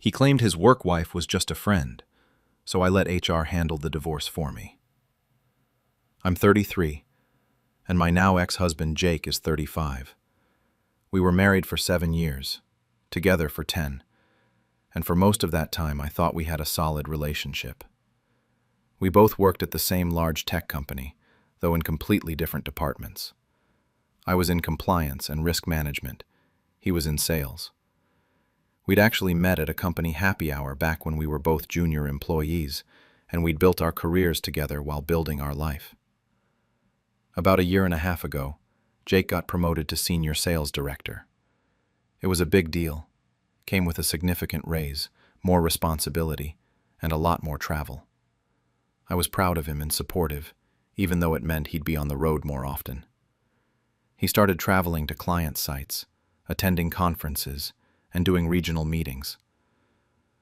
He claimed his work wife was just a friend, so I let HR handle the divorce for me. I'm 33, and my now ex-husband Jake is 35. We were married for 7 years, together for 10, and for most of that time I thought we had a solid relationship. We both worked at the same large tech company, though in completely different departments. I was in compliance and risk management. He was in sales. We'd actually met at a company happy hour back when we were both junior employees, and we'd built our careers together while building our life. About a year and a half ago, Jake got promoted to senior sales director. It was a big deal, came with a significant raise, more responsibility, and a lot more travel. I was proud of him and supportive, even though it meant he'd be on the road more often. He started traveling to client sites, attending conferences, and doing regional meetings.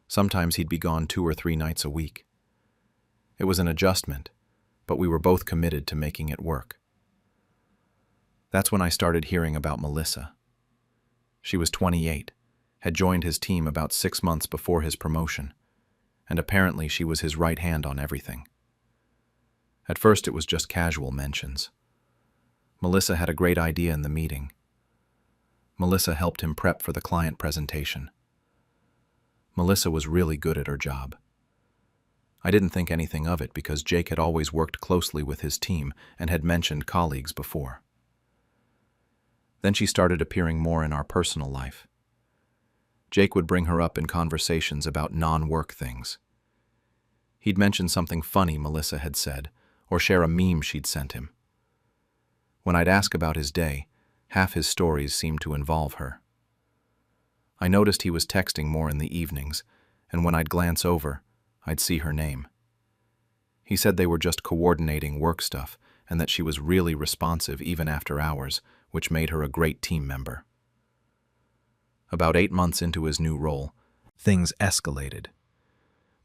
Sometimes he'd be gone 2 or 3 nights a week. It was an adjustment, but we were both committed to making it work. That's when I started hearing about Melissa. She was 28, had joined his team about 6 months before his promotion, and apparently she was his right hand on everything. At first it was just casual mentions. Melissa had a great idea in the meeting. Melissa helped him prep for the client presentation. Melissa was really good at her job. I didn't think anything of it because Jake had always worked closely with his team and had mentioned colleagues before. Then she started appearing more in our personal life. Jake would bring her up in conversations about non-work things. He'd mention something funny Melissa had said, or share a meme she'd sent him. When I'd ask about his day, half his stories seemed to involve her. I noticed he was texting more in the evenings, and when I'd glance over, I'd see her name. He said they were just coordinating work stuff and that she was really responsive even after hours, which made her a great team member. About 8 months into his new role, things escalated.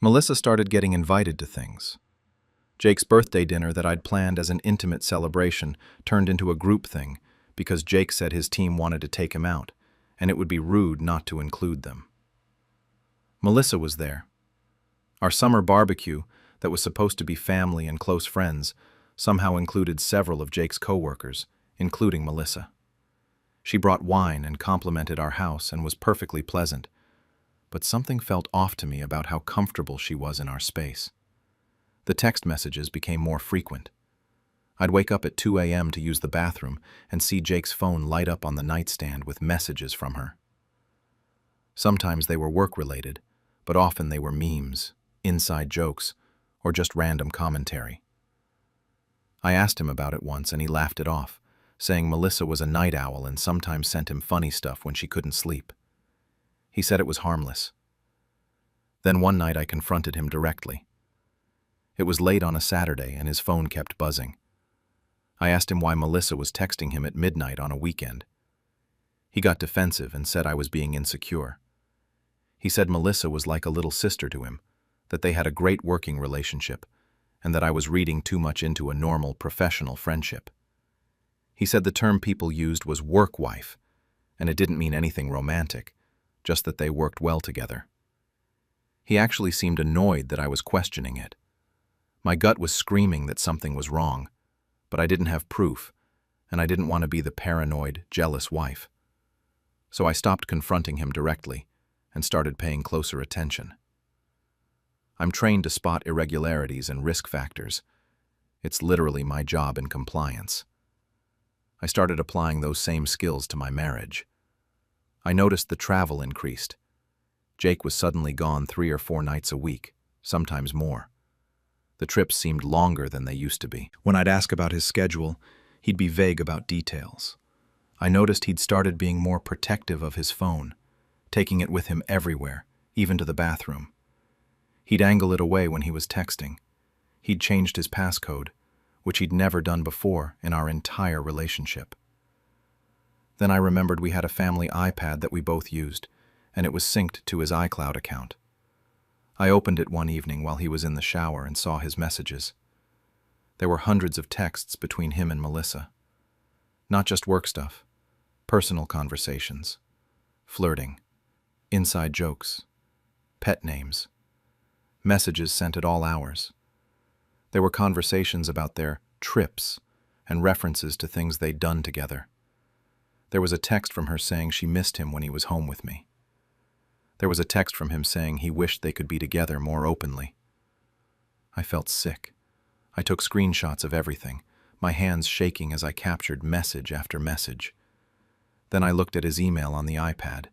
Melissa started getting invited to things. Jake's birthday dinner that I'd planned as an intimate celebration turned into a group thing because Jake said his team wanted to take him out, and it would be rude not to include them. Melissa was there. Our summer barbecue, that was supposed to be family and close friends, somehow included several of Jake's coworkers, including Melissa. She brought wine and complimented our house and was perfectly pleasant, but something felt off to me about how comfortable she was in our space. The text messages became more frequent. I'd wake up at 2 a.m. to use the bathroom and see Jake's phone light up on the nightstand with messages from her. Sometimes they were work-related, but often they were memes, inside jokes, or just random commentary. I asked him about it once and he laughed it off, saying Melissa was a night owl and sometimes sent him funny stuff when she couldn't sleep. He said it was harmless. Then one night I confronted him directly. It was late on a Saturday and his phone kept buzzing. I asked him why Melissa was texting him at midnight on a weekend. He got defensive and said I was being insecure. He said Melissa was like a little sister to him, that they had a great working relationship, and that I was reading too much into a normal professional friendship. He said the term people used was work wife, and it didn't mean anything romantic, just that they worked well together. He actually seemed annoyed that I was questioning it. My gut was screaming that something was wrong, but I didn't have proof, and I didn't want to be the paranoid, jealous wife. So I stopped confronting him directly and started paying closer attention. I'm trained to spot irregularities and risk factors. It's literally my job in compliance. I started applying those same skills to my marriage. I noticed the travel increased. Jake was suddenly gone 3 or 4 nights a week, sometimes more. The trips seemed longer than they used to be. When I'd ask about his schedule, he'd be vague about details. I noticed he'd started being more protective of his phone, taking it with him everywhere, even to the bathroom. He'd angle it away when he was texting. He'd changed his passcode, which he'd never done before in our entire relationship. Then I remembered we had a family iPad that we both used, and it was synced to his iCloud account. I opened it one evening while he was in the shower and saw his messages. There were hundreds of texts between him and Melissa. Not just work stuff, personal conversations, flirting, inside jokes, pet names, messages sent at all hours. There were conversations about their trips and references to things they'd done together. There was a text from her saying she missed him when he was home with me. There was a text from him saying he wished they could be together more openly. I felt sick. I took screenshots of everything, my hands shaking as I captured message after message. Then I looked at his email on the iPad.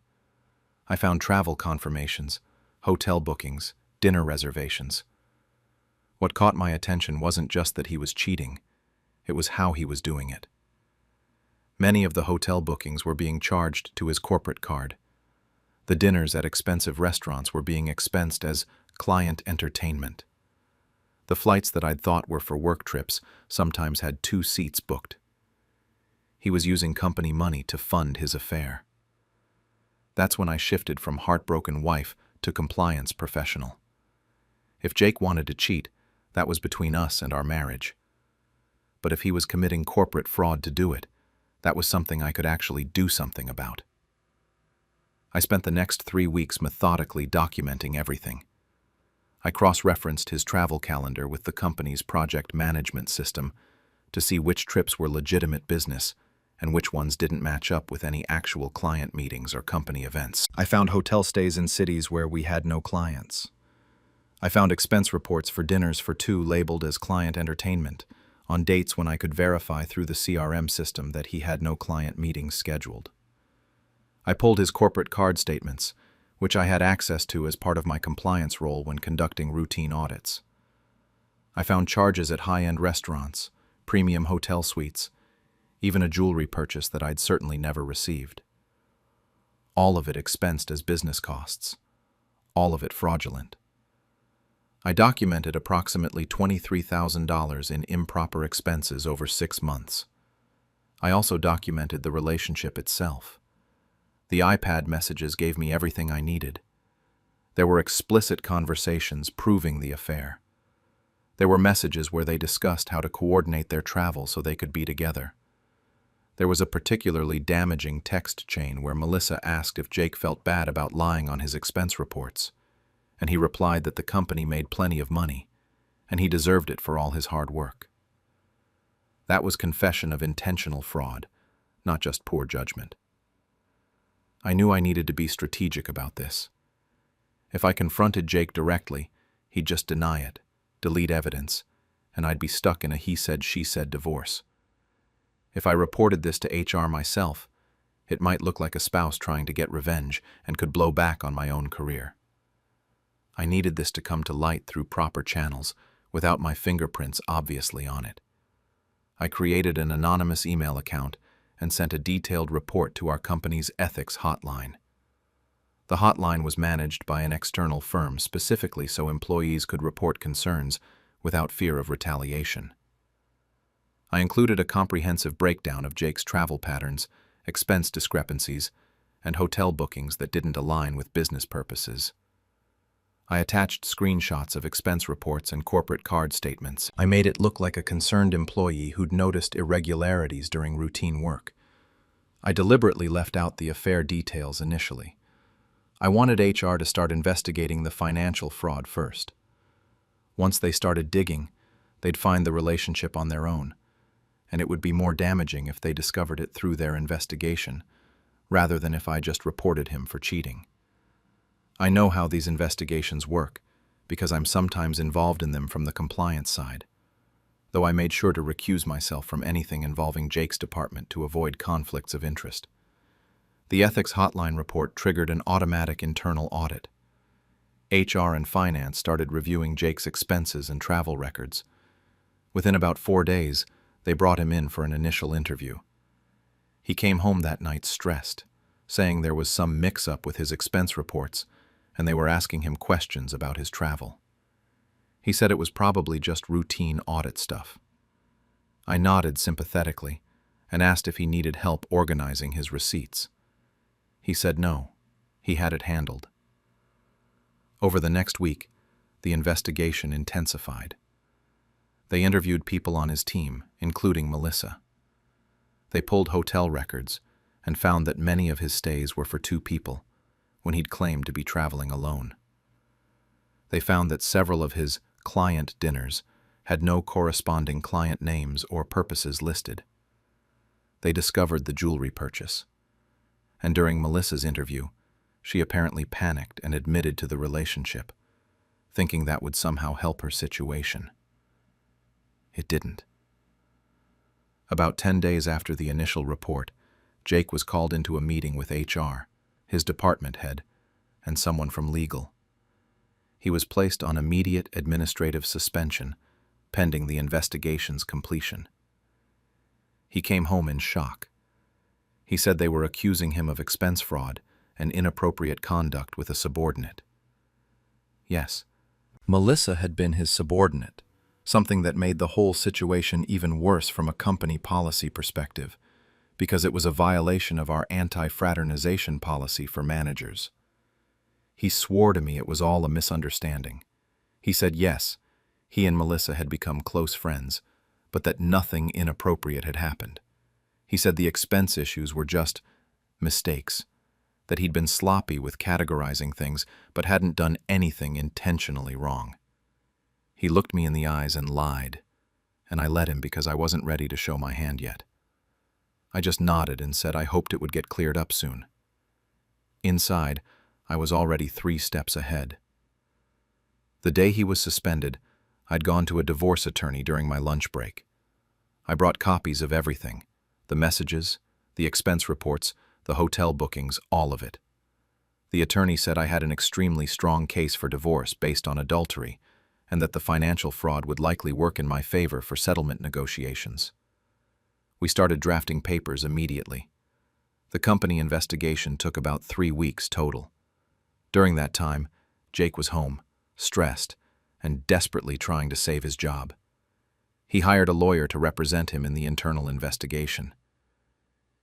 I found travel confirmations, hotel bookings, dinner reservations. What caught my attention wasn't just that he was cheating, it was how he was doing it. Many of the hotel bookings were being charged to his corporate card. The dinners at expensive restaurants were being expensed as client entertainment. The flights that I'd thought were for work trips sometimes had 2 seats booked. He was using company money to fund his affair. That's when I shifted from heartbroken wife to compliance professional. If Jake wanted to cheat, that was between us and our marriage. But if he was committing corporate fraud to do it, that was something I could actually do something about. I spent the next 3 weeks methodically documenting everything. I cross-referenced his travel calendar with the company's project management system to see which trips were legitimate business and which ones didn't match up with any actual client meetings or company events. I found hotel stays in cities where we had no clients. I found expense reports for dinners for 2 labeled as client entertainment on dates when I could verify through the CRM system that he had no client meetings scheduled. I pulled his corporate card statements, which I had access to as part of my compliance role when conducting routine audits. I found charges at high-end restaurants, premium hotel suites, even a jewelry purchase that I'd certainly never received. All of it expensed as business costs, all of it fraudulent. I documented approximately $23,000 in improper expenses over 6 months. I also documented the relationship itself. The iPad messages gave me everything I needed. There were explicit conversations proving the affair. There were messages where they discussed how to coordinate their travel so they could be together. There was a particularly damaging text chain where Melissa asked if Jake felt bad about lying on his expense reports, and he replied that the company made plenty of money, and he deserved it for all his hard work. That was confession of intentional fraud, not just poor judgment. I knew I needed to be strategic about this. If I confronted Jake directly, he'd just deny it, delete evidence, and I'd be stuck in a he-said-she-said divorce. If I reported this to HR myself, it might look like a spouse trying to get revenge and could blow back on my own career. I needed this to come to light through proper channels, without my fingerprints obviously on it. I created an anonymous email account and sent a detailed report to our company's ethics hotline. The hotline was managed by an external firm specifically so employees could report concerns without fear of retaliation. I included a comprehensive breakdown of Jake's travel patterns, expense discrepancies, and hotel bookings that didn't align with business purposes. I attached screenshots of expense reports and corporate card statements. I made it look like a concerned employee who'd noticed irregularities during routine work. I deliberately left out the affair details initially. I wanted HR to start investigating the financial fraud first. Once they started digging, they'd find the relationship on their own, and it would be more damaging if they discovered it through their investigation, rather than if I just reported him for cheating. I know how these investigations work, because I'm sometimes involved in them from the compliance side, though I made sure to recuse myself from anything involving Jake's department to avoid conflicts of interest. The ethics hotline report triggered an automatic internal audit. HR and finance started reviewing Jake's expenses and travel records. Within about 4 days, they brought him in for an initial interview. He came home that night stressed, saying there was some mix-up with his expense reports, and they were asking him questions about his travel. He said it was probably just routine audit stuff. I nodded sympathetically and asked if he needed help organizing his receipts. He said no, he had it handled. Over the next week, the investigation intensified. They interviewed people on his team, including Melissa. They pulled hotel records and found that many of his stays were for 2 people, when he'd claimed to be traveling alone. They found that several of his client dinners had no corresponding client names or purposes listed. They discovered the jewelry purchase. And during Melissa's interview, she apparently panicked and admitted to the relationship, thinking that would somehow help her situation. It didn't. About 10 days after the initial report, Jake was called into a meeting with HR, his department head, and someone from legal. He was placed on immediate administrative suspension, pending the investigation's completion. He came home in shock. He said they were accusing him of expense fraud and inappropriate conduct with a subordinate. Yes, Melissa had been his subordinate, something that made the whole situation even worse from a company policy perspective, because it was a violation of our anti-fraternization policy for managers. He swore to me it was all a misunderstanding. He said yes, he and Melissa had become close friends, but that nothing inappropriate had happened. He said the expense issues were just mistakes, that he'd been sloppy with categorizing things but hadn't done anything intentionally wrong. He looked me in the eyes and lied, and I let him because I wasn't ready to show my hand yet. I just nodded and said I hoped it would get cleared up soon. Inside, I was already 3 steps ahead. The day he was suspended, I'd gone to a divorce attorney during my lunch break. I brought copies of everything, the messages, the expense reports, the hotel bookings, all of it. The attorney said I had an extremely strong case for divorce based on adultery, and that the financial fraud would likely work in my favor for settlement negotiations. We started drafting papers immediately. The company investigation took about 3 weeks total. During that time, Jake was home, stressed, and desperately trying to save his job. He hired a lawyer to represent him in the internal investigation.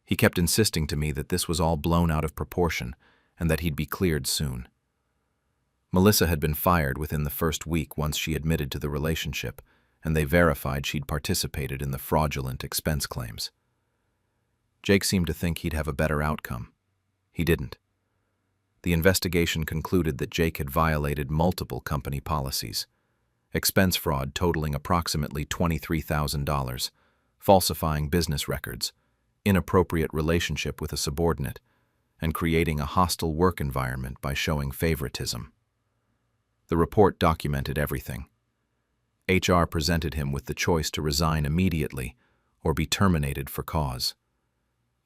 He kept insisting to me that this was all blown out of proportion and that he'd be cleared soon. Melissa had been fired within the first week once she admitted to the relationship, and they verified she'd participated in the fraudulent expense claims. Jake seemed to think he'd have a better outcome. He didn't. The investigation concluded that Jake had violated multiple company policies: expense fraud totaling approximately $23,000, falsifying business records, inappropriate relationship with a subordinate, and creating a hostile work environment by showing favoritism. The report documented everything. HR presented him with the choice to resign immediately or be terminated for cause.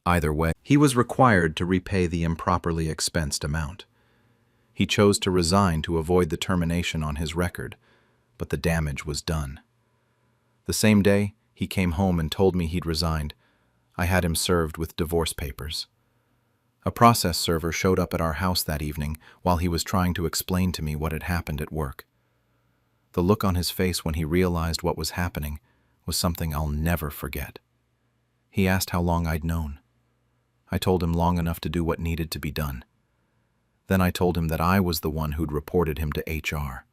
Either way, he was required to repay the improperly expensed amount. He chose to resign to avoid the termination on his record, but the damage was done. The same day he came home and told me he'd resigned, I had him served with divorce papers. A process server showed up at our house that evening while he was trying to explain to me what had happened at work. The look on his face when he realized what was happening was something I'll never forget. He asked how long I'd known. I told him long enough to do what needed to be done. Then I told him that I was the one who'd reported him to HR.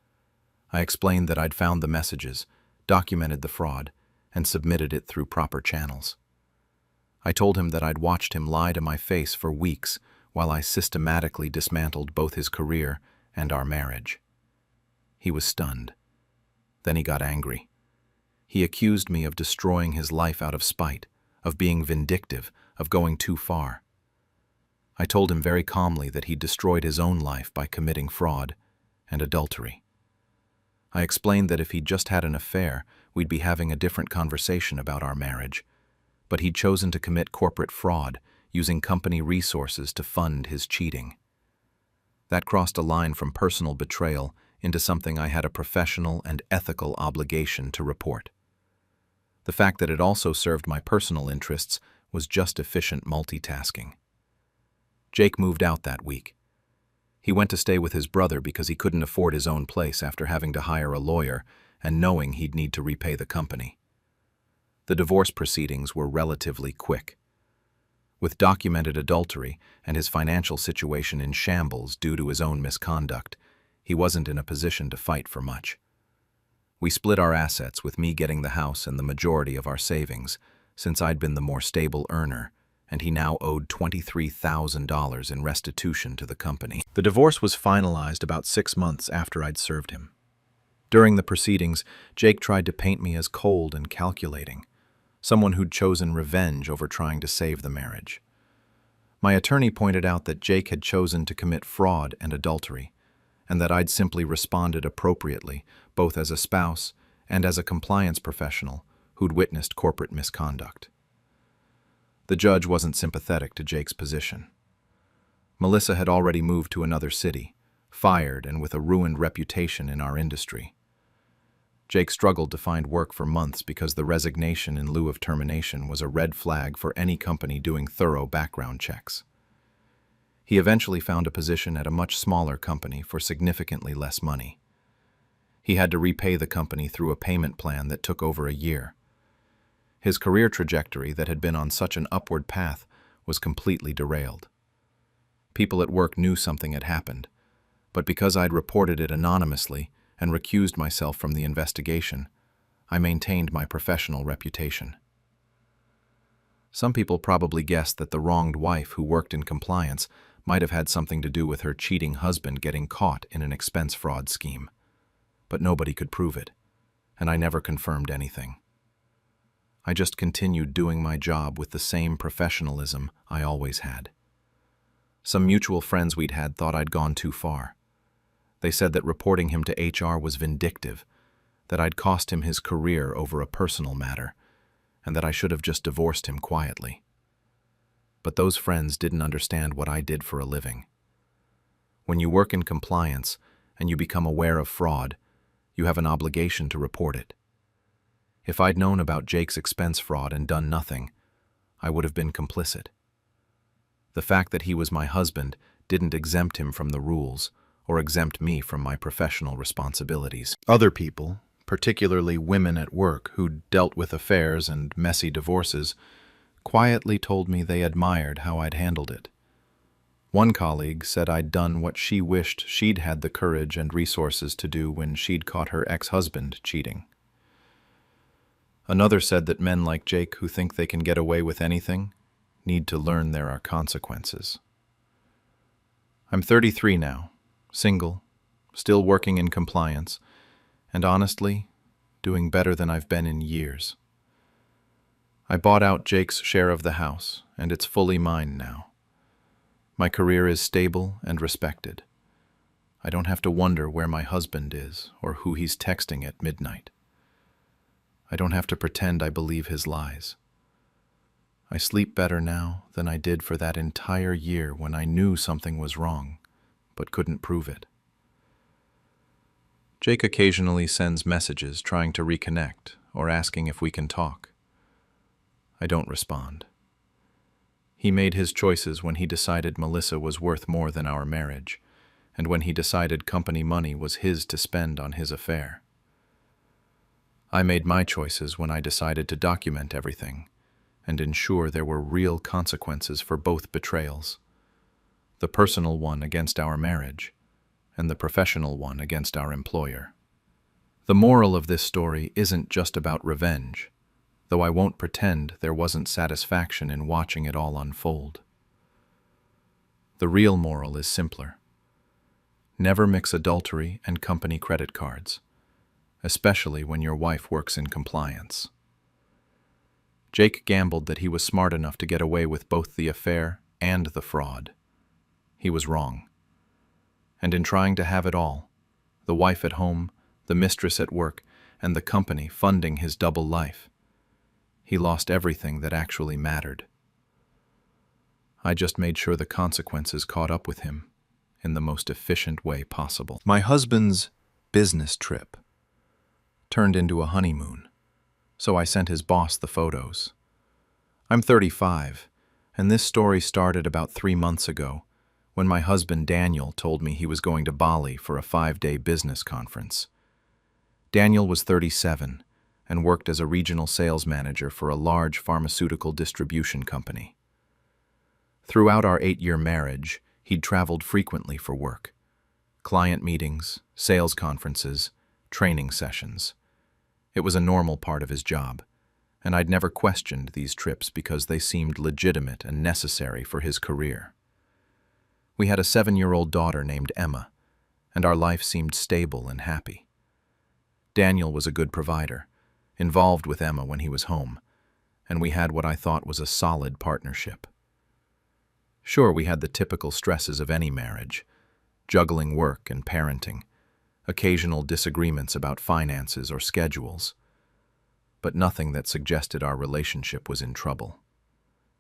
I explained that I'd found the messages, documented the fraud, and submitted it through proper channels. I told him that I'd watched him lie to my face for weeks while I systematically dismantled both his career and our marriage. He was stunned. Then he got angry. He accused me of destroying his life out of spite, of being vindictive, of going too far. I told him very calmly that he'd destroyed his own life by committing fraud and adultery. I explained that if he'd just had an affair, we'd be having a different conversation about our marriage, but he'd chosen to commit corporate fraud, using company resources to fund his cheating. That crossed a line from personal betrayal into something I had a professional and ethical obligation to report. The fact that it also served my personal interests was just efficient multitasking. Jake moved out that week. He went to stay with his brother because he couldn't afford his own place after having to hire a lawyer and knowing he'd need to repay the company. The divorce proceedings were relatively quick. With documented adultery and his financial situation in shambles due to his own misconduct, he wasn't in a position to fight for much. We split our assets, with me getting the house and the majority of our savings, since I'd been the more stable earner, and he now owed $23,000 in restitution to the company. The divorce was finalized about 6 months after I'd served him. During the proceedings, Jake tried to paint me as cold and calculating, someone who'd chosen revenge over trying to save the marriage. My attorney pointed out that Jake had chosen to commit fraud and adultery, and that I'd simply responded appropriately, both as a spouse and as a compliance professional who'd witnessed corporate misconduct. The judge wasn't sympathetic to Jake's position. Melissa had already moved to another city, fired and with a ruined reputation in our industry. Jake struggled to find work for months because the resignation in lieu of termination was a red flag for any company doing thorough background checks. He eventually found a position at a much smaller company for significantly less money. He had to repay the company through a payment plan that took over a year. His career trajectory that had been on such an upward path was completely derailed. People at work knew something had happened, but because I'd reported it anonymously and recused myself from the investigation, I maintained my professional reputation. Some people probably guessed that the wronged wife who worked in compliance might have had something to do with her cheating husband getting caught in an expense fraud scheme. But nobody could prove it, and I never confirmed anything. I just continued doing my job with the same professionalism I always had. Some mutual friends we'd had thought I'd gone too far. They said that reporting him to HR was vindictive, that I'd cost him his career over a personal matter, and that I should have just divorced him quietly. But those friends didn't understand what I did for a living. When you work in compliance and you become aware of fraud, you have an obligation to report it. If I'd known about Jake's expense fraud and done nothing, I would have been complicit. The fact that he was my husband didn't exempt him from the rules or exempt me from my professional responsibilities. Other people, particularly women at work who'd dealt with affairs and messy divorces, quietly told me they admired how I'd handled it. One colleague said I'd done what she wished she'd had the courage and resources to do when she'd caught her ex-husband cheating. Another said that men like Jake who think they can get away with anything need to learn there are consequences. I'm 33 now, single, still working in compliance, and honestly, doing better than I've been in years. I bought out Jake's share of the house, and it's fully mine now. My career is stable and respected. I don't have to wonder where my husband is or who he's texting at midnight. I don't have to pretend I believe his lies. I sleep better now than I did for that entire year when I knew something was wrong, but couldn't prove it. Jake occasionally sends messages trying to reconnect or asking if we can talk. I don't respond. He made his choices when he decided Melissa was worth more than our marriage, and when he decided company money was his to spend on his affair. I made my choices when I decided to document everything and ensure there were real consequences for both betrayals, the personal one against our marriage and the professional one against our employer. The moral of this story isn't just about revenge, though I won't pretend there wasn't satisfaction in watching it all unfold. The real moral is simpler. Never mix adultery and company credit cards, especially when your wife works in compliance. Jake gambled that he was smart enough to get away with both the affair and the fraud. He was wrong. And in trying to have it all, the wife at home, the mistress at work, and the company funding his double life, he lost everything that actually mattered. I just made sure the consequences caught up with him in the most efficient way possible. My husband's business trip turned into a honeymoon, so I sent his boss the photos. I'm 35, and this story started about 3 months ago when my husband Daniel told me he was going to Bali for a 5-day business conference. Daniel was 37 and worked as a regional sales manager for a large pharmaceutical distribution company. Throughout our 8-year marriage, he'd traveled frequently for work. Client meetings, sales conferences, training sessions. It was a normal part of his job, and I'd never questioned these trips because they seemed legitimate and necessary for his career. We had a 7-year-old daughter named Emma, and our life seemed stable and happy. Daniel was a good provider, involved with Emma when he was home, and we had what I thought was a solid partnership. Sure, we had the typical stresses of any marriage, juggling work and parenting, occasional disagreements about finances or schedules, but nothing that suggested our relationship was in trouble.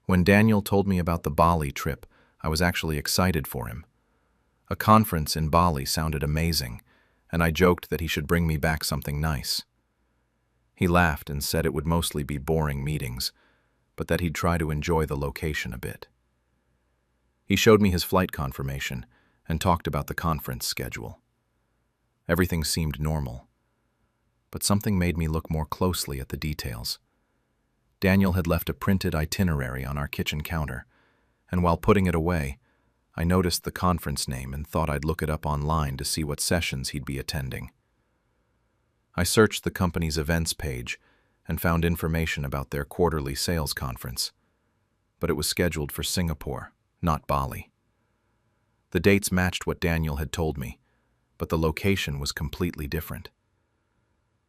When Daniel told me about the Bali trip, I was actually excited for him. A conference in Bali sounded amazing, and I joked that he should bring me back something nice. He laughed and said it would mostly be boring meetings, but that he'd try to enjoy the location a bit. He showed me his flight confirmation and talked about the conference schedule. Everything seemed normal, but something made me look more closely at the details. Daniel had left a printed itinerary on our kitchen counter, and while putting it away, I noticed the conference name and thought I'd look it up online to see what sessions he'd be attending. I searched the company's events page and found information about their quarterly sales conference, but it was scheduled for Singapore, not Bali. The dates matched what Daniel had told me, but the location was completely different.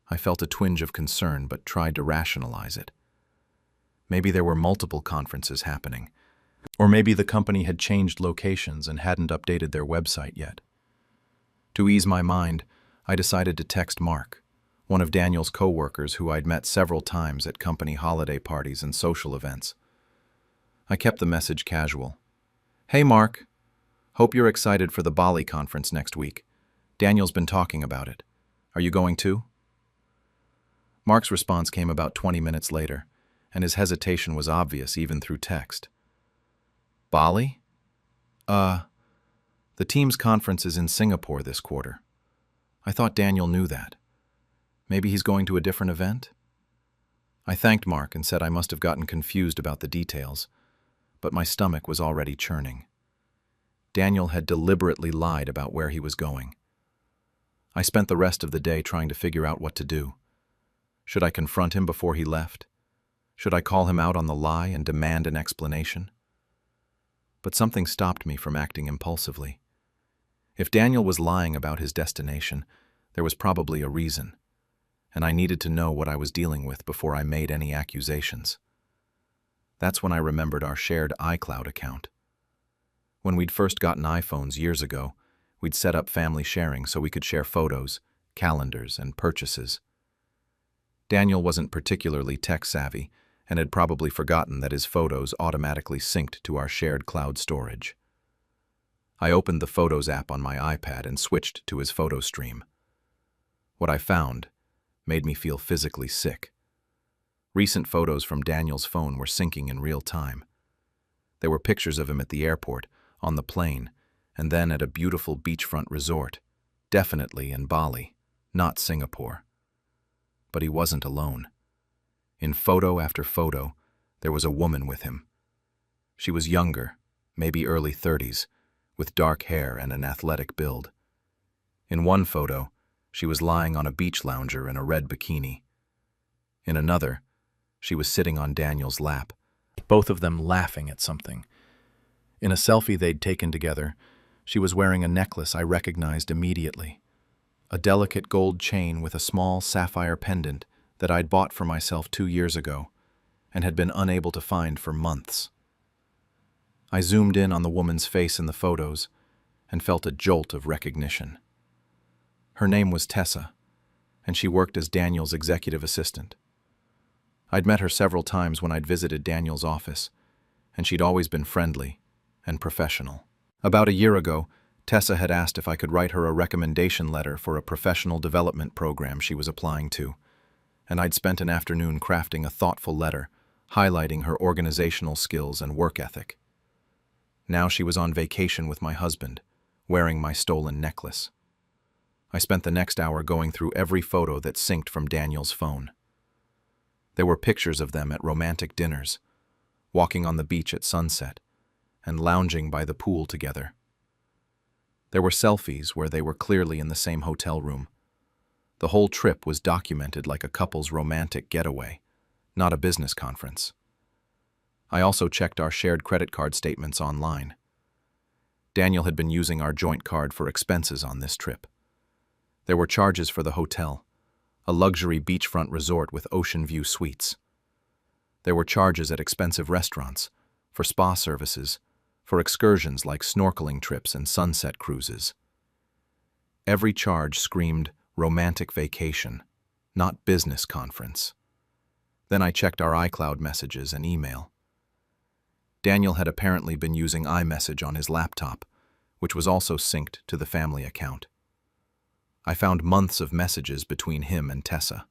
I felt a twinge of concern but tried to rationalize it. Maybe there were multiple conferences happening, or maybe the company had changed locations and hadn't updated their website yet. To ease my mind, I decided to text Mark, one of Daniel's co-workers who I'd met several times at company holiday parties and social events. I kept the message casual. "Hey Mark, hope you're excited for the Bali conference next week. Daniel's been talking about it. Are you going too?" Mark's response came about 20 minutes later, and his hesitation was obvious even through text. "Bali? The team's conference is in Singapore this quarter. I thought Daniel knew that. Maybe he's going to a different event?" I thanked Mark and said I must have gotten confused about the details, but my stomach was already churning. Daniel had deliberately lied about where he was going. I spent the rest of the day trying to figure out what to do. Should I confront him before he left? Should I call him out on the lie and demand an explanation? But something stopped me from acting impulsively. If Daniel was lying about his destination, there was probably a reason, and I needed to know what I was dealing with before I made any accusations. That's when I remembered our shared iCloud account. When we'd first gotten iPhones years ago, we'd set up family sharing so we could share photos, calendars, and purchases. Daniel wasn't particularly tech-savvy and had probably forgotten that his photos automatically synced to our shared cloud storage. I opened the Photos app on my iPad and switched to his photo stream. What I found made me feel physically sick. Recent photos from Daniel's phone were syncing in real time. There were pictures of him at the airport, on the plane, and then at a beautiful beachfront resort, definitely in Bali, not Singapore. But he wasn't alone. In photo after photo, there was a woman with him. She was younger, maybe early 30s, with dark hair and an athletic build. In one photo, she was lying on a beach lounger in a red bikini. In another, she was sitting on Daniel's lap, both of them laughing at something. In a selfie they'd taken together, she was wearing a necklace I recognized immediately. A delicate gold chain with a small sapphire pendant that I'd bought for myself 2 years ago and had been unable to find for months. I zoomed in on the woman's face in the photos and felt a jolt of recognition. Her name was Tessa, and she worked as Daniel's executive assistant. I'd met her several times when I'd visited Daniel's office, and she'd always been friendly and professional. About a year ago, Tessa had asked if I could write her a recommendation letter for a professional development program she was applying to, and I'd spent an afternoon crafting a thoughtful letter, highlighting her organizational skills and work ethic. Now she was on vacation with my husband, wearing my stolen necklace. I spent the next hour going through every photo that synced from Daniel's phone. There were pictures of them at romantic dinners, walking on the beach at sunset, and lounging by the pool together. There were selfies where they were clearly in the same hotel room. The whole trip was documented like a couple's romantic getaway, not a business conference. I also checked our shared credit card statements online. Daniel had been using our joint card for expenses on this trip. There were charges for the hotel, a luxury beachfront resort with ocean view suites. There were charges at expensive restaurants, for spa services, for excursions like snorkeling trips and sunset cruises. Every charge screamed romantic vacation, not business conference. Then I checked our iCloud messages and email. Daniel had apparently been using iMessage on his laptop, which was also synced to the family account. I found months of messages between him and Tessa,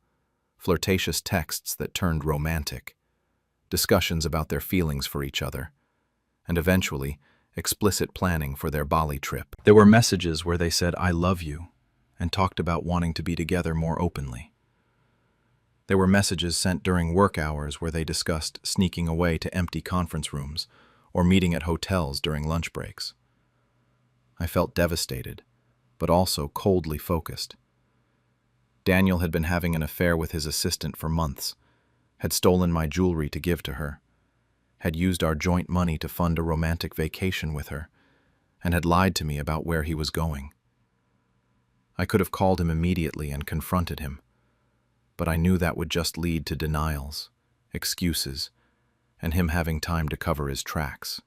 flirtatious texts that turned romantic, discussions about their feelings for each other, and eventually, explicit planning for their Bali trip. There were messages where they said, "I love you," and talked about wanting to be together more openly. There were messages sent during work hours where they discussed sneaking away to empty conference rooms or meeting at hotels during lunch breaks. I felt devastated, but also coldly focused. Daniel had been having an affair with his assistant for months, had stolen my jewelry to give to her, had used our joint money to fund a romantic vacation with her, and had lied to me about where he was going. I could have called him immediately and confronted him, but I knew that would just lead to denials, excuses, and him having time to cover his tracks.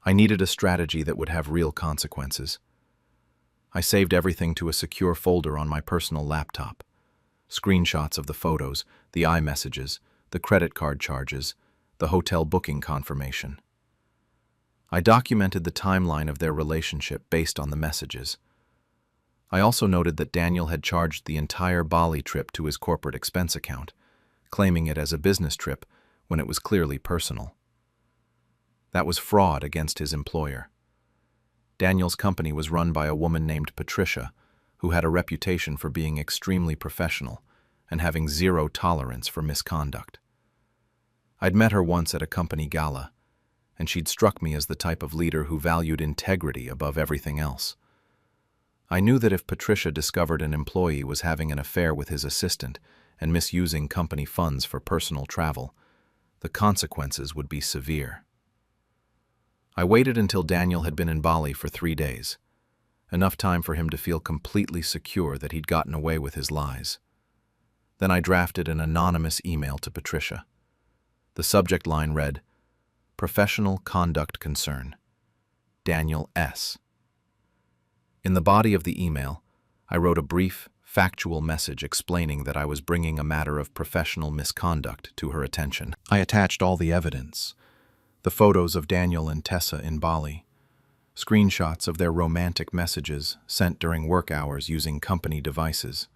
I needed a strategy that would have real consequences. I saved everything to a secure folder on my personal laptop. Screenshots of the photos, the iMessages, the credit card charges, the hotel booking confirmation. I documented the timeline of their relationship based on the messages. I also noted that Daniel had charged the entire Bali trip to his corporate expense account, claiming it as a business trip when it was clearly personal. That was fraud against his employer. Daniel's company was run by a woman named Patricia, who had a reputation for being extremely professional and having zero tolerance for misconduct. I'd met her once at a company gala, and she'd struck me as the type of leader who valued integrity above everything else. I knew that if Patricia discovered an employee was having an affair with his assistant and misusing company funds for personal travel, the consequences would be severe. I waited until Daniel had been in Bali for 3 days, enough time for him to feel completely secure that he'd gotten away with his lies. Then I drafted an anonymous email to Patricia. The subject line read, "Professional Conduct Concern, Daniel S." In the body of the email, I wrote a brief, factual message explaining that I was bringing a matter of professional misconduct to her attention. I attached all the evidence, the photos of Daniel and Tessa in Bali, screenshots of their romantic messages sent during work hours using company devices,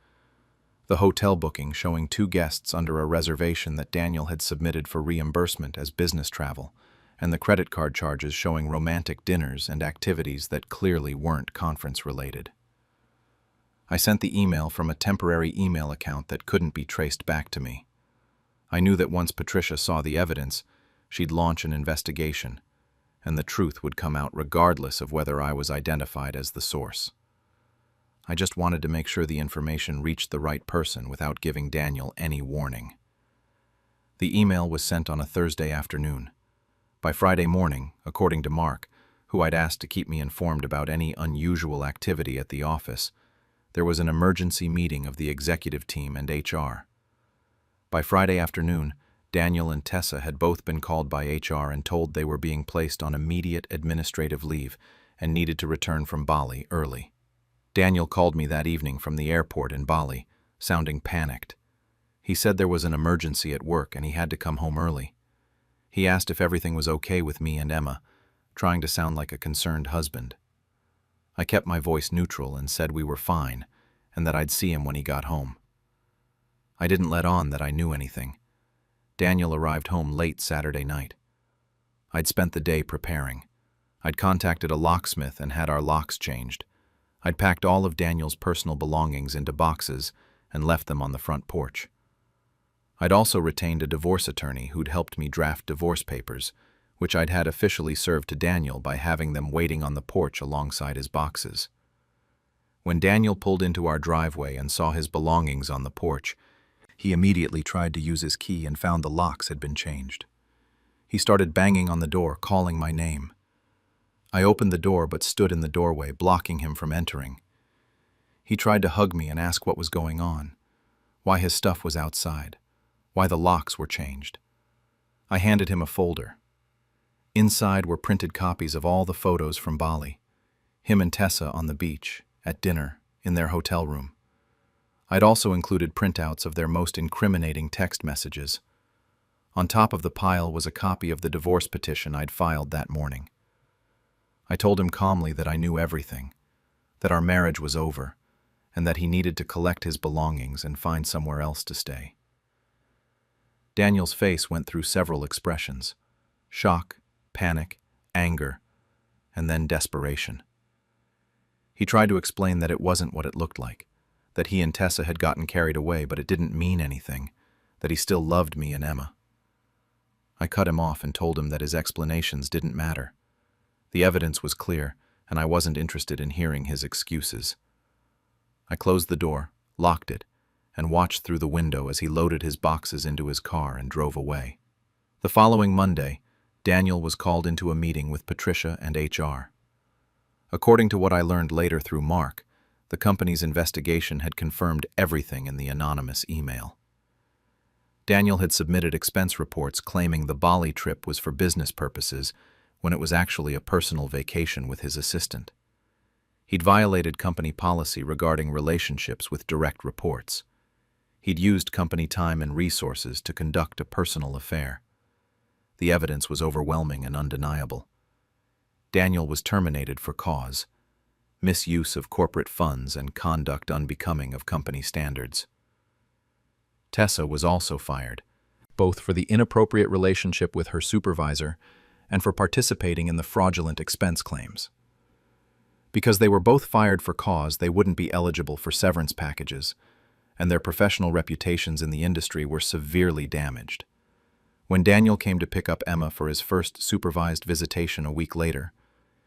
the hotel booking showing 2 guests under a reservation that Daniel had submitted for reimbursement as business travel, and the credit card charges showing romantic dinners and activities that clearly weren't conference-related. I sent the email from a temporary email account that couldn't be traced back to me. I knew that once Patricia saw the evidence, she'd launch an investigation, and the truth would come out regardless of whether I was identified as the source. I just wanted to make sure the information reached the right person without giving Daniel any warning. The email was sent on a Thursday afternoon. By Friday morning, according to Mark, who I'd asked to keep me informed about any unusual activity at the office, there was an emergency meeting of the executive team and HR. By Friday afternoon, Daniel and Tessa had both been called by HR and told they were being placed on immediate administrative leave and needed to return from Bali early. Daniel called me that evening from the airport in Bali, sounding panicked. He said there was an emergency at work and he had to come home early. He asked if everything was okay with me and Emma, trying to sound like a concerned husband. I kept my voice neutral and said we were fine and that I'd see him when he got home. I didn't let on that I knew anything. Daniel arrived home late Saturday night. I'd spent the day preparing. I'd contacted a locksmith and had our locks changed. I'd packed all of Daniel's personal belongings into boxes and left them on the front porch. I'd also retained a divorce attorney who'd helped me draft divorce papers, which I'd had officially served to Daniel by having them waiting on the porch alongside his boxes. When Daniel pulled into our driveway and saw his belongings on the porch, He immediately tried to use his key and found the locks had been changed. He started banging on the door, calling my name. I opened the door but stood in the doorway, blocking him from entering. He tried to hug me and ask what was going on, why his stuff was outside, why the locks were changed. I handed him a folder. Inside were printed copies of all the photos from Bali, him and Tessa on the beach, at dinner, in their hotel room. I'd also included printouts of their most incriminating text messages. On top of the pile was a copy of the divorce petition I'd filed that morning. I told him calmly that I knew everything, that our marriage was over, and that he needed to collect his belongings and find somewhere else to stay. Daniel's face went through several expressions: shock, panic, anger, and then desperation. He tried to explain that it wasn't what it looked like, that he and Tessa had gotten carried away, but it didn't mean anything, that he still loved me and Emma. I cut him off and told him that his explanations didn't matter. The evidence was clear, and I wasn't interested in hearing his excuses. I closed the door, locked it, and watched through the window as he loaded his boxes into his car and drove away. The following Monday, Daniel was called into a meeting with Patricia and HR. According to what I learned later through Mark, the company's investigation had confirmed everything in the anonymous email. Daniel had submitted expense reports claiming the Bali trip was for business purposes when it was actually a personal vacation with his assistant. He'd violated company policy regarding relationships with direct reports. He'd used company time and resources to conduct a personal affair. The evidence was overwhelming and undeniable. Daniel was terminated for cause: misuse of corporate funds and conduct unbecoming of company standards. Tessa was also fired, both for the inappropriate relationship with her supervisor and for participating in the fraudulent expense claims. Because they were both fired for cause, they wouldn't be eligible for severance packages, and their professional reputations in the industry were severely damaged. When Daniel came to pick up Emma for his first supervised visitation a week later,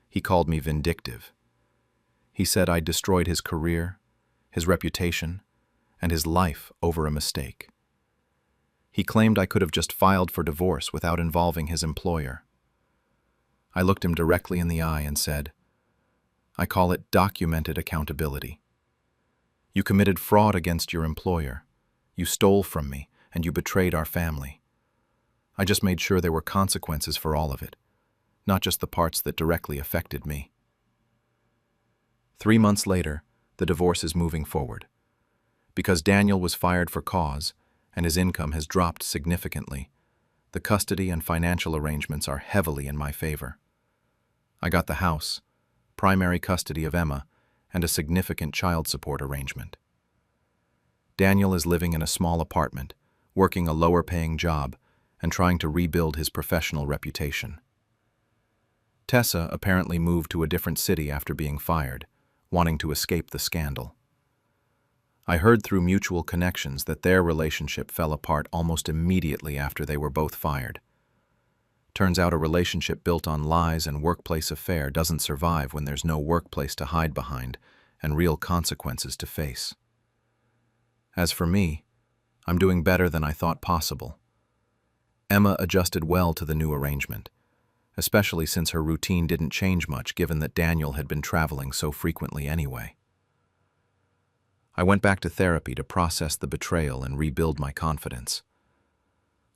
he called me vindictive. He said I'd destroyed his career, his reputation, and his life over a mistake. He claimed I could have just filed for divorce without involving his employer. I looked him directly in the eye and said, "I call it documented accountability. You committed fraud against your employer. You stole from me, and you betrayed our family. I just made sure there were consequences for all of it, not just the parts that directly affected me." 3 months later, the divorce is moving forward. Because Daniel was fired for cause, and his income has dropped significantly, the custody and financial arrangements are heavily in my favor. I got the house, primary custody of Emma, and a significant child support arrangement. Daniel is living in a small apartment, working a lower-paying job, and trying to rebuild his professional reputation. Tessa apparently moved to a different city after being fired, wanting to escape the scandal. I heard through mutual connections that their relationship fell apart almost immediately after they were both fired. Turns out a relationship built on lies and workplace affair doesn't survive when there's no workplace to hide behind and real consequences to face. As for me, I'm doing better than I thought possible. Emma adjusted well to the new arrangement, especially since her routine didn't change much given that Daniel had been traveling so frequently anyway. I went back to therapy to process the betrayal and rebuild my confidence.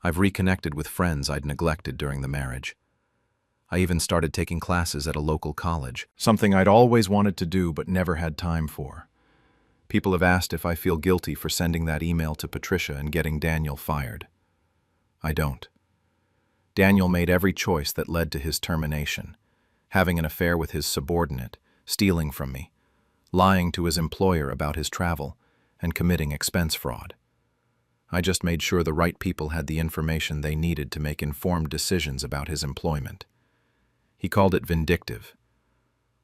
I've reconnected with friends I'd neglected during the marriage. I even started taking classes at a local college, something I'd always wanted to do but never had time for. People have asked if I feel guilty for sending that email to Patricia and getting Daniel fired. I don't. Daniel made every choice that led to his termination: having an affair with his subordinate, stealing from me, lying to his employer about his travel, and committing expense fraud. I just made sure the right people had the information they needed to make informed decisions about his employment. He called it vindictive.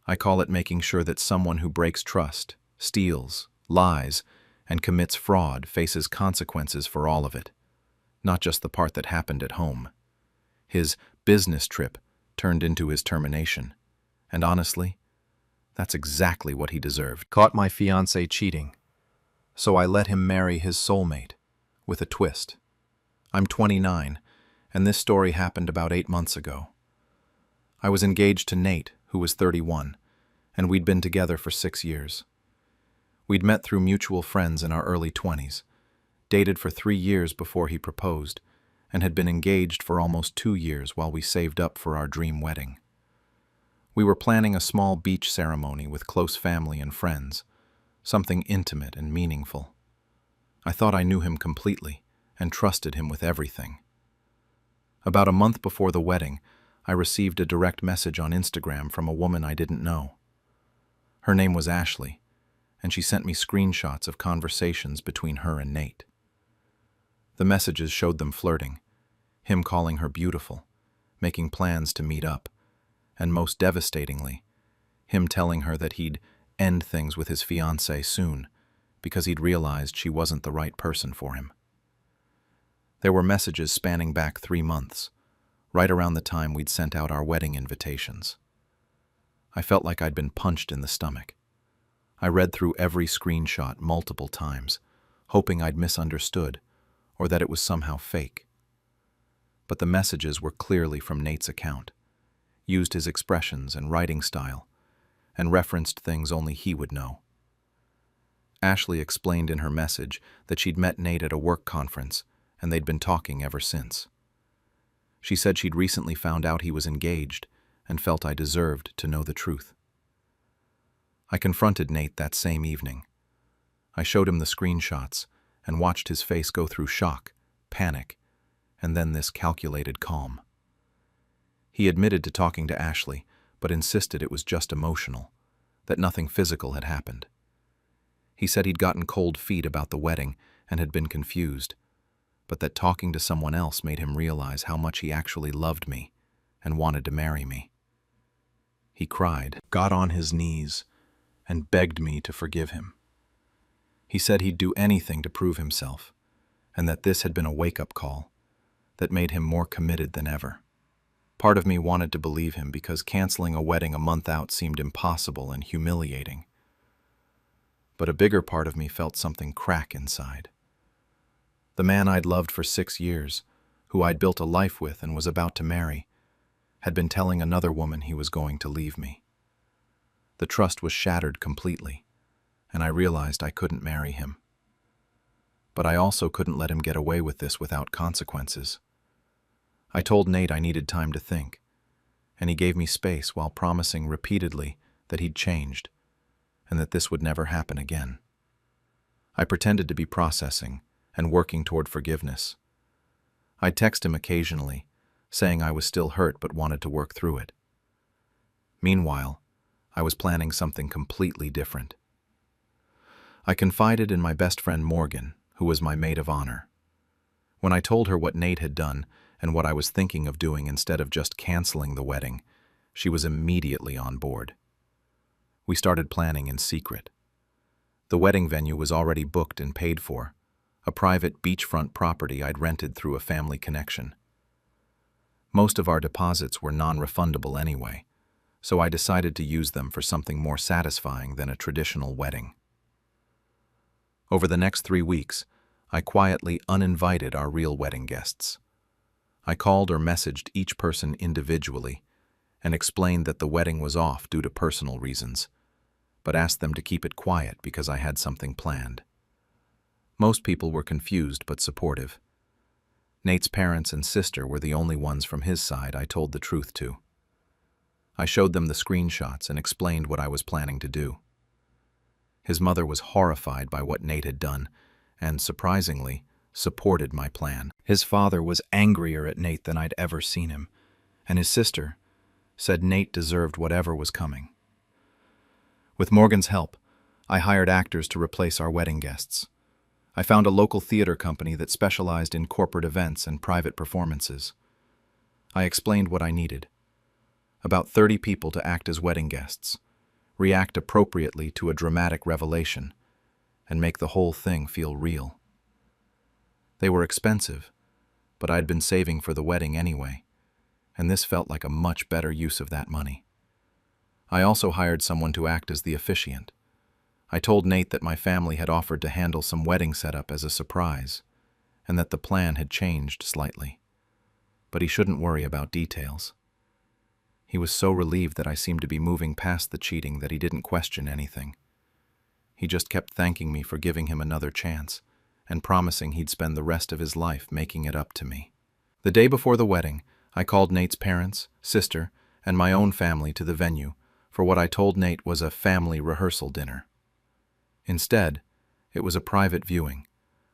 I call it making sure that someone who breaks trust, steals, lies, and commits fraud faces consequences for all of it, not just the part that happened at home. His business trip turned into his termination, and honestly, that's exactly what he deserved. Caught my fiancé cheating, so I let him marry his soulmate, with a twist. I'm 29, and this story happened about 8 months ago. I was engaged to Nate, who was 31, and we'd been together for 6 years. We'd met through mutual friends in our early 20s, dated for 3 years before he proposed, and had been engaged for almost 2 years while we saved up for our dream wedding. We were planning a small beach ceremony with close family and friends, something intimate and meaningful. I thought I knew him completely and trusted him with everything. About a month before the wedding, I received a direct message on Instagram from a woman I didn't know. Her name was Ashley, and she sent me screenshots of conversations between her and Nate. The messages showed them flirting, him calling her beautiful, making plans to meet up, and most devastatingly, him telling her that he'd end things with his fiancée soon because he'd realized she wasn't the right person for him. There were messages spanning back 3 months, right around the time we'd sent out our wedding invitations. I felt like I'd been punched in the stomach. I read through every screenshot multiple times, hoping I'd misunderstood or that it was somehow fake. But the messages were clearly from Nate's account, used his expressions and writing style, and referenced things only he would know. Ashley explained in her message that she'd met Nate at a work conference and they'd been talking ever since. She said she'd recently found out he was engaged and felt I deserved to know the truth. I confronted Nate that same evening. I showed him the screenshots and watched his face go through shock, panic, and then this calculated calm. He admitted to talking to Ashley, but insisted it was just emotional, that nothing physical had happened. He said he'd gotten cold feet about the wedding and had been confused, but that talking to someone else made him realize how much he actually loved me and wanted to marry me. He cried, got on his knees, and begged me to forgive him. He said he'd do anything to prove himself, and that this had been a wake-up call that made him more committed than ever. Part of me wanted to believe him because canceling a wedding a month out seemed impossible and humiliating. But a bigger part of me felt something crack inside. The man I'd loved for 6 years, who I'd built a life with and was about to marry, had been telling another woman he was going to leave me. The trust was shattered completely, and I realized I couldn't marry him. But I also couldn't let him get away with this without consequences. I told Nate I needed time to think, and he gave me space while promising repeatedly that he'd changed and that this would never happen again. I pretended to be processing and working toward forgiveness. I'd text him occasionally, saying I was still hurt but wanted to work through it. Meanwhile, I was planning something completely different. I confided in my best friend Morgan, who was my maid of honor. When I told her what Nate had done and what I was thinking of doing instead of just canceling the wedding, she was immediately on board. We started planning in secret. The wedding venue was already booked and paid for, a private beachfront property I'd rented through a family connection. Most of our deposits were non-refundable anyway, so I decided to use them for something more satisfying than a traditional wedding. Over the next 3 weeks, I quietly uninvited our real wedding guests. I called or messaged each person individually and explained that the wedding was off due to personal reasons, but asked them to keep it quiet because I had something planned. Most people were confused but supportive. Nate's parents and sister were the only ones from his side I told the truth to. I showed them the screenshots and explained what I was planning to do. His mother was horrified by what Nate had done and, surprisingly, supported my plan. His father was angrier at Nate than I'd ever seen him, and his sister said Nate deserved whatever was coming. With Morgan's help, I hired actors to replace our wedding guests. I found a local theater company that specialized in corporate events and private performances. I explained what I needed. About 30 people to act as wedding guests, react appropriately to a dramatic revelation, and make the whole thing feel real. They were expensive, but I'd been saving for the wedding anyway, and this felt like a much better use of that money. I also hired someone to act as the officiant. I told Nate that my family had offered to handle some wedding setup as a surprise, and that the plan had changed slightly. But he shouldn't worry about details. He was so relieved that I seemed to be moving past the cheating that he didn't question anything. He just kept thanking me for giving him another chance and promising he'd spend the rest of his life making it up to me. The day before the wedding, I called Nate's parents, sister, and my own family to the venue for what I told Nate was a family rehearsal dinner. Instead, it was a private viewing,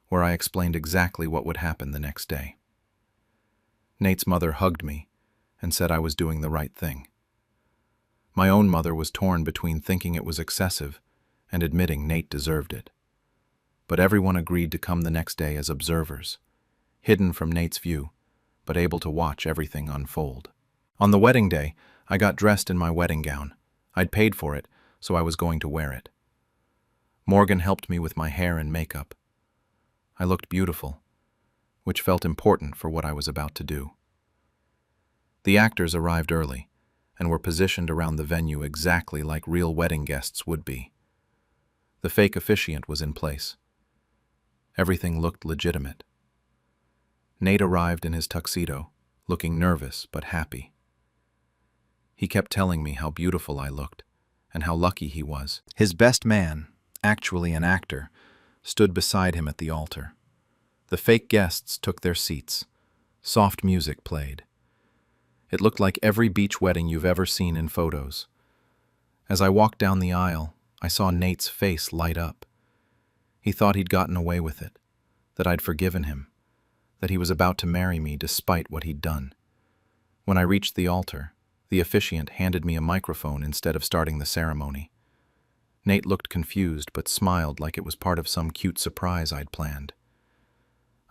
where I explained exactly what would happen the next day. Nate's mother hugged me and said I was doing the right thing. My own mother was torn between thinking it was excessive and admitting Nate deserved it. But everyone agreed to come the next day as observers, hidden from Nate's view, but able to watch everything unfold. On the wedding day, I got dressed in my wedding gown. I'd paid for it, so I was going to wear it. Morgan helped me with my hair and makeup. I looked beautiful, which felt important for what I was about to do. The actors arrived early and were positioned around the venue exactly like real wedding guests would be. The fake officiant was in place. Everything looked legitimate. Nate arrived in his tuxedo, looking nervous but happy. He kept telling me how beautiful I looked and how lucky he was. His best man, actually an actor, stood beside him at the altar. The fake guests took their seats. Soft music played. It looked like every beach wedding you've ever seen in photos. As I walked down the aisle, I saw Nate's face light up. He thought he'd gotten away with it, that I'd forgiven him, that he was about to marry me despite what he'd done. When I reached the altar, the officiant handed me a microphone instead of starting the ceremony. Nate looked confused but smiled like it was part of some cute surprise I'd planned.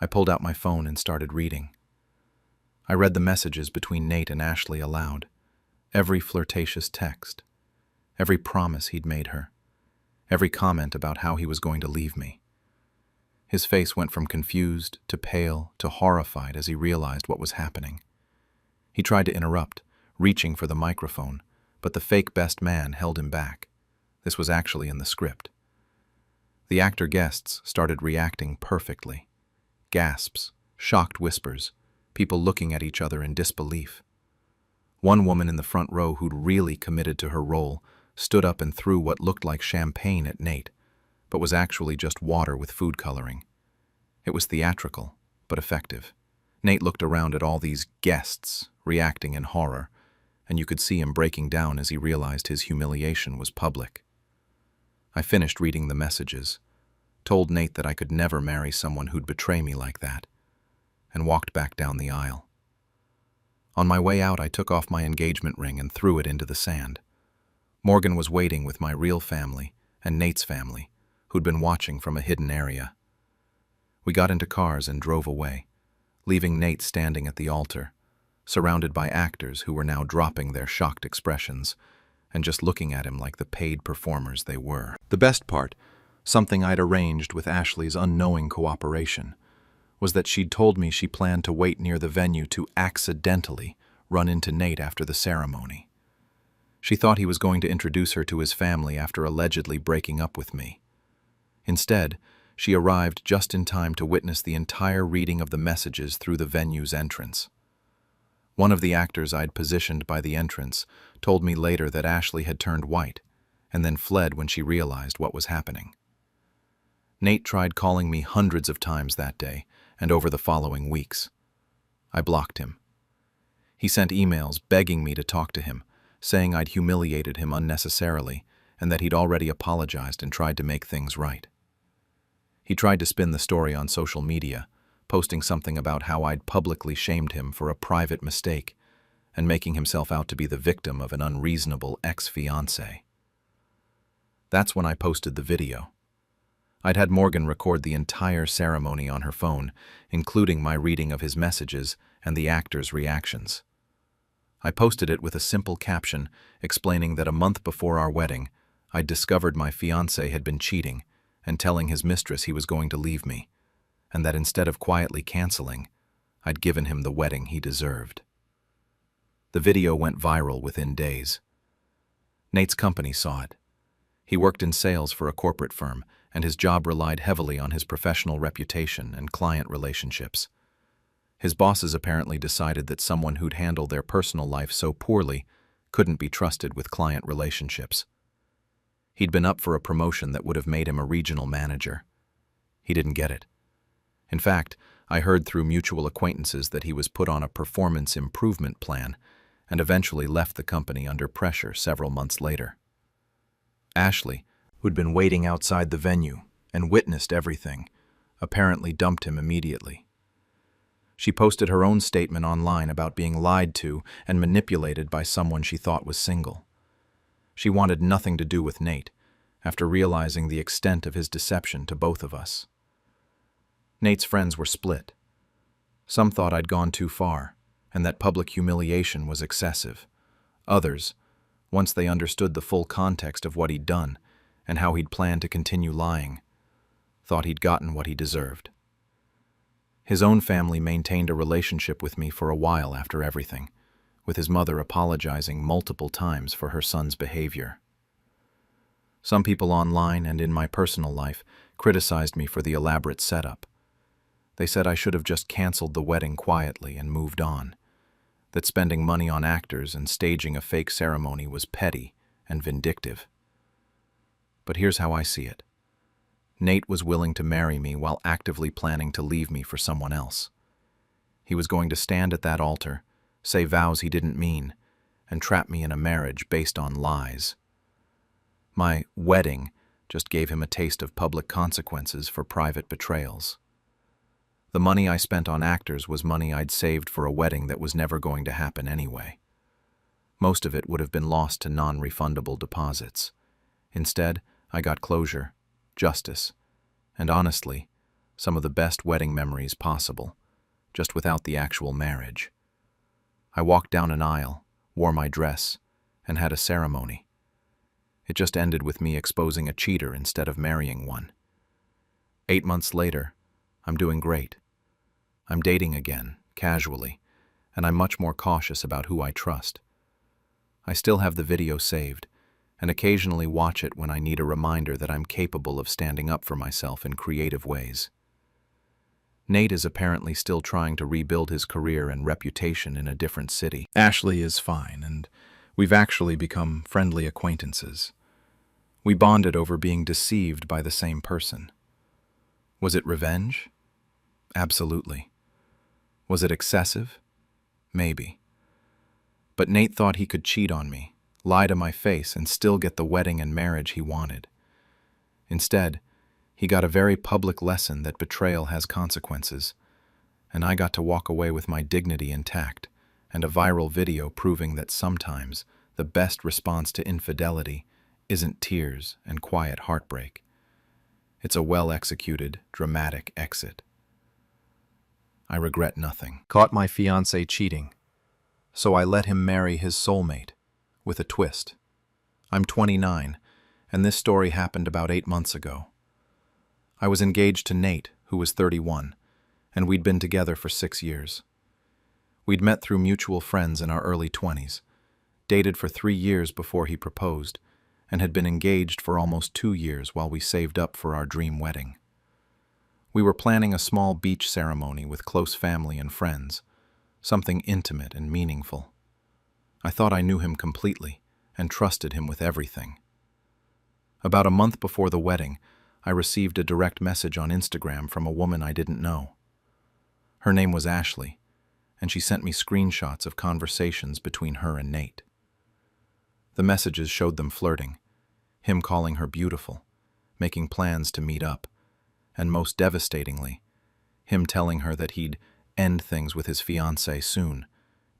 I pulled out my phone and started reading. I read the messages between Nate and Ashley aloud, every flirtatious text, every promise he'd made her, every comment about how he was going to leave me. His face went from confused to pale to horrified as he realized what was happening. He tried to interrupt, reaching for the microphone, but the fake best man held him back. This was actually in the script. The actor guests started reacting perfectly. Gasps, shocked whispers, people looking at each other in disbelief. One woman in the front row who'd really committed to her role stood up and threw what looked like champagne at Nate, but was actually just water with food coloring. It was theatrical, but effective. Nate looked around at all these guests, reacting in horror, and you could see him breaking down as he realized his humiliation was public. I finished reading the messages, told Nate that I could never marry someone who'd betray me like that, and walked back down the aisle. On my way out, I took off my engagement ring and threw it into the sand. Morgan was waiting with my real family and Nate's family, who'd been watching from a hidden area. We got into cars and drove away, leaving Nate standing at the altar, surrounded by actors who were now dropping their shocked expressions and just looking at him like the paid performers they were. The best part, something I'd arranged with Ashley's unknowing cooperation, was that she'd told me she planned to wait near the venue to accidentally run into Nate after the ceremony. She thought he was going to introduce her to his family after allegedly breaking up with me. Instead, she arrived just in time to witness the entire reading of the messages through the venue's entrance. One of the actors I'd positioned by the entrance told me later that Ashley had turned white and then fled when she realized what was happening. Nate tried calling me hundreds of times that day and over the following weeks. I blocked him. He sent emails begging me to talk to him, saying I'd humiliated him unnecessarily and that he'd already apologized and tried to make things right. He tried to spin the story on social media, posting something about how I'd publicly shamed him for a private mistake and making himself out to be the victim of an unreasonable ex-fiancé. That's when I posted the video. I'd had Morgan record the entire ceremony on her phone, including my reading of his messages and the actors' reactions. I posted it with a simple caption explaining that a month before our wedding, I'd discovered my fiancé had been cheating and telling his mistress he was going to leave me, and that instead of quietly canceling, I'd given him the wedding he deserved. The video went viral within days. Nate's company saw it. He worked in sales for a corporate firm and his job relied heavily on his professional reputation and client relationships. His bosses apparently decided that someone who'd handle their personal life so poorly couldn't be trusted with client relationships. He'd been up for a promotion that would have made him a regional manager. He didn't get it. In fact, I heard through mutual acquaintances that he was put on a performance improvement plan and eventually left the company under pressure several months later. Ashley, who'd been waiting outside the venue and witnessed everything, apparently dumped him immediately. She posted her own statement online about being lied to and manipulated by someone she thought was single. She wanted nothing to do with Nate, after realizing the extent of his deception to both of us. Nate's friends were split. Some thought I'd gone too far, and that public humiliation was excessive. Others, once they understood the full context of what he'd done and how he'd planned to continue lying, thought he'd gotten what he deserved. His own family maintained a relationship with me for a while after everything, with his mother apologizing multiple times for her son's behavior. Some people online and in my personal life criticized me for the elaborate setup. They said I should have just canceled the wedding quietly and moved on, that spending money on actors and staging a fake ceremony was petty and vindictive. But here's how I see it. Nate was willing to marry me while actively planning to leave me for someone else. He was going to stand at that altar, say vows he didn't mean, and trap me in a marriage based on lies. My wedding just gave him a taste of public consequences for private betrayals. The money I spent on actors was money I'd saved for a wedding that was never going to happen anyway. Most of it would have been lost to non-refundable deposits. Instead, I got closure, justice, and honestly, some of the best wedding memories possible, just without the actual marriage. I walked down an aisle, wore my dress, and had a ceremony. It just ended with me exposing a cheater instead of marrying one. 8 months later, I'm doing great. I'm dating again, casually, and I'm much more cautious about who I trust. I still have the video saved, and occasionally watch it when I need a reminder that I'm capable of standing up for myself in creative ways. Nate is apparently still trying to rebuild his career and reputation in a different city. Ashley is fine, and we've actually become friendly acquaintances. We bonded over being deceived by the same person. Was it revenge? Absolutely. Was it excessive? Maybe. But Nate thought he could cheat on me, lie to my face, and still get the wedding and marriage he wanted. Instead, he got a very public lesson that betrayal has consequences, and I got to walk away with my dignity intact and a viral video proving that sometimes the best response to infidelity isn't tears and quiet heartbreak. It's a well-executed, dramatic exit. I regret nothing. Caught my fiancé cheating, so I let him marry his soulmate, with a twist. I'm 29, and this story happened about 8 months ago. I was engaged to Nate, who was 31, and we'd been together for 6 years. We'd met through mutual friends in our early 20s, dated for 3 years before he proposed, and had been engaged for almost 2 years while we saved up for our dream wedding. We were planning a small beach ceremony with close family and friends, something intimate and meaningful. I thought I knew him completely and trusted him with everything. About a month before the wedding, I received a direct message on Instagram from a woman I didn't know. Her name was Ashley, and she sent me screenshots of conversations between her and Nate. The messages showed them flirting, him calling her beautiful, making plans to meet up, and most devastatingly, him telling her that he'd end things with his fiancée soon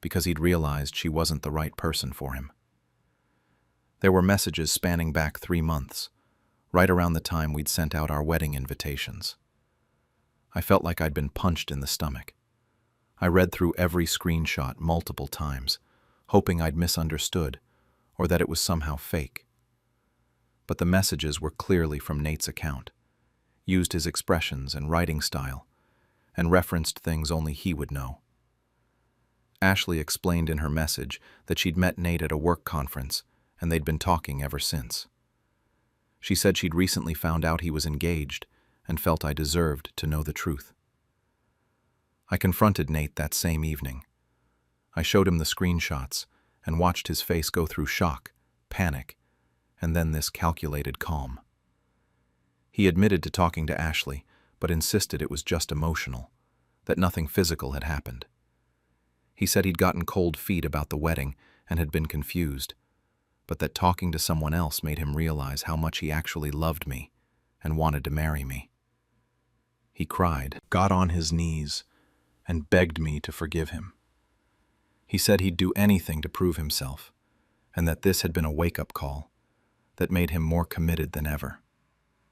because he'd realized she wasn't the right person for him. There were messages spanning back 3 months, right around the time we'd sent out our wedding invitations. I felt like I'd been punched in the stomach. I read through every screenshot multiple times, hoping I'd misunderstood or that it was somehow fake. But the messages were clearly from Nate's account, used his expressions and writing style, and referenced things only he would know. Ashley explained in her message that she'd met Nate at a work conference and they'd been talking ever since. She said she'd recently found out he was engaged and felt I deserved to know the truth. I confronted Nate that same evening. I showed him the screenshots and watched his face go through shock, panic, and then this calculated calm. He admitted to talking to Ashley, but insisted it was just emotional, that nothing physical had happened. He said he'd gotten cold feet about the wedding and had been confused, but that talking to someone else made him realize how much he actually loved me and wanted to marry me. He cried, got on his knees, and begged me to forgive him. He said he'd do anything to prove himself, and that this had been a wake-up call that made him more committed than ever.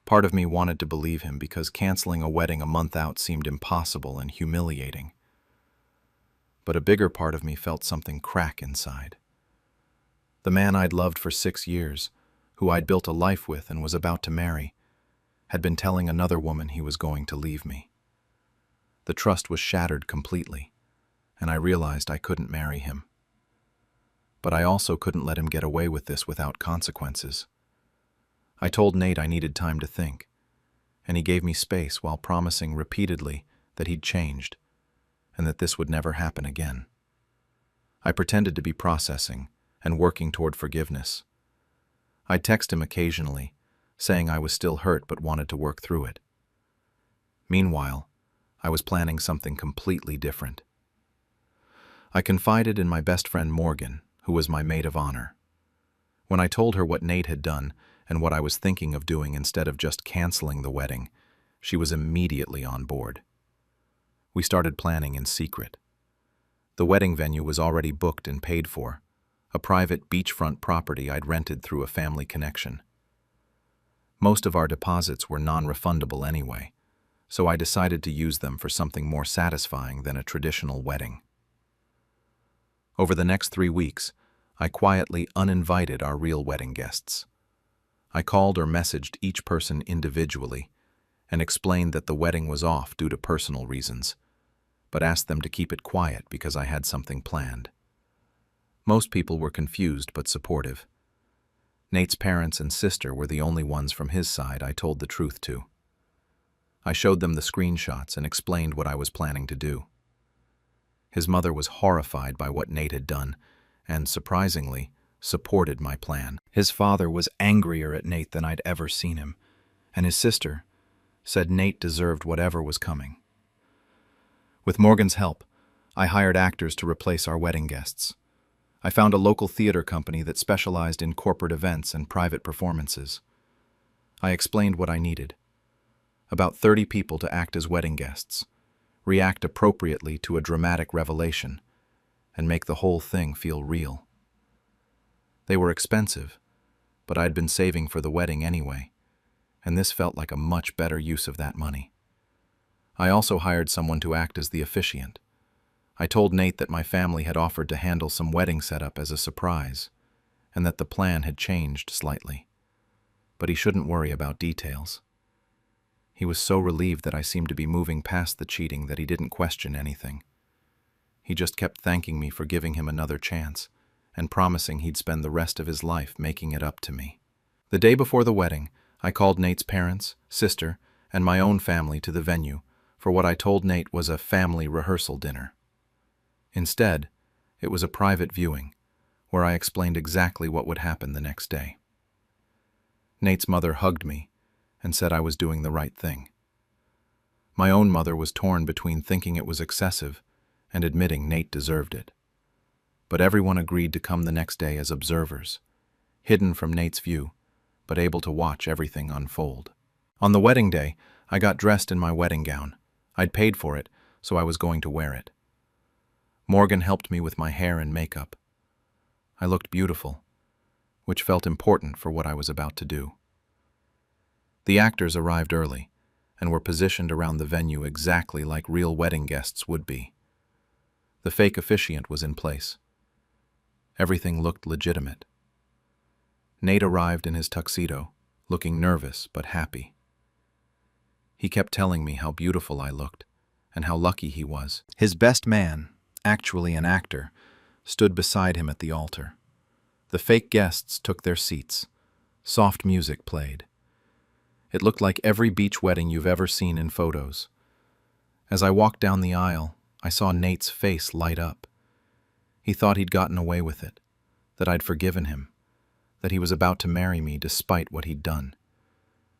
Part of me wanted to believe him because canceling a wedding a month out seemed impossible and humiliating. But a bigger part of me felt something crack inside. The man I'd loved for 6 years, who I'd built a life with and was about to marry, had been telling another woman he was going to leave me. The trust was shattered completely, and I realized I couldn't marry him. But I also couldn't let him get away with this without consequences. I told Nate I needed time to think, and he gave me space while promising repeatedly that he'd changed and that this would never happen again. I pretended to be processing and working toward forgiveness. I'd text him occasionally, saying I was still hurt but wanted to work through it. Meanwhile, I was planning something completely different. I confided in my best friend Morgan, who was my maid of honor. When I told her what Nate had done and what I was thinking of doing instead of just canceling the wedding, she was immediately on board. We started planning in secret. The wedding venue was already booked and paid for, a private beachfront property I'd rented through a family connection. Most of our deposits were non-refundable anyway, so I decided to use them for something more satisfying than a traditional wedding. Over the next 3 weeks, I quietly uninvited our real wedding guests. I called or messaged each person individually and explained that the wedding was off due to personal reasons, but asked them to keep it quiet because I had something planned. Most people were confused but supportive. Nate's parents and sister were the only ones from his side I told the truth to. I showed them the screenshots and explained what I was planning to do. His mother was horrified by what Nate had done and, surprisingly, supported my plan. His father was angrier at Nate than I'd ever seen him, and his sister said Nate deserved whatever was coming. With Morgan's help, I hired actors to replace our wedding guests. I found a local theater company that specialized in corporate events and private performances. I explained what I needed. About 30 people to act as wedding guests, react appropriately to a dramatic revelation, and make the whole thing feel real. They were expensive, but I'd been saving for the wedding anyway, and this felt like a much better use of that money. I also hired someone to act as the officiant. I told Nate that my family had offered to handle some wedding setup as a surprise, and that the plan had changed slightly. But he shouldn't worry about details. He was so relieved that I seemed to be moving past the cheating that he didn't question anything. He just kept thanking me for giving him another chance, and promising he'd spend the rest of his life making it up to me. The day before the wedding, I called Nate's parents, sister, and my own family to the venue for what I told Nate was a family rehearsal dinner. Instead, it was a private viewing, where I explained exactly what would happen the next day. Nate's mother hugged me and said I was doing the right thing. My own mother was torn between thinking it was excessive and admitting Nate deserved it. But everyone agreed to come the next day as observers, hidden from Nate's view, but able to watch everything unfold. On the wedding day, I got dressed in my wedding gown. I'd paid for it, so I was going to wear it. Morgan helped me with my hair and makeup. I looked beautiful, which felt important for what I was about to do. The actors arrived early and were positioned around the venue exactly like real wedding guests would be. The fake officiant was in place. Everything looked legitimate. Nate arrived in his tuxedo, looking nervous but happy. He kept telling me how beautiful I looked and how lucky he was. His best man, actually an actor, stood beside him at the altar. The fake guests took their seats. Soft music played, It looked like every beach wedding you've ever seen in photos. As I walked down the aisle, I saw Nate's face light up. He thought he'd gotten away with it, that I'd forgiven him, that he was about to marry me despite what he'd done.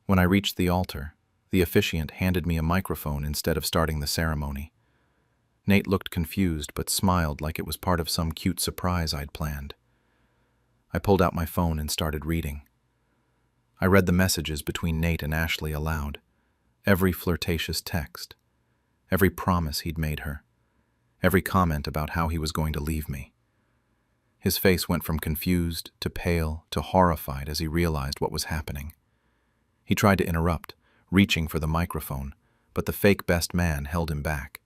When I reached the altar, the officiant handed me a microphone instead of starting the ceremony. Nate looked confused but smiled like it was part of some cute surprise I'd planned. I pulled out my phone and started reading. I read the messages between Nate and Ashley aloud, every flirtatious text, every promise he'd made her, every comment about how he was going to leave me. His face went from confused to pale to horrified as he realized what was happening. He tried to interrupt, reaching for the microphone, but the fake best man held him back.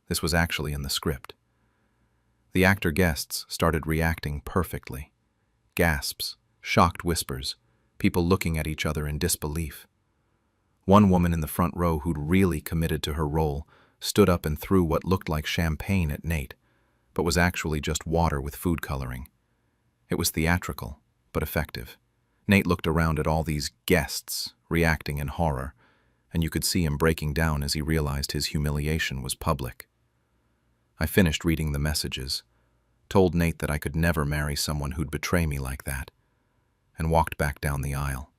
This was actually in the script. The actor guests started reacting perfectly. Gasps, shocked whispers, people looking at each other in disbelief. One woman in the front row who'd really committed to her role stood up and threw what looked like champagne at Nate, but was actually just water with food coloring. It was theatrical, but effective. Nate looked around at all these guests, reacting in horror, and you could see him breaking down as he realized his humiliation was public. I finished reading the messages, told Nate that I could never marry someone who'd betray me like that, and walked back down the aisle.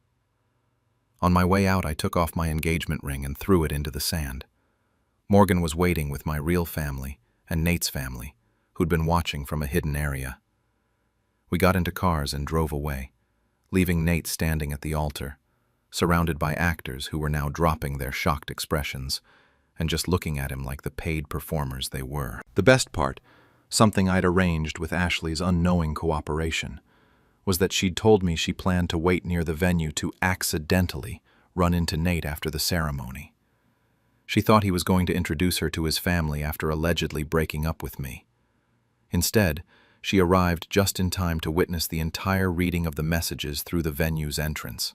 On my way out, I took off my engagement ring and threw it into the sand. Morgan was waiting with my real family and Nate's family, who'd been watching from a hidden area. We got into cars and drove away, leaving Nate standing at the altar, surrounded by actors who were now dropping their shocked expressions and just looking at him like the paid performers they were. The best part, something I'd arranged with Ashley's unknowing cooperation, was that she'd told me she planned to wait near the venue to accidentally run into Nate after the ceremony. She thought he was going to introduce her to his family after allegedly breaking up with me. Instead, she arrived just in time to witness the entire reading of the messages through the venue's entrance.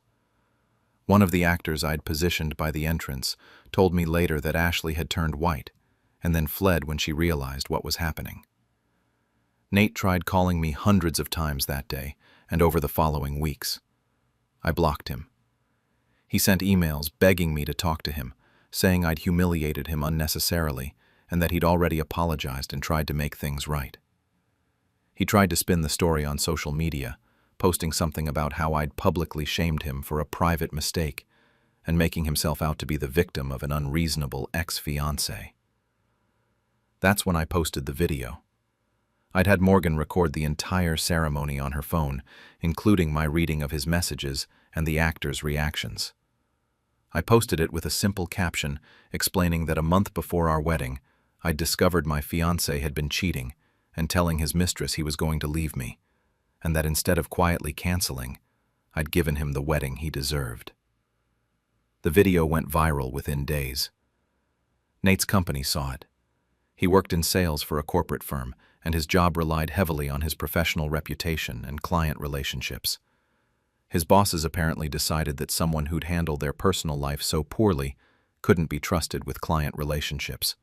One of the actors I'd positioned by the entrance told me later that Ashley had turned white and then fled when she realized what was happening. Nate tried calling me hundreds of times that day and over the following weeks. I blocked him. He sent emails begging me to talk to him, saying I'd humiliated him unnecessarily and that he'd already apologized and tried to make things right. He tried to spin the story on social media, posting something about how I'd publicly shamed him for a private mistake and making himself out to be the victim of an unreasonable ex-fiancé. That's when I posted the video. I'd had Morgan record the entire ceremony on her phone, including my reading of his messages and the actors' reactions. I posted it with a simple caption explaining that a month before our wedding, I'd discovered my fiancé had been cheating and telling his mistress he was going to leave me, and that instead of quietly canceling, I'd given him the wedding he deserved. The video went viral within days. Nate's company saw it. He worked in sales for a corporate firm, and his job relied heavily on his professional reputation and client relationships. His bosses apparently decided that someone who'd handled their personal life so poorly couldn't be trusted with client relationships.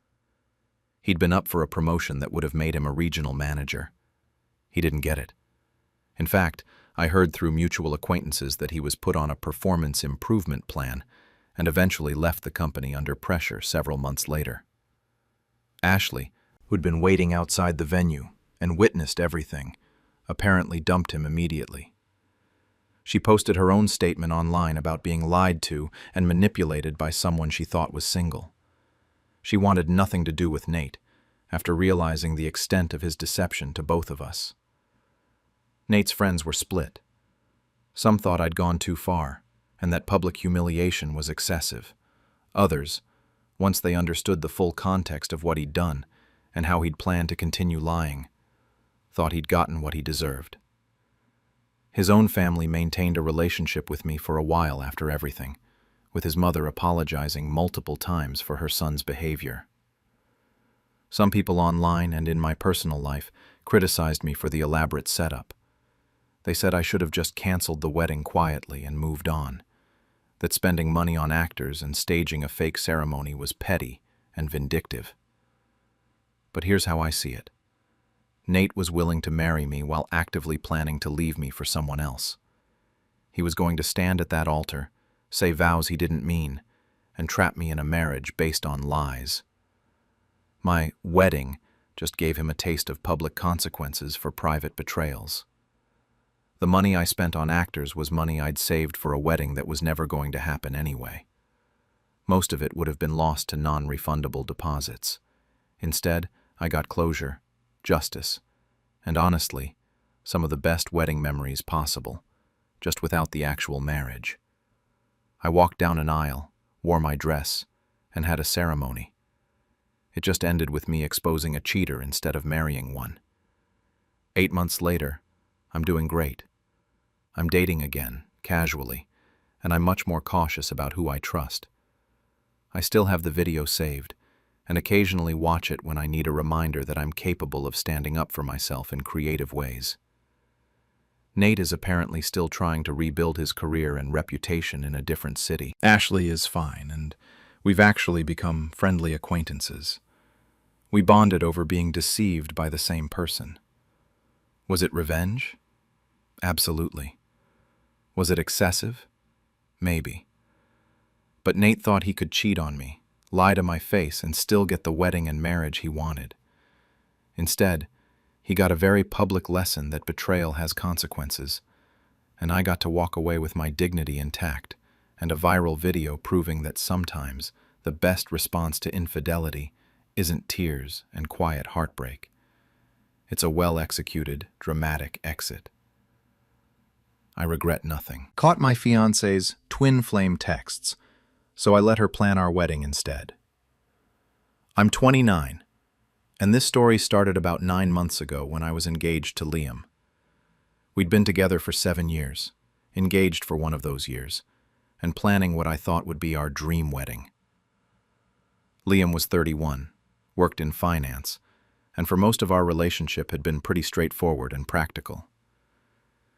He'd been up for a promotion that would have made him a regional manager. He didn't get it. In fact, I heard through mutual acquaintances that he was put on a performance improvement plan and eventually left the company under pressure several months later. Ashley, who'd been waiting outside the venue and witnessed everything, apparently dumped him immediately. She posted her own statement online about being lied to and manipulated by someone she thought was single. She wanted nothing to do with Nate, after realizing the extent of his deception to both of us. Nate's friends were split. Some thought I'd gone too far, and that public humiliation was excessive. Others, once they understood the full context of what he'd done and how he'd planned to continue lying, thought he'd gotten what he deserved. His own family maintained a relationship with me for a while after everything, with his mother apologizing multiple times for her son's behavior. Some people online and in my personal life criticized me for the elaborate setup. They said I should have just canceled the wedding quietly and moved on, that spending money on actors and staging a fake ceremony was petty and vindictive. But here's how I see it. Nate was willing to marry me while actively planning to leave me for someone else. He was going to stand at that altar, say vows he didn't mean, and trap me in a marriage based on lies. My wedding just gave him a taste of public consequences for private betrayals. The money I spent on actors was money I'd saved for a wedding that was never going to happen anyway. Most of it would have been lost to non-refundable deposits. Instead, I got closure, justice, and honestly, some of the best wedding memories possible, just without the actual marriage. I walked down an aisle, wore my dress, and had a ceremony. It just ended with me exposing a cheater instead of marrying one. 8 months later, I'm doing great. I'm dating again, casually, and I'm much more cautious about who I trust. I still have the video saved, and occasionally watch it when I need a reminder that I'm capable of standing up for myself in creative ways. Nate is apparently still trying to rebuild his career and reputation in a different city. Ashley is fine, and we've actually become friendly acquaintances. We bonded over being deceived by the same person. Was it revenge? Absolutely. Was it excessive? Maybe. But Nate thought he could cheat on me, lie to my face, and still get the wedding and marriage he wanted. Instead, he got a very public lesson that betrayal has consequences, and I got to walk away with my dignity intact and a viral video proving that sometimes the best response to infidelity isn't tears and quiet heartbreak. It's a well-executed, dramatic exit. I regret nothing. Caught my fiancé's twin flame texts, so I let her plan our wedding instead. I'm 29, and this story started about 9 months ago when I was engaged to Liam. We'd been together for 7 years, engaged for one of those years, and planning what I thought would be our dream wedding. Liam was 31, worked in finance, and for most of our relationship had been pretty straightforward and practical.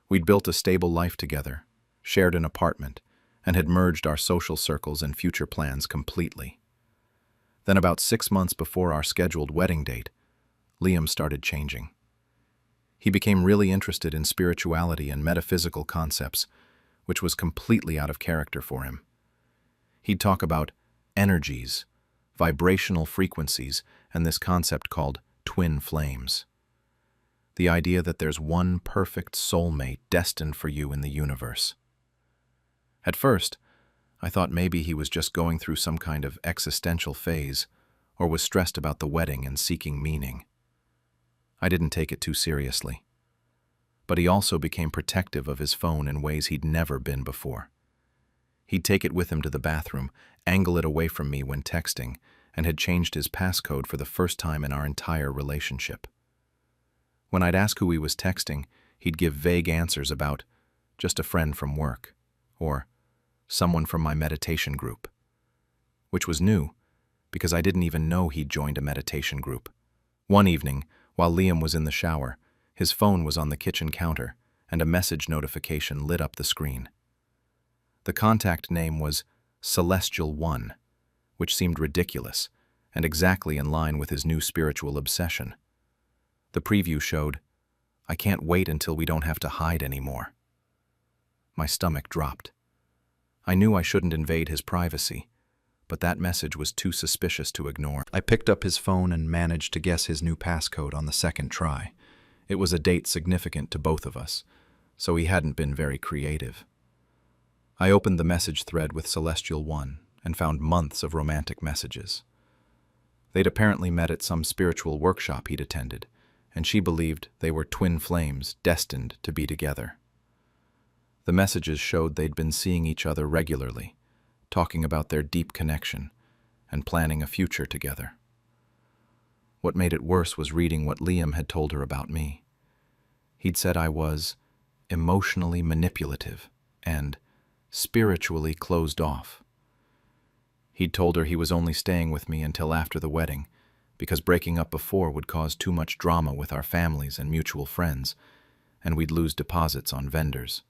We'd built a stable life together, shared an apartment, and had merged our social circles and future plans completely. Then about 6 months before our scheduled wedding date, Liam started changing. He became really interested in spirituality and metaphysical concepts, which was completely out of character for him. He'd talk about energies, vibrational frequencies, and this concept called twin flames. The idea that there's one perfect soulmate destined for you in the universe. At first, I thought maybe he was just going through some kind of existential phase, or was stressed about the wedding and seeking meaning. I didn't take it too seriously. But he also became protective of his phone in ways he'd never been before. He'd take it with him to the bathroom, angle it away from me when texting, and had changed his passcode for the first time in our entire relationship. When I'd ask who he was texting, he'd give vague answers about just a friend from work, or someone from my meditation group, which was new because I didn't even know he'd joined a meditation group. One evening, while Liam was in the shower, his phone was on the kitchen counter and a message notification lit up the screen. The contact name was Celestial One, which seemed ridiculous and exactly in line with his new spiritual obsession. The preview showed, "I can't wait until we don't have to hide anymore." My stomach dropped. I knew I shouldn't invade his privacy, but that message was too suspicious to ignore. I picked up his phone and managed to guess his new passcode on the second try. It was a date significant to both of us, so he hadn't been very creative. I opened the message thread with Celestial One and found months of romantic messages. They'd apparently met at some spiritual workshop he'd attended, and she believed they were twin flames destined to be together. The messages showed they'd been seeing each other regularly, talking about their deep connection, and planning a future together. What made it worse was reading what Liam had told her about me. He'd said I was emotionally manipulative and spiritually closed off. He'd told her he was only staying with me until after the wedding, because breaking up before would cause too much drama with our families and mutual friends, and we'd lose deposits on vendors.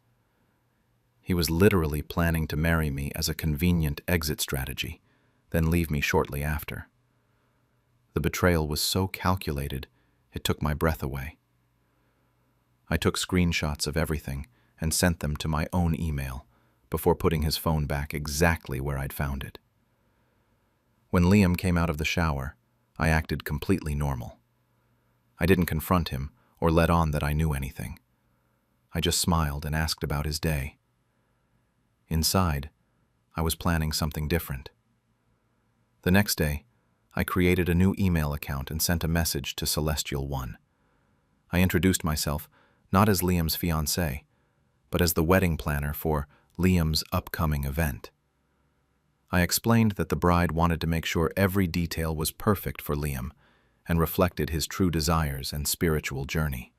He was literally planning to marry me as a convenient exit strategy, then leave me shortly after. The betrayal was so calculated, it took my breath away. I took screenshots of everything and sent them to my own email, before putting his phone back exactly where I'd found it. When Liam came out of the shower, I acted completely normal. I didn't confront him or let on that I knew anything. I just smiled and asked about his day. Inside, I was planning something different. The next day, I created a new email account and sent a message to Celestial One. I introduced myself not as Liam's fiancée, but as the wedding planner for Liam's upcoming event. I explained that the bride wanted to make sure every detail was perfect for Liam and reflected his true desires and spiritual journey.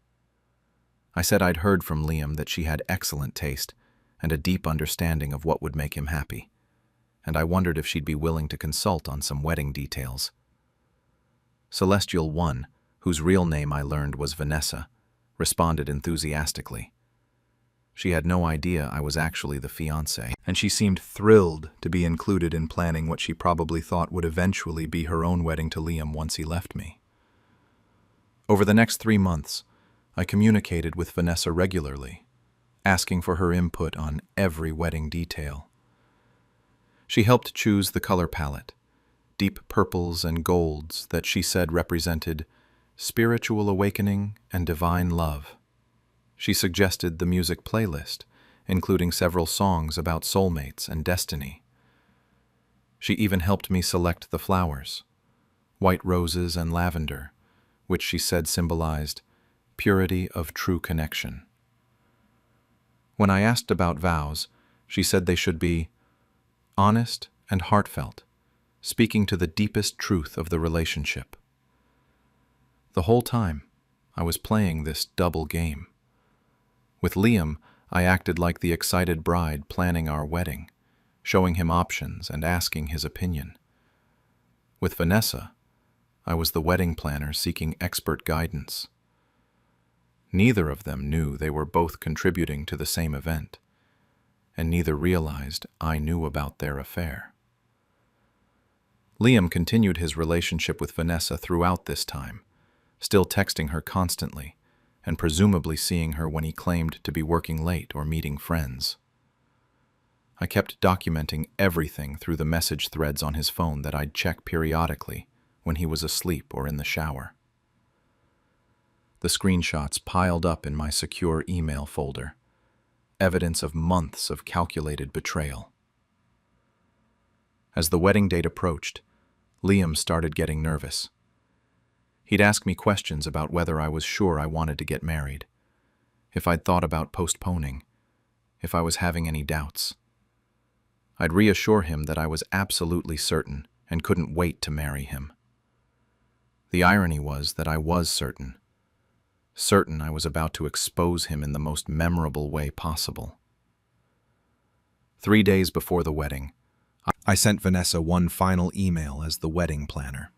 I said I'd heard from Liam that she had excellent taste and a deep understanding of what would make him happy, and I wondered if she'd be willing to consult on some wedding details. Celestial One, whose real name I learned was Vanessa, responded enthusiastically. She had no idea I was actually the fiancé, and she seemed thrilled to be included in planning what she probably thought would eventually be her own wedding to Liam once he left me. Over the next 3 months, I communicated with Vanessa regularly, asking for her input on every wedding detail. She helped choose the color palette, deep purples and golds that she said represented spiritual awakening and divine love. She suggested the music playlist, including several songs about soulmates and destiny. She even helped me select the flowers, white roses and lavender, which she said symbolized purity of true connection. When I asked about vows, she said they should be honest and heartfelt, speaking to the deepest truth of the relationship. The whole time, I was playing this double game. With Liam, I acted like the excited bride planning our wedding, showing him options and asking his opinion. With Vanessa, I was the wedding planner seeking expert guidance. Neither of them knew they were both contributing to the same event, and neither realized I knew about their affair. Liam continued his relationship with Vanessa throughout this time, still texting her constantly, and presumably seeing her when he claimed to be working late or meeting friends. I kept documenting everything through the message threads on his phone that I'd check periodically when he was asleep or in the shower. The screenshots piled up in my secure email folder, evidence of months of calculated betrayal. As the wedding date approached, Liam started getting nervous. He'd ask me questions about whether I was sure I wanted to get married, if I'd thought about postponing, if I was having any doubts. I'd reassure him that I was absolutely certain and couldn't wait to marry him. The irony was that I was certain I was about to expose him in the most memorable way possible. 3 days before the wedding, I sent Vanessa one final email as the wedding planner.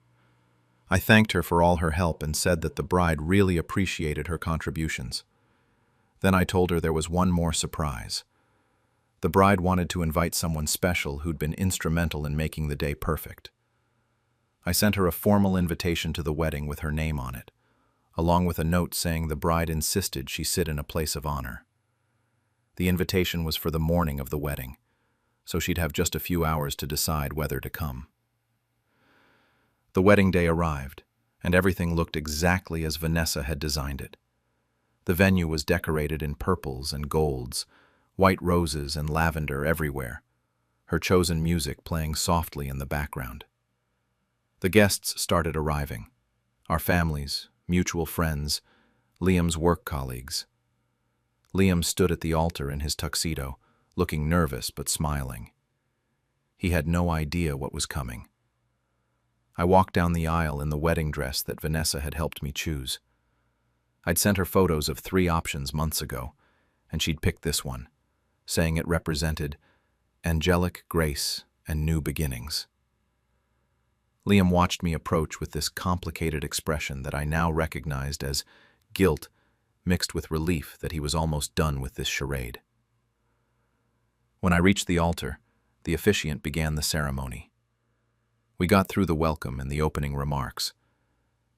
I thanked her for all her help and said that the bride really appreciated her contributions. Then I told her there was one more surprise. The bride wanted to invite someone special who'd been instrumental in making the day perfect. I sent her a formal invitation to the wedding with her name on it, along with a note saying the bride insisted she sit in a place of honor. The invitation was for the morning of the wedding, so she'd have just a few hours to decide whether to come. The wedding day arrived, and everything looked exactly as Vanessa had designed it. The venue was decorated in purples and golds, white roses and lavender everywhere, her chosen music playing softly in the background. The guests started arriving, our families, mutual friends, Liam's work colleagues. Liam stood at the altar in his tuxedo, looking nervous but smiling. He had no idea what was coming. I walked down the aisle in the wedding dress that Vanessa had helped me choose. I'd sent her photos of 3 options months ago, and she'd picked this one, saying it represented angelic grace and new beginnings. Liam watched me approach with this complicated expression that I now recognized as guilt mixed with relief that he was almost done with this charade. When I reached the altar, the officiant began the ceremony. We got through the welcome and the opening remarks.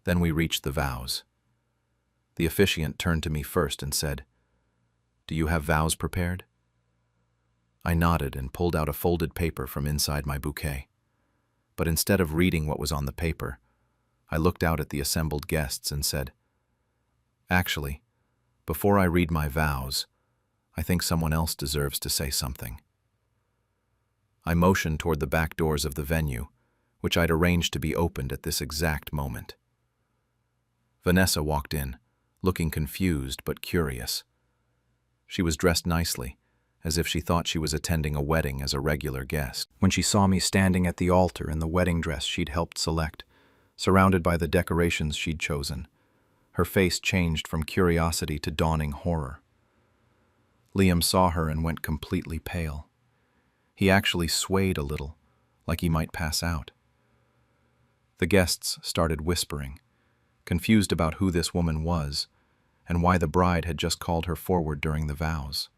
Then we reached the vows. The officiant turned to me first and said, "Do you have vows prepared?" I nodded and pulled out a folded paper from inside my bouquet. But instead of reading what was on the paper, I looked out at the assembled guests and said, "Actually, before I read my vows, I think someone else deserves to say something." I motioned toward the back doors of the venue, which I'd arranged to be opened at this exact moment. Vanessa walked in, looking confused but curious. She was dressed nicely, as if she thought she was attending a wedding as a regular guest. When she saw me standing at the altar in the wedding dress she'd helped select, surrounded by the decorations she'd chosen, her face changed from curiosity to dawning horror. Liam saw her and went completely pale. He actually swayed a little, like he might pass out. The guests started whispering, confused about who this woman was and why the bride had just called her forward during the vows.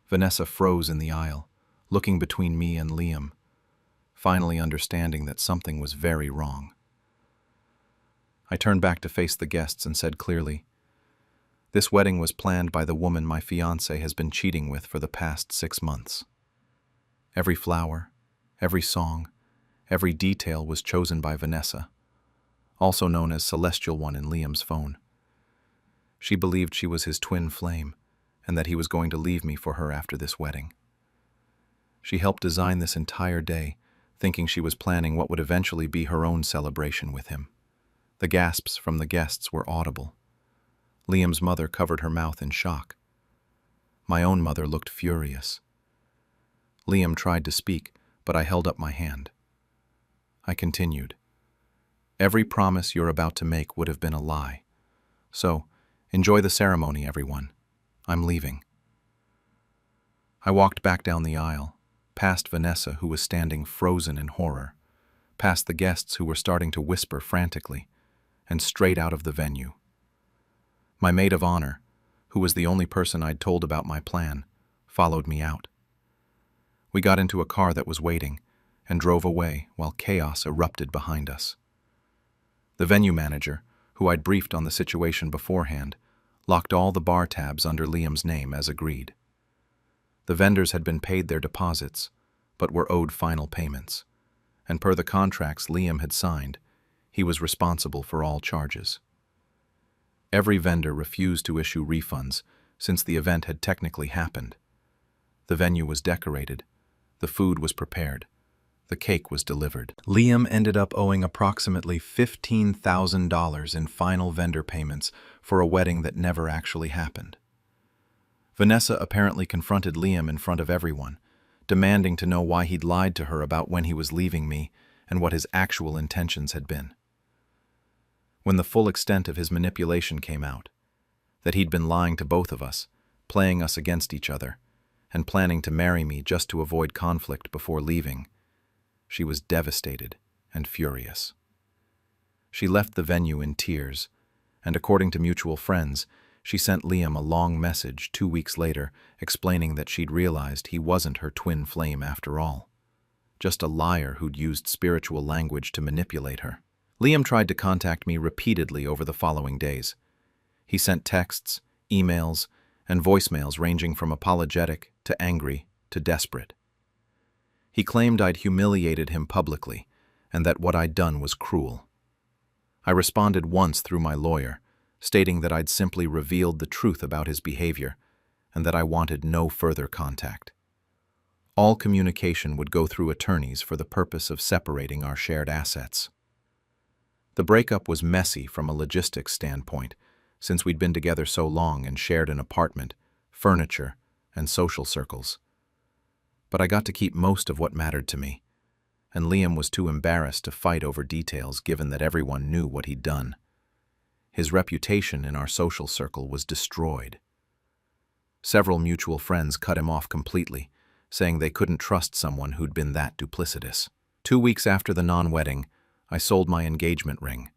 Vanessa froze in the aisle, looking between me and Liam, finally understanding that something was very wrong. I turned back to face the guests and said clearly, "This wedding was planned by the woman my fiancé has been cheating with for the past 6 months. Every flower, every song, every detail was chosen by Vanessa, also known as Celestial One in Liam's phone. She believed she was his twin flame, and that he was going to leave me for her after this wedding. She helped design this entire day, thinking she was planning what would eventually be her own celebration with him." The gasps from the guests were audible. Liam's mother covered her mouth in shock. My own mother looked furious. Liam tried to speak, but I held up my hand. I continued, "Every promise you're about to make would have been a lie. So, enjoy the ceremony, everyone. I'm leaving." I walked back down the aisle, past Vanessa, who was standing frozen in horror, past the guests who were starting to whisper frantically, and straight out of the venue. My maid of honor, who was the only person I'd told about my plan, followed me out. We got into a car that was waiting and drove away while chaos erupted behind us. The venue manager, who I'd briefed on the situation beforehand, locked all the bar tabs under Liam's name as agreed. The vendors had been paid their deposits, but were owed final payments, and per the contracts Liam had signed, he was responsible for all charges. Every vendor refused to issue refunds since the event had technically happened. The venue was decorated, the food was prepared, the cake was delivered. Liam ended up owing approximately $15,000 in final vendor payments for a wedding that never actually happened. Vanessa apparently confronted Liam in front of everyone, demanding to know why he'd lied to her about when he was leaving me and what his actual intentions had been. When the full extent of his manipulation came out, that he'd been lying to both of us, playing us against each other, and planning to marry me just to avoid conflict before leaving, she was devastated and furious. She left the venue in tears, and according to mutual friends, she sent Liam a long message 2 weeks later explaining that she'd realized he wasn't her twin flame after all, just a liar who'd used spiritual language to manipulate her. Liam tried to contact me repeatedly over the following days. He sent texts, emails, and voicemails ranging from apologetic to angry to desperate. He claimed I'd humiliated him publicly and that what I'd done was cruel. I responded once through my lawyer, stating that I'd simply revealed the truth about his behavior and that I wanted no further contact. All communication would go through attorneys for the purpose of separating our shared assets. The breakup was messy from a logistics standpoint, since we'd been together so long and shared an apartment, furniture, and social circles. But I got to keep most of what mattered to me, and Liam was too embarrassed to fight over details given that everyone knew what he'd done. His reputation in our social circle was destroyed. Several mutual friends cut him off completely, saying they couldn't trust someone who'd been that duplicitous. 2 weeks after the non-wedding, I sold my engagement ring,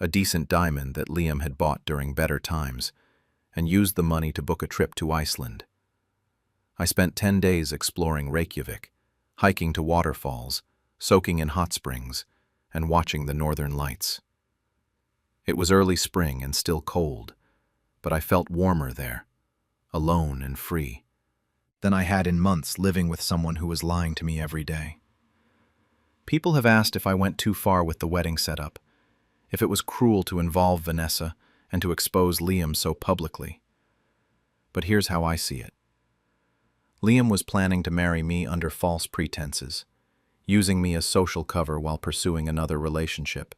a decent diamond that Liam had bought during better times, and used the money to book a trip to Iceland. I spent 10 days exploring Reykjavik, hiking to waterfalls, soaking in hot springs, and watching the northern lights. It was early spring and still cold, but I felt warmer there, alone and free. than I had in months living with someone who was lying to me every day. People have asked if I went too far with the wedding setup, if it was cruel to involve Vanessa and to expose Liam so publicly. But here's how I see it. Liam was planning to marry me under false pretenses, using me as social cover while pursuing another relationship,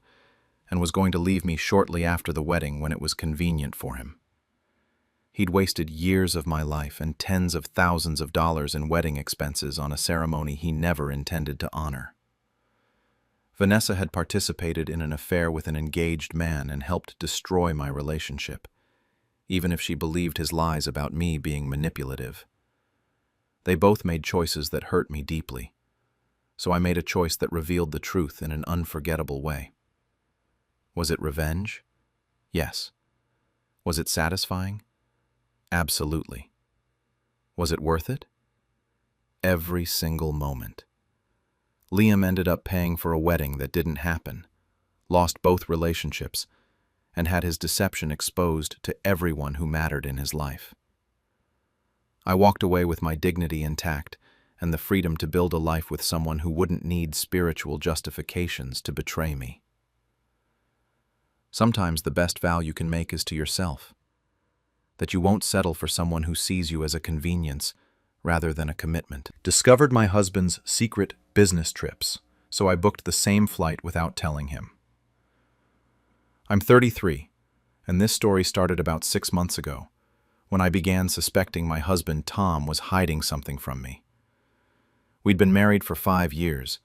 and was going to leave me shortly after the wedding when it was convenient for him. He'd wasted years of my life and tens of thousands of dollars in wedding expenses on a ceremony he never intended to honor. Vanessa had participated in an affair with an engaged man and helped destroy my relationship, even if she believed his lies about me being manipulative. They both made choices that hurt me deeply, so I made a choice that revealed the truth in an unforgettable way. Was it revenge? Yes. Was it satisfying? Absolutely. Was it worth it? Every single moment. Liam ended up paying for a wedding that didn't happen, lost both relationships, and had his deception exposed to everyone who mattered in his life. I walked away with my dignity intact and the freedom to build a life with someone who wouldn't need spiritual justifications to betray me. Sometimes the best vow you can make is to yourself, that you won't settle for someone who sees you as a convenience rather than a commitment. Discovered my husband's secret business trips, so I booked the same flight without telling him. I'm 33, and this story started about 6 months ago, when I began suspecting my husband Tom was hiding something from me. We'd been married for 5 years,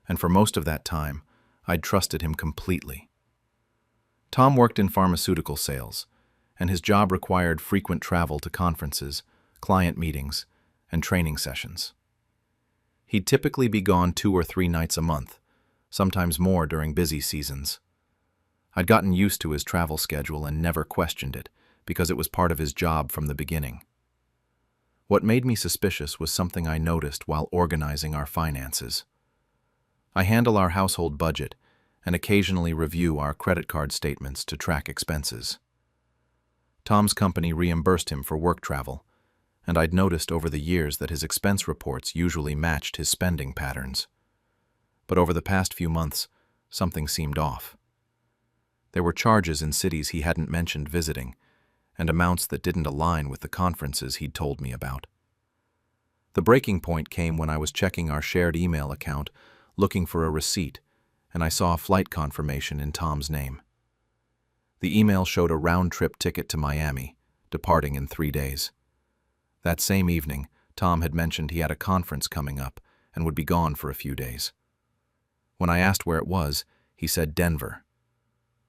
and for most of that time, I'd trusted him completely. Tom worked in pharmaceutical sales, and his job required frequent travel to conferences, client meetings, and training sessions. He'd typically be gone 2 or 3 nights a month, sometimes more during busy seasons. I'd gotten used to his travel schedule and never questioned it, because it was part of his job from the beginning. What made me suspicious was something I noticed while organizing our finances. I handle our household budget and occasionally review our credit card statements to track expenses. Tom's company reimbursed him for work travel, and I'd noticed over the years that his expense reports usually matched his spending patterns. But over the past few months, something seemed off. There were charges in cities he hadn't mentioned visiting, and amounts that didn't align with the conferences he'd told me about. The breaking point came when I was checking our shared email account, looking for a receipt, and I saw a flight confirmation in Tom's name. The email showed a round-trip ticket to Miami, departing in 3 days. That same evening, Tom had mentioned he had a conference coming up and would be gone for a few days. When I asked where it was, he said Denver.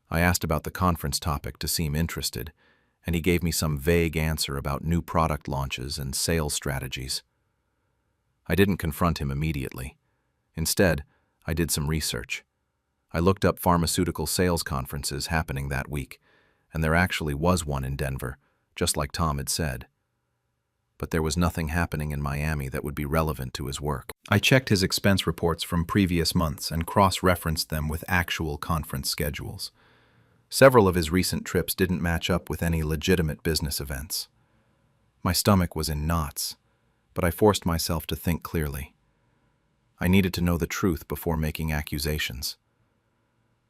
I asked about the conference topic to seem interested, and he gave me some vague answer about new product launches and sales strategies. I didn't confront him immediately. Instead, I did some research. I looked up pharmaceutical sales conferences happening that week, and there actually was one in Denver, just like Tom had said. But there was nothing happening in Miami that would be relevant to his work. I checked his expense reports from previous months and cross-referenced them with actual conference schedules. Several of his recent trips didn't match up with any legitimate business events. My stomach was in knots, but I forced myself to think clearly. I needed to know the truth before making accusations.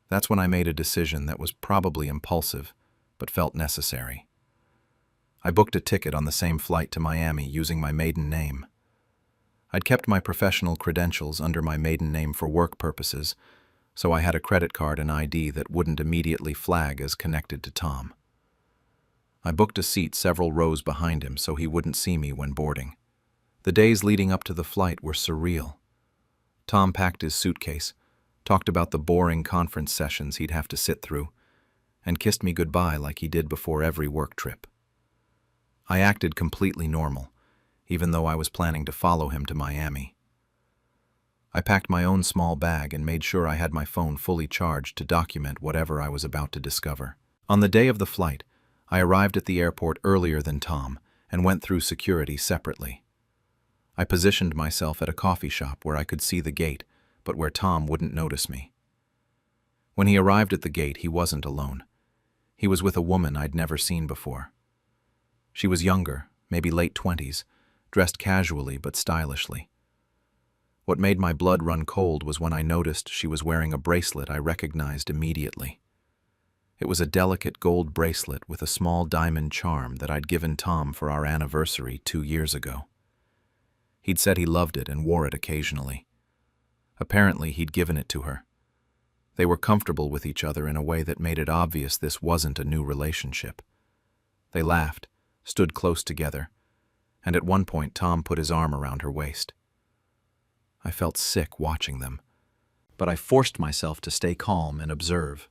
That's when I made a decision that was probably impulsive, but felt necessary. I booked a ticket on the same flight to Miami using my maiden name. I'd kept my professional credentials under my maiden name for work purposes, so I had a credit card and ID that wouldn't immediately flag as connected to Tom. I booked a seat several rows behind him so he wouldn't see me when boarding. The days leading up to the flight were surreal. Tom packed his suitcase, talked about the boring conference sessions he'd have to sit through, and kissed me goodbye like he did before every work trip. I acted completely normal, even though I was planning to follow him to Miami. I packed my own small bag and made sure I had my phone fully charged to document whatever I was about to discover. On the day of the flight, I arrived at the airport earlier than Tom and went through security separately. I positioned myself at a coffee shop where I could see the gate, but where Tom wouldn't notice me. When he arrived at the gate, he wasn't alone. He was with a woman I'd never seen before. She was younger, maybe late 20s, dressed casually but stylishly. What made my blood run cold was when I noticed she was wearing a bracelet I recognized immediately. It was a delicate gold bracelet with a small diamond charm that I'd given Tom for our anniversary 2 years ago. He'd said he loved it and wore it occasionally. Apparently, he'd given it to her. They were comfortable with each other in a way that made it obvious this wasn't a new relationship. They laughed, stood close together, and at one point Tom put his arm around her waist. I felt sick watching them, but I forced myself to stay calm and observe.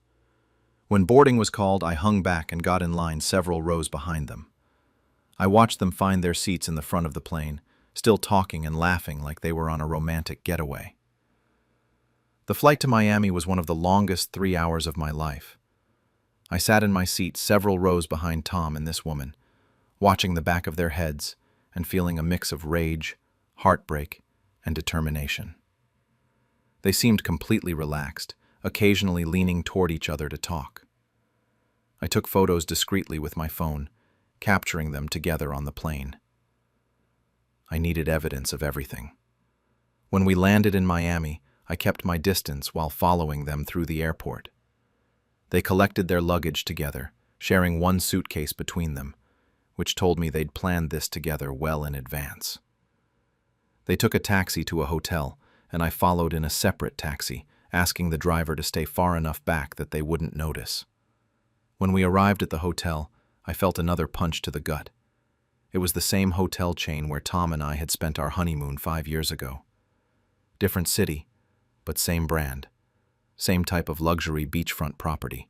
When boarding was called, I hung back and got in line several rows behind them. I watched them find their seats in the front of the plane, still talking and laughing like they were on a romantic getaway. The flight to Miami was one of the longest 3 hours of my life. I sat in my seat several rows behind Tom and this woman, watching the back of their heads and feeling a mix of rage, heartbreak, and determination. They seemed completely relaxed, occasionally leaning toward each other to talk. I took photos discreetly with my phone, capturing them together on the plane. I needed evidence of everything. When we landed in Miami, I kept my distance while following them through the airport. They collected their luggage together, sharing one suitcase between them, which told me they'd planned this together well in advance. They took a taxi to a hotel, and I followed in a separate taxi, asking the driver to stay far enough back that they wouldn't notice. When we arrived at the hotel, I felt another punch to the gut. It was the same hotel chain where Tom and I had spent our honeymoon 5 years ago. Different city, but same brand, same type of luxury beachfront property.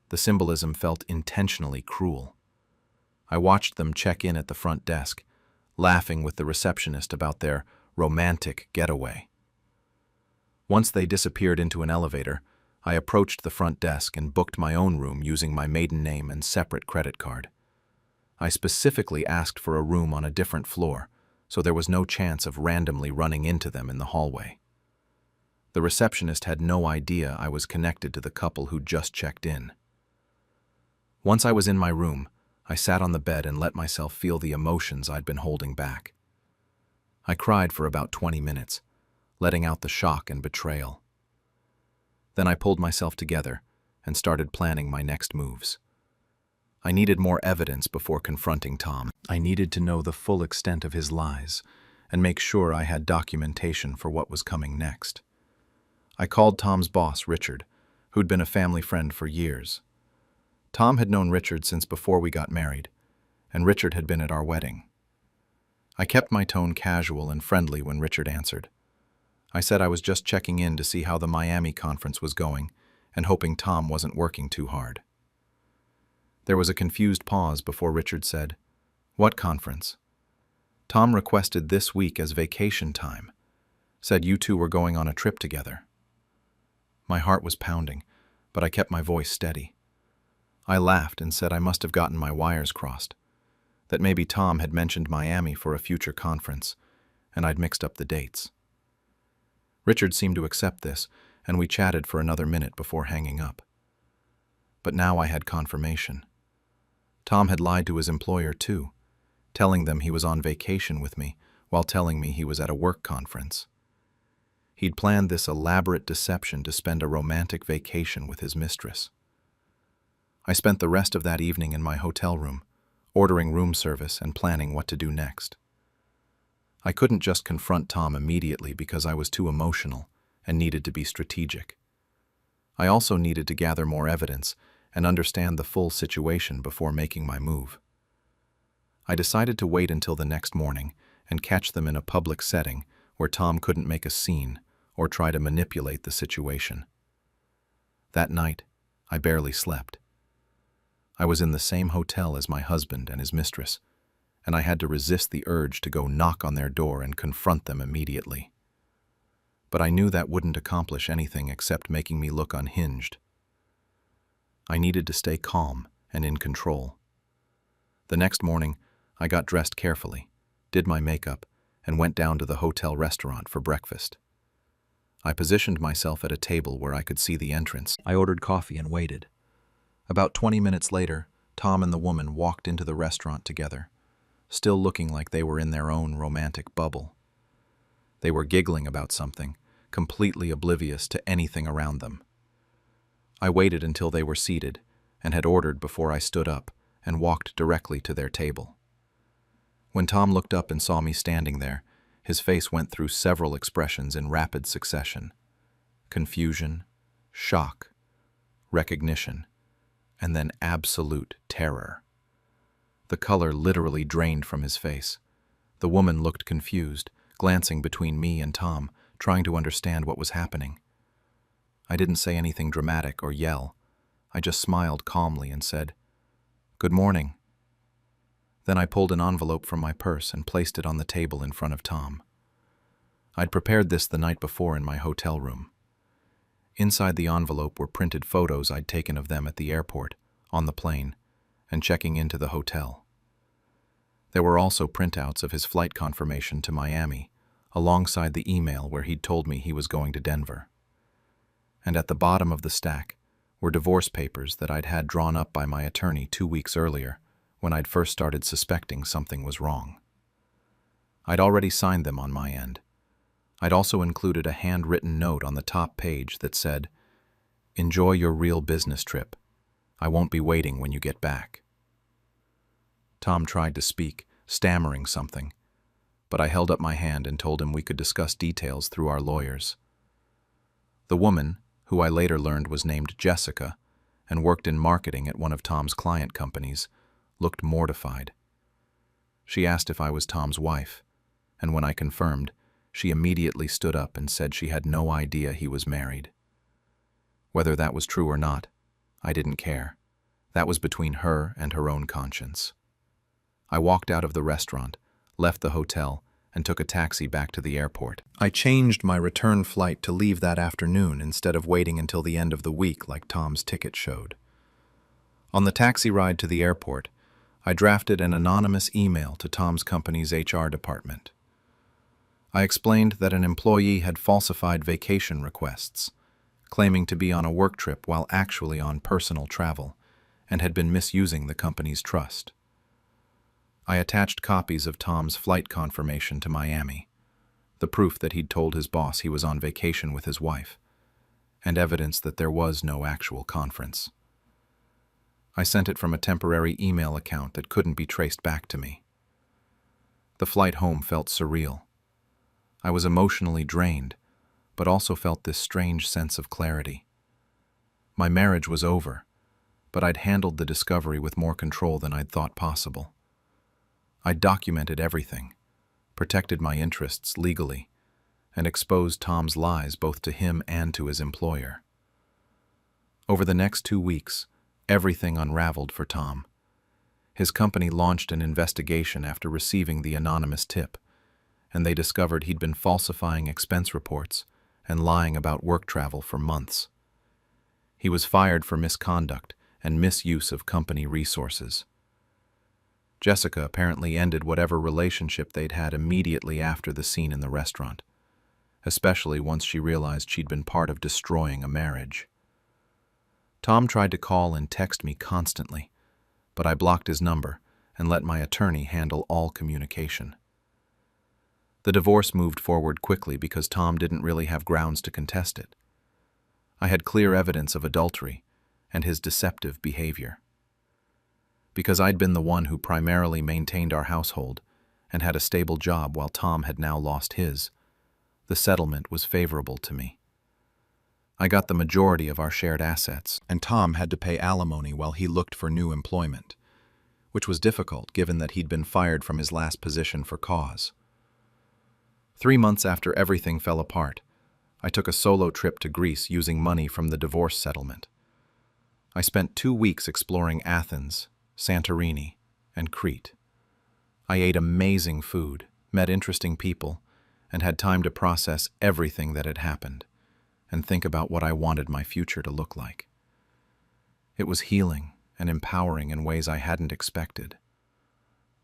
The symbolism felt intentionally cruel. I watched them check in at the front desk, laughing with the receptionist about their romantic getaway. Once they disappeared into an elevator, I approached the front desk and booked my own room using my maiden name and separate credit card. I specifically asked for a room on a different floor, so there was no chance of randomly running into them in the hallway. The receptionist had no idea I was connected to the couple who'd just checked in. Once I was in my room, I sat on the bed and let myself feel the emotions I'd been holding back. I cried for about 20 minutes, letting out the shock and betrayal. Then I pulled myself together and started planning my next moves. I needed more evidence before confronting Tom. I needed to know the full extent of his lies and make sure I had documentation for what was coming next. I called Tom's boss, Richard, who'd been a family friend for years. Tom had known Richard since before we got married, and Richard had been at our wedding. I kept my tone casual and friendly when Richard answered. I said I was just checking in to see how the Miami conference was going and hoping Tom wasn't working too hard. There was a confused pause before Richard said, "What conference?" "Tom requested this week as vacation time. Said you two were going on a trip together." My heart was pounding, but I kept my voice steady. I laughed and said I must have gotten my wires crossed, that maybe Tom had mentioned Miami for a future conference, and I'd mixed up the dates. Richard seemed to accept this, and we chatted for another minute before hanging up. But now I had confirmation. Tom had lied to his employer too, telling them he was on vacation with me while telling me he was at a work conference. He'd planned this elaborate deception to spend a romantic vacation with his mistress. I spent the rest of that evening in my hotel room, ordering room service and planning what to do next. I couldn't just confront Tom immediately because I was too emotional and needed to be strategic. I also needed to gather more evidence and understand the full situation before making my move. I decided to wait until the next morning and catch them in a public setting where Tom couldn't make a scene or try to manipulate the situation. That night, I barely slept. I was in the same hotel as my husband and his mistress, and I had to resist the urge to go knock on their door and confront them immediately. But I knew that wouldn't accomplish anything except making me look unhinged. I needed to stay calm and in control. The next morning, I got dressed carefully, did my makeup, and went down to the hotel restaurant for breakfast. I positioned myself at a table where I could see the entrance. I ordered coffee and waited. About 20 minutes later, Tom and the woman walked into the restaurant together, still looking like they were in their own romantic bubble. They were giggling about something, completely oblivious to anything around them. I waited until they were seated and had ordered before I stood up and walked directly to their table. When Tom looked up and saw me standing there, his face went through several expressions in rapid succession: confusion, shock, recognition, and then absolute terror. The color literally drained from his face. The woman looked confused, glancing between me and Tom, trying to understand what was happening. I didn't say anything dramatic or yell. I just smiled calmly and said, "Good morning." Then I pulled an envelope from my purse and placed it on the table in front of Tom. I'd prepared this the night before in my hotel room. Inside the envelope were printed photos I'd taken of them at the airport, on the plane, and checking into the hotel. There were also printouts of his flight confirmation to Miami, alongside the email where he'd told me he was going to Denver. And at the bottom of the stack were divorce papers that I'd had drawn up by my attorney 2 weeks earlier, when I'd first started suspecting something was wrong. I'd already signed them on my end. I'd also included a handwritten note on the top page that said, "Enjoy your real business trip. I won't be waiting when you get back." Tom tried to speak, stammering something, but I held up my hand and told him we could discuss details through our lawyers. The woman, who I later learned was named Jessica and worked in marketing at one of Tom's client companies, looked mortified. She asked if I was Tom's wife, and when I confirmed, she immediately stood up and said she had no idea he was married. Whether that was true or not, I didn't care. That was between her and her own conscience. I walked out of the restaurant, left the hotel, and took a taxi back to the airport. I changed my return flight to leave that afternoon instead of waiting until the end of the week like Tom's ticket showed. On the taxi ride to the airport, I drafted an anonymous email to Tom's company's HR department. I explained that an employee had falsified vacation requests, claiming to be on a work trip while actually on personal travel, and had been misusing the company's trust. I attached copies of Tom's flight confirmation to Miami, the proof that he'd told his boss he was on vacation with his wife, and evidence that there was no actual conference. I sent it from a temporary email account that couldn't be traced back to me. The flight home felt surreal. I was emotionally drained, but also felt this strange sense of clarity. My marriage was over, but I'd handled the discovery with more control than I'd thought possible. I'd documented everything, protected my interests legally, and exposed Tom's lies both to him and to his employer. Over the next 2 weeks, everything unraveled for Tom. His company launched an investigation after receiving the anonymous tip, and they discovered he'd been falsifying expense reports and lying about work travel for months. He was fired for misconduct and misuse of company resources. Jessica apparently ended whatever relationship they'd had immediately after the scene in the restaurant, especially once she realized she'd been part of destroying a marriage. Tom tried to call and text me constantly, but I blocked his number and let my attorney handle all communication. The divorce moved forward quickly because Tom didn't really have grounds to contest it. I had clear evidence of adultery and his deceptive behavior. Because I'd been the one who primarily maintained our household and had a stable job while Tom had now lost his, the settlement was favorable to me. I got the majority of our shared assets, and Tom had to pay alimony while he looked for new employment, which was difficult given that he'd been fired from his last position for cause. 3 months after everything fell apart, I took a solo trip to Greece using money from the divorce settlement. I spent 2 weeks exploring Athens, Santorini, and Crete. I ate amazing food, met interesting people, and had time to process everything that had happened and think about what I wanted my future to look like. It was healing and empowering in ways I hadn't expected.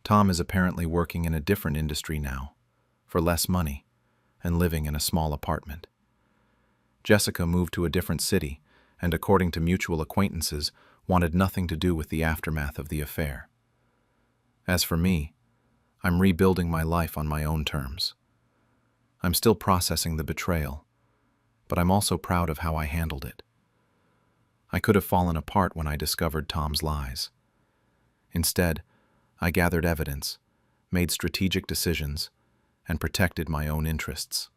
Tom is apparently working in a different industry now, for less money, and living in a small apartment. Jessica moved to a different city, and according to mutual acquaintances, wanted nothing to do with the aftermath of the affair. As for me, I'm rebuilding my life on my own terms. I'm still processing the betrayal, but I'm also proud of how I handled it. I could have fallen apart when I discovered Tom's lies. Instead, I gathered evidence, made strategic decisions, and protected my own interests.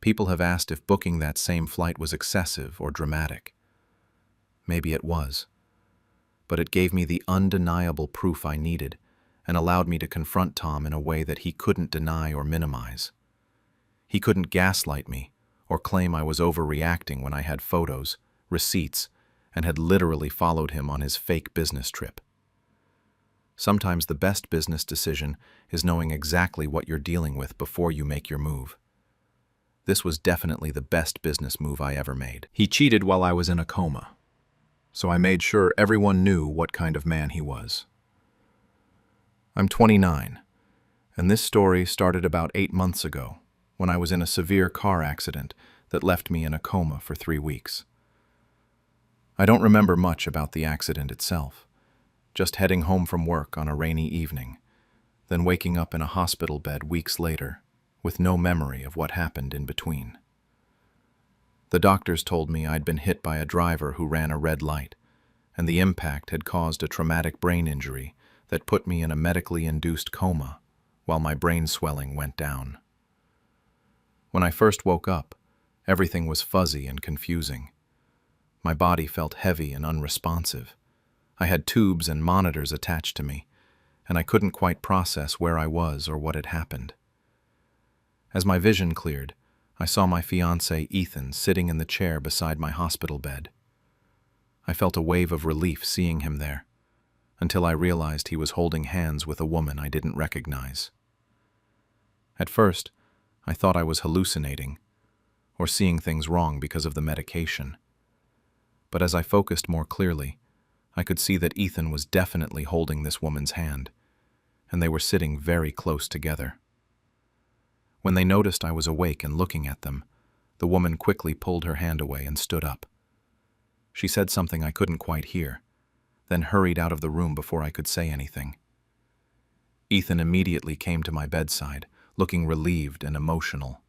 People have asked if booking that same flight was excessive or dramatic. Maybe it was, but it gave me the undeniable proof I needed and allowed me to confront Tom in a way that he couldn't deny or minimize. He couldn't gaslight me or claim I was overreacting when I had photos, receipts, and had literally followed him on his fake business trip. Sometimes the best business decision is knowing exactly what you're dealing with before you make your move. This was definitely the best business move I ever made. He cheated while I was in a coma, so I made sure everyone knew what kind of man he was. I'm 29, and this story started about 8 months ago when I was in a severe car accident that left me in a coma for 3 weeks. I don't remember much about the accident itself, just heading home from work on a rainy evening, then waking up in a hospital bed weeks later with no memory of what happened in between. The doctors told me I'd been hit by a driver who ran a red light, and the impact had caused a traumatic brain injury that put me in a medically induced coma while my brain swelling went down. When I first woke up, everything was fuzzy and confusing. My body felt heavy and unresponsive. I had tubes and monitors attached to me, and I couldn't quite process where I was or what had happened. As my vision cleared, I saw my fiancé Ethan sitting in the chair beside my hospital bed. I felt a wave of relief seeing him there, until I realized he was holding hands with a woman I didn't recognize. At first, I thought I was hallucinating, or seeing things wrong because of the medication. But as I focused more clearly, I could see that Ethan was definitely holding this woman's hand, and they were sitting very close together. When they noticed I was awake and looking at them, the woman quickly pulled her hand away and stood up. She said something I couldn't quite hear, then hurried out of the room before I could say anything. Ethan immediately came to my bedside, looking relieved and emotional.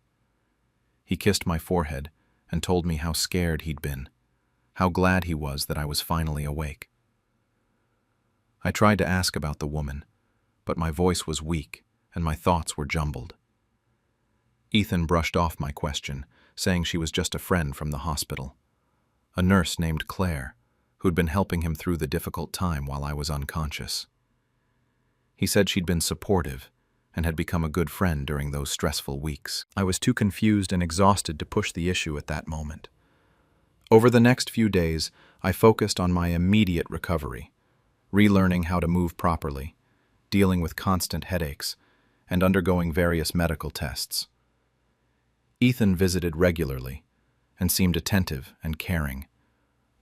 He kissed my forehead and told me how scared he'd been, how glad he was that I was finally awake. I tried to ask about the woman, but my voice was weak and my thoughts were jumbled. Ethan brushed off my question, saying she was just a friend from the hospital, a nurse named Claire, who'd been helping him through the difficult time while I was unconscious. He said she'd been supportive and had become a good friend during those stressful weeks. I was too confused and exhausted to push the issue at that moment. Over the next few days, I focused on my immediate recovery, relearning how to move properly, dealing with constant headaches, and undergoing various medical tests. Ethan visited regularly and seemed attentive and caring,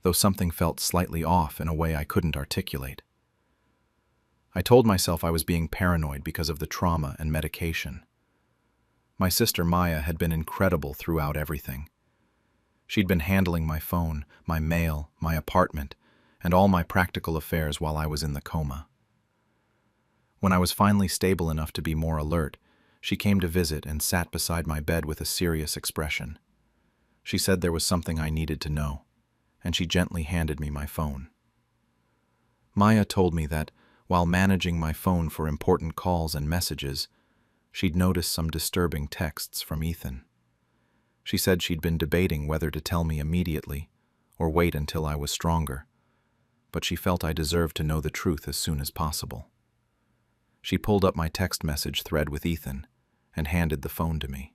though something felt slightly off in a way I couldn't articulate. I told myself I was being paranoid because of the trauma and medication. My sister Maya had been incredible throughout everything. She'd been handling my phone, my mail, my apartment, and all my practical affairs while I was in the coma. When I was finally stable enough to be more alert, she came to visit and sat beside my bed with a serious expression. She said there was something I needed to know, and she gently handed me my phone. Maya told me that, while managing my phone for important calls and messages, she'd noticed some disturbing texts from Ethan. She said she'd been debating whether to tell me immediately or wait until I was stronger, but she felt I deserved to know the truth as soon as possible. She pulled up my text message thread with Ethan and handed the phone to me.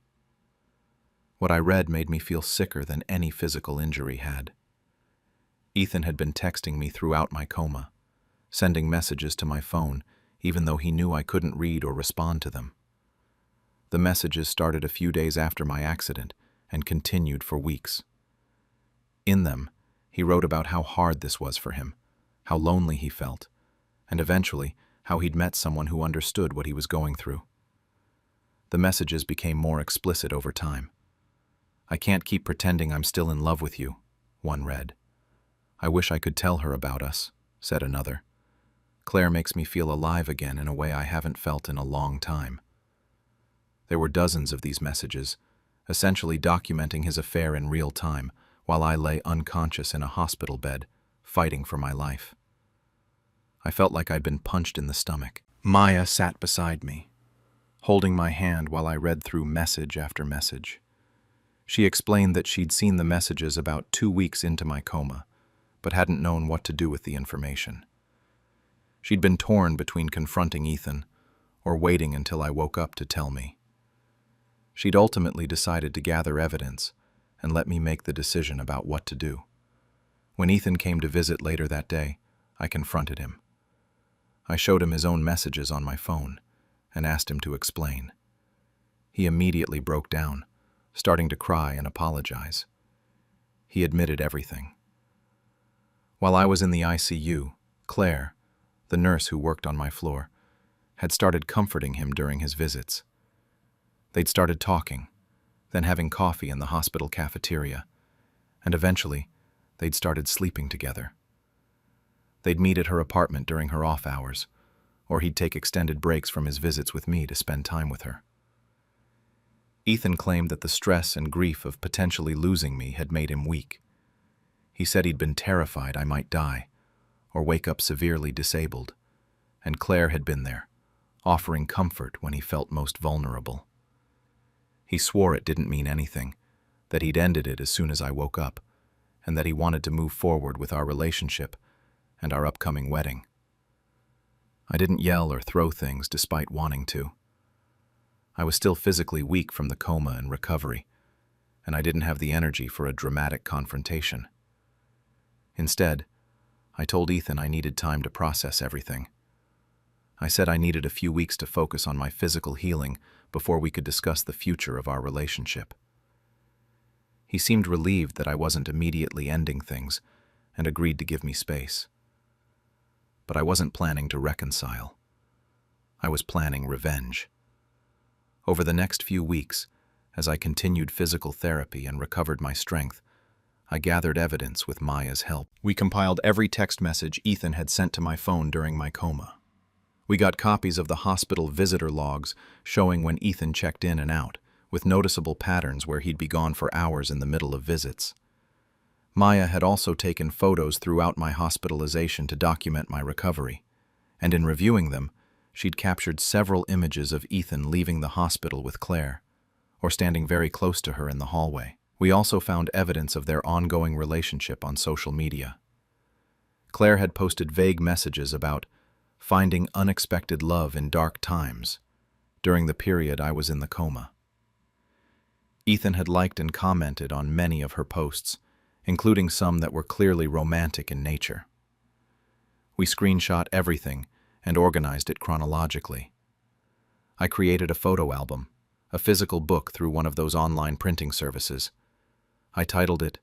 What I read made me feel sicker than any physical injury had. Ethan had been texting me throughout my coma, sending messages to my phone even though he knew I couldn't read or respond to them. The messages started a few days after my accident and continued for weeks. In them, he wrote about how hard this was for him, how lonely he felt, and eventually how he'd met someone who understood what he was going through. The messages became more explicit over time. "I can't keep pretending I'm still in love with you," one read. "I wish I could tell her about us," said another. Claire makes me feel alive again in a way I haven't felt in a long time. There were dozens of these messages, essentially documenting his affair in real time, while I lay unconscious in a hospital bed, fighting for my life. I felt like I'd been punched in the stomach. Maya sat beside me, holding my hand while I read through message after message. She explained that she'd seen the messages about 2 weeks into my coma, but hadn't known what to do with the information. She'd been torn between confronting Ethan or waiting until I woke up to tell me. She'd ultimately decided to gather evidence and let me make the decision about what to do. When Ethan came to visit later that day, I confronted him. I showed him his own messages on my phone and asked him to explain. He immediately broke down, starting to cry and apologize. He admitted everything. While I was in the ICU, Claire, the nurse who worked on my floor, had started comforting him during his visits. They'd started talking, then having coffee in the hospital cafeteria, and eventually, they'd started sleeping together. They'd meet at her apartment during her off hours, or he'd take extended breaks from his visits with me to spend time with her. Ethan claimed that the stress and grief of potentially losing me had made him weak. He said he'd been terrified I might die, or wake up severely disabled, and Claire had been there, offering comfort when he felt most vulnerable. He swore it didn't mean anything, that he'd ended it as soon as I woke up, and that he wanted to move forward with our relationship and our upcoming wedding. I didn't yell or throw things despite wanting to. I was still physically weak from the coma and recovery, and I didn't have the energy for a dramatic confrontation. Instead, I told Ethan I needed time to process everything. I said I needed a few weeks to focus on my physical healing before we could discuss the future of our relationship. He seemed relieved that I wasn't immediately ending things and agreed to give me space. But I wasn't planning to reconcile. I was planning revenge. Over the next few weeks, as I continued physical therapy and recovered my strength, I gathered evidence with Maya's help. We compiled every text message Ethan had sent to my phone during my coma. We got copies of the hospital visitor logs showing when Ethan checked in and out, with noticeable patterns where he'd be gone for hours in the middle of visits. Maya had also taken photos throughout my hospitalization to document my recovery, and in reviewing them, she'd captured several images of Ethan leaving the hospital with Claire, or standing very close to her in the hallway. We also found evidence of their ongoing relationship on social media. Claire had posted vague messages about finding unexpected love in dark times during the period I was in the coma. Ethan had liked and commented on many of her posts, including some that were clearly romantic in nature. We screenshot everything and organized it chronologically. I created a photo album, a physical book through one of those online printing services. I titled it,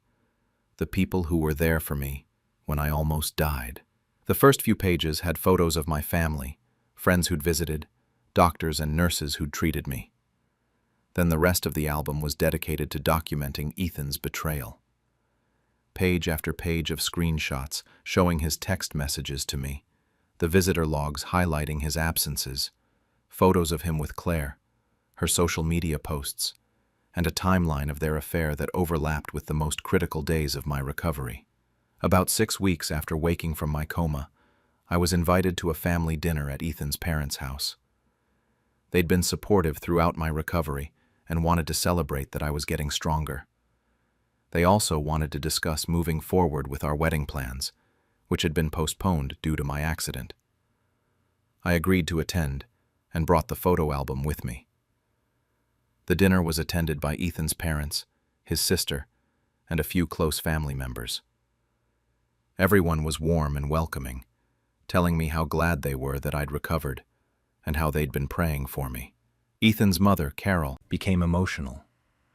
"The People Who Were There for Me When I Almost Died." The first few pages had photos of my family, friends who'd visited, doctors and nurses who'd treated me. Then the rest of the album was dedicated to documenting Ethan's betrayal. Page after page of screenshots showing his text messages to me, the visitor logs highlighting his absences, photos of him with Claire, her social media posts, and a timeline of their affair that overlapped with the most critical days of my recovery. About 6 weeks after waking from my coma, I was invited to a family dinner at Ethan's parents' house. They'd been supportive throughout my recovery and wanted to celebrate that I was getting stronger. They also wanted to discuss moving forward with our wedding plans, which had been postponed due to my accident. I agreed to attend and brought the photo album with me. The dinner was attended by Ethan's parents, his sister, and a few close family members. Everyone was warm and welcoming, telling me how glad they were that I'd recovered and how they'd been praying for me. Ethan's mother, Carol, became emotional,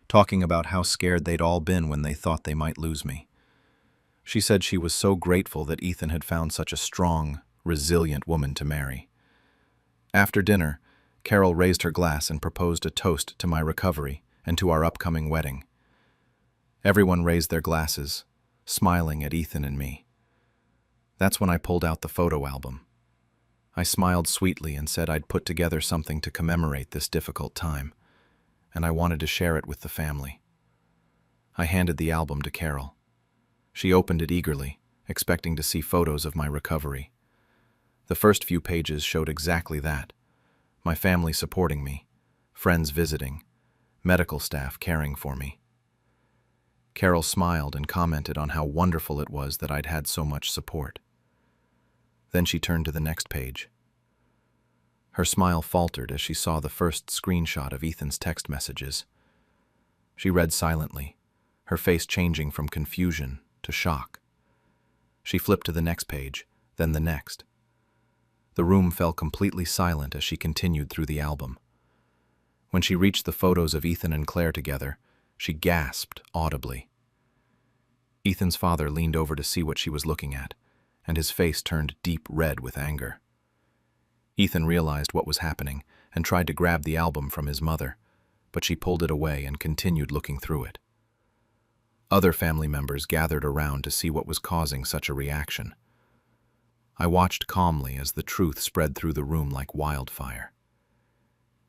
talking about how scared they'd all been when they thought they might lose me. She said she was so grateful that Ethan had found such a strong, resilient woman to marry. After dinner, Carol raised her glass and proposed a toast to my recovery and to our upcoming wedding. Everyone raised their glasses, smiling at Ethan and me. That's when I pulled out the photo album. I smiled sweetly and said I'd put together something to commemorate this difficult time, and I wanted to share it with the family. I handed the album to Carol. She opened it eagerly, expecting to see photos of my recovery. The first few pages showed exactly that: my family supporting me, friends visiting, medical staff caring for me. Carol smiled and commented on how wonderful it was that I'd had so much support. Then she turned to the next page. Her smile faltered as she saw the first screenshot of Ethan's text messages. She read silently, her face changing from confusion to shock. She flipped to the next page, then the next. The room fell completely silent as she continued through the album. When she reached the photos of Ethan and Claire together, she gasped audibly. Ethan's father leaned over to see what she was looking at, and his face turned deep red with anger. Ethan realized what was happening and tried to grab the album from his mother, but she pulled it away and continued looking through it. Other family members gathered around to see what was causing such a reaction. I watched calmly as the truth spread through the room like wildfire.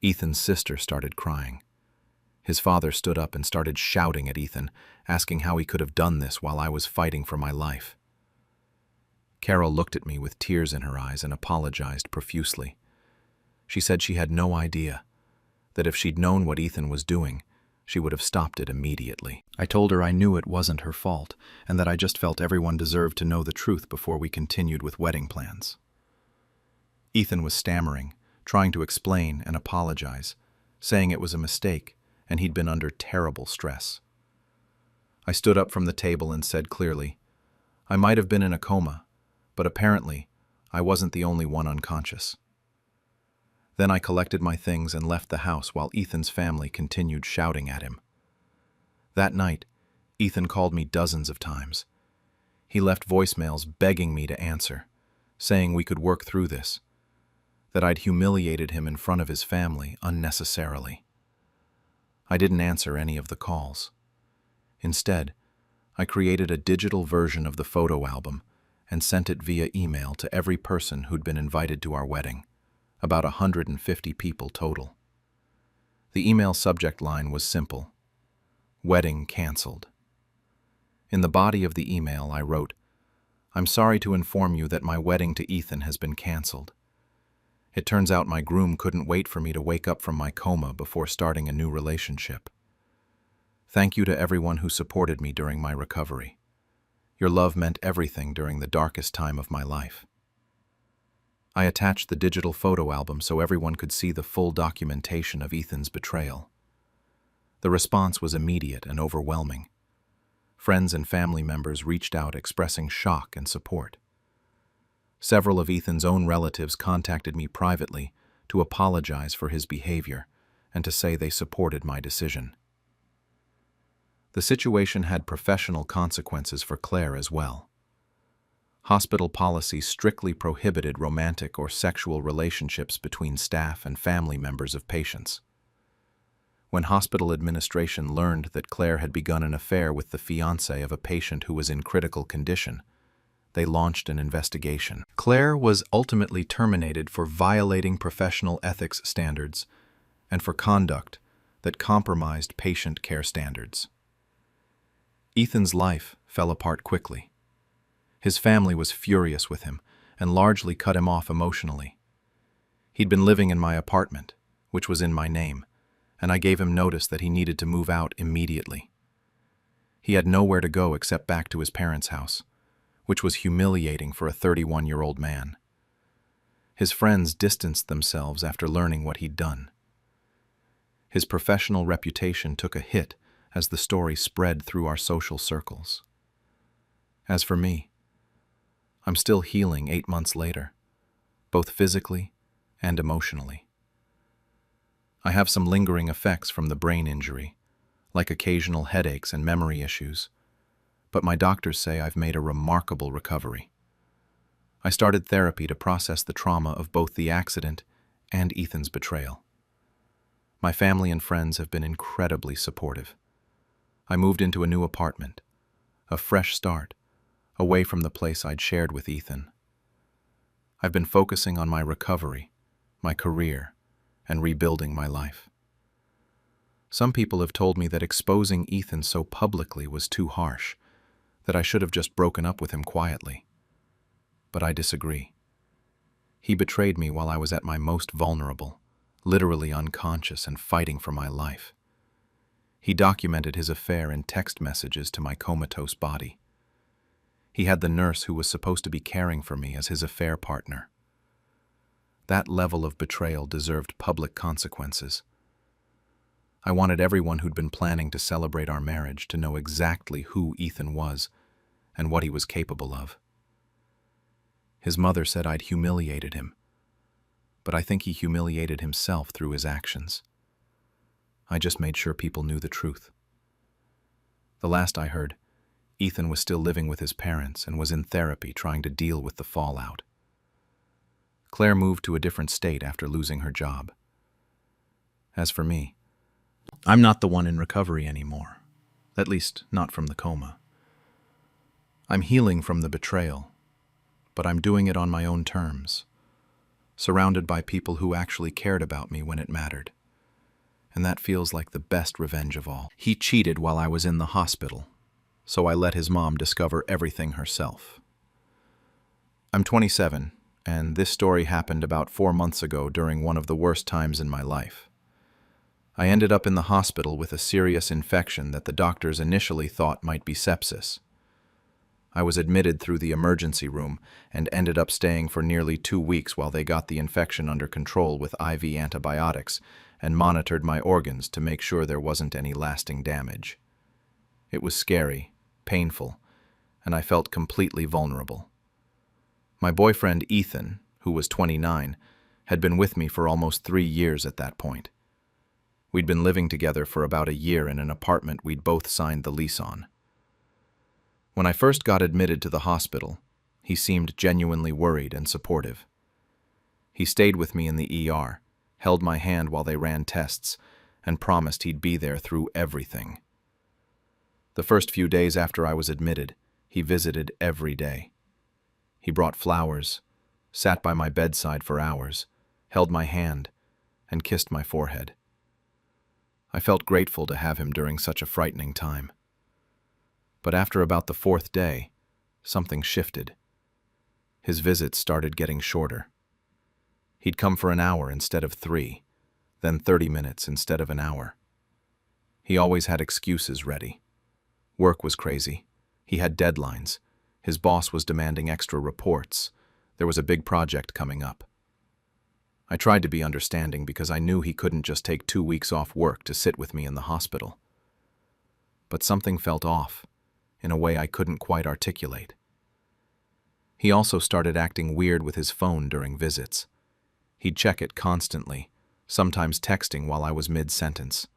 Ethan's sister started crying. His father stood up and started shouting at Ethan, asking how he could have done this while I was fighting for my life. Carol looked at me with tears in her eyes and apologized profusely. She said she had no idea, that if she'd known what Ethan was doing, she would have stopped it immediately. I told her I knew it wasn't her fault, and that I just felt everyone deserved to know the truth before we continued with wedding plans. Ethan was stammering, trying to explain and apologize, saying it was a mistake and he'd been under terrible stress. I stood up from the table and said clearly, I might have been in a coma, but apparently I wasn't the only one unconscious. Then I collected my things and left the house while Ethan's family continued shouting at him. That night, Ethan called me dozens of times. He left voicemails begging me to answer, saying we could work through this, that I'd humiliated him in front of his family unnecessarily. I didn't answer any of the calls. Instead, I created a digital version of the photo album and sent it via email to every person who'd been invited to our wedding, about 150 people total. The email subject line was simple: wedding canceled. In the body of the email, I wrote, I'm sorry to inform you that my wedding to Ethan has been canceled. It turns out my groom couldn't wait for me to wake up from my coma before starting a new relationship. Thank you to everyone who supported me during my recovery. Your love meant everything during the darkest time of my life. I attached the digital photo album so everyone could see the full documentation of Ethan's betrayal. The response was immediate and overwhelming. Friends and family members reached out expressing shock and support. Several of Ethan's own relatives contacted me privately to apologize for his behavior and to say they supported my decision. The situation had professional consequences for Claire as well. Hospital policy strictly prohibited romantic or sexual relationships between staff and family members of patients. When hospital administration learned that Claire had begun an affair with the fiancé of a patient who was in critical condition, they launched an investigation. Claire was ultimately terminated for violating professional ethics standards and for conduct that compromised patient care standards. Ethan's life fell apart quickly. His family was furious with him and largely cut him off emotionally. He'd been living in my apartment, which was in my name, and I gave him notice that he needed to move out immediately. He had nowhere to go except back to his parents' house, which was humiliating for a 31-year-old man. His friends distanced themselves after learning what he'd done. His professional reputation took a hit as the story spread through our social circles. As for me, I'm still healing 8 months later, both physically and emotionally. I have some lingering effects from the brain injury, like occasional headaches and memory issues, but my doctors say I've made a remarkable recovery. I started therapy to process the trauma of both the accident and Ethan's betrayal. My family and friends have been incredibly supportive. I moved into a new apartment, a fresh start, away from the place I'd shared with Ethan. I've been focusing on my recovery, my career, and rebuilding my life. Some people have told me that exposing Ethan so publicly was too harsh, that I should have just broken up with him quietly. But I disagree. He betrayed me while I was at my most vulnerable, literally unconscious and fighting for my life. He documented his affair in text messages to my comatose body. He had the nurse who was supposed to be caring for me as his affair partner. That level of betrayal deserved public consequences. I wanted everyone who'd been planning to celebrate our marriage to know exactly who Ethan was and what he was capable of. His mother said I'd humiliated him, but I think he humiliated himself through his actions. I just made sure people knew the truth. The last I heard, Ethan was still living with his parents and was in therapy trying to deal with the fallout. Claire moved to a different state after losing her job. As for me, I'm not the one in recovery anymore, at least not from the coma. I'm healing from the betrayal, but I'm doing it on my own terms, surrounded by people who actually cared about me when it mattered. And that feels like the best revenge of all. He cheated while I was in the hospital, so I let his mom discover everything herself. I'm 27, and this story happened about 4 months ago during one of the worst times in my life. I ended up in the hospital with a serious infection that the doctors initially thought might be sepsis. I was admitted through the emergency room and ended up staying for nearly 2 weeks while they got the infection under control with IV antibiotics and monitored my organs to make sure there wasn't any lasting damage. It was scary, painful, and I felt completely vulnerable. My boyfriend, Ethan, who was 29, had been with me for almost 3 years at that point. We'd been living together for about a year in an apartment we'd both signed the lease on. When I first got admitted to the hospital, he seemed genuinely worried and supportive. He stayed with me in the ER, held my hand while they ran tests, and promised he'd be there through everything. The first few days after I was admitted, he visited every day. He brought flowers, sat by my bedside for hours, held my hand, and kissed my forehead. I felt grateful to have him during such a frightening time. But after about the 4th day, something shifted. His visits started getting shorter. He'd come for an hour instead of 3, then 30 minutes instead of an hour. He always had excuses ready. Work was crazy. He had deadlines. His boss was demanding extra reports. There was a big project coming up. I tried to be understanding because I knew he couldn't just take 2 weeks off work to sit with me in the hospital. But something felt off, in a way I couldn't quite articulate. He also started acting weird with his phone during visits. He'd check it constantly, sometimes texting while I was mid-sentence.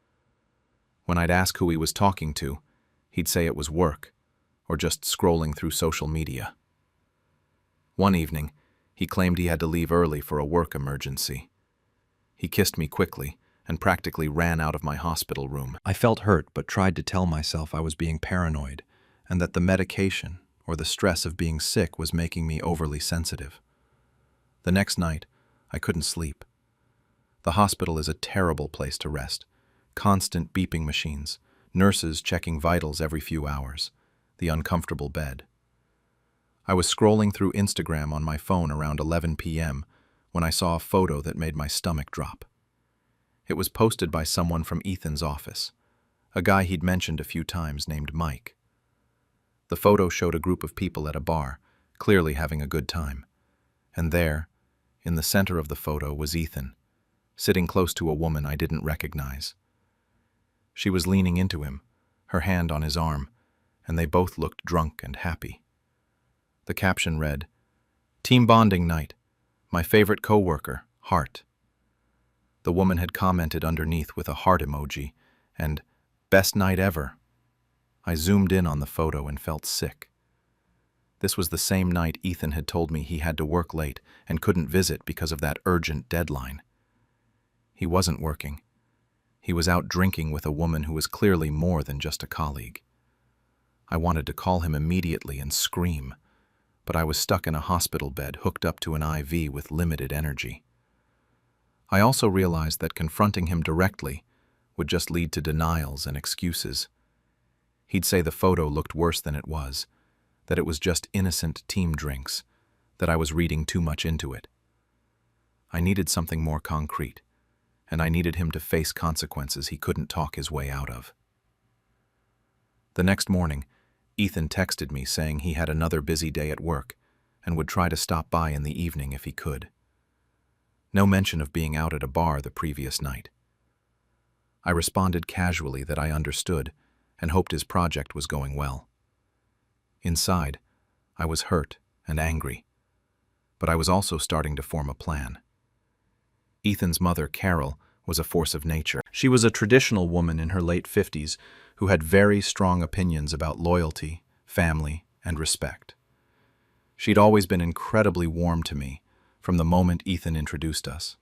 When I'd ask who he was talking to, he'd say it was work, or just scrolling through social media. One evening, he claimed he had to leave early for a work emergency. He kissed me quickly and practically ran out of my hospital room. I felt hurt but tried to tell myself I was being paranoid and that the medication or the stress of being sick was making me overly sensitive. The next night, I couldn't sleep. The hospital is a terrible place to rest. Constant beeping machines, nurses checking vitals every few hours, the uncomfortable bed. I was scrolling through Instagram on my phone around 11 p.m. when I saw a photo that made my stomach drop. It was posted by someone from Ethan's office, a guy he'd mentioned a few times named Mike. The photo showed a group of people at a bar, clearly having a good time. And there, in the center of the photo, was Ethan, sitting close to a woman I didn't recognize. She was leaning into him, her hand on his arm, and they both looked drunk and happy. The caption read, "Team bonding night. My favorite coworker, heart." The woman had commented underneath with a heart emoji, and "Best night ever." I zoomed in on the photo and felt sick. This was the same night Ethan had told me he had to work late and couldn't visit because of that urgent deadline. He wasn't working. He was out drinking with a woman who was clearly more than just a colleague. I wanted to call him immediately and scream, but I was stuck in a hospital bed hooked up to an IV with limited energy. I also realized that confronting him directly would just lead to denials and excuses. He'd say the photo looked worse than it was, that it was just innocent team drinks, that I was reading too much into it. I needed something more concrete, and I needed him to face consequences he couldn't talk his way out of. The next morning, Ethan texted me saying he had another busy day at work and would try to stop by in the evening if he could. No mention of being out at a bar the previous night. I responded casually that I understood and hoped his project was going well. Inside, I was hurt and angry, but I was also starting to form a plan. Ethan's mother, Carol, was a force of nature. She was a traditional woman in her late 50s who had very strong opinions about loyalty, family, and respect. She'd always been incredibly warm to me from the moment Ethan introduced us.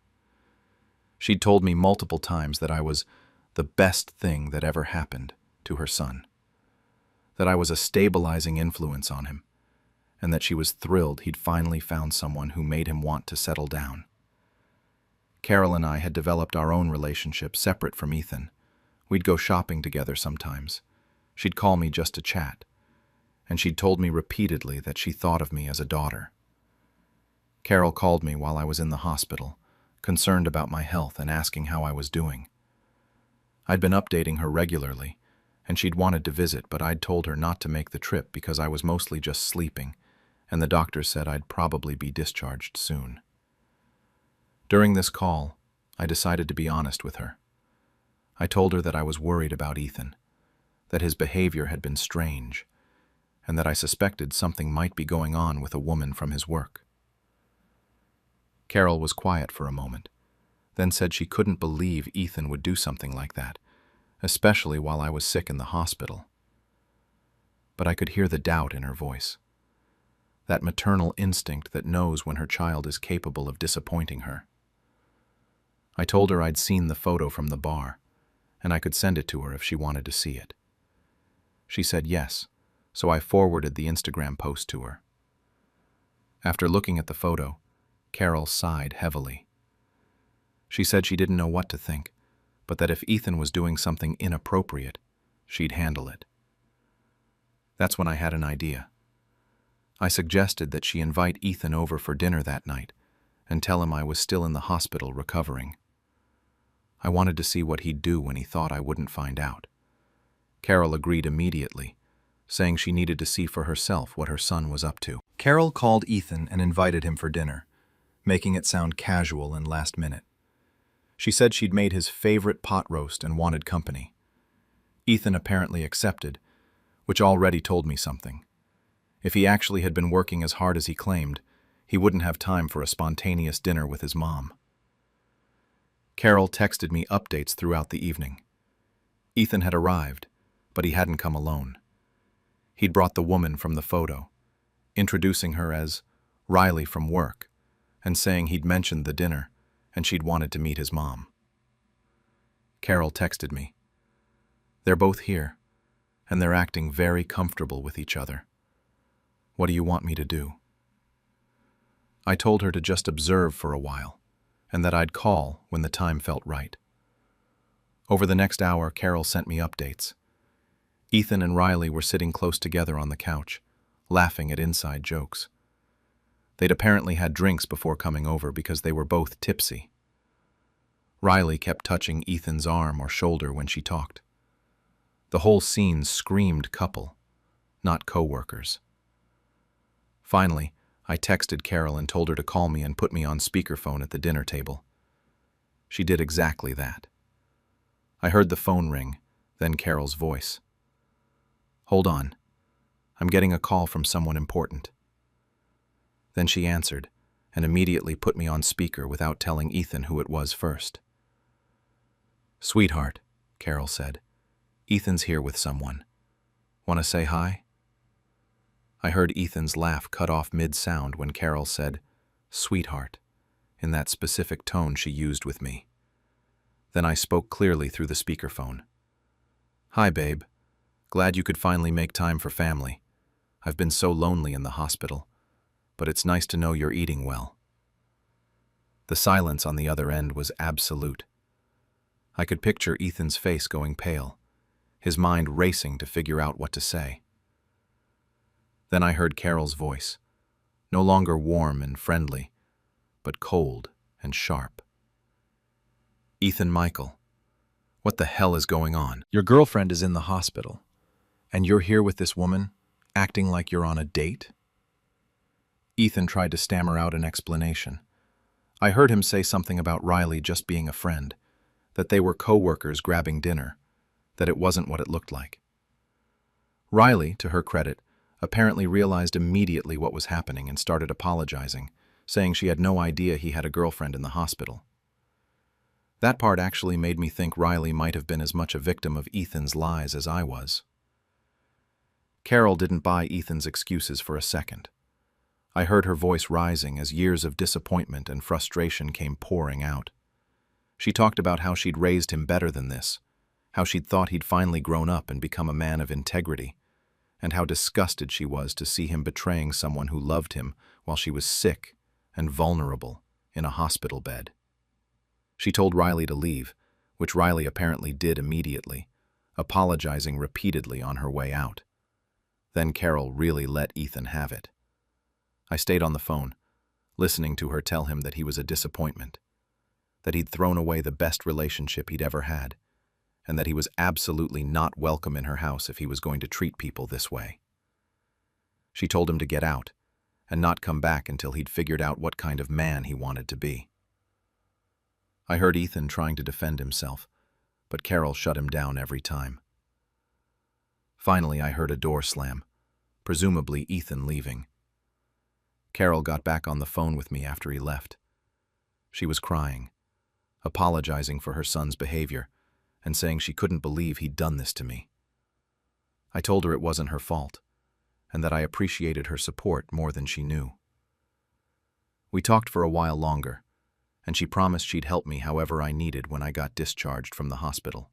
She'd told me multiple times that I was the best thing that ever happened to her son, that I was a stabilizing influence on him, and that she was thrilled he'd finally found someone who made him want to settle down. Carol and I had developed our own relationship separate from Ethan. We'd go shopping together sometimes. She'd call me just to chat, and she'd told me repeatedly that she thought of me as a daughter. Carol called me while I was in the hospital, concerned about my health and asking how I was doing. I'd been updating her regularly, and she'd wanted to visit, but I'd told her not to make the trip because I was mostly just sleeping, and the doctor said I'd probably be discharged soon. During this call, I decided to be honest with her. I told her that I was worried about Ethan, that his behavior had been strange, and that I suspected something might be going on with a woman from his work. Carol was quiet for a moment, then said she couldn't believe Ethan would do something like that, especially while I was sick in the hospital. But I could hear the doubt in her voice, that maternal instinct that knows when her child is capable of disappointing her. I told her I'd seen the photo from the bar, and I could send it to her if she wanted to see it. She said yes, so I forwarded the Instagram post to her. After looking at the photo, Carol sighed heavily. She said she didn't know what to think, but that if Ethan was doing something inappropriate, she'd handle it. That's when I had an idea. I suggested that she invite Ethan over for dinner that night and tell him I was still in the hospital recovering. I wanted to see what he'd do when he thought I wouldn't find out. Carol agreed immediately, saying she needed to see for herself what her son was up to. Carol called Ethan and invited him for dinner, making it sound casual and last minute. She said she'd made his favorite pot roast and wanted company. Ethan apparently accepted, which already told me something. If he actually had been working as hard as he claimed, he wouldn't have time for a spontaneous dinner with his mom. Carol texted me updates throughout the evening. Ethan had arrived, but he hadn't come alone. He'd brought the woman from the photo, introducing her as Riley from work, and saying he'd mentioned the dinner and she'd wanted to meet his mom. Carol texted me. They're both here, and they're acting very comfortable with each other. What do you want me to do? I told her to just observe for a while, and that I'd call when the time felt right. Over the next hour, Carol sent me updates. Ethan and Riley were sitting close together on the couch, laughing at inside jokes. They'd apparently had drinks before coming over because they were both tipsy. Riley kept touching Ethan's arm or shoulder when she talked. The whole scene screamed couple, not co-workers. Finally, I texted Carol and told her to call me and put me on speakerphone at the dinner table. She did exactly that. I heard the phone ring, then Carol's voice. Hold on. I'm getting a call from someone important. Then she answered, and immediately put me on speaker without telling Ethan who it was first. Sweetheart, Carol said. Ethan's here with someone. Want to say hi? I heard Ethan's laugh cut off mid-sound when Carol said, sweetheart, in that specific tone she used with me. Then I spoke clearly through the speakerphone. Hi, babe. Glad you could finally make time for family. I've been so lonely in the hospital. but it's nice to know you're eating well." The silence on the other end was absolute. I could picture Ethan's face going pale, his mind racing to figure out what to say. Then I heard Carol's voice, no longer warm and friendly, but cold and sharp. "Ethan Michael, what the hell is going on? Your girlfriend is in the hospital, and you're here with this woman, acting like you're on a date?" Ethan tried to stammer out an explanation. I heard him say something about Riley just being a friend, that they were co-workers grabbing dinner, that it wasn't what it looked like. Riley, to her credit, apparently realized immediately what was happening and started apologizing, saying she had no idea he had a girlfriend in the hospital. That part actually made me think Riley might have been as much a victim of Ethan's lies as I was. Carol didn't buy Ethan's excuses for a second. I heard her voice rising as years of disappointment and frustration came pouring out. She talked about how she'd raised him better than this, how she'd thought he'd finally grown up and become a man of integrity, and how disgusted she was to see him betraying someone who loved him while she was sick and vulnerable in a hospital bed. She told Riley to leave, which Riley apparently did immediately, apologizing repeatedly on her way out. Then Carol really let Ethan have it. I stayed on the phone, listening to her tell him that he was a disappointment, that he'd thrown away the best relationship he'd ever had, and that he was absolutely not welcome in her house if he was going to treat people this way. She told him to get out and not come back until he'd figured out what kind of man he wanted to be. I heard Ethan trying to defend himself, but Carol shut him down every time. Finally, I heard a door slam, presumably Ethan leaving. Carol got back on the phone with me after he left. She was crying, apologizing for her son's behavior, and saying she couldn't believe he'd done this to me. I told her it wasn't her fault, and that I appreciated her support more than she knew. We talked for a while longer, and she promised she'd help me however I needed when I got discharged from the hospital.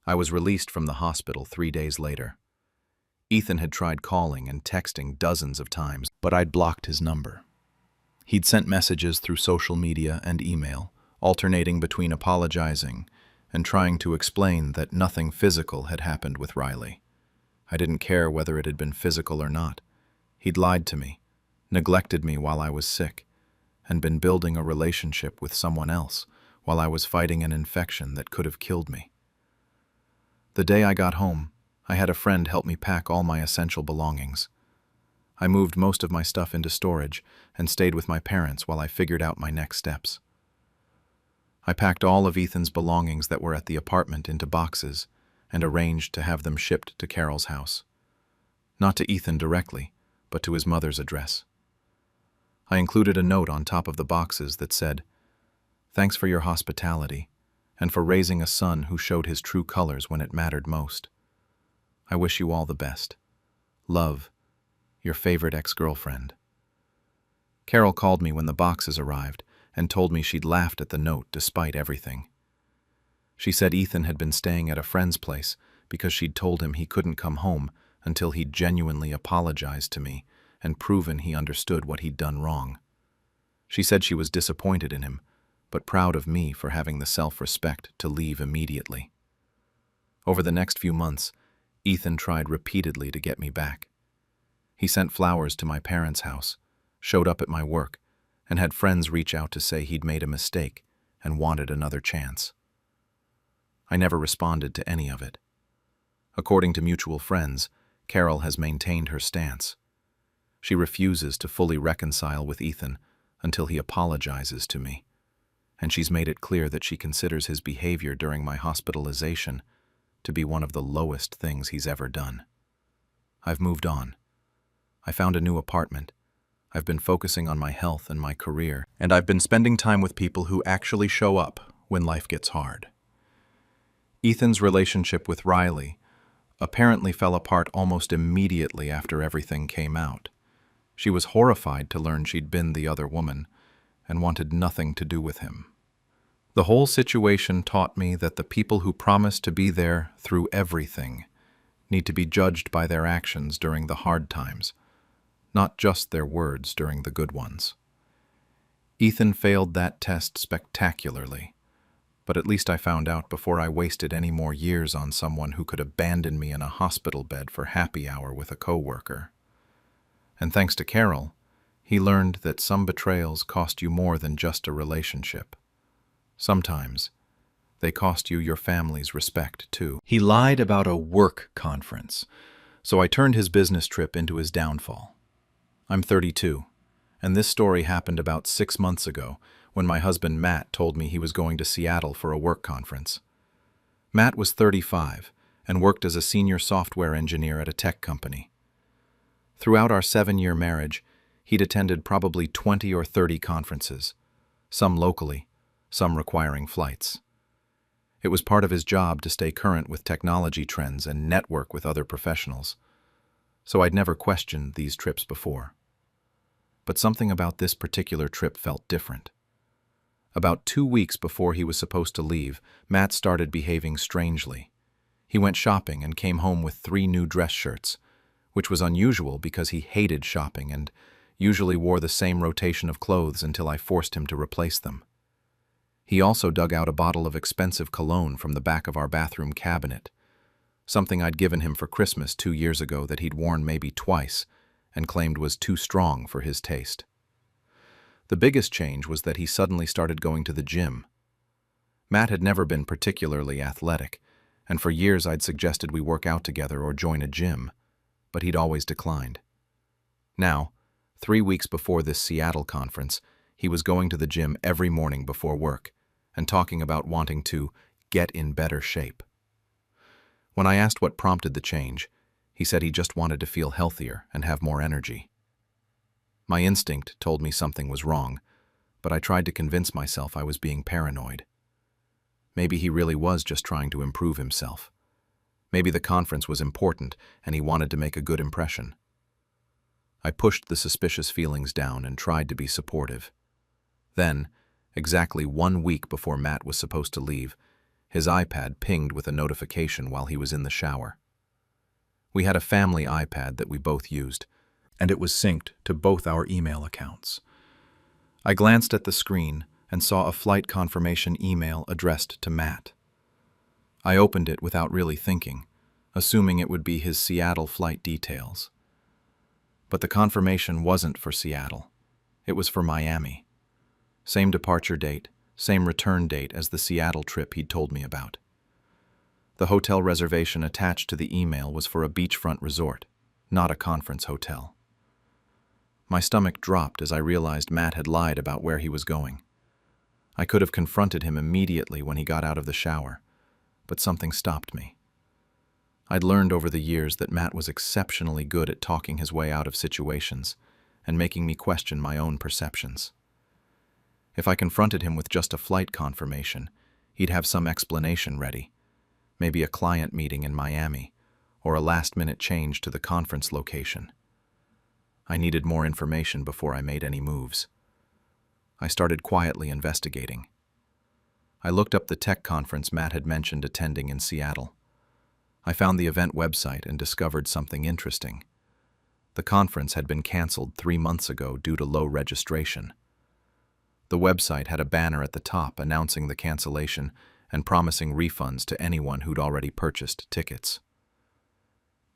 I was released from the hospital 3 days later. Ethan had tried calling and texting dozens of times, but I'd blocked his number. He'd sent messages through social media and email, alternating between apologizing and trying to explain that nothing physical had happened with Riley. I didn't care whether it had been physical or not. He'd lied to me, neglected me while I was sick, and been building a relationship with someone else while I was fighting an infection that could have killed me. The day I got home, I had a friend help me pack all my essential belongings. I moved most of my stuff into storage and stayed with my parents while I figured out my next steps. I packed all of Ethan's belongings that were at the apartment into boxes and arranged to have them shipped to Carol's house. Not to Ethan directly, but to his mother's address. I included a note on top of the boxes that said, "Thanks for your hospitality and for raising a son who showed his true colors when it mattered most. I wish you all the best. Love, your favorite ex-girlfriend." Carol called me when the boxes arrived and told me she'd laughed at the note despite everything. She said Ethan had been staying at a friend's place because she'd told him he couldn't come home until he'd genuinely apologized to me and proven he understood what he'd done wrong. She said she was disappointed in him, but proud of me for having the self-respect to leave immediately. Over the next few months, Ethan tried repeatedly to get me back. He sent flowers to my parents' house, showed up at my work, and had friends reach out to say he'd made a mistake and wanted another chance. I never responded to any of it. According to mutual friends, Carol has maintained her stance. She refuses to fully reconcile with Ethan until he apologizes to me, and she's made it clear that she considers his behavior during my hospitalization to be one of the lowest things he's ever done. I've moved on. I found a new apartment. I've been focusing on my health and my career, and I've been spending time with people who actually show up when life gets hard. Ethan's relationship with Riley apparently fell apart almost immediately after everything came out. She was horrified to learn she'd been the other woman and wanted nothing to do with him. The whole situation taught me that the people who promise to be there through everything need to be judged by their actions during the hard times, not just their words during the good ones. Ethan failed that test spectacularly, but at least I found out before I wasted any more years on someone who could abandon me in a hospital bed for happy hour with a coworker. And thanks to Carol, he learned that some betrayals cost you more than just a relationship. Sometimes, they cost you your family's respect, too. He lied about a work conference, so I turned his business trip into his downfall. I'm 32, and this story happened about 6 months ago when my husband Matt told me he was going to Seattle for a work conference. Matt was 35 and worked as a senior software engineer at a tech company. Throughout our 7-year marriage, he'd attended probably 20 or 30 conferences, some locally, some requiring flights. It was part of his job to stay current with technology trends and network with other professionals, so I'd never questioned these trips before. But something about this particular trip felt different. About 2 weeks before he was supposed to leave, Matt started behaving strangely. He went shopping and came home with 3 new dress shirts, which was unusual because he hated shopping and usually wore the same rotation of clothes until I forced him to replace them. He also dug out a bottle of expensive cologne from the back of our bathroom cabinet, something I'd given him for Christmas 2 years ago that he'd worn maybe twice and claimed was too strong for his taste. The biggest change was that he suddenly started going to the gym. Matt had never been particularly athletic, and for years I'd suggested we work out together or join a gym, but he'd always declined. Now, 3 weeks before this Seattle conference, he was going to the gym every morning before work and talking about wanting to get in better shape. When I asked what prompted the change, he said he just wanted to feel healthier and have more energy. My instinct told me something was wrong, but I tried to convince myself I was being paranoid. Maybe he really was just trying to improve himself. Maybe the conference was important and he wanted to make a good impression. I pushed the suspicious feelings down and tried to be supportive. Then, exactly 1 week before Matt was supposed to leave, his iPad pinged with a notification while he was in the shower. We had a family iPad that we both used, and it was synced to both our email accounts. I glanced at the screen and saw a flight confirmation email addressed to Matt. I opened it without really thinking, assuming it would be his Seattle flight details. But the confirmation wasn't for Seattle. It was for Miami. Same departure date, same return date as the Seattle trip he'd told me about. The hotel reservation attached to the email was for a beachfront resort, not a conference hotel. My stomach dropped as I realized Matt had lied about where he was going. I could have confronted him immediately when he got out of the shower, but something stopped me. I'd learned over the years that Matt was exceptionally good at talking his way out of situations and making me question my own perceptions. If I confronted him with just a flight confirmation, he'd have some explanation ready, maybe a client meeting in Miami, or a last-minute change to the conference location. I needed more information before I made any moves. I started quietly investigating. I looked up the tech conference Matt had mentioned attending in Seattle. I found the event website and discovered something interesting. The conference had been canceled 3 months ago due to low registration. The website had a banner at the top announcing the cancellation and promising refunds to anyone who'd already purchased tickets.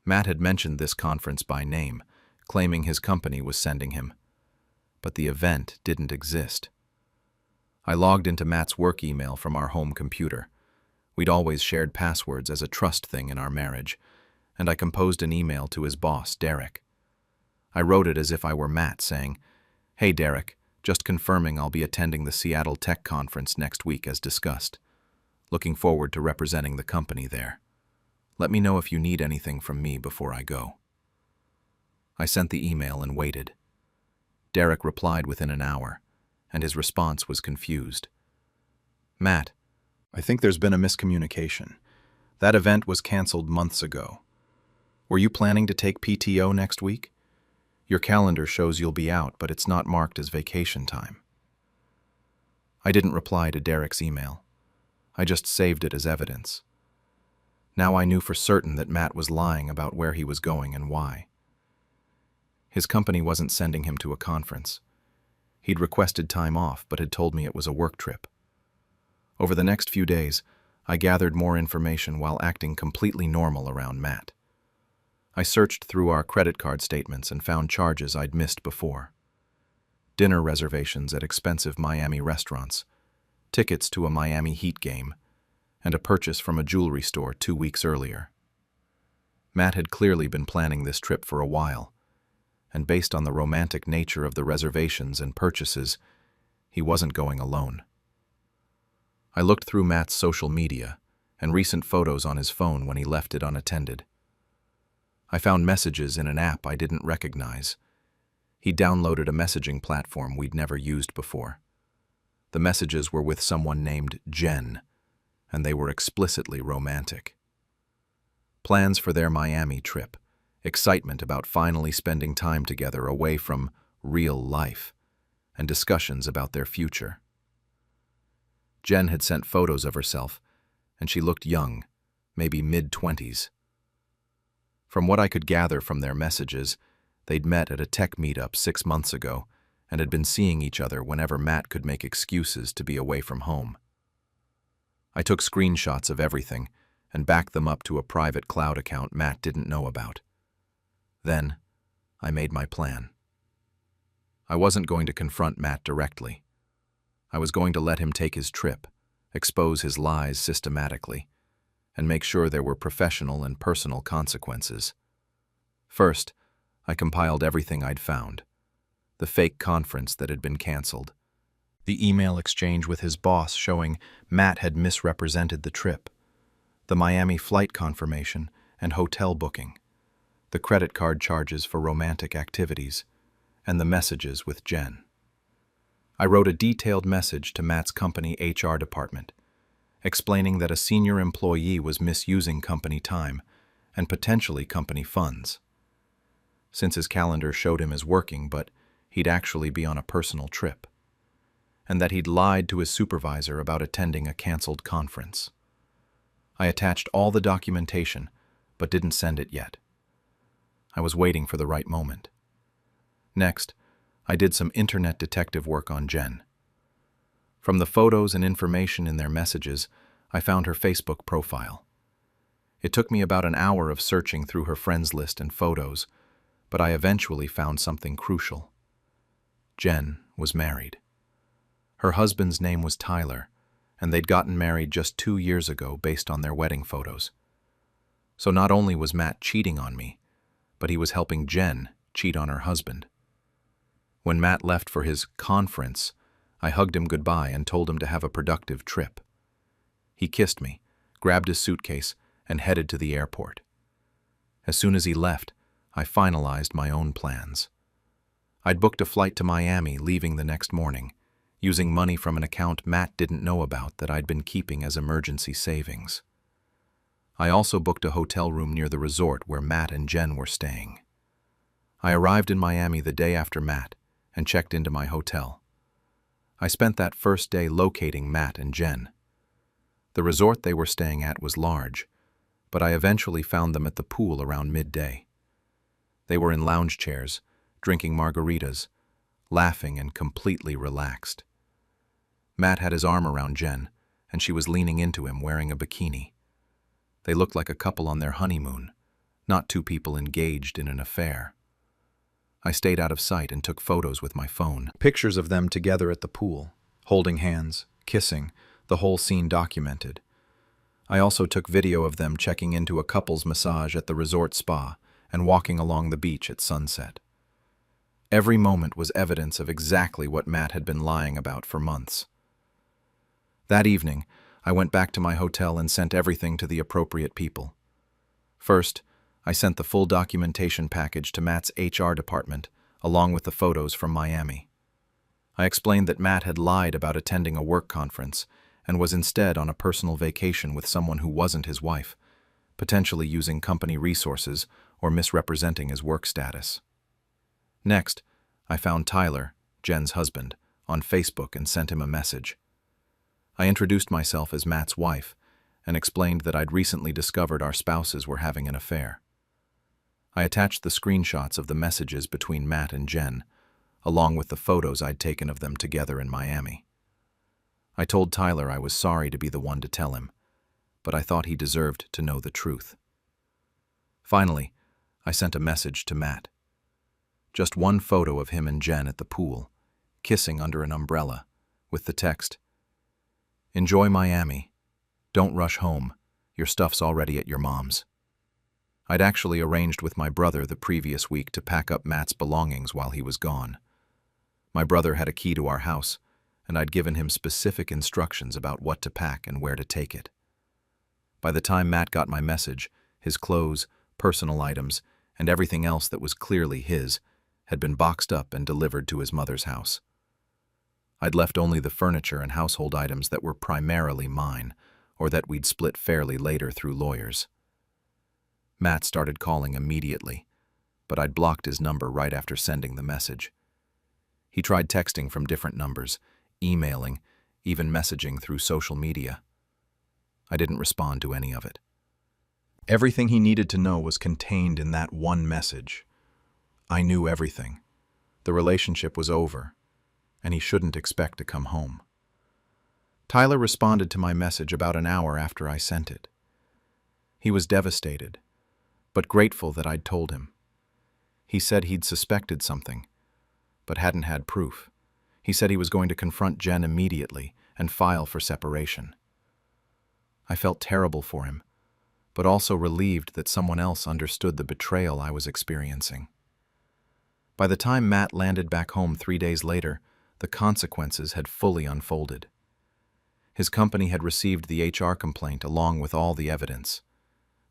Matt had mentioned this conference by name, claiming his company was sending him, but the event didn't exist. I logged into Matt's work email from our home computer. We'd always shared passwords as a trust thing in our marriage, and I composed an email to his boss, Derek. I wrote it as if I were Matt, saying, "Hey Derek, just confirming I'll be attending the Seattle Tech Conference next week as discussed. Looking forward to representing the company there. Let me know if you need anything from me before I go." I sent the email and waited. Derek replied within an hour, and his response was confused. "Matt, I think there's been a miscommunication. That event was canceled months ago. Were you planning to take PTO next week? Your calendar shows you'll be out, but it's not marked as vacation time." I didn't reply to Derek's email. I just saved it as evidence. Now I knew for certain that Matt was lying about where he was going and why. His company wasn't sending him to a conference. He'd requested time off, but had told me it was a work trip. Over the next few days, I gathered more information while acting completely normal around Matt. I searched through our credit card statements and found charges I'd missed before. Dinner reservations at expensive Miami restaurants, tickets to a Miami Heat game, and a purchase from a jewelry store 2 weeks earlier. Matt had clearly been planning this trip for a while, and based on the romantic nature of the reservations and purchases, he wasn't going alone. I looked through Matt's social media and recent photos on his phone when he left it unattended. I found messages in an app I didn't recognize. He downloaded a messaging platform we'd never used before. The messages were with someone named Jen, and they were explicitly romantic. Plans for their Miami trip, excitement about finally spending time together away from real life, and discussions about their future. Jen had sent photos of herself, and she looked young, maybe mid-20s. From what I could gather from their messages, they'd met at a tech meetup 6 months ago and had been seeing each other whenever Matt could make excuses to be away from home. I took screenshots of everything and backed them up to a private cloud account Matt didn't know about. Then, I made my plan. I wasn't going to confront Matt directly. I was going to let him take his trip, expose his lies systematically, and make sure there were professional and personal consequences. First, I compiled everything I'd found. The fake conference that had been canceled. The email exchange with his boss showing Matt had misrepresented the trip. The Miami flight confirmation and hotel booking. The credit card charges for romantic activities, and the messages with Jen. I wrote a detailed message to Matt's company HR department, explaining that a senior employee was misusing company time and potentially company funds. Since his calendar showed him as working, but he'd actually be on a personal trip, and that he'd lied to his supervisor about attending a canceled conference. I attached all the documentation, but didn't send it yet. I was waiting for the right moment. Next, I did some internet detective work on Jen. From the photos and information in their messages, I found her Facebook profile. It took me about an hour of searching through her friends list and photos, but I eventually found something crucial. Jen was married. Her husband's name was Tyler, and they'd gotten married just 2 years ago based on their wedding photos. So not only was Matt cheating on me, but he was helping Jen cheat on her husband. When Matt left for his conference, I hugged him goodbye and told him to have a productive trip. He kissed me, grabbed his suitcase, and headed to the airport. As soon as he left, I finalized my own plans. I'd booked a flight to Miami, leaving the next morning, using money from an account Matt didn't know about that I'd been keeping as emergency savings. I also booked a hotel room near the resort where Matt and Jen were staying. I arrived in Miami the day after Matt and checked into my hotel. I spent that first day locating Matt and Jen. The resort they were staying at was large, but I eventually found them at the pool around midday. They were in lounge chairs, drinking margaritas, laughing and completely relaxed. Matt had his arm around Jen, and she was leaning into him wearing a bikini. They looked like a couple on their honeymoon, not two people engaged in an affair. I stayed out of sight and took photos with my phone. Pictures of them together at the pool, holding hands, kissing, the whole scene documented. I also took video of them checking into a couple's massage at the resort spa and walking along the beach at sunset. Every moment was evidence of exactly what Matt had been lying about for months. That evening, I went back to my hotel and sent everything to the appropriate people. First, I sent the full documentation package to Matt's HR department, along with the photos from Miami. I explained that Matt had lied about attending a work conference and was instead on a personal vacation with someone who wasn't his wife, potentially using company resources or misrepresenting his work status. Next, I found Tyler, Jen's husband, on Facebook and sent him a message. I introduced myself as Matt's wife and explained that I'd recently discovered our spouses were having an affair. I attached the screenshots of the messages between Matt and Jen, along with the photos I'd taken of them together in Miami. I told Tyler I was sorry to be the one to tell him, but I thought he deserved to know the truth. Finally, I sent a message to Matt. Just one photo of him and Jen at the pool, kissing under an umbrella, with the text, "Enjoy Miami. Don't rush home. Your stuff's already at your mom's." I'd actually arranged with my brother the previous week to pack up Matt's belongings while he was gone. My brother had a key to our house, and I'd given him specific instructions about what to pack and where to take it. By the time Matt got my message, his clothes, personal items, and everything else that was clearly his had been boxed up and delivered to his mother's house. I'd left only the furniture and household items that were primarily mine, or that we'd split fairly later through lawyers. Matt started calling immediately, but I'd blocked his number right after sending the message. He tried texting from different numbers, emailing, even messaging through social media. I didn't respond to any of it. Everything he needed to know was contained in that one message. I knew everything. The relationship was over, and he shouldn't expect to come home. Tyler responded to my message about an hour after I sent it. He was devastated, but grateful that I'd told him. He said he'd suspected something, but hadn't had proof. He said he was going to confront Jen immediately and file for separation. I felt terrible for him, but also relieved that someone else understood the betrayal I was experiencing. By the time Matt landed back home 3 days later, the consequences had fully unfolded. His company had received the HR complaint along with all the evidence.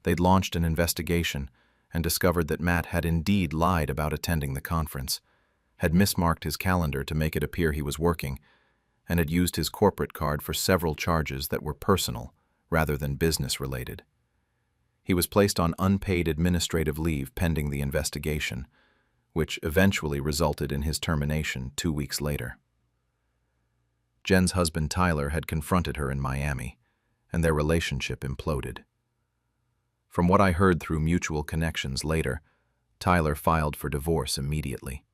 They'd launched an investigation and discovered that Matt had indeed lied about attending the conference, had mismarked his calendar to make it appear he was working, and had used his corporate card for several charges that were personal rather than business-related. He was placed on unpaid administrative leave pending the investigation, which eventually resulted in his termination 2 weeks later. Jen's husband Tyler had confronted her in Miami, and their relationship imploded. From what I heard through mutual connections later, Tyler filed for divorce immediately.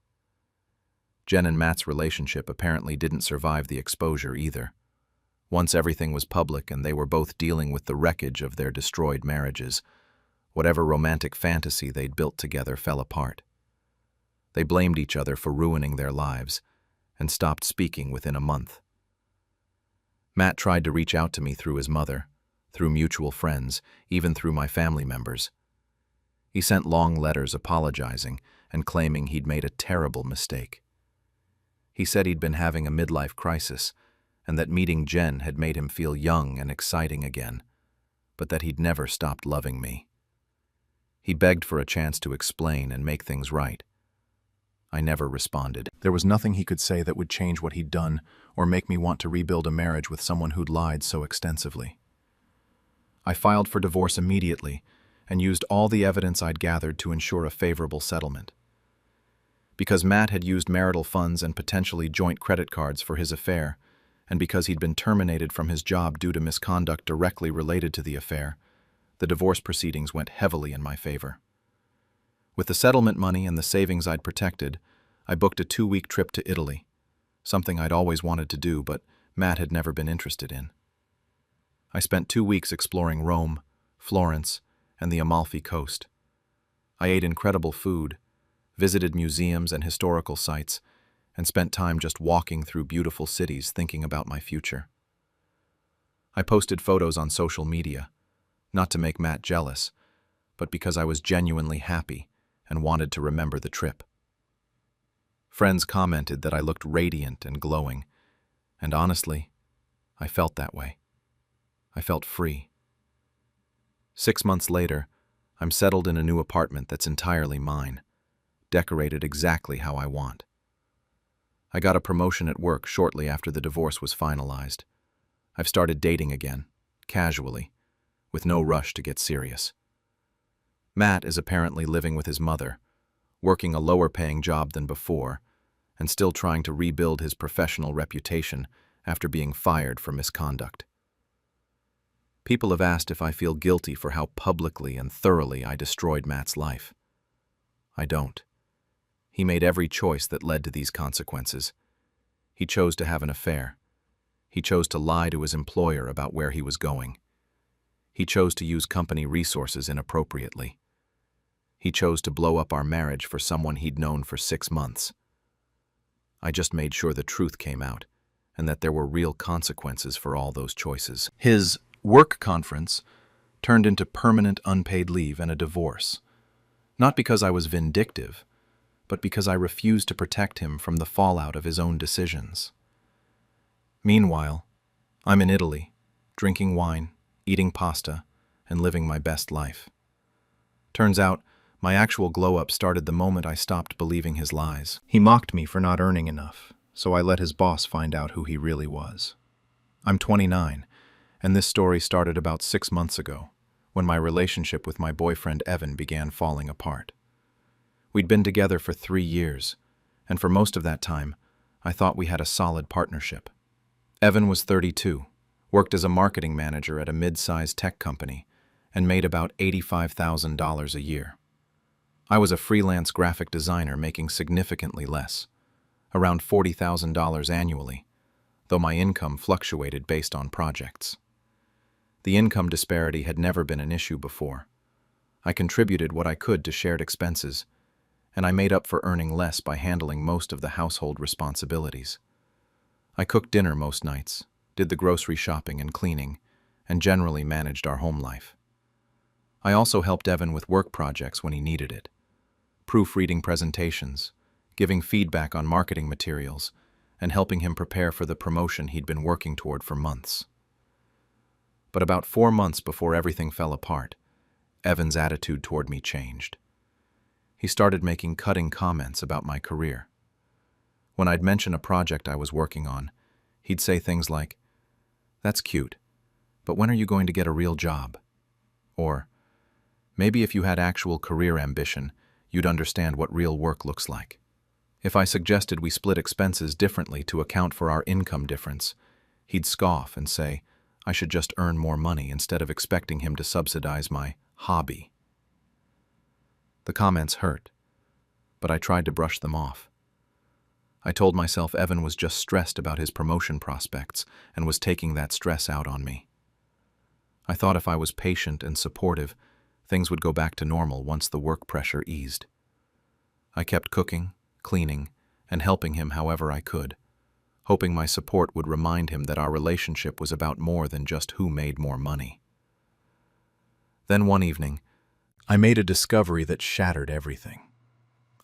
Jen and Matt's relationship apparently didn't survive the exposure either. Once everything was public and they were both dealing with the wreckage of their destroyed marriages, whatever romantic fantasy they'd built together fell apart. They blamed each other for ruining their lives and stopped speaking within a month. Matt tried to reach out to me through his mother, through mutual friends, even through my family members. He sent long letters apologizing and claiming he'd made a terrible mistake. He said he'd been having a midlife crisis and that meeting Jen had made him feel young and exciting again, but that he'd never stopped loving me. He begged for a chance to explain and make things right. I never responded. There was nothing he could say that would change what he'd done or make me want to rebuild a marriage with someone who'd lied so extensively. I filed for divorce immediately and used all the evidence I'd gathered to ensure a favorable settlement. Because Matt had used marital funds and potentially joint credit cards for his affair, and because he'd been terminated from his job due to misconduct directly related to the affair, the divorce proceedings went heavily in my favor. With the settlement money and the savings I'd protected, I booked a 2-week trip to Italy, something I'd always wanted to do but Matt had never been interested in. I spent 2 weeks exploring Rome, Florence, and the Amalfi Coast. I ate incredible food, visited museums and historical sites, and spent time just walking through beautiful cities thinking about my future. I posted photos on social media, not to make Matt jealous, but because I was genuinely happy and wanted to remember the trip. Friends commented that I looked radiant and glowing, and honestly, I felt that way. I felt free. 6 months later, I'm settled in a new apartment that's entirely mine, decorated exactly how I want. I got a promotion at work shortly after the divorce was finalized. I've started dating again, casually, with no rush to get serious. Matt is apparently living with his mother, working a lower-paying job than before, and still trying to rebuild his professional reputation after being fired for misconduct. People have asked if I feel guilty for how publicly and thoroughly I destroyed Matt's life. I don't. He made every choice that led to these consequences. He chose to have an affair. He chose to lie to his employer about where he was going. He chose to use company resources inappropriately. He chose to blow up our marriage for someone he'd known for 6 months. I just made sure the truth came out, and that there were real consequences for all those choices. His work conference turned into permanent unpaid leave and a divorce. Not because I was vindictive, but because I refused to protect him from the fallout of his own decisions. Meanwhile, I'm in Italy, drinking wine, eating pasta, and living my best life. Turns out, my actual glow-up started the moment I stopped believing his lies. He mocked me for not earning enough, so I let his boss find out who he really was. I'm 29, and this story started about 6 months ago, when my relationship with my boyfriend Evan began falling apart. We'd been together for 3 years, and for most of that time, I thought we had a solid partnership. Evan was 32, worked as a marketing manager at a mid-sized tech company, and made about $85,000 a year. I was a freelance graphic designer making significantly less, around $40,000 annually, though my income fluctuated based on projects. The income disparity had never been an issue before. I contributed what I could to shared expenses, and I made up for earning less by handling most of the household responsibilities. I cooked dinner most nights, did the grocery shopping and cleaning, and generally managed our home life. I also helped Evan with work projects when he needed it, proofreading presentations, giving feedback on marketing materials, and helping him prepare for the promotion he'd been working toward for months. But about 4 months before everything fell apart, Evan's attitude toward me changed. He started making cutting comments about my career. When I'd mention a project I was working on, he'd say things like, "That's cute, but when are you going to get a real job?" Or, "Maybe if you had actual career ambition, you'd understand what real work looks like." If I suggested we split expenses differently to account for our income difference, he'd scoff and say I should just earn more money instead of expecting him to subsidize my hobby. The comments hurt, but I tried to brush them off. I told myself Evan was just stressed about his promotion prospects and was taking that stress out on me. I thought if I was patient and supportive, things would go back to normal once the work pressure eased. I kept cooking, cleaning, and helping him however I could, hoping my support would remind him that our relationship was about more than just who made more money. Then one evening, I made a discovery that shattered everything.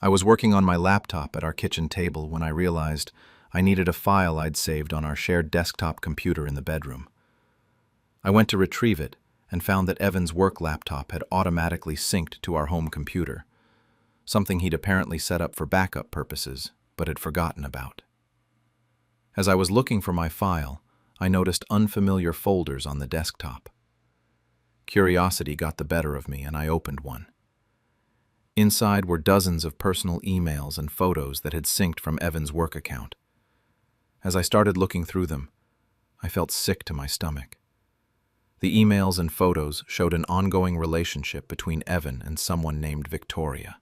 I was working on my laptop at our kitchen table when I realized I needed a file I'd saved on our shared desktop computer in the bedroom. I went to retrieve it and found that Evan's work laptop had automatically synced to our home computer, something he'd apparently set up for backup purposes, but had forgotten about. As I was looking for my file, I noticed unfamiliar folders on the desktop. Curiosity got the better of me, and I opened one. Inside were dozens of personal emails and photos that had synced from Evan's work account. As I started looking through them, I felt sick to my stomach. The emails and photos showed an ongoing relationship between Evan and someone named Victoria.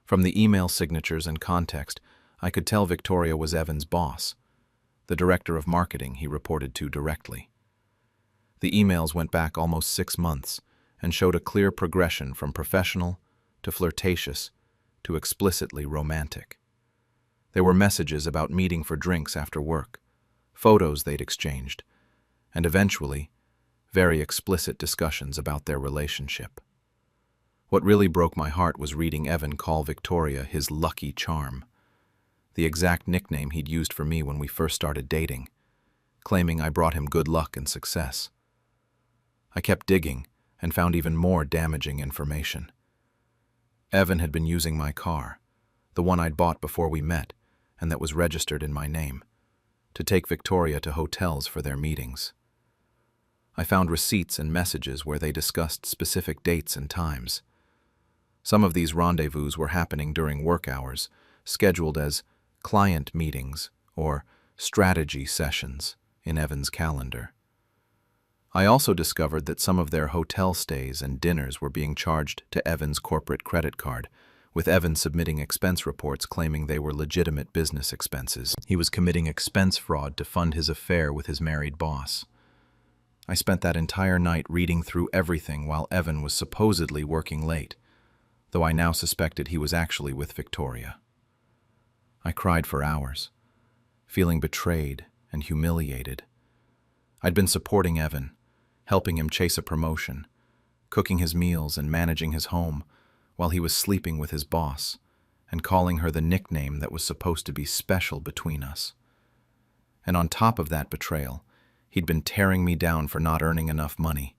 From the email signatures and context, I could tell Victoria was Evan's boss, the director of marketing he reported to directly. The emails went back almost 6 months and showed a clear progression from professional to flirtatious to explicitly romantic. There were messages about meeting for drinks after work, photos they'd exchanged, and eventually, very explicit discussions about their relationship. What really broke my heart was reading Evan call Victoria his lucky charm, the exact nickname he'd used for me when we first started dating, claiming I brought him good luck and success. I kept digging and found even more damaging information. Evan had been using my car, the one I'd bought before we met and that was registered in my name, to take Victoria to hotels for their meetings. I found receipts and messages where they discussed specific dates and times. Some of these rendezvous were happening during work hours, scheduled as client meetings or strategy sessions in Evan's calendar. I also discovered that some of their hotel stays and dinners were being charged to Evan's corporate credit card, with Evan submitting expense reports claiming they were legitimate business expenses. He was committing expense fraud to fund his affair with his married boss. I spent that entire night reading through everything while Evan was supposedly working late, though I now suspected he was actually with Victoria. I cried for hours, feeling betrayed and humiliated. I'd been supporting Evan, helping him chase a promotion, cooking his meals and managing his home, while he was sleeping with his boss and calling her the nickname that was supposed to be special between us. And on top of that betrayal, he'd been tearing me down for not earning enough money,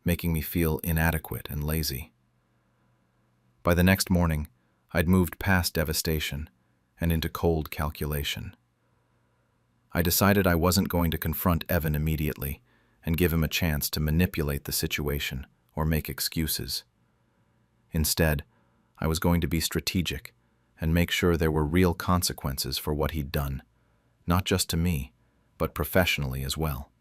making me feel inadequate and lazy. By the next morning, I'd moved past devastation and into cold calculation. I decided I wasn't going to confront Evan immediately and give him a chance to manipulate the situation or make excuses. Instead, I was going to be strategic and make sure there were real consequences for what he'd done, not just to me, but professionally as well.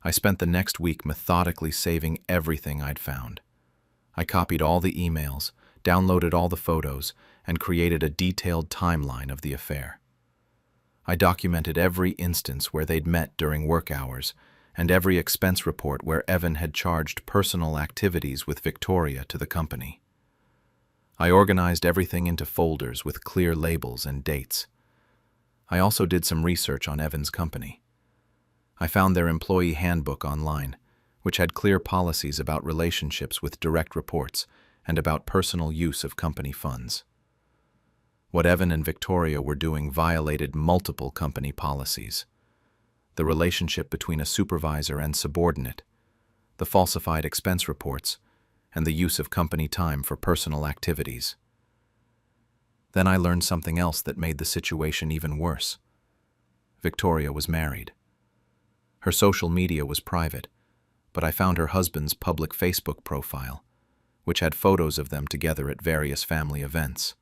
I spent the next week methodically saving everything I'd found. I copied all the emails, downloaded all the photos, and created a detailed timeline of the affair. I documented every instance where they'd met during work hours and every expense report where Evan had charged personal activities with Victoria to the company. I organized everything into folders with clear labels and dates. I also did some research on Evan's company. I found their employee handbook online, which had clear policies about relationships with direct reports and about personal use of company funds. What Evan and Victoria were doing violated multiple company policies: the relationship between a supervisor and subordinate, the falsified expense reports, and the use of company time for personal activities. Then I learned something else that made the situation even worse. Victoria was married. Her social media was private, but I found her husband's public Facebook profile, which had photos of them together at various family events.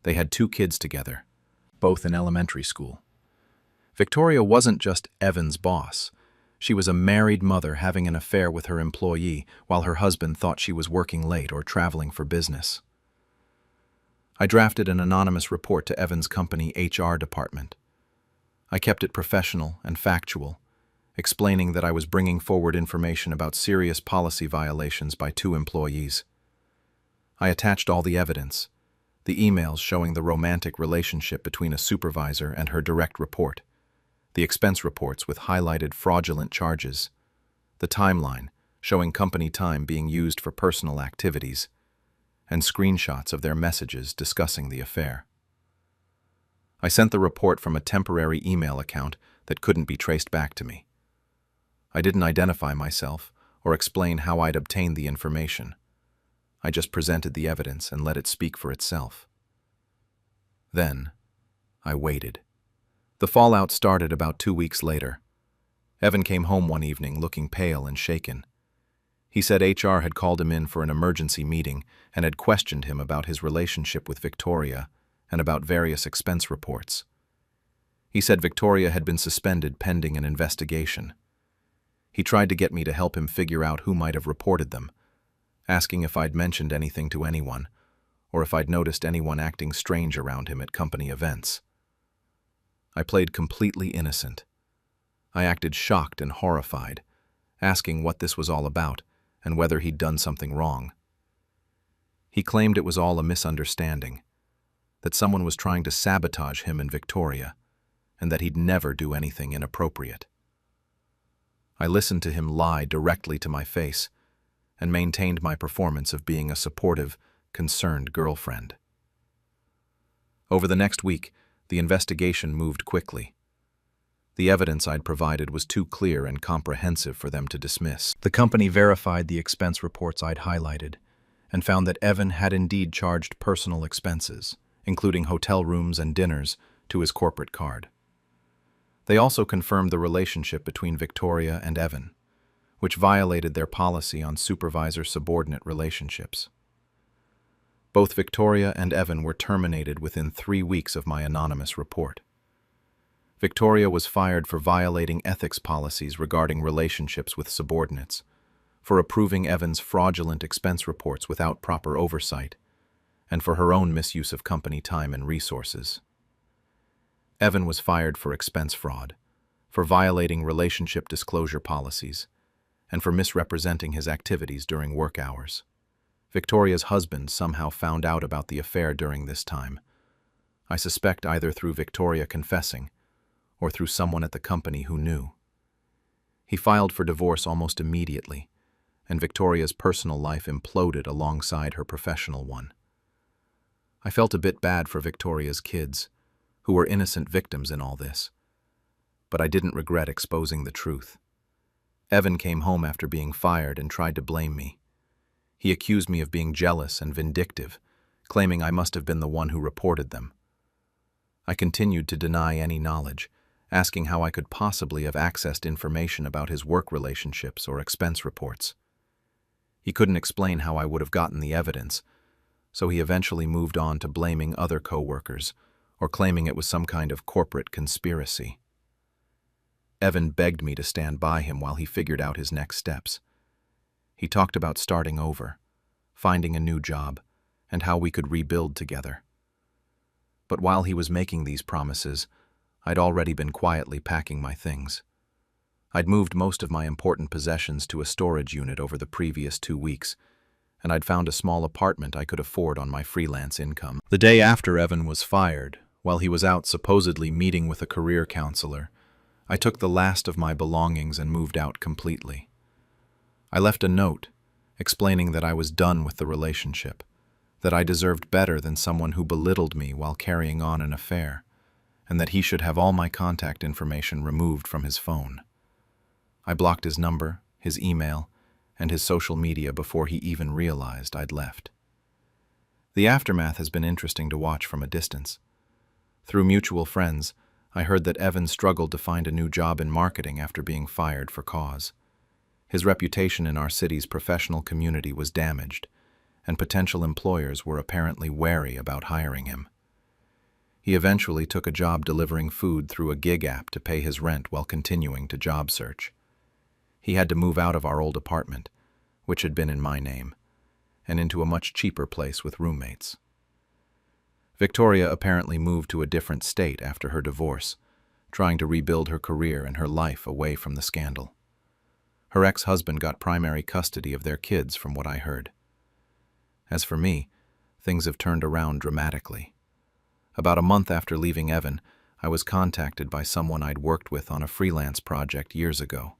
They had 2 kids together, both in elementary school. Victoria wasn't just Evan's boss. She was a married mother having an affair with her employee while her husband thought she was working late or traveling for business. I drafted an anonymous report to Evan's company HR department. I kept it professional and factual, explaining that I was bringing forward information about serious policy violations by 2 employees. I attached all the evidence, the emails showing the romantic relationship between a supervisor and her direct report, the expense reports with highlighted fraudulent charges, the timeline showing company time being used for personal activities, and screenshots of their messages discussing the affair. I sent the report from a temporary email account that couldn't be traced back to me. I didn't identify myself or explain how I'd obtained the information. I just presented the evidence and let it speak for itself. Then, I waited. The fallout started about 2 weeks later. Evan came home one evening looking pale and shaken. He said HR had called him in for an emergency meeting and had questioned him about his relationship with Victoria and about various expense reports. He said Victoria had been suspended pending an investigation. He tried to get me to help him figure out who might have reported them, asking if I'd mentioned anything to anyone, or if I'd noticed anyone acting strange around him at company events. I played completely innocent. I acted shocked and horrified, asking what this was all about and whether he'd done something wrong. He claimed it was all a misunderstanding, that someone was trying to sabotage him and Victoria, and that he'd never do anything inappropriate. I listened to him lie directly to my face and maintained my performance of being a supportive, concerned girlfriend. Over the next week, the investigation moved quickly. The evidence I'd provided was too clear and comprehensive for them to dismiss. The company verified the expense reports I'd highlighted and found that Evan had indeed charged personal expenses, including hotel rooms and dinners, to his corporate card. They also confirmed the relationship between Victoria and Evan, which violated their policy on supervisor-subordinate relationships. Both Victoria and Evan were terminated within 3 weeks of my anonymous report. Victoria was fired for violating ethics policies regarding relationships with subordinates, for approving Evan's fraudulent expense reports without proper oversight, and for her own misuse of company time and resources. Evan was fired for expense fraud, for violating relationship disclosure policies, and for misrepresenting his activities during work hours. Victoria's husband somehow found out about the affair during this time. I suspect either through Victoria confessing or through someone at the company who knew. He filed for divorce almost immediately, and Victoria's personal life imploded alongside her professional one. I felt a bit bad for Victoria's kids, who were innocent victims in all this, but I didn't regret exposing the truth. Evan came home after being fired and tried to blame me. He accused me of being jealous and vindictive, claiming I must have been the one who reported them. I continued to deny any knowledge, asking how I could possibly have accessed information about his work relationships or expense reports. He couldn't explain how I would have gotten the evidence, so he eventually moved on to blaming other co-workers or claiming it was some kind of corporate conspiracy. Evan begged me to stand by him while he figured out his next steps. He talked about starting over, finding a new job, and how we could rebuild together. But while he was making these promises, I'd already been quietly packing my things. I'd moved most of my important possessions to a storage unit over the previous 2 weeks, and I'd found a small apartment I could afford on my freelance income. The day after Evan was fired, while he was out supposedly meeting with a career counselor, I took the last of my belongings and moved out completely. I left a note explaining that I was done with the relationship, that I deserved better than someone who belittled me while carrying on an affair, and that he should have all my contact information removed from his phone. I blocked his number, his email, and his social media before he even realized I'd left. The aftermath has been interesting to watch from a distance. Through mutual friends, I heard that Evan struggled to find a new job in marketing after being fired for cause. His reputation in our city's professional community was damaged, and potential employers were apparently wary about hiring him. He eventually took a job delivering food through a gig app to pay his rent while continuing to job search. He had to move out of our old apartment, which had been in my name, and into a much cheaper place with roommates. Victoria apparently moved to a different state after her divorce, trying to rebuild her career and her life away from the scandal. Her ex-husband got primary custody of their kids, from what I heard. As for me, things have turned around dramatically. About a month after leaving Evan, I was contacted by someone I'd worked with on a freelance project years ago.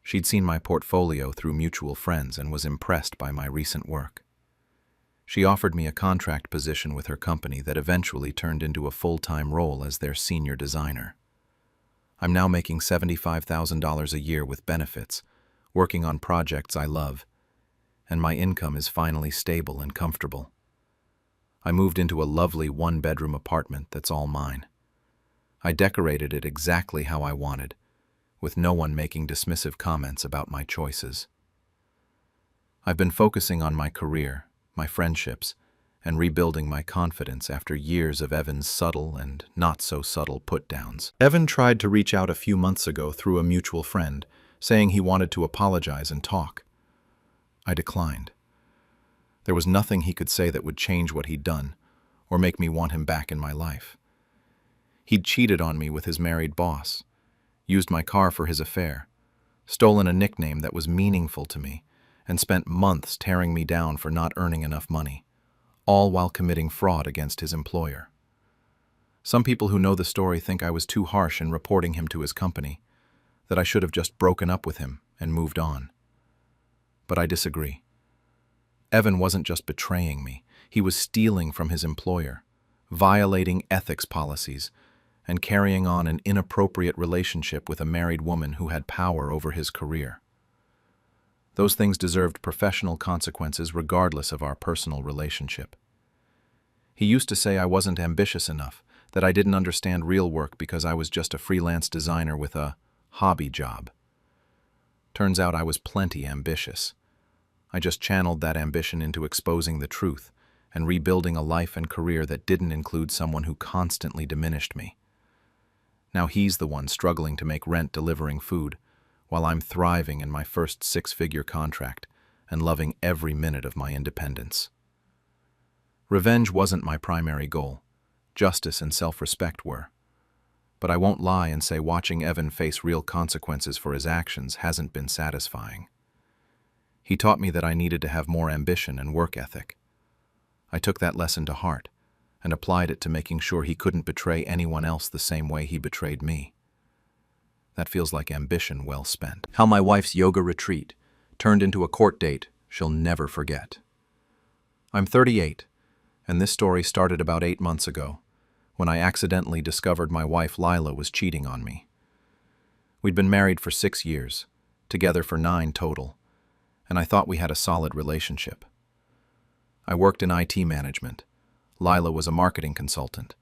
She'd seen my portfolio through mutual friends and was impressed by my recent work. She offered me a contract position with her company that eventually turned into a full-time role as their senior designer. I'm now making $75,000 a year with benefits, working on projects I love, and my income is finally stable and comfortable. I moved into a lovely one-bedroom apartment that's all mine. I decorated it exactly how I wanted, with no one making dismissive comments about my choices. I've been focusing on my career, my friendships, and rebuilding my confidence after years of Evan's subtle and not-so-subtle put-downs. Evan tried to reach out a few months ago through a mutual friend, saying he wanted to apologize and talk. I declined. There was nothing he could say that would change what he'd done, or make me want him back in my life. He'd cheated on me with his married boss, used my car for his affair, stolen a nickname that was meaningful to me, and spent months tearing me down for not earning enough money, all while committing fraud against his employer. Some people who know the story think I was too harsh in reporting him to his company, that I should have just broken up with him and moved on. But I disagree. Evan wasn't just betraying me, he was stealing from his employer, violating ethics policies, and carrying on an inappropriate relationship with a married woman who had power over his career. Those things deserved professional consequences regardless of our personal relationship. He used to say I wasn't ambitious enough, that I didn't understand real work because I was just a freelance designer with a hobby job. Turns out I was plenty ambitious. I just channeled that ambition into exposing the truth and rebuilding a life and career that didn't include someone who constantly diminished me. Now he's the one struggling to make rent delivering food, while I'm thriving in my first six-figure contract and loving every minute of my independence. Revenge wasn't my primary goal. Justice and self-respect were. But I won't lie and say watching Evan face real consequences for his actions hasn't been satisfying. He taught me that I needed to have more ambition and work ethic. I took that lesson to heart and applied it to making sure he couldn't betray anyone else the same way he betrayed me. That feels like ambition well spent. How my wife's yoga retreat turned into a court date she'll never forget. I'm 38, and this story started about 8 months ago, when I accidentally discovered my wife Lila was cheating on me. We'd been married for 6 years, together for 9 total, and I thought we had a solid relationship. I worked in IT management. Lila was a marketing consultant,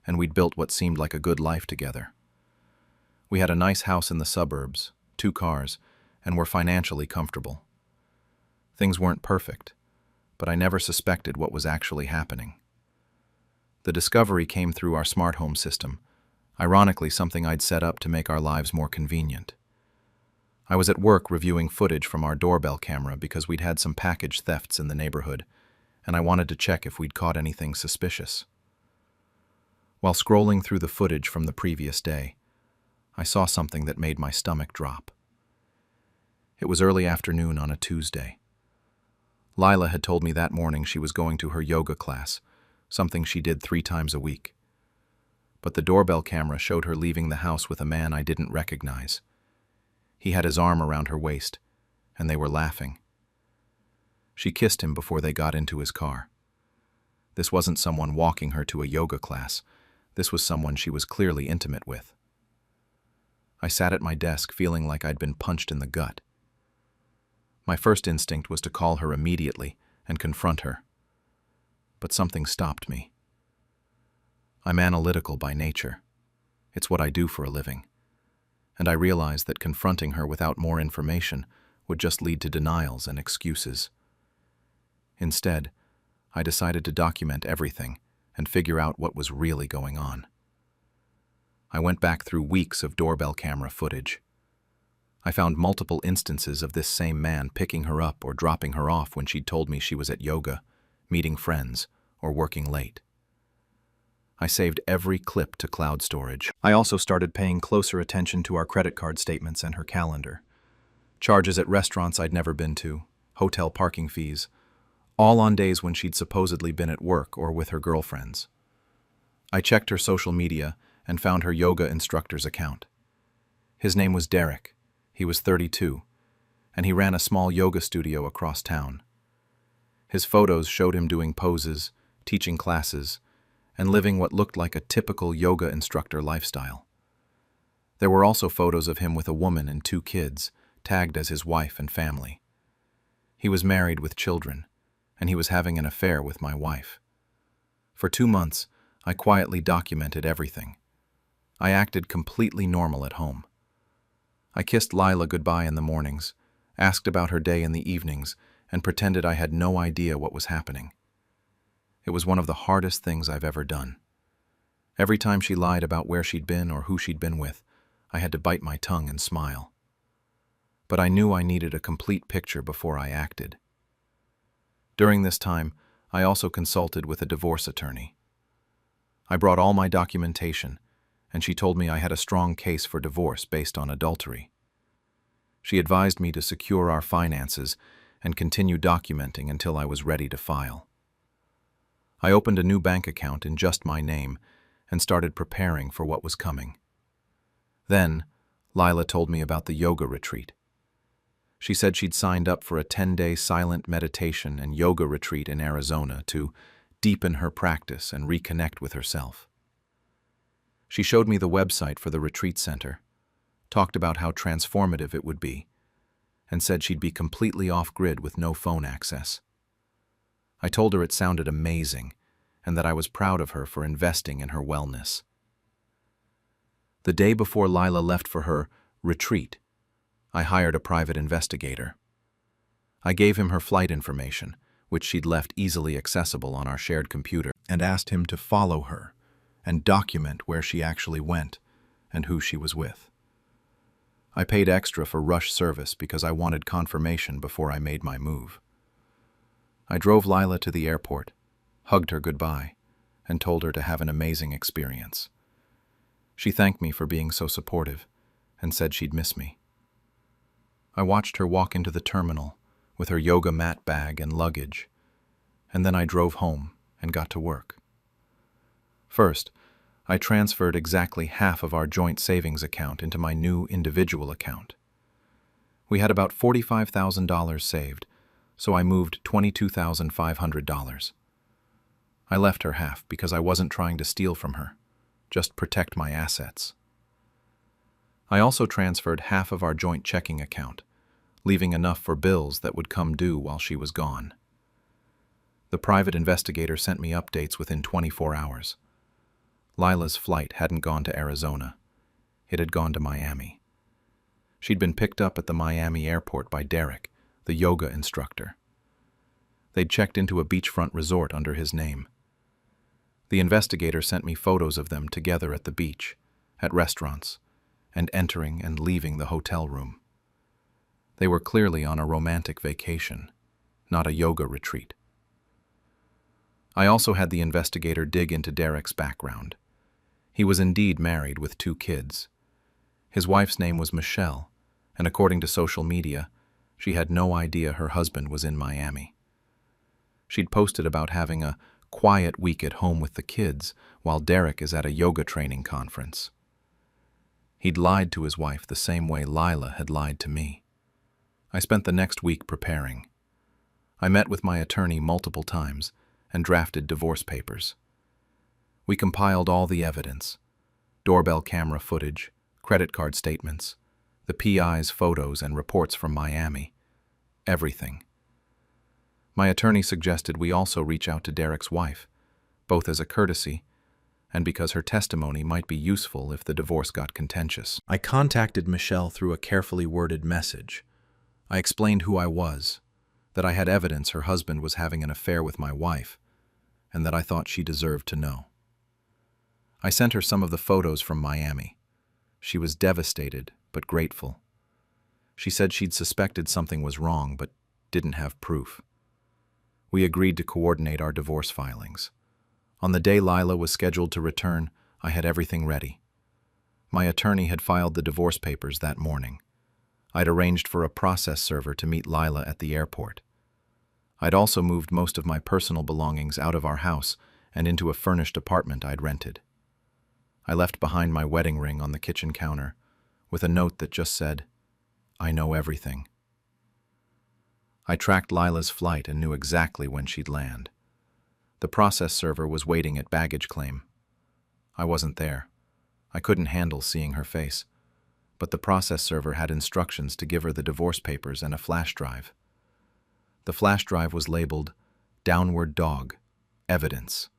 and we'd built what seemed like a good life together. We had a nice house in the suburbs, 2 cars, and were financially comfortable. Things weren't perfect, but I never suspected what was actually happening. The discovery came through our smart home system, ironically something I'd set up to make our lives more convenient. I was at work reviewing footage from our doorbell camera because we'd had some package thefts in the neighborhood, and I wanted to check if we'd caught anything suspicious. While scrolling through the footage from the previous day, I saw something that made my stomach drop. It was early afternoon on a Tuesday. Lila had told me that morning she was going to her yoga class, something she did 3 times a week. But the doorbell camera showed her leaving the house with a man I didn't recognize. He had his arm around her waist, and they were laughing. She kissed him before they got into his car. This wasn't someone walking her to a yoga class. This was someone she was clearly intimate with. I sat at my desk feeling like I'd been punched in the gut. My first instinct was to call her immediately and confront her. But something stopped me. I'm analytical by nature. It's what I do for a living. And I realized that confronting her without more information would just lead to denials and excuses. Instead, I decided to document everything and figure out what was really going on. I went back through weeks of doorbell camera footage. I found multiple instances of this same man picking her up or dropping her off when she'd told me she was at yoga, meeting friends, or working late. I saved every clip to cloud storage. I also started paying closer attention to our credit card statements and her calendar. Charges at restaurants I'd never been to, hotel parking fees, all on days when she'd supposedly been at work or with her girlfriends. I checked her social media and found her yoga instructor's account. His name was Derek. He was 32, and he ran a small yoga studio across town. His photos showed him doing poses, teaching classes, and living what looked like a typical yoga instructor lifestyle. There were also photos of him with a woman and 2 kids, tagged as his wife and family. He was married with children, and he was having an affair with my wife. For 2 months, I quietly documented everything. I acted completely normal at home. I kissed Lila goodbye in the mornings, asked about her day in the evenings, and pretended I had no idea what was happening. It was one of the hardest things I've ever done. Every time she lied about where she'd been or who she'd been with, I had to bite my tongue and smile. But I knew I needed a complete picture before I acted. During this time, I also consulted with a divorce attorney. I brought all my documentation, and she told me I had a strong case for divorce based on adultery. She advised me to secure our finances and continue documenting until I was ready to file. I opened a new bank account in just my name and started preparing for what was coming. Then, Lila told me about the yoga retreat. She said she'd signed up for a 10-day silent meditation and yoga retreat in Arizona to deepen her practice and reconnect with herself. She showed me the website for the retreat center, talked about how transformative it would be, and said she'd be completely off-grid with no phone access. I told her it sounded amazing and that I was proud of her for investing in her wellness. The day before Lila left for her retreat, I hired a private investigator. I gave him her flight information, which she'd left easily accessible on our shared computer, and asked him to follow her and document where she actually went and who she was with. I paid extra for rush service because I wanted confirmation before I made my move. I drove Lila to the airport, hugged her goodbye, and told her to have an amazing experience. She thanked me for being so supportive and said she'd miss me. I watched her walk into the terminal with her yoga mat bag and luggage, and then I drove home and got to work. First, I transferred exactly half of our joint savings account into my new individual account. We had about $45,000 saved, so I moved $22,500. I left her half because I wasn't trying to steal from her, just protect my assets. I also transferred half of our joint checking account, leaving enough for bills that would come due while she was gone. The private investigator sent me updates within 24 hours. Lila's flight hadn't gone to Arizona. It had gone to Miami. She'd been picked up at the Miami airport by Derek, the yoga instructor. They'd checked into a beachfront resort under his name. The investigator sent me photos of them together at the beach, at restaurants, and entering and leaving the hotel room. They were clearly on a romantic vacation, not a yoga retreat. I also had the investigator dig into Derek's background. He was indeed married with 2 kids. His wife's name was Michelle, and according to social media, she had no idea her husband was in Miami. She'd posted about having a quiet week at home with the kids while Derek is at a yoga training conference. He'd lied to his wife the same way Lila had lied to me. I spent the next week preparing. I met with my attorney multiple times and drafted divorce papers. We compiled all the evidence: doorbell camera footage, credit card statements, the PI's photos and reports from Miami. Everything. My attorney suggested we also reach out to Derek's wife, both as a courtesy and because her testimony might be useful if the divorce got contentious. I contacted Michelle through a carefully worded message. I explained who I was, that I had evidence her husband was having an affair with my wife, and that I thought she deserved to know. I sent her some of the photos from Miami. She was devastated, but grateful. She said she'd suspected something was wrong, but didn't have proof. We agreed to coordinate our divorce filings. On the day Lila was scheduled to return, I had everything ready. My attorney had filed the divorce papers that morning. I'd arranged for a process server to meet Lila at the airport. I'd also moved most of my personal belongings out of our house and into a furnished apartment I'd rented. I left behind my wedding ring on the kitchen counter, with a note that just said, "I know everything." I tracked Lila's flight and knew exactly when she'd land. The process server was waiting at baggage claim. I wasn't there. I couldn't handle seeing her face, but the process server had instructions to give her the divorce papers and a flash drive. The flash drive was labeled "Downward Dog, Evidence,"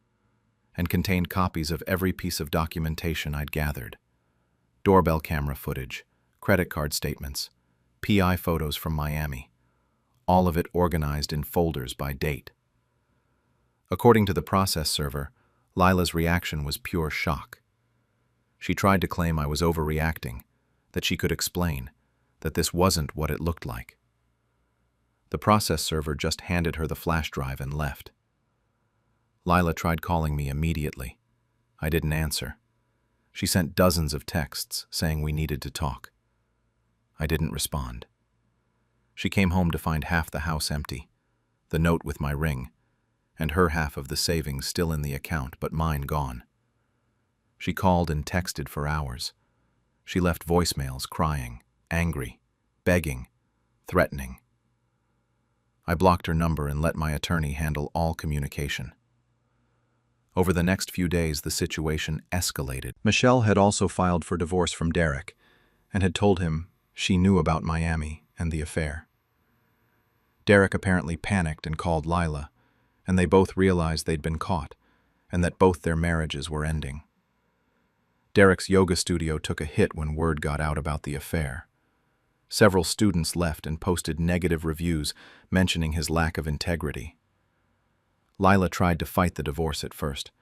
and contained copies of every piece of documentation I'd gathered: doorbell camera footage, credit card statements, PI photos from Miami, all of it organized in folders by date. According to the process server, Lila's reaction was pure shock. She tried to claim I was overreacting, that she could explain, that this wasn't what it looked like. The process server just handed her the flash drive and left. Lila tried calling me immediately. I didn't answer. She sent dozens of texts saying we needed to talk. I didn't respond. She came home to find half the house empty, the note with my ring, and her half of the savings still in the account, but mine gone. She called and texted for hours. She left voicemails crying, angry, begging, threatening. I blocked her number and let my attorney handle all communication. Over the next few days, the situation escalated. Michelle had also filed for divorce from Derek and had told him she knew about Miami and the affair. Derek apparently panicked and called Lila, and they both realized they'd been caught and that both their marriages were ending. Derek's yoga studio took a hit when word got out about the affair. Several students left and posted negative reviews mentioning his lack of integrity. Lila tried to fight the divorce at first.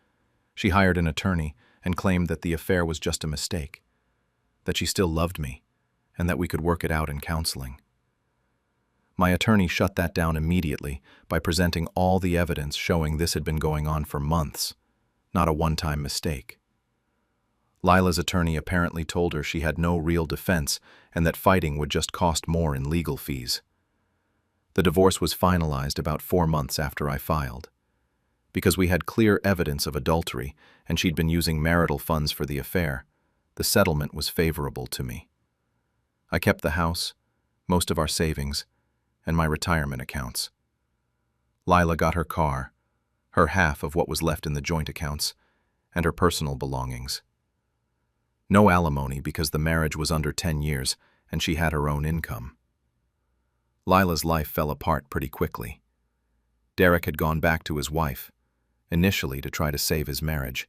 She hired an attorney and claimed that the affair was just a mistake, that she still loved me, and that we could work it out in counseling. My attorney shut that down immediately by presenting all the evidence showing this had been going on for months, not a one-time mistake. Lila's attorney apparently told her she had no real defense and that fighting would just cost more in legal fees. The divorce was finalized about 4 months after I filed. Because we had clear evidence of adultery and she'd been using marital funds for the affair, the settlement was favorable to me. I kept the house, most of our savings, and my retirement accounts. Lila got her car, her half of what was left in the joint accounts, and her personal belongings. No alimony because the marriage was under 10 years and she had her own income. Lila's life fell apart pretty quickly. Derek had gone back to his wife, initially to try to save his marriage,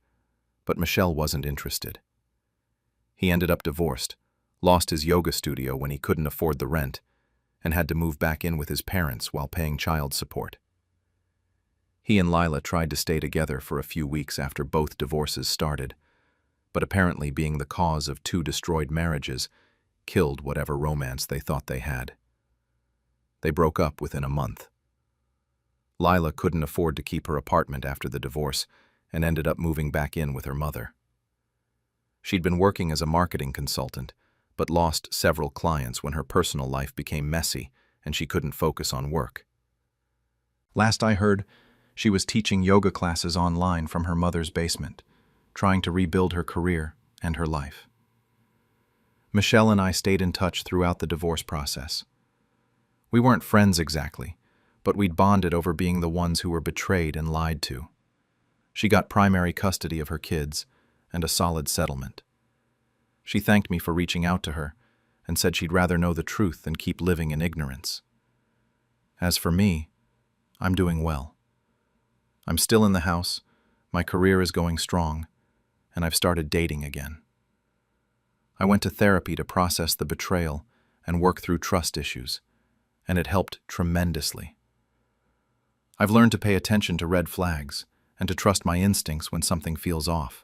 but Michelle wasn't interested. He ended up divorced, lost his yoga studio when he couldn't afford the rent, and had to move back in with his parents while paying child support. He and Lila tried to stay together for a few weeks after both divorces started, but apparently being the cause of 2 destroyed marriages killed whatever romance they thought they had. They broke up within a month. Lila couldn't afford to keep her apartment after the divorce and ended up moving back in with her mother. She'd been working as a marketing consultant, but lost several clients when her personal life became messy and she couldn't focus on work. Last I heard, she was teaching yoga classes online from her mother's basement, trying to rebuild her career and her life. Michelle and I stayed in touch throughout the divorce process. We weren't friends exactly, but we'd bonded over being the ones who were betrayed and lied to. She got primary custody of her kids and a solid settlement. She thanked me for reaching out to her and said she'd rather know the truth than keep living in ignorance. As for me, I'm doing well. I'm still in the house, my career is going strong, and I've started dating again. I went to therapy to process the betrayal and work through trust issues, and it helped tremendously. I've learned to pay attention to red flags and to trust my instincts when something feels off.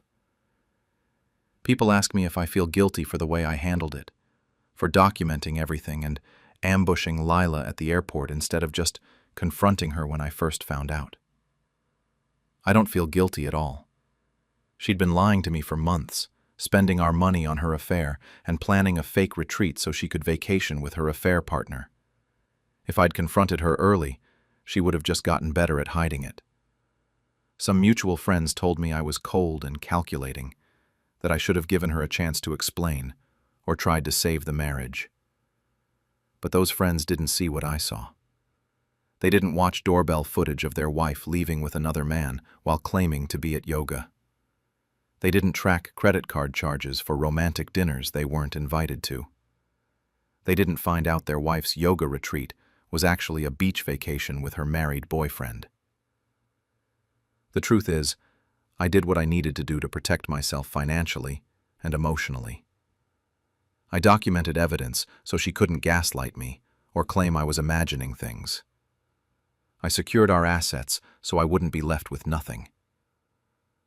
People ask me if I feel guilty for the way I handled it, for documenting everything and ambushing Lila at the airport instead of just confronting her when I first found out. I don't feel guilty at all. She'd been lying to me for months, spending our money on her affair and planning a fake retreat so she could vacation with her affair partner. If I'd confronted her early, she would have just gotten better at hiding it. Some mutual friends told me I was cold and calculating, that I should have given her a chance to explain, or tried to save the marriage. But those friends didn't see what I saw. They didn't watch doorbell footage of their wife leaving with another man while claiming to be at yoga. They didn't track credit card charges for romantic dinners they weren't invited to. They didn't find out their wife's yoga retreat was actually a beach vacation with her married boyfriend. The truth is, I did what I needed to do to protect myself financially and emotionally. I documented evidence so she couldn't gaslight me or claim I was imagining things. I secured our assets so I wouldn't be left with nothing.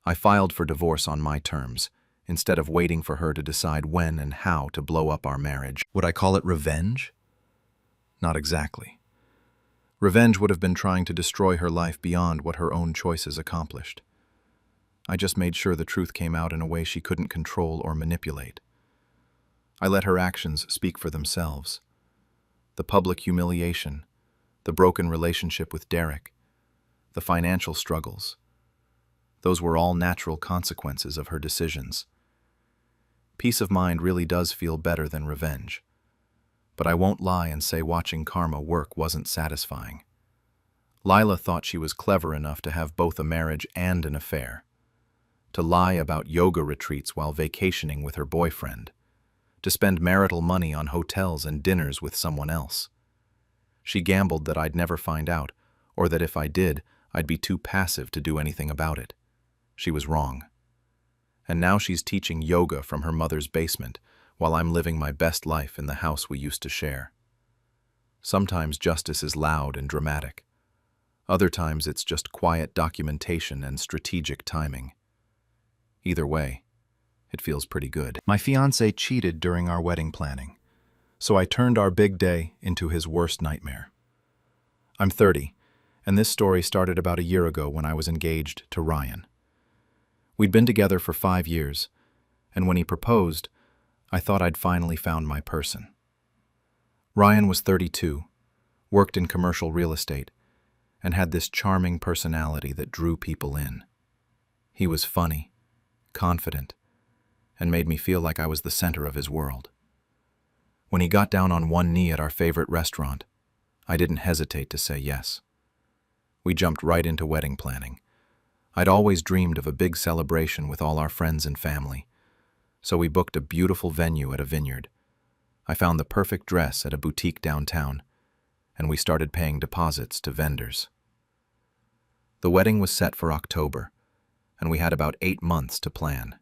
I filed for divorce on my terms, instead of waiting for her to decide when and how to blow up our marriage. Would I call it revenge? Not exactly. Revenge would have been trying to destroy her life beyond what her own choices accomplished. I just made sure the truth came out in a way she couldn't control or manipulate. I let her actions speak for themselves. The public humiliation, the broken relationship with Derek, the financial struggles. Those were all natural consequences of her decisions. Peace of mind really does feel better than revenge. But I won't lie and say watching karma work wasn't satisfying. Lila thought she was clever enough to have both a marriage and an affair. To lie about yoga retreats while vacationing with her boyfriend. To spend marital money on hotels and dinners with someone else. She gambled that I'd never find out, or that if I did, I'd be too passive to do anything about it. She was wrong. And now she's teaching yoga from her mother's basement, while I'm living my best life in the house we used to share. Sometimes justice is loud and dramatic. Other times it's just quiet documentation and strategic timing. Either way, it feels pretty good. My fiancé cheated during our wedding planning, so I turned our big day into his worst nightmare. I'm 30, and this story started about a year ago when I was engaged to Ryan. We'd been together for 5 years, and when he proposed, I thought I'd finally found my person. Ryan was 32, worked in commercial real estate, and had this charming personality that drew people in. He was funny, confident, and made me feel like I was the center of his world. When he got down on one knee at our favorite restaurant, I didn't hesitate to say yes. We jumped right into wedding planning. I'd always dreamed of a big celebration with all our friends and family, so we booked a beautiful venue at a vineyard. I found the perfect dress at a boutique downtown, and we started paying deposits to vendors. The wedding was set for October, and we had about 8 months to plan.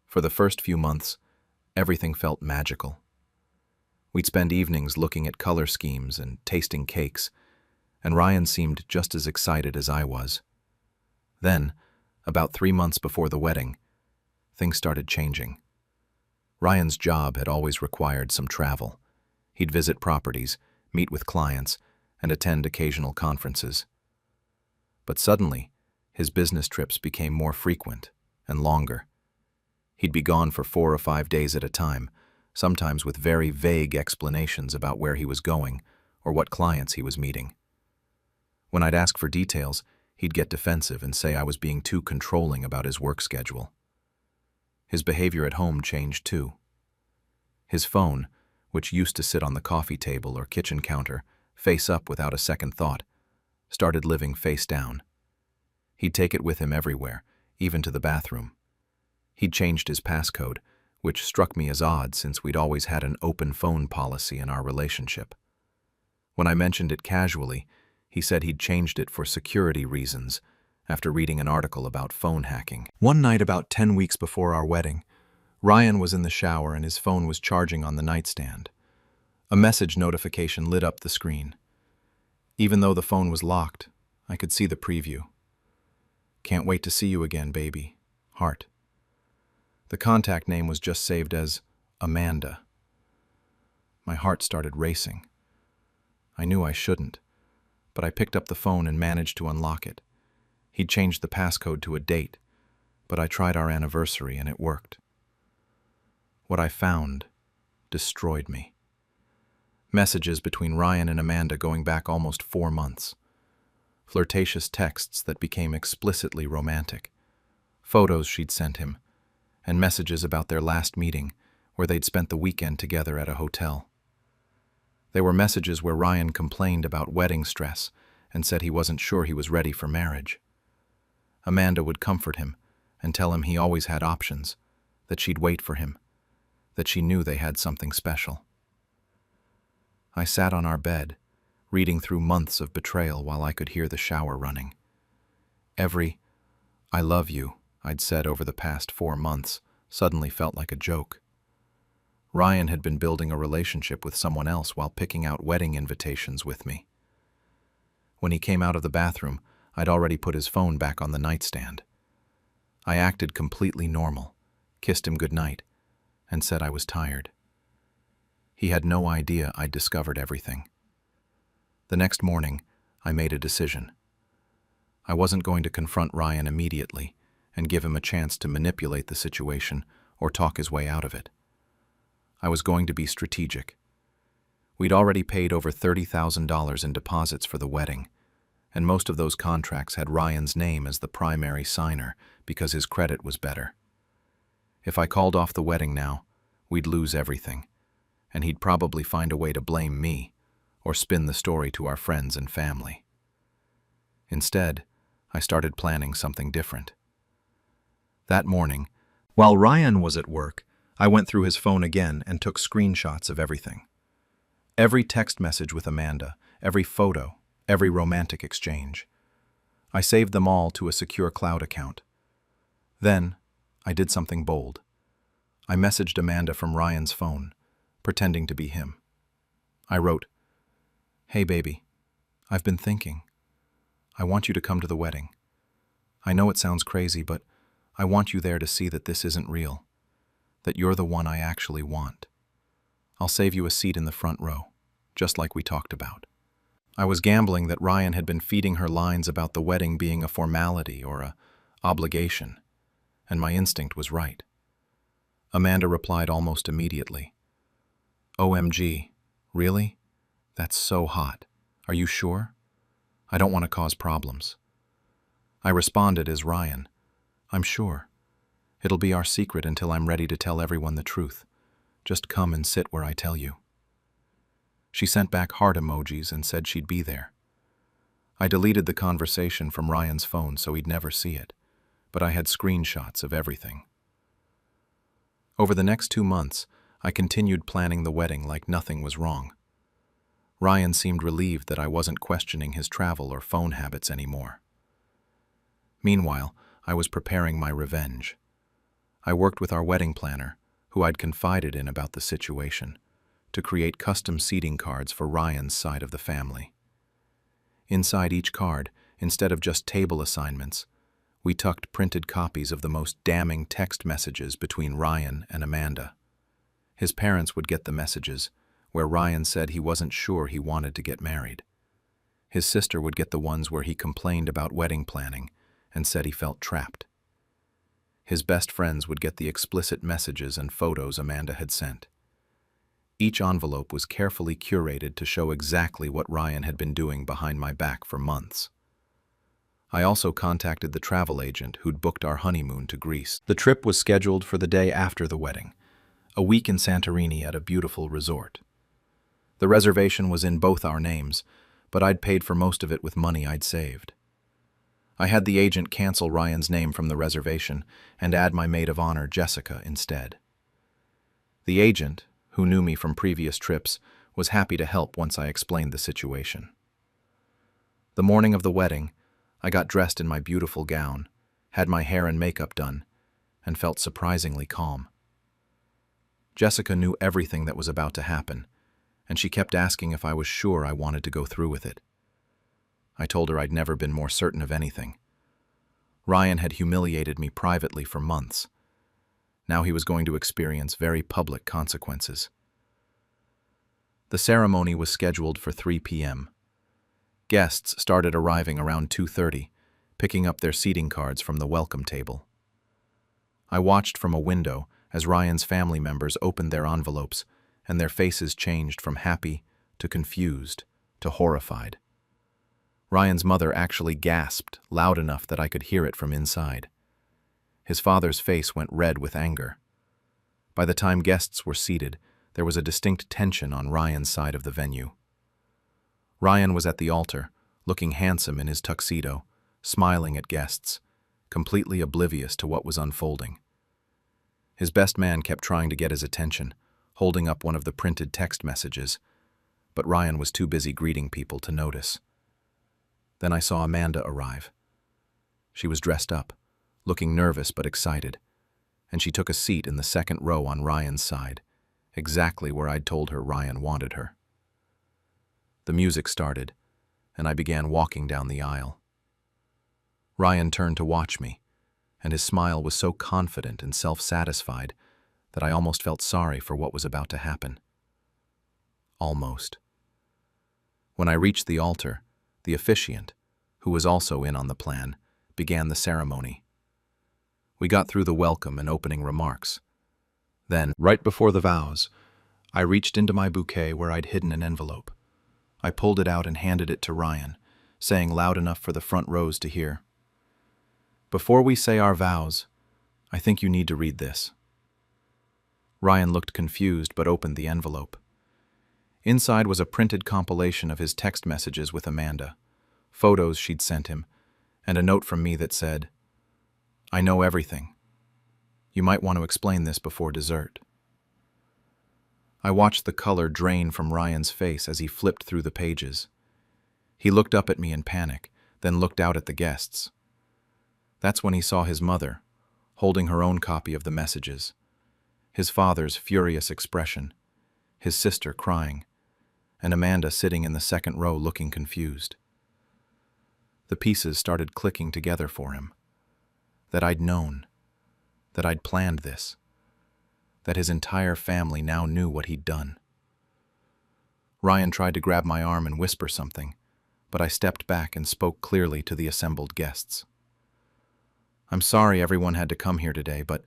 For the first few months, everything felt magical. We'd spend evenings looking at color schemes and tasting cakes, and Ryan seemed just as excited as I was. Then, about 3 months before the wedding, things started changing. Ryan's job had always required some travel. He'd visit properties, meet with clients, and attend occasional conferences. But suddenly, his business trips became more frequent and longer. He'd be gone for 4 or 5 days at a time, sometimes with very vague explanations about where he was going or what clients he was meeting. When I'd ask for details, he'd get defensive and say I was being too controlling about his work schedule. His behavior at home changed too. His phone, which used to sit on the coffee table or kitchen counter, face up without a second thought, started living face down. He'd take it with him everywhere, even to the bathroom. He'd changed his passcode, which struck me as odd since we'd always had an open phone policy in our relationship. When I mentioned it casually, he said he'd changed it for security reasons after reading an article about phone hacking. One night about 10 weeks before our wedding, Ryan was in the shower and his phone was charging on the nightstand. A message notification lit up the screen. Even though the phone was locked, I could see the preview. "Can't wait to see you again, baby. Heart." The contact name was just saved as Amanda. My heart started racing. I knew I shouldn't, but I picked up the phone and managed to unlock it. He'd changed the passcode to a date, but I tried our anniversary and it worked. What I found destroyed me. Messages between Ryan and Amanda going back almost 4 months. Flirtatious texts that became explicitly romantic. Photos she'd sent him, and messages about their last meeting where they'd spent the weekend together at a hotel. There were messages where Ryan complained about wedding stress and said he wasn't sure he was ready for marriage. Amanda would comfort him and tell him he always had options, that she'd wait for him, that she knew they had something special. I sat on our bed, reading through months of betrayal while I could hear the shower running. Every "I love you" I'd said over the past 4 months suddenly felt like a joke. Ryan had been building a relationship with someone else while picking out wedding invitations with me. When he came out of the bathroom, I'd already put his phone back on the nightstand. I acted completely normal, kissed him goodnight, and said I was tired. He had no idea I'd discovered everything. The next morning, I made a decision. I wasn't going to confront Ryan immediately and give him a chance to manipulate the situation or talk his way out of it. I was going to be strategic. We'd already paid over $30,000 in deposits for the wedding, and most of those contracts had Ryan's name as the primary signer because his credit was better. If I called off the wedding now, we'd lose everything, and he'd probably find a way to blame me or spin the story to our friends and family. Instead, I started planning something different. That morning, while Ryan was at work, I went through his phone again and took screenshots of everything. Every text message with Amanda, every photo, every romantic exchange. I saved them all to a secure cloud account. Then, I did something bold. I messaged Amanda from Ryan's phone, pretending to be him. I wrote, "Hey baby, I've been thinking. I want you to come to the wedding. I know it sounds crazy, but I want you there to see that this isn't real, that you're the one I actually want. I'll save you a seat in the front row, just like we talked about." I was gambling that Ryan had been feeding her lines about the wedding being a formality or a obligation, and my instinct was right. Amanda replied almost immediately. OMG, really? That's so hot. Are you sure? I don't want to cause problems. I responded as Ryan. I'm sure. It'll be our secret until I'm ready to tell everyone the truth. Just come and sit where I tell you. She sent back heart emojis and said she'd be there. I deleted the conversation from Ryan's phone so he'd never see it, but I had screenshots of everything. Over the next 2 months, I continued planning the wedding like nothing was wrong. Ryan seemed relieved that I wasn't questioning his travel or phone habits anymore. Meanwhile, I was preparing my revenge. I worked with our wedding planner, who I'd confided in about the situation, to create custom seating cards for Ryan's side of the family. Inside each card, instead of just table assignments, we tucked printed copies of the most damning text messages between Ryan and Amanda. His parents would get the messages, where Ryan said he wasn't sure he wanted to get married. His sister would get the ones where he complained about wedding planning and said he felt trapped. His best friends would get the explicit messages and photos Amanda had sent. Each envelope was carefully curated to show exactly what Ryan had been doing behind my back for months. I also contacted the travel agent who'd booked our honeymoon to Greece. The trip was scheduled for the day after the wedding, a week in Santorini at a beautiful resort. The reservation was in both our names, but I'd paid for most of it with money I'd saved. I had the agent cancel Ryan's name from the reservation and add my maid of honor, Jessica, instead. The agent, who knew me from previous trips, was happy to help once I explained the situation. The morning of the wedding, I got dressed in my beautiful gown, had my hair and makeup done, and felt surprisingly calm. Jessica knew everything that was about to happen, and she kept asking if I was sure I wanted to go through with it. I told her I'd never been more certain of anything. Ryan had humiliated me privately for months. Now he was going to experience very public consequences. The ceremony was scheduled for 3 p.m. Guests started arriving around 2:30, picking up their seating cards from the welcome table. I watched from a window as Ryan's family members opened their envelopes, and their faces changed from happy to confused to horrified. Ryan's mother actually gasped loud enough that I could hear it from inside. His father's face went red with anger. By the time guests were seated, there was a distinct tension on Ryan's side of the venue. Ryan was at the altar, looking handsome in his tuxedo, smiling at guests, completely oblivious to what was unfolding. His best man kept trying to get his attention, holding up one of the printed text messages, but Ryan was too busy greeting people to notice. Then I saw Amanda arrive. She was dressed up, looking nervous but excited, and she took a seat in the second row on Ryan's side, exactly where I'd told her Ryan wanted her. The music started, and I began walking down the aisle. Ryan turned to watch me, and his smile was so confident and self-satisfied that I almost felt sorry for what was about to happen. Almost. When I reached the altar, the officiant, who was also in on the plan, began the ceremony. We got through the welcome and opening remarks. Then, right before the vows, I reached into my bouquet where I'd hidden an envelope. I pulled it out and handed it to Ryan, saying loud enough for the front rows to hear, "Before we say our vows, I think you need to read this." Ryan looked confused but opened the envelope. Inside was a printed compilation of his text messages with Amanda, photos she'd sent him, and a note from me that said, "I know everything. You might want to explain this before dessert." I watched the color drain from Ryan's face as he flipped through the pages. He looked up at me in panic, then looked out at the guests. That's when he saw his mother, holding her own copy of the messages, his father's furious expression, his sister crying, and Amanda sitting in the second row looking confused. The pieces started clicking together for him. That I'd known, that I'd planned this, that his entire family now knew what he'd done. Ryan tried to grab my arm and whisper something, but I stepped back and spoke clearly to the assembled guests. I'm sorry everyone had to come here today, but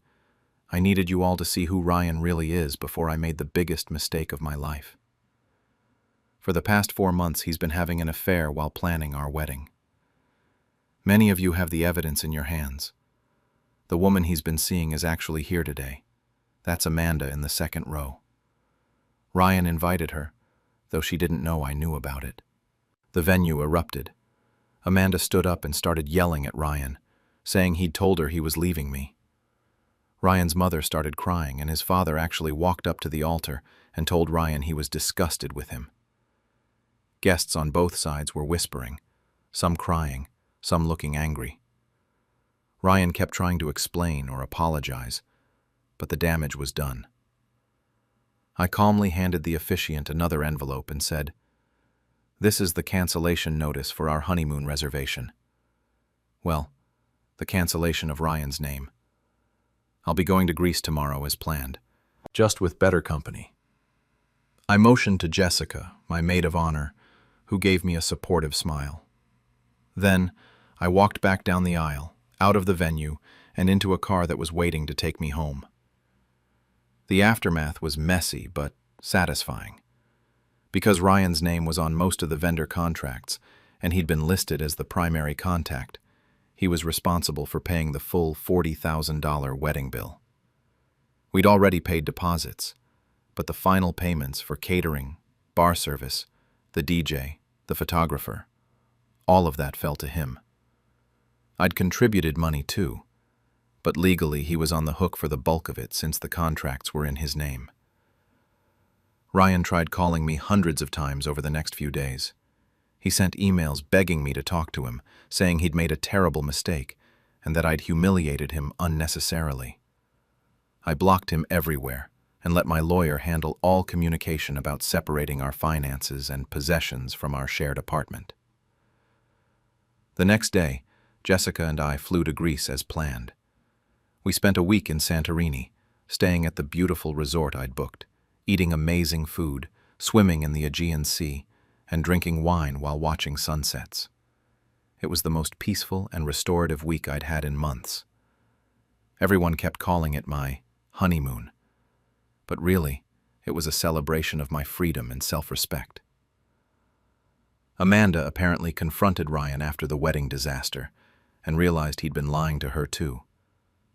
I needed you all to see who Ryan really is before I made the biggest mistake of my life. For the past 4 months, he's been having an affair while planning our wedding. Many of you have the evidence in your hands. The woman he's been seeing is actually here today. That's Amanda in the second row. Ryan invited her, though she didn't know I knew about it. The venue erupted. Amanda stood up and started yelling at Ryan, saying he'd told her he was leaving me. Ryan's mother started crying, and his father actually walked up to the altar and told Ryan he was disgusted with him. Guests on both sides were whispering, some crying, some looking angry. Ryan kept trying to explain or apologize, but the damage was done. I calmly handed the officiant another envelope and said, "This is the cancellation notice for our honeymoon reservation." Well, the cancellation of Ryan's name. I'll be going to Greece tomorrow as planned, just with better company. I motioned to Jessica, my maid of honor, who gave me a supportive smile. Then, I walked back down the aisle, out of the venue, and into a car that was waiting to take me home. The aftermath was messy but satisfying. Because Ryan's name was on most of the vendor contracts, and he'd been listed as the primary contact, he was responsible for paying the full $40,000 wedding bill. We'd already paid deposits, but the final payments for catering, bar service, the DJ, the photographer, all of that fell to him. I'd contributed money too, but legally he was on the hook for the bulk of it since the contracts were in his name. Ryan tried calling me hundreds of times over the next few days. He sent emails begging me to talk to him, saying he'd made a terrible mistake and that I'd humiliated him unnecessarily. I blocked him everywhere and let my lawyer handle all communication about separating our finances and possessions from our shared apartment. The next day, Jessica and I flew to Greece as planned. We spent a week in Santorini, staying at the beautiful resort I'd booked, eating amazing food, swimming in the Aegean Sea, and drinking wine while watching sunsets. It was the most peaceful and restorative week I'd had in months. Everyone kept calling it my honeymoon, but really, it was a celebration of my freedom and self-respect. Amanda apparently confronted Ryan after the wedding disaster and realized he'd been lying to her too,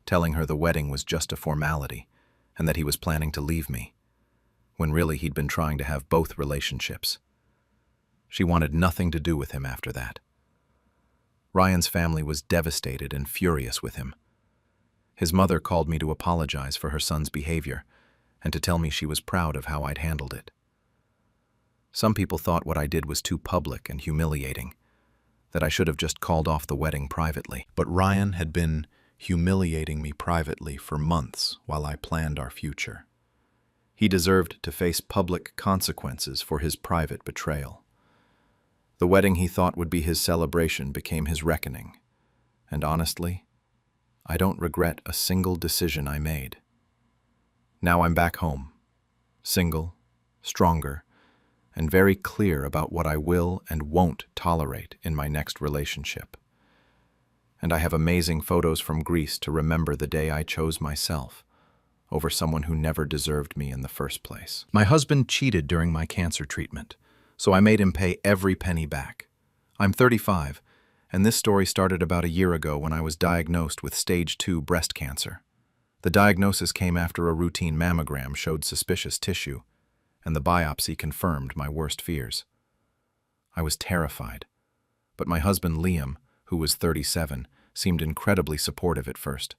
telling her the wedding was just a formality and that he was planning to leave me, when really he'd been trying to have both relationships. She wanted nothing to do with him after that. Ryan's family was devastated and furious with him. His mother called me to apologize for her son's behavior and to tell me she was proud of how I'd handled it. Some people thought what I did was too public and humiliating, that I should have just called off the wedding privately. But Ryan had been humiliating me privately for months while I planned our future. He deserved to face public consequences for his private betrayal. The wedding he thought would be his celebration became his reckoning, and honestly, I don't regret a single decision I made. Now I'm back home, single, stronger, and very clear about what I will and won't tolerate in my next relationship. And I have amazing photos from Greece to remember the day I chose myself over someone who never deserved me in the first place. My husband cheated during my cancer treatment, so I made him pay every penny back. I'm 35, and this story started about a year ago when I was diagnosed with stage 2 breast cancer. The diagnosis came after a routine mammogram showed suspicious tissue, and the biopsy confirmed my worst fears. I was terrified, but my husband Liam, who was 37, seemed incredibly supportive at first.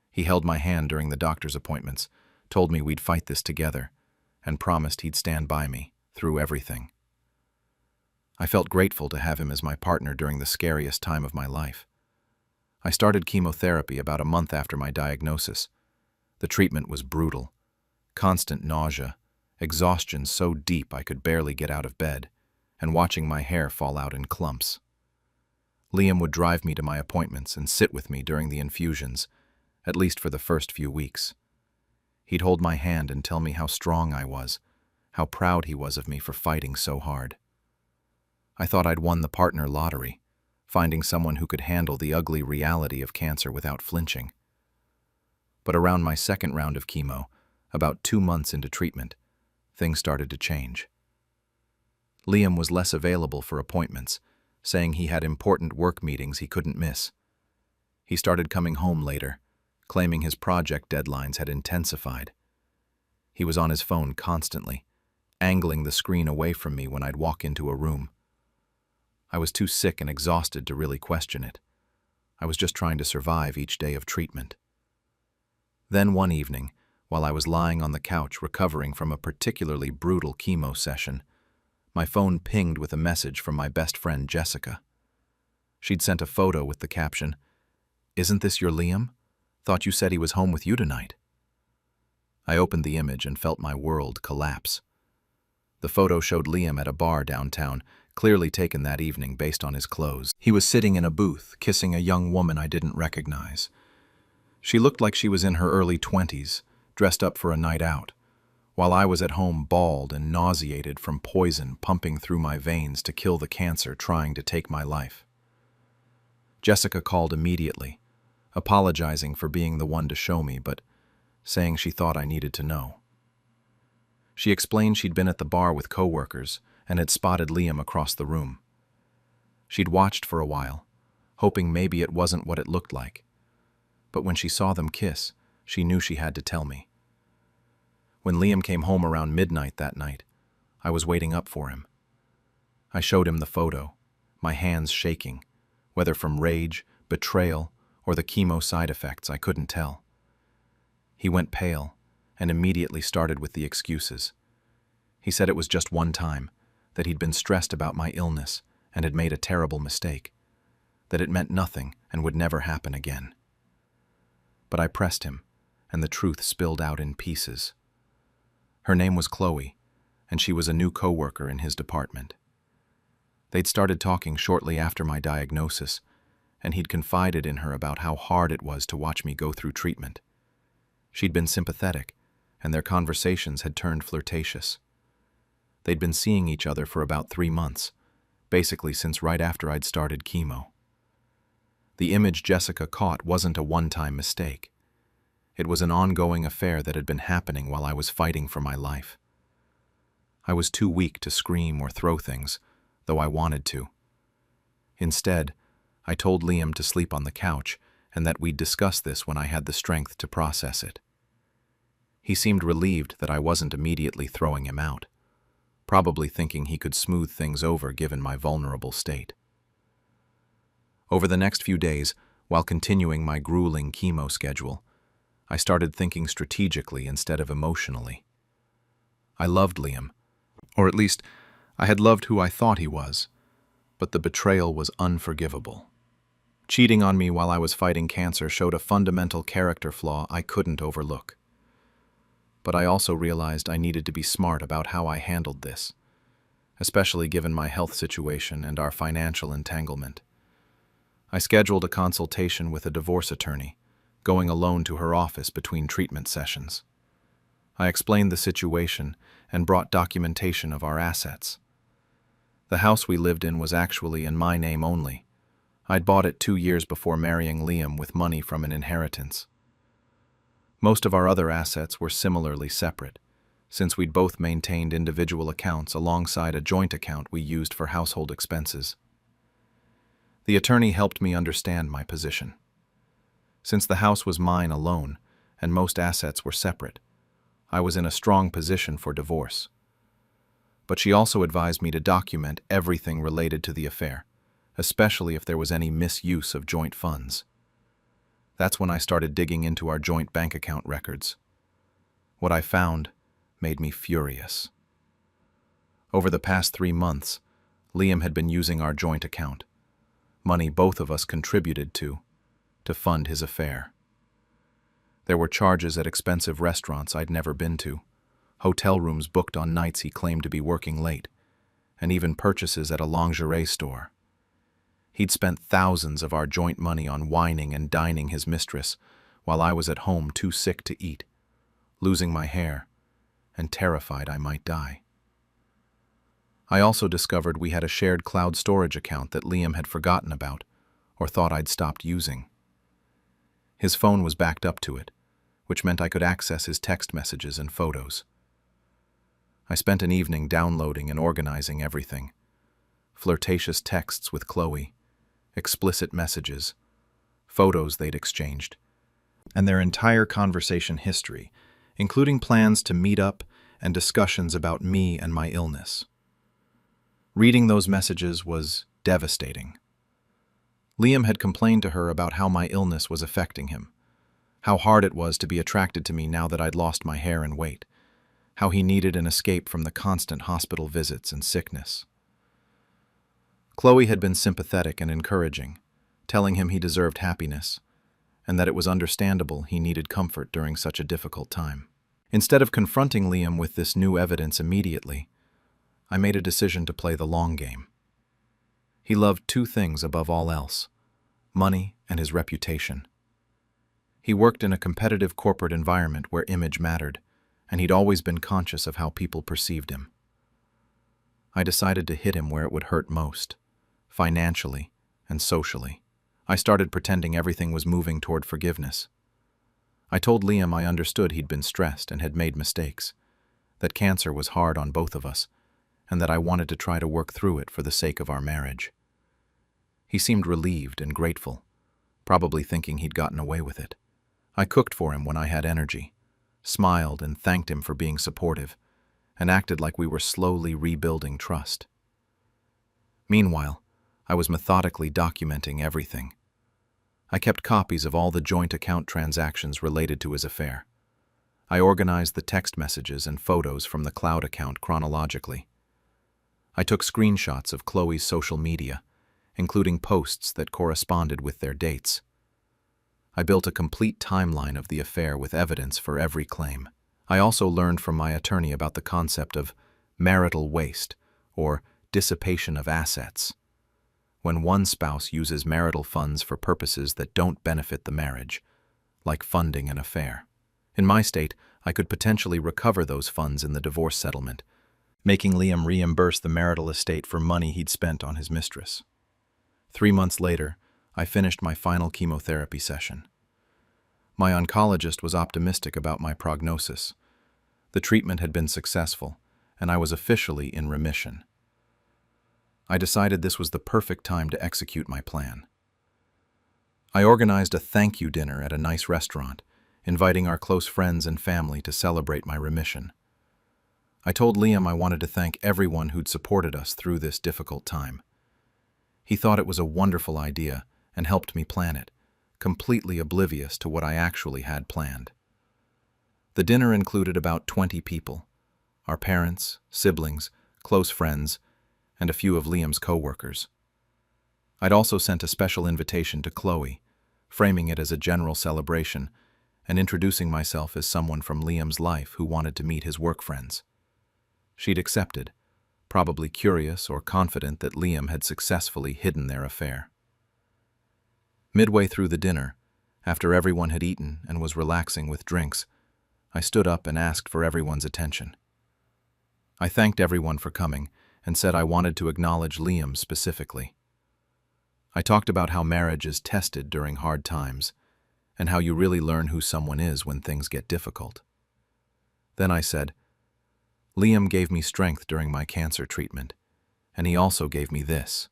He held my hand during the doctor's appointments, told me we'd fight this together, and promised he'd stand by me through everything. I felt grateful to have him as my partner during the scariest time of my life. I started chemotherapy about a month after my diagnosis. The treatment was brutal. Constant nausea, exhaustion so deep I could barely get out of bed, and watching my hair fall out in clumps. Liam would drive me to my appointments and sit with me during the infusions, at least for the first few weeks. He'd hold my hand and tell me how strong I was, how proud he was of me for fighting so hard. I thought I'd won the partner lottery, finding someone who could handle the ugly reality of cancer without flinching. But around my second round of chemo, about 2 months into treatment, things started to change. Liam was less available for appointments, saying he had important work meetings he couldn't miss. He started coming home later, claiming his project deadlines had intensified. He was on his phone constantly, angling the screen away from me when I'd walk into a room. I was too sick and exhausted to really question it. I was just trying to survive each day of treatment. Then one evening, while I was lying on the couch recovering from a particularly brutal chemo session, my phone pinged with a message from my best friend Jessica. She'd sent a photo with the caption, "Isn't this your Liam? Thought you said he was home with you tonight." I opened the image and felt my world collapse. The photo showed Liam at a bar downtown, clearly taken that evening based on his clothes. He was sitting in a booth, kissing a young woman I didn't recognize. She looked like she was in her early 20s, dressed up for a night out, while I was at home bald and nauseated from poison pumping through my veins to kill the cancer trying to take my life. Jessica called immediately, apologizing for being the one to show me, but saying she thought I needed to know. She explained she'd been at the bar with coworkers and had spotted Liam across the room. She'd watched for a while, hoping maybe it wasn't what it looked like. But when she saw them kiss, she knew she had to tell me. When Liam came home around midnight that night, I was waiting up for him. I showed him the photo, my hands shaking, whether from rage, betrayal, or the chemo side effects, I couldn't tell. He went pale and immediately started with the excuses. He said it was just one time, that he'd been stressed about my illness and had made a terrible mistake, that it meant nothing and would never happen again. But I pressed him, and the truth spilled out in pieces. Her name was Chloe, and she was a new coworker in his department. They'd started talking shortly after my diagnosis, and he'd confided in her about how hard it was to watch me go through treatment. She'd been sympathetic, and their conversations had turned flirtatious. They'd been seeing each other for about 3 months, basically since right after I'd started chemo. The image Jessica caught wasn't a one-time mistake. It was an ongoing affair that had been happening while I was fighting for my life. I was too weak to scream or throw things, though I wanted to. Instead, I told Liam to sleep on the couch and that we'd discuss this when I had the strength to process it. He seemed relieved that I wasn't immediately throwing him out, probably thinking he could smooth things over given my vulnerable state. Over the next few days, while continuing my grueling chemo schedule, I started thinking strategically instead of emotionally. I loved Liam, or at least I had loved who I thought he was, but the betrayal was unforgivable. Cheating on me while I was fighting cancer showed a fundamental character flaw I couldn't overlook. But I also realized I needed to be smart about how I handled this, especially given my health situation and our financial entanglement. I scheduled a consultation with a divorce attorney, going alone to her office between treatment sessions. I explained the situation and brought documentation of our assets. The house we lived in was actually in my name only. I'd bought it 2 years before marrying Liam with money from an inheritance. Most of our other assets were similarly separate, since we'd both maintained individual accounts alongside a joint account we used for household expenses. The attorney helped me understand my position. Since the house was mine alone, and most assets were separate, I was in a strong position for divorce. But she also advised me to document everything related to the affair, especially if there was any misuse of joint funds. That's when I started digging into our joint bank account records. What I found made me furious. Over the past 3 months, Liam had been using our joint account, money both of us contributed to fund his affair. There were charges at expensive restaurants I'd never been to, hotel rooms booked on nights he claimed to be working late, and even purchases at a lingerie store. He'd spent thousands of our joint money on wining and dining his mistress, while I was at home too sick to eat, losing my hair, and terrified I might die. I also discovered we had a shared cloud storage account that Liam had forgotten about or thought I'd stopped using. His phone was backed up to it, which meant I could access his text messages and photos. I spent an evening downloading and organizing everything. Flirtatious texts with Chloe, explicit messages, photos they'd exchanged, and their entire conversation history, including plans to meet up and discussions about me and my illness. Reading those messages was devastating. Liam had complained to her about how my illness was affecting him, how hard it was to be attracted to me now that I'd lost my hair and weight, how he needed an escape from the constant hospital visits and sickness. Chloe had been sympathetic and encouraging, telling him he deserved happiness, and that it was understandable he needed comfort during such a difficult time. Instead of confronting Liam with this new evidence immediately, I made a decision to play the long game. He loved two things above all else: money and his reputation. He worked in a competitive corporate environment where image mattered, and he'd always been conscious of how people perceived him. I decided to hit him where it would hurt most, financially and socially. I started pretending everything was moving toward forgiveness. I told Liam I understood he'd been stressed and had made mistakes, that cancer was hard on both of us, and that I wanted to try to work through it for the sake of our marriage. He seemed relieved and grateful, probably thinking he'd gotten away with it. I cooked for him when I had energy, smiled and thanked him for being supportive, and acted like we were slowly rebuilding trust. Meanwhile, I was methodically documenting everything. I kept copies of all the joint account transactions related to his affair. I organized the text messages and photos from the cloud account chronologically. I took screenshots of Chloe's social media, including posts that corresponded with their dates. I built a complete timeline of the affair with evidence for every claim. I also learned from my attorney about the concept of marital waste, or dissipation of assets, when one spouse uses marital funds for purposes that don't benefit the marriage, like funding an affair. In my state, I could potentially recover those funds in the divorce settlement, making Liam reimburse the marital estate for money he'd spent on his mistress. 3 months later, I finished my final chemotherapy session. My oncologist was optimistic about my prognosis. The treatment had been successful, and I was officially in remission. I decided this was the perfect time to execute my plan. I organized a thank you dinner at a nice restaurant, inviting our close friends and family to celebrate my remission. I told Liam I wanted to thank everyone who'd supported us through this difficult time. He thought it was a wonderful idea and helped me plan it, completely oblivious to what I actually had planned. The dinner included about 20 people: our parents, siblings, close friends, and a few of Liam's co-workers. I'd also sent a special invitation to Chloe, framing it as a general celebration and introducing myself as someone from Liam's life who wanted to meet his work friends. She'd accepted, probably curious or confident that Liam had successfully hidden their affair. Midway through the dinner, after everyone had eaten and was relaxing with drinks, I stood up and asked for everyone's attention. I thanked everyone for coming and said I wanted to acknowledge Liam specifically. I talked about how marriage is tested during hard times and how you really learn who someone is when things get difficult. Then I said, Liam gave me strength during my cancer treatment, and he also gave me this.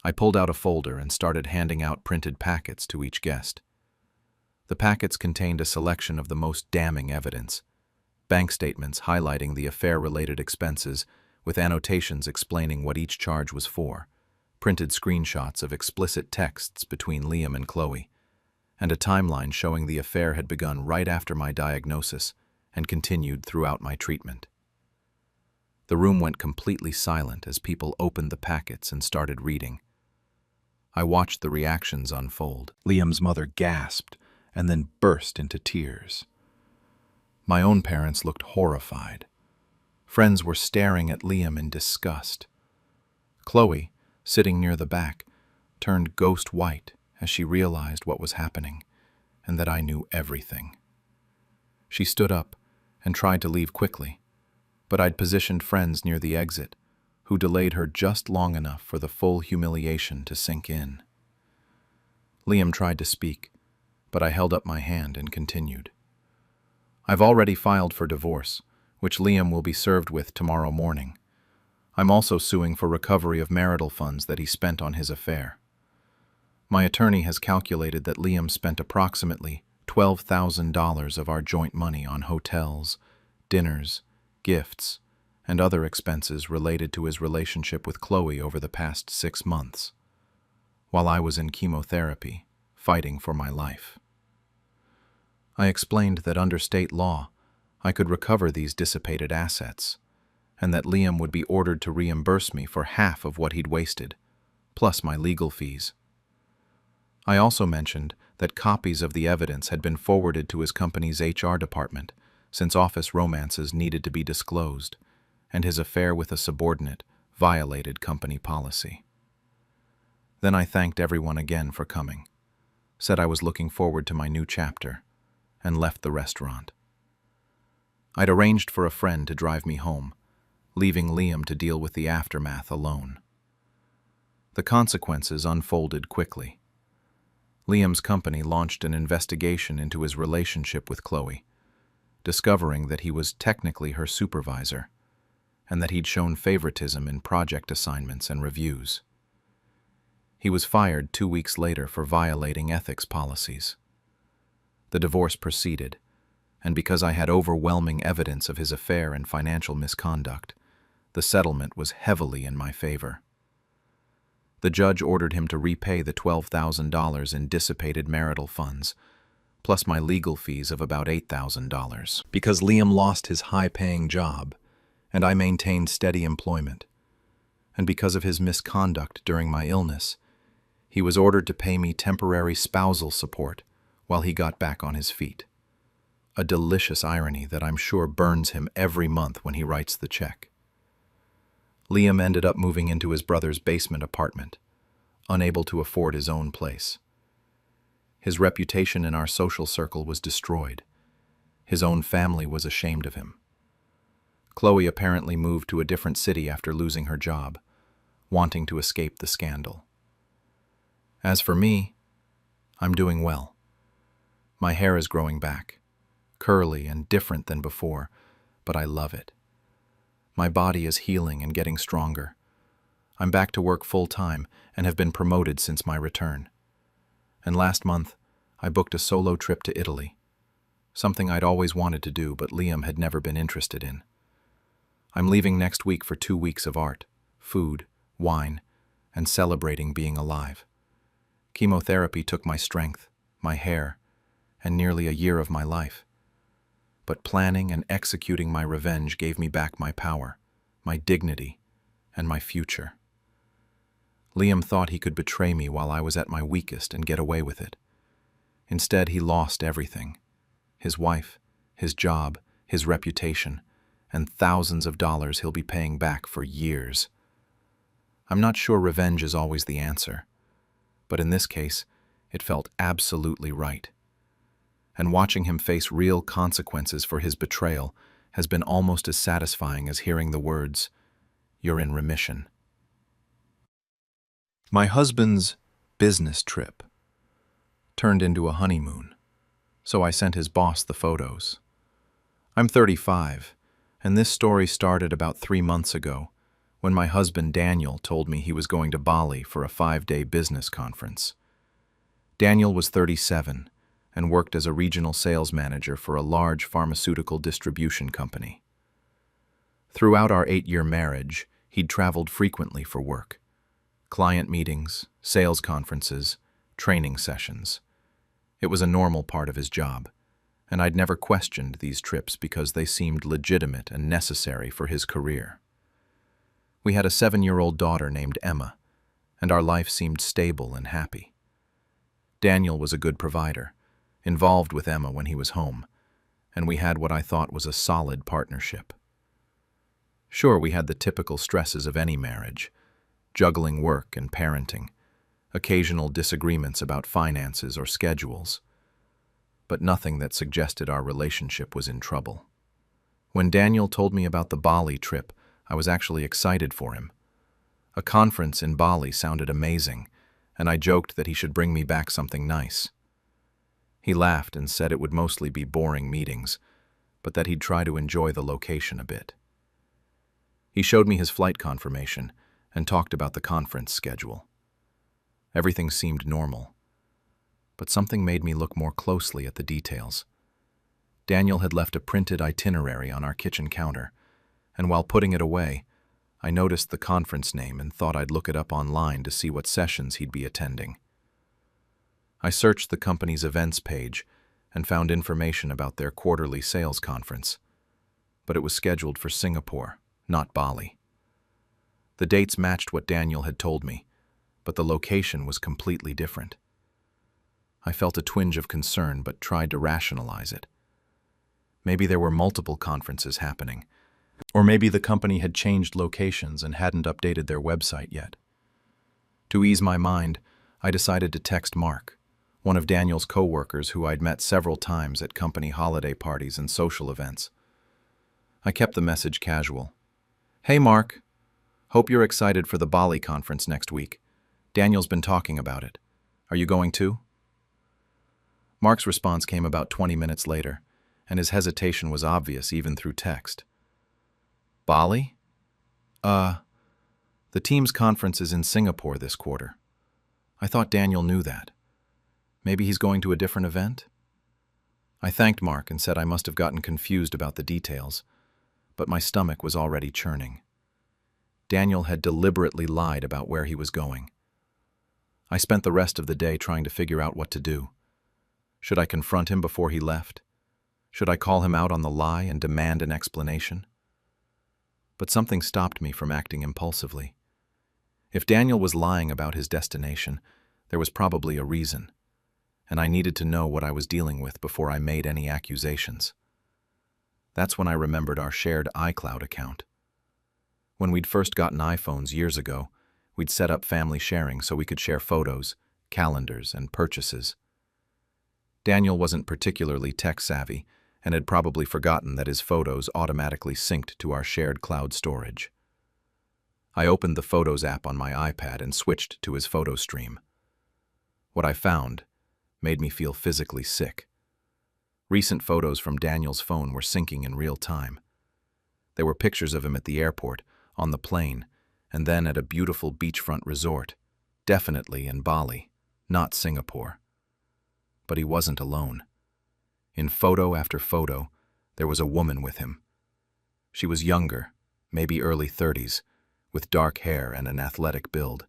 I pulled out a folder and started handing out printed packets to each guest. The packets contained a selection of the most damning evidence: bank statements highlighting the affair-related expenses with annotations explaining what each charge was for, printed screenshots of explicit texts between Liam and Chloe, and a timeline showing the affair had begun right after my diagnosis and continued throughout my treatment. The room went completely silent as people opened the packets and started reading. I watched the reactions unfold. Liam's mother gasped and then burst into tears. My own parents looked horrified. Friends were staring at Liam in disgust. Chloe, sitting near the back, turned ghost white as she realized what was happening and that I knew everything. She stood up and tried to leave quickly, but I'd positioned friends near the exit, who delayed her just long enough for the full humiliation to sink in. Liam tried to speak, but I held up my hand and continued. I've already filed for divorce, which Liam will be served with tomorrow morning. I'm also suing for recovery of marital funds that he spent on his affair. My attorney has calculated that Liam spent approximately $12,000 of our joint money on hotels, dinners, gifts, and other expenses related to his relationship with Chloe over the past 6 months, while I was in chemotherapy, fighting for my life. I explained that under state law, I could recover these dissipated assets, and that Liam would be ordered to reimburse me for half of what he'd wasted, plus my legal fees. I also mentioned that copies of the evidence had been forwarded to his company's HR department, since office romances needed to be disclosed, and his affair with a subordinate violated company policy. Then I thanked everyone again for coming, said I was looking forward to my new chapter, and left the restaurant. I'd arranged for a friend to drive me home, leaving Liam to deal with the aftermath alone. The consequences unfolded quickly. Liam's company launched an investigation into his relationship with Chloe, discovering that he was technically her supervisor, and that he'd shown favoritism in project assignments and reviews. He was fired 2 weeks later for violating ethics policies. The divorce proceeded, and because I had overwhelming evidence of his affair and financial misconduct, the settlement was heavily in my favor. The judge ordered him to repay the $12,000 in dissipated marital funds, plus my legal fees of about $8,000, because Liam lost his high-paying job, and I maintained steady employment. And because of his misconduct during my illness, he was ordered to pay me temporary spousal support while he got back on his feet. A delicious irony that I'm sure burns him every month when he writes the check. Liam ended up moving into his brother's basement apartment, unable to afford his own place. His reputation in our social circle was destroyed. His own family was ashamed of him. Chloe apparently moved to a different city after losing her job, wanting to escape the scandal. As for me, I'm doing well. My hair is growing back, curly and different than before, but I love it. My body is healing and getting stronger. I'm back to work full-time and have been promoted since my return. And last month, I booked a solo trip to Italy, something I'd always wanted to do but Liam had never been interested in. I'm leaving next week for 2 weeks of art, food, wine, and celebrating being alive. Chemotherapy took my strength, my hair, and nearly a year of my life. But planning and executing my revenge gave me back my power, my dignity, and my future. Liam thought he could betray me while I was at my weakest and get away with it. Instead, he lost everything: his wife, his job, his reputation, and thousands of dollars he'll be paying back for years. I'm not sure revenge is always the answer, but in this case, it felt absolutely right. And watching him face real consequences for his betrayal has been almost as satisfying as hearing the words, "You're in remission." My husband's business trip turned into a honeymoon, so I sent his boss the photos. I'm 35, and this story started about 3 months ago when my husband Daniel told me he was going to Bali for a 5-day business conference. Daniel was 37 and worked as a regional sales manager for a large pharmaceutical distribution company. Throughout our 8-year marriage, he'd traveled frequently for work: client meetings, sales conferences, training sessions. It was a normal part of his job, and I'd never questioned these trips because they seemed legitimate and necessary for his career. We had a 7-year-old daughter named Emma, and our life seemed stable and happy. Daniel was a good provider, involved with Emma when he was home, and we had what I thought was a solid partnership. Sure, we had the typical stresses of any marriage: juggling work and parenting, occasional disagreements about finances or schedules, but nothing that suggested our relationship was in trouble. When Daniel told me about the Bali trip, I was actually excited for him. A conference in Bali sounded amazing, and I joked that he should bring me back something nice. He laughed and said it would mostly be boring meetings, but that he'd try to enjoy the location a bit. He showed me his flight confirmation and talked about the conference schedule. Everything seemed normal, but something made me look more closely at the details. Daniel had left a printed itinerary on our kitchen counter, and while putting it away, I noticed the conference name and thought I'd look it up online to see what sessions he'd be attending. I searched the company's events page and found information about their quarterly sales conference, but it was scheduled for Singapore, not Bali. The dates matched what Daniel had told me, but the location was completely different. I felt a twinge of concern but tried to rationalize it. Maybe there were multiple conferences happening, or maybe the company had changed locations and hadn't updated their website yet. To ease my mind, I decided to text Mark, one of Daniel's co-workers who I'd met several times at company holiday parties and social events. I kept the message casual. "Hey Mark, hope you're excited for the Bali conference next week. Daniel's been talking about it. Are you going too?" Mark's response came about 20 minutes later, and his hesitation was obvious even through text. "Bali? The team's conference is in Singapore this quarter. I thought Daniel knew that. Maybe he's going to a different event?" I thanked Mark and said I must have gotten confused about the details, but my stomach was already churning. Daniel had deliberately lied about where he was going. I spent the rest of the day trying to figure out what to do. Should I confront him before he left? Should I call him out on the lie and demand an explanation? But something stopped me from acting impulsively. If Daniel was lying about his destination, there was probably a reason, and I needed to know what I was dealing with before I made any accusations. That's when I remembered our shared iCloud account. When we'd first gotten iPhones years ago, we'd set up family sharing so we could share photos, calendars, and purchases. Daniel wasn't particularly tech-savvy and had probably forgotten that his photos automatically synced to our shared cloud storage. I opened the Photos app on my iPad and switched to his photo stream. What I found made me feel physically sick. Recent photos from Daniel's phone were syncing in real time. There were pictures of him at the airport, on the plane, and then at a beautiful beachfront resort, definitely in Bali, not Singapore. But he wasn't alone. In photo after photo, there was a woman with him. She was younger, maybe early 30s, with dark hair and an athletic build.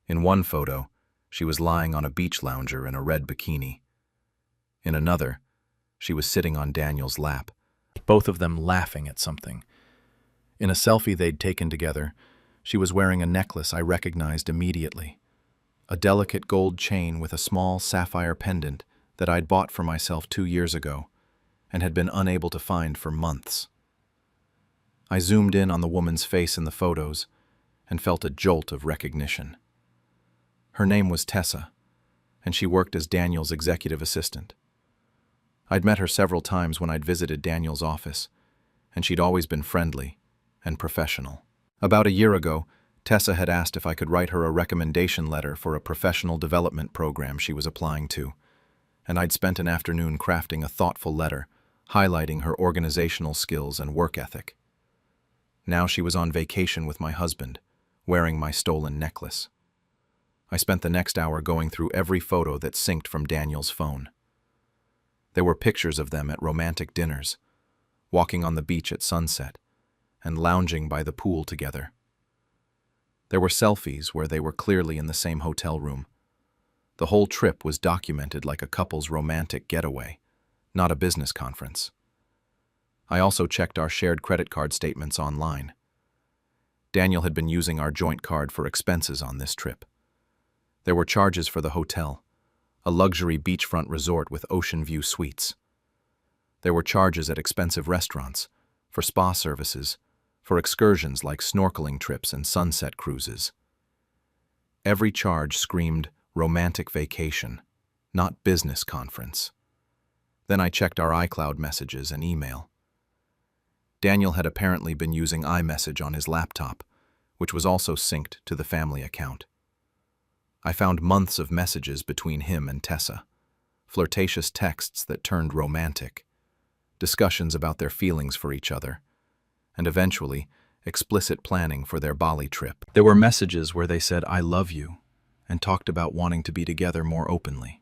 In one photo, she was lying on a beach lounger in a red bikini. In another, she was sitting on Daniel's lap, both of them laughing at something. In a selfie they'd taken together, she was wearing a necklace I recognized immediately. A delicate gold chain with a small sapphire pendant that I'd bought for myself 2 years ago and had been unable to find for months. I zoomed in on the woman's face in the photos and felt a jolt of recognition. Her name was Tessa, and she worked as Daniel's executive assistant. I'd met her several times when I'd visited Daniel's office, and she'd always been friendly and professional. About a year ago, Tessa had asked if I could write her a recommendation letter for a professional development program she was applying to, and I'd spent an afternoon crafting a thoughtful letter, highlighting her organizational skills and work ethic. Now she was on vacation with my husband, wearing my stolen necklace. I spent the next hour going through every photo that synced from Daniel's phone. There were pictures of them at romantic dinners, walking on the beach at sunset, and lounging by the pool together. There were selfies where they were clearly in the same hotel room. The whole trip was documented like a couple's romantic getaway, not a business conference. I also checked our shared credit card statements online. Daniel had been using our joint card for expenses on this trip. There were charges for the hotel, a luxury beachfront resort with ocean view suites. There were charges at expensive restaurants, for spa services, for excursions like snorkeling trips and sunset cruises. Every charge screamed romantic vacation, not business conference. Then I checked our iCloud messages and email. Daniel had apparently been using iMessage on his laptop, which was also synced to the family account. I found months of messages between him and Tessa, flirtatious texts that turned romantic, discussions about their feelings for each other, and eventually, explicit planning for their Bali trip. There were messages where they said, "I love you," and talked about wanting to be together more openly.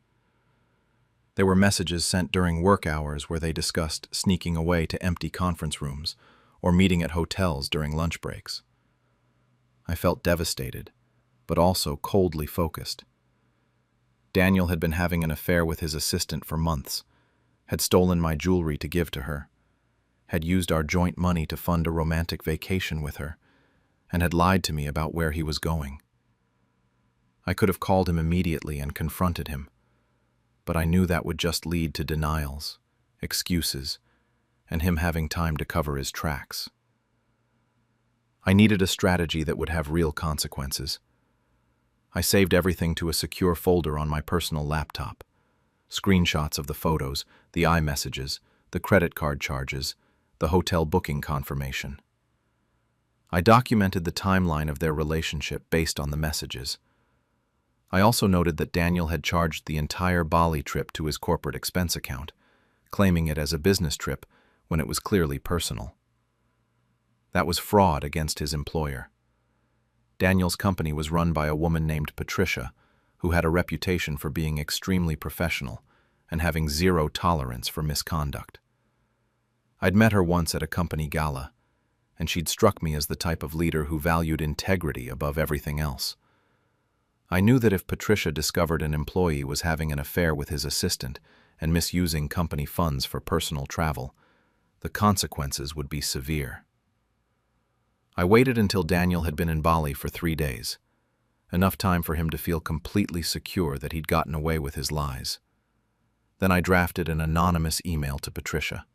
There were messages sent during work hours where they discussed sneaking away to empty conference rooms or meeting at hotels during lunch breaks. I felt devastated, but also coldly focused. Daniel had been having an affair with his assistant for months, had stolen my jewelry to give to her, had used our joint money to fund a romantic vacation with her, and had lied to me about where he was going. I could have called him immediately and confronted him, but I knew that would just lead to denials, excuses, and him having time to cover his tracks. I needed a strategy that would have real consequences. I saved everything to a secure folder on my personal laptop. Screenshots of the photos, the iMessages, the credit card charges, the hotel booking confirmation. I documented the timeline of their relationship based on the messages. I also noted that Daniel had charged the entire Bali trip to his corporate expense account, claiming it as a business trip when it was clearly personal. That was fraud against his employer. Daniel's company was run by a woman named Patricia, who had a reputation for being extremely professional and having zero tolerance for misconduct. I'd met her once at a company gala, and she'd struck me as the type of leader who valued integrity above everything else. I knew that if Patricia discovered an employee was having an affair with his assistant and misusing company funds for personal travel, the consequences would be severe. I waited until Daniel had been in Bali for 3 days, enough time for him to feel completely secure that he'd gotten away with his lies. Then I drafted an anonymous email to Patricia.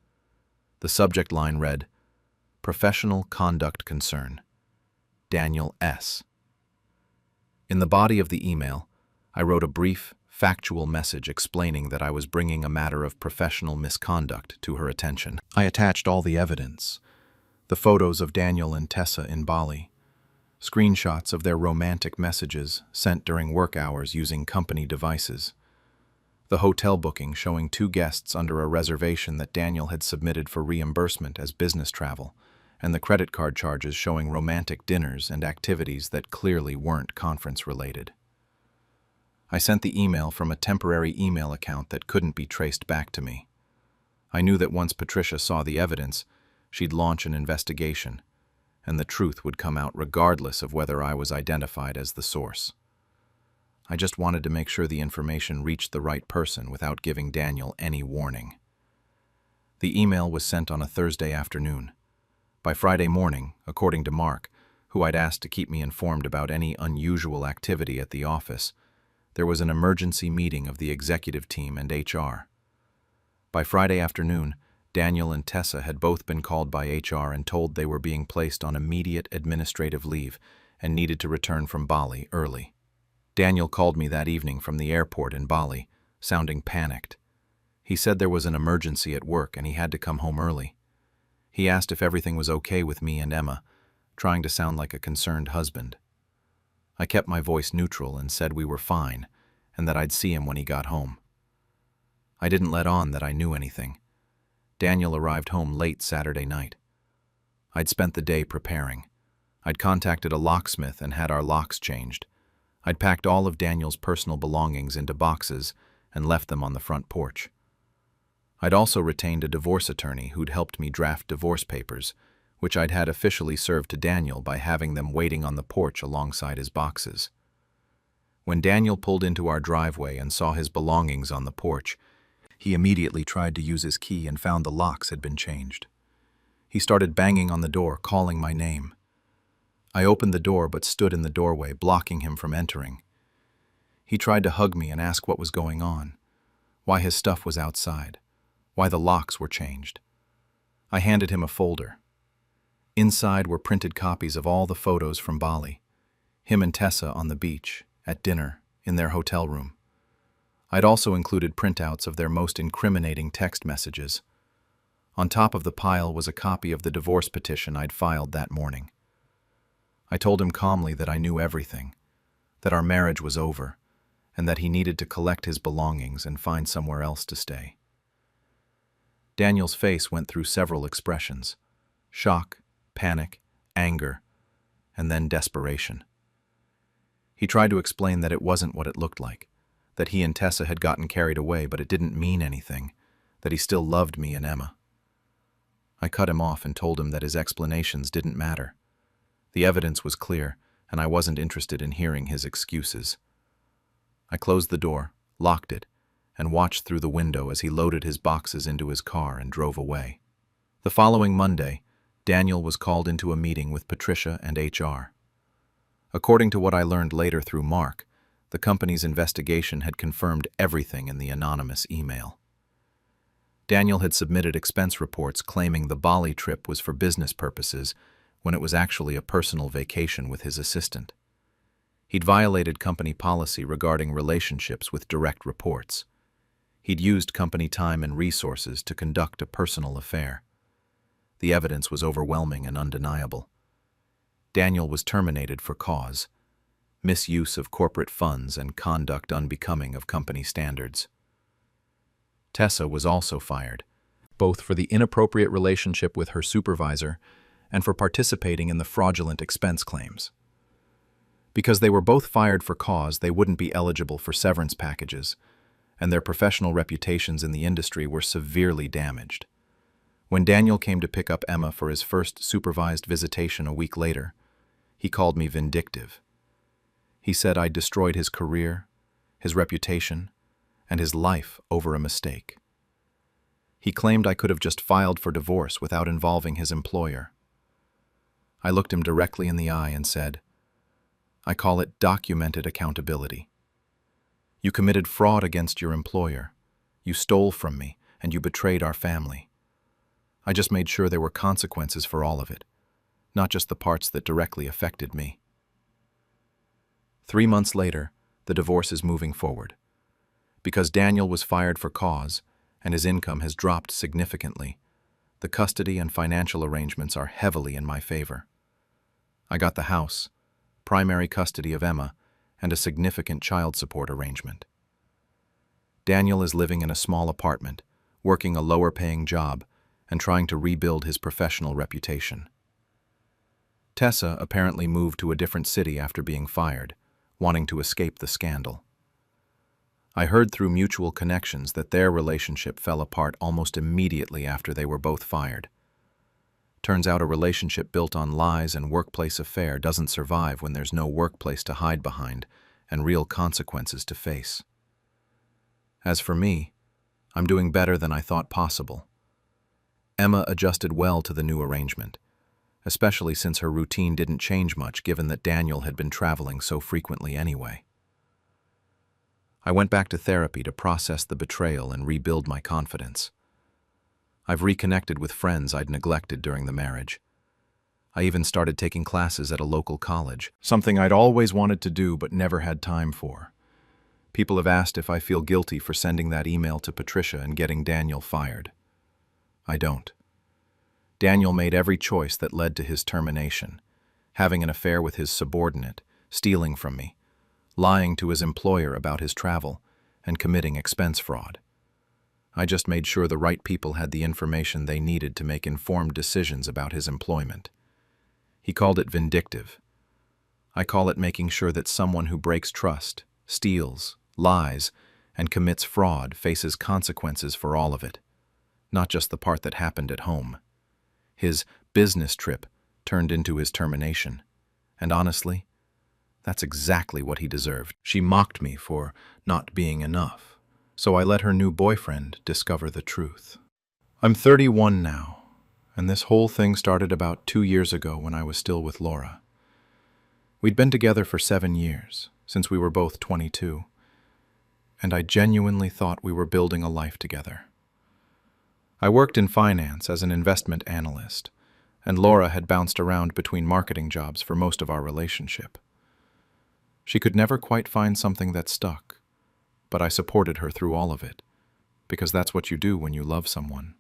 The subject line read, "Professional Conduct Concern, Daniel S." In the body of the email, I wrote a brief, factual message explaining that I was bringing a matter of professional misconduct to her attention. I attached all the evidence, the photos of Daniel and Tessa in Bali, screenshots of their romantic messages sent during work hours using company devices, the hotel booking showing 2 guests under a reservation that Daniel had submitted for reimbursement as business travel, and the credit card charges showing romantic dinners and activities that clearly weren't conference-related. I sent the email from a temporary email account that couldn't be traced back to me. I knew that once Patricia saw the evidence, she'd launch an investigation, and the truth would come out regardless of whether I was identified as the source. I just wanted to make sure the information reached the right person without giving Daniel any warning. The email was sent on a Thursday afternoon. By Friday morning, according to Mark, who I'd asked to keep me informed about any unusual activity at the office, there was an emergency meeting of the executive team and HR. By Friday afternoon, Daniel and Tessa had both been called by HR and told they were being placed on immediate administrative leave and needed to return from Bali early. Daniel called me that evening from the airport in Bali, sounding panicked. He said there was an emergency at work and he had to come home early. He asked if everything was okay with me and Emma, trying to sound like a concerned husband. I kept my voice neutral and said we were fine and that I'd see him when he got home. I didn't let on that I knew anything. Daniel arrived home late Saturday night. I'd spent the day preparing. I'd contacted a locksmith and had our locks changed. I'd packed all of Daniel's personal belongings into boxes and left them on the front porch. I'd also retained a divorce attorney who'd helped me draft divorce papers, which I'd had officially served to Daniel by having them waiting on the porch alongside his boxes. When Daniel pulled into our driveway and saw his belongings on the porch, he immediately tried to use his key and found the locks had been changed. He started banging on the door, calling my name. I opened the door but stood in the doorway, blocking him from entering. He tried to hug me and ask what was going on, why his stuff was outside, why the locks were changed. I handed him a folder. Inside were printed copies of all the photos from Bali, him and Tessa on the beach, at dinner, in their hotel room. I'd also included printouts of their most incriminating text messages. On top of the pile was a copy of the divorce petition I'd filed that morning. I told him calmly that I knew everything, that our marriage was over, and that he needed to collect his belongings and find somewhere else to stay. Daniel's face went through several expressions: shock, panic, anger, and then desperation. He tried to explain that it wasn't what it looked like, that he and Tessa had gotten carried away, but it didn't mean anything, that he still loved me and Emma. I cut him off and told him that his explanations didn't matter. The evidence was clear, and I wasn't interested in hearing his excuses. I closed the door, locked it, and watched through the window as he loaded his boxes into his car and drove away. The following Monday, Daniel was called into a meeting with Patricia and HR. According to what I learned later through Mark, the company's investigation had confirmed everything in the anonymous email. Daniel had submitted expense reports claiming the Bali trip was for business purposes when it was actually a personal vacation with his assistant. He'd violated company policy regarding relationships with direct reports. He'd used company time and resources to conduct a personal affair. The evidence was overwhelming and undeniable. Daniel was terminated for cause: misuse of corporate funds and conduct unbecoming of company standards. Tessa was also fired, both for the inappropriate relationship with her supervisor and for participating in the fraudulent expense claims. Because they were both fired for cause, they wouldn't be eligible for severance packages, and their professional reputations in the industry were severely damaged. When Daniel came to pick up Emma for his first supervised visitation a week later, he called me vindictive. He said I'd destroyed his career, his reputation, and his life over a mistake. He claimed I could have just filed for divorce without involving his employer. I looked him directly in the eye and said, "I call it documented accountability. You committed fraud against your employer. You stole from me, and you betrayed our family. I just made sure there were consequences for all of it, not just the parts that directly affected me." 3 months later, the divorce is moving forward. Because Daniel was fired for cause and his income has dropped significantly, the custody and financial arrangements are heavily in my favor. I got the house, primary custody of Emma, and a significant child support arrangement. Daniel is living in a small apartment, working a lower-paying job, and trying to rebuild his professional reputation. Tessa apparently moved to a different city after being fired, wanting to escape the scandal. I heard through mutual connections that their relationship fell apart almost immediately after they were both fired. Turns out a relationship built on lies and workplace affair doesn't survive when there's no workplace to hide behind and real consequences to face. As for me, I'm doing better than I thought possible. Emma adjusted well to the new arrangement, especially since her routine didn't change much given that Daniel had been traveling so frequently anyway. I went back to therapy to process the betrayal and rebuild my confidence. I've reconnected with friends I'd neglected during the marriage. I even started taking classes at a local college, something I'd always wanted to do but never had time for. People have asked if I feel guilty for sending that email to Patricia and getting Daniel fired. I don't. Daniel made every choice that led to his termination: having an affair with his subordinate, stealing from me, lying to his employer about his travel, and committing expense fraud. I just made sure the right people had the information they needed to make informed decisions about his employment. He called it vindictive. I call it making sure that someone who breaks trust, steals, lies, and commits fraud faces consequences for all of it, not just the part that happened at home. His business trip turned into his termination, and honestly, that's exactly what he deserved. She mocked me for not being enough, so I let her new boyfriend discover the truth. I'm 31 now, and this whole thing started about 2 years ago when I was still with Laura. We'd been together for 7 years, since we were both 22, and I genuinely thought we were building a life together. I worked in finance as an investment analyst, and Laura had bounced around between marketing jobs for most of our relationship. She could never quite find something that stuck, but I supported her through all of it, because that's what you do when you love someone.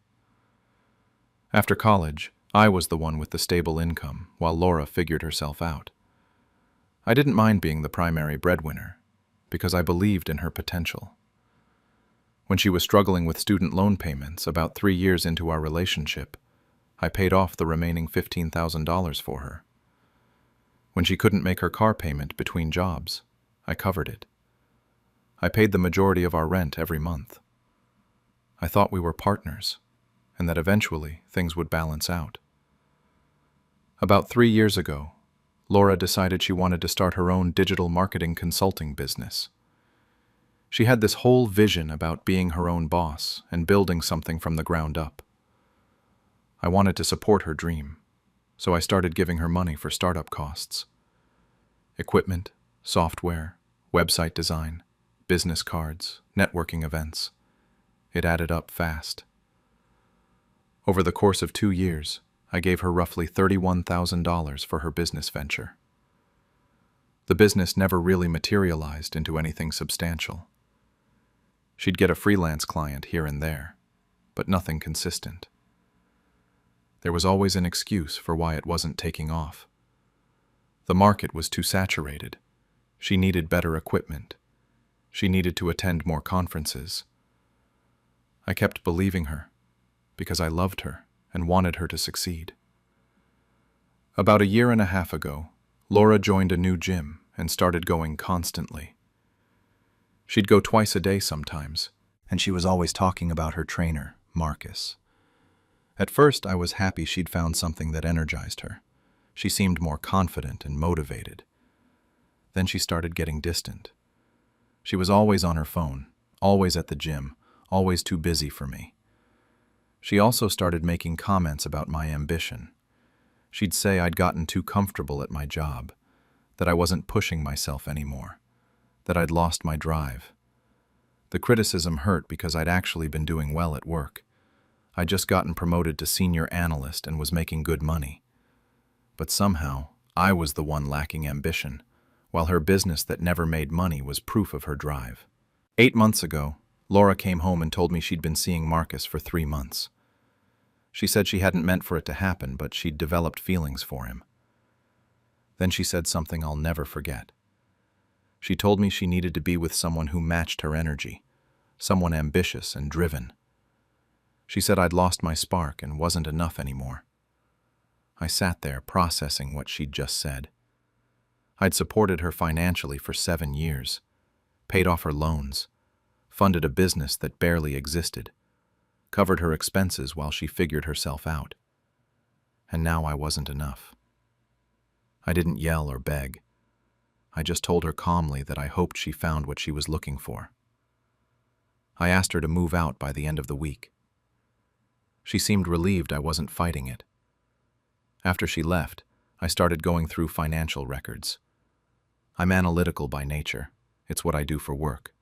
After college, I was the one with the stable income, while Laura figured herself out. I didn't mind being the primary breadwinner, because I believed in her potential. When she was struggling with student loan payments about 3 years into our relationship, I paid off the remaining $15,000 for her. When she couldn't make her car payment between jobs, I covered it. I paid the majority of our rent every month. I thought we were partners, and that eventually things would balance out. About 3 years ago, Laura decided she wanted to start her own digital marketing consulting business. She had this whole vision about being her own boss and building something from the ground up. I wanted to support her dream, so I started giving her money for startup costs. Equipment, software, website design, business cards, networking events. It added up fast. Over the course of 2 years, I gave her roughly $31,000 for her business venture. The business never really materialized into anything substantial. She'd get a freelance client here and there, but nothing consistent. There was always an excuse for why it wasn't taking off. The market was too saturated. She needed better equipment. She needed to attend more conferences. I kept believing her because I loved her and wanted her to succeed. About 1.5 years ago, Laura joined a new gym and started going constantly. She'd go twice a day sometimes, and she was always talking about her trainer, Marcus. At first, I was happy she'd found something that energized her. She seemed more confident and motivated. Then she started getting distant. She was always on her phone, always at the gym, always too busy for me. She also started making comments about my ambition. She'd say I'd gotten too comfortable at my job, that I wasn't pushing myself anymore, that I'd lost my drive. The criticism hurt because I'd actually been doing well at work. I'd just gotten promoted to senior analyst and was making good money. But somehow, I was the one lacking ambition, while her business that never made money was proof of her drive. 8 months ago, Laura came home and told me she'd been seeing Marcus for 3 months. She said she hadn't meant for it to happen, but she'd developed feelings for him. Then she said something I'll never forget. She told me she needed to be with someone who matched her energy, someone ambitious and driven. She said I'd lost my spark and wasn't enough anymore. I sat there processing what she'd just said. I'd supported her financially for 7 years, paid off her loans, funded a business that barely existed, covered her expenses while she figured herself out. And now I wasn't enough. I didn't yell or beg. I just told her calmly that I hoped she found what she was looking for. I asked her to move out by the end of the week. She seemed relieved I wasn't fighting it. After she left, I started going through financial records. I'm analytical by nature. It's what I do for work.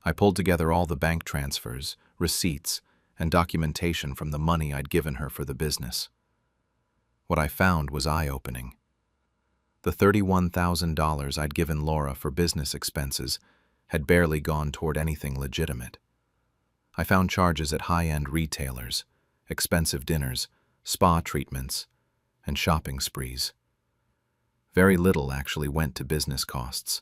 I pulled together all the bank transfers, receipts, and documentation from the money I'd given her for the business. What I found was eye-opening. The $31,000 I'd given Laura for business expenses had barely gone toward anything legitimate. I found charges at high-end retailers, expensive dinners, spa treatments, and shopping sprees. Very little actually went to business costs.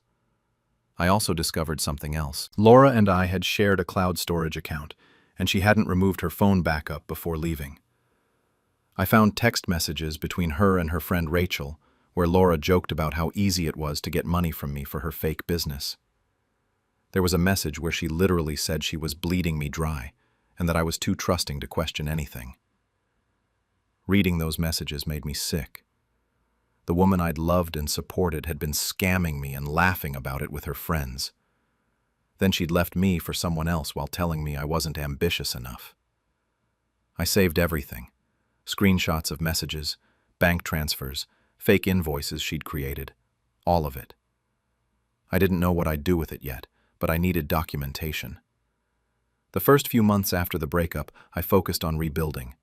I also discovered something else. Laura and I had shared a cloud storage account, and she hadn't removed her phone backup before leaving. I found text messages between her and her friend Rachel, where Laura joked about how easy it was to get money from me for her fake business. There was a message where she literally said she was bleeding me dry and that I was too trusting to question anything. Reading those messages made me sick. The woman I'd loved and supported had been scamming me and laughing about it with her friends. Then she'd left me for someone else while telling me I wasn't ambitious enough. I saved everything. Screenshots of messages, bank transfers, fake invoices she'd created. All of it. I didn't know what I'd do with it yet, but I needed documentation. The first few months after the breakup, I focused on rebuilding.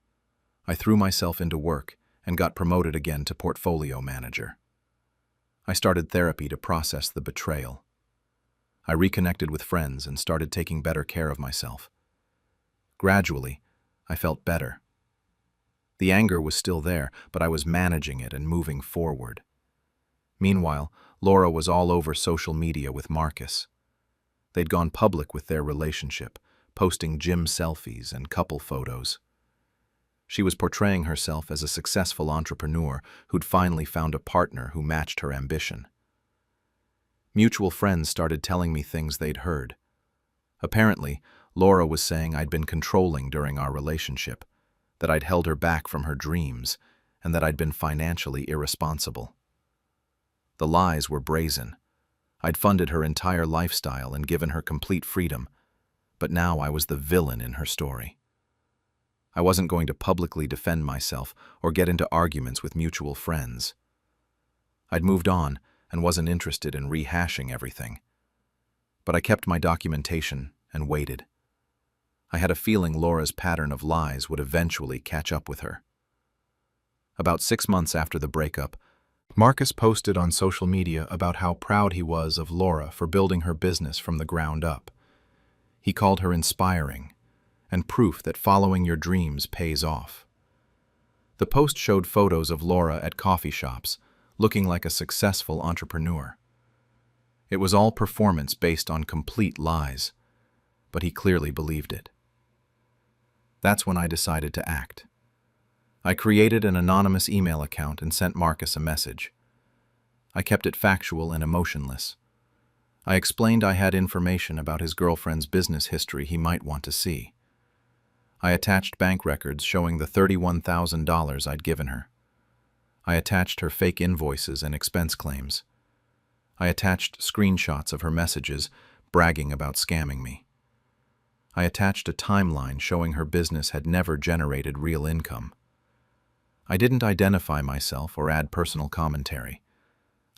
I threw myself into work and got promoted again to portfolio manager. I started therapy to process the betrayal. I reconnected with friends and started taking better care of myself. Gradually, I felt better. The anger was still there, but I was managing it and moving forward. Meanwhile, Laura was all over social media with Marcus. They'd gone public with their relationship, posting gym selfies and couple photos. She was portraying herself as a successful entrepreneur who'd finally found a partner who matched her ambition. Mutual friends started telling me things they'd heard. Apparently, Laura was saying I'd been controlling during our relationship, that I'd held her back from her dreams, and that I'd been financially irresponsible. The lies were brazen. I'd funded her entire lifestyle and given her complete freedom, but now I was the villain in her story. I wasn't going to publicly defend myself or get into arguments with mutual friends. I'd moved on and wasn't interested in rehashing everything. But I kept my documentation and waited. I had a feeling Laura's pattern of lies would eventually catch up with her. About 6 months after the breakup, Marcus posted on social media about how proud he was of Laura for building her business from the ground up. He called her inspiring and proof that following your dreams pays off. The post showed photos of Laura at coffee shops, looking like a successful entrepreneur. It was all performance based on complete lies, but he clearly believed it. That's when I decided to act. I created an anonymous email account and sent Marcus a message. I kept it factual and emotionless. I explained I had information about his girlfriend's business history he might want to see. I attached bank records showing the $31,000 I'd given her. I attached her fake invoices and expense claims. I attached screenshots of her messages bragging about scamming me. I attached a timeline showing her business had never generated real income. I didn't identify myself or add personal commentary.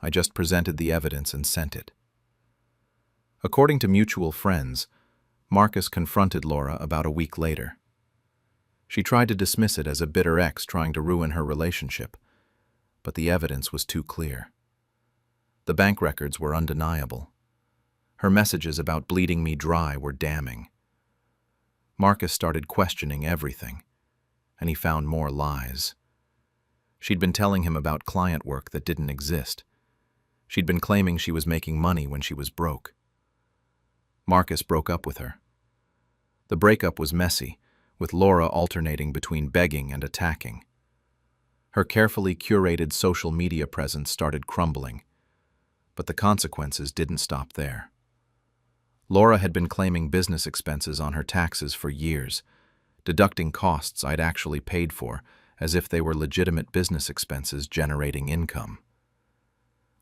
I just presented the evidence and sent it. According to mutual friends, Marcus confronted Laura about a week later. She tried to dismiss it as a bitter ex trying to ruin her relationship, but the evidence was too clear. The bank records were undeniable. Her messages about bleeding me dry were damning. Marcus started questioning everything, and he found more lies. She'd been telling him about client work that didn't exist. She'd been claiming she was making money when she was broke. Marcus broke up with her. The breakup was messy, with Laura alternating between begging and attacking. Her carefully curated social media presence started crumbling, but the consequences didn't stop there. Laura had been claiming business expenses on her taxes for years, deducting costs I'd actually paid for as if they were legitimate business expenses generating income.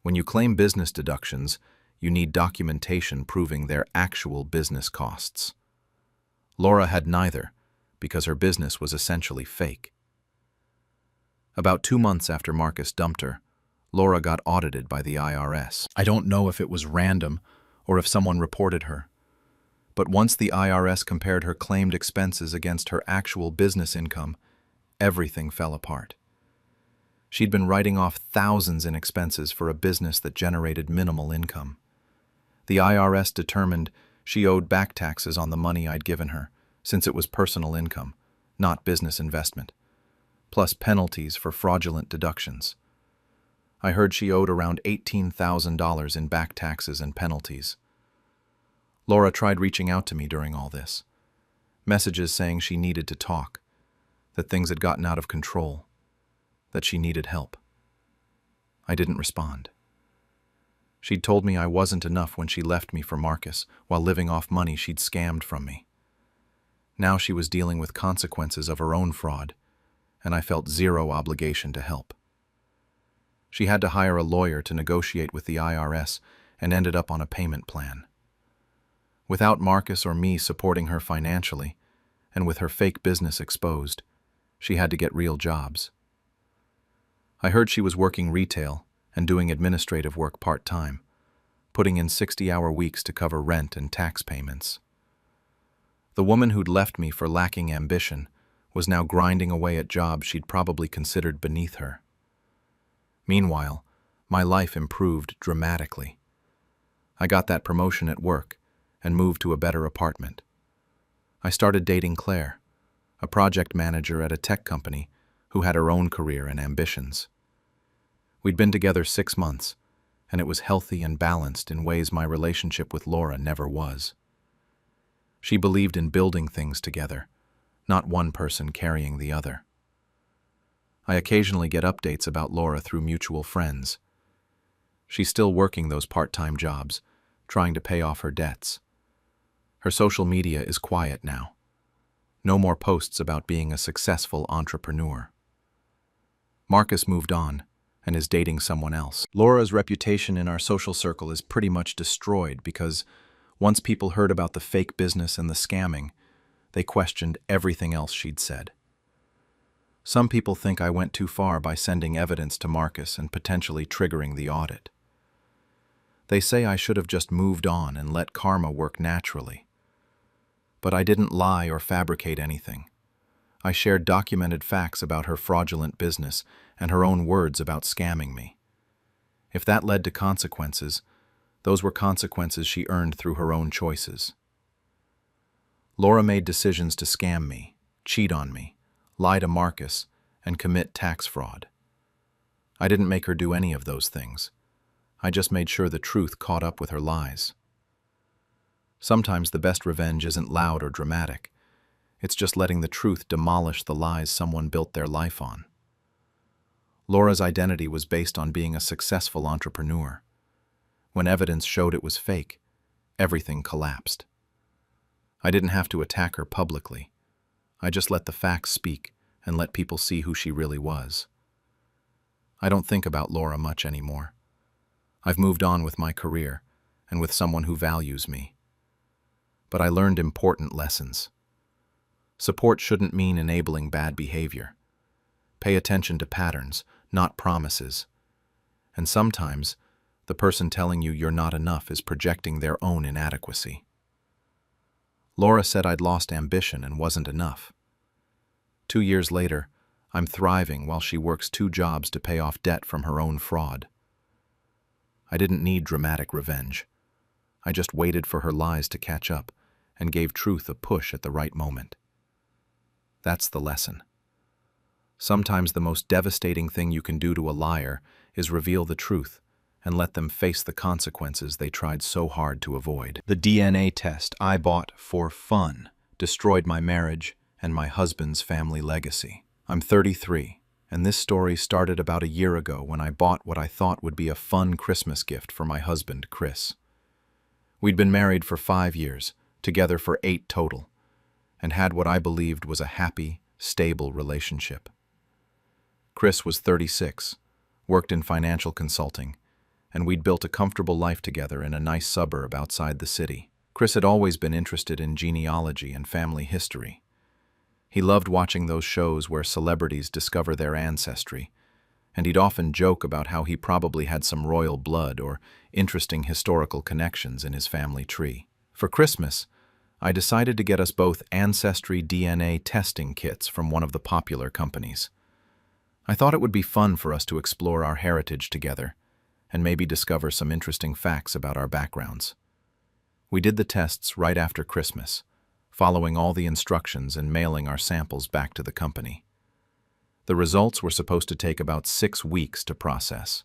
When you claim business deductions, you need documentation proving their actual business costs. Laura had neither, because her business was essentially fake. About 2 months after Marcus dumped her, Laura got audited by the IRS. I don't know if it was random or if someone reported her. But once the IRS compared her claimed expenses against her actual business income, everything fell apart. She'd been writing off thousands in expenses for a business that generated minimal income. The IRS determined she owed back taxes on the money I'd given her, since it was personal income, not business investment, plus penalties for fraudulent deductions. I heard she owed around $18,000 in back taxes and penalties. Laura tried reaching out to me during all this. Messages saying she needed to talk, that things had gotten out of control, that she needed help. I didn't respond. She'd told me I wasn't enough when she left me for Marcus while living off money she'd scammed from me. Now she was dealing with consequences of her own fraud, and I felt zero obligation to help. She had to hire a lawyer to negotiate with the IRS and ended up on a payment plan. Without Marcus or me supporting her financially, and with her fake business exposed, she had to get real jobs. I heard she was working retail and doing administrative work part-time, putting in 60-hour weeks to cover rent and tax payments. The woman who'd left me for lacking ambition was now grinding away at jobs she'd probably considered beneath her. Meanwhile, my life improved dramatically. I got that promotion at work and moved to a better apartment. I started dating Claire, a project manager at a tech company who had her own career and ambitions. We'd been together 6 months, and it was healthy and balanced in ways my relationship with Laura never was. She believed in building things together, not one person carrying the other. I occasionally get updates about Laura through mutual friends. She's still working those part-time jobs, trying to pay off her debts. Her social media is quiet now. No more posts about being a successful entrepreneur. Marcus moved on and is dating someone else. Laura's reputation in our social circle is pretty much destroyed because once people heard about the fake business and the scamming, they questioned everything else she'd said. Some people think I went too far by sending evidence to Marcus and potentially triggering the audit. They say I should have just moved on and let karma work naturally. But I didn't lie or fabricate anything. I shared documented facts about her fraudulent business and her own words about scamming me. If that led to consequences, those were consequences she earned through her own choices. Laura made decisions to scam me, cheat on me, lie to Marcus, and commit tax fraud. I didn't make her do any of those things. I just made sure the truth caught up with her lies. Sometimes the best revenge isn't loud or dramatic. It's just letting the truth demolish the lies someone built their life on. Laura's identity was based on being a successful entrepreneur. When evidence showed it was fake, everything collapsed. I didn't have to attack her publicly. I just let the facts speak and let people see who she really was. I don't think about Laura much anymore. I've moved on with my career and with someone who values me. But I learned important lessons. Support shouldn't mean enabling bad behavior. Pay attention to patterns, not promises. And sometimes, the person telling you you're not enough is projecting their own inadequacy. Laura said I'd lost ambition and wasn't enough. 2 years later, I'm thriving while she works 2 jobs to pay off debt from her own fraud. I didn't need dramatic revenge. I just waited for her lies to catch up and gave truth a push at the right moment. That's the lesson. Sometimes the most devastating thing you can do to a liar is reveal the truth and let them face the consequences they tried so hard to avoid. The DNA test I bought for fun destroyed my marriage and my husband's family legacy. I'm 33, and this story started about a year ago when I bought what I thought would be a fun Christmas gift for my husband, Chris. We'd been married for 5 years, together for 8 total, and had what I believed was a happy, stable relationship. Chris was 36, worked in financial consulting, and we'd built a comfortable life together in a nice suburb outside the city. Chris had always been interested in genealogy and family history. He loved watching those shows where celebrities discover their ancestry, and he'd often joke about how he probably had some royal blood or interesting historical connections in his family tree. For Christmas, I decided to get us both ancestry DNA testing kits from one of the popular companies. I thought it would be fun for us to explore our heritage together and maybe discover some interesting facts about our backgrounds. We did the tests right after Christmas, following all the instructions and mailing our samples back to the company. The results were supposed to take about 6 weeks to process.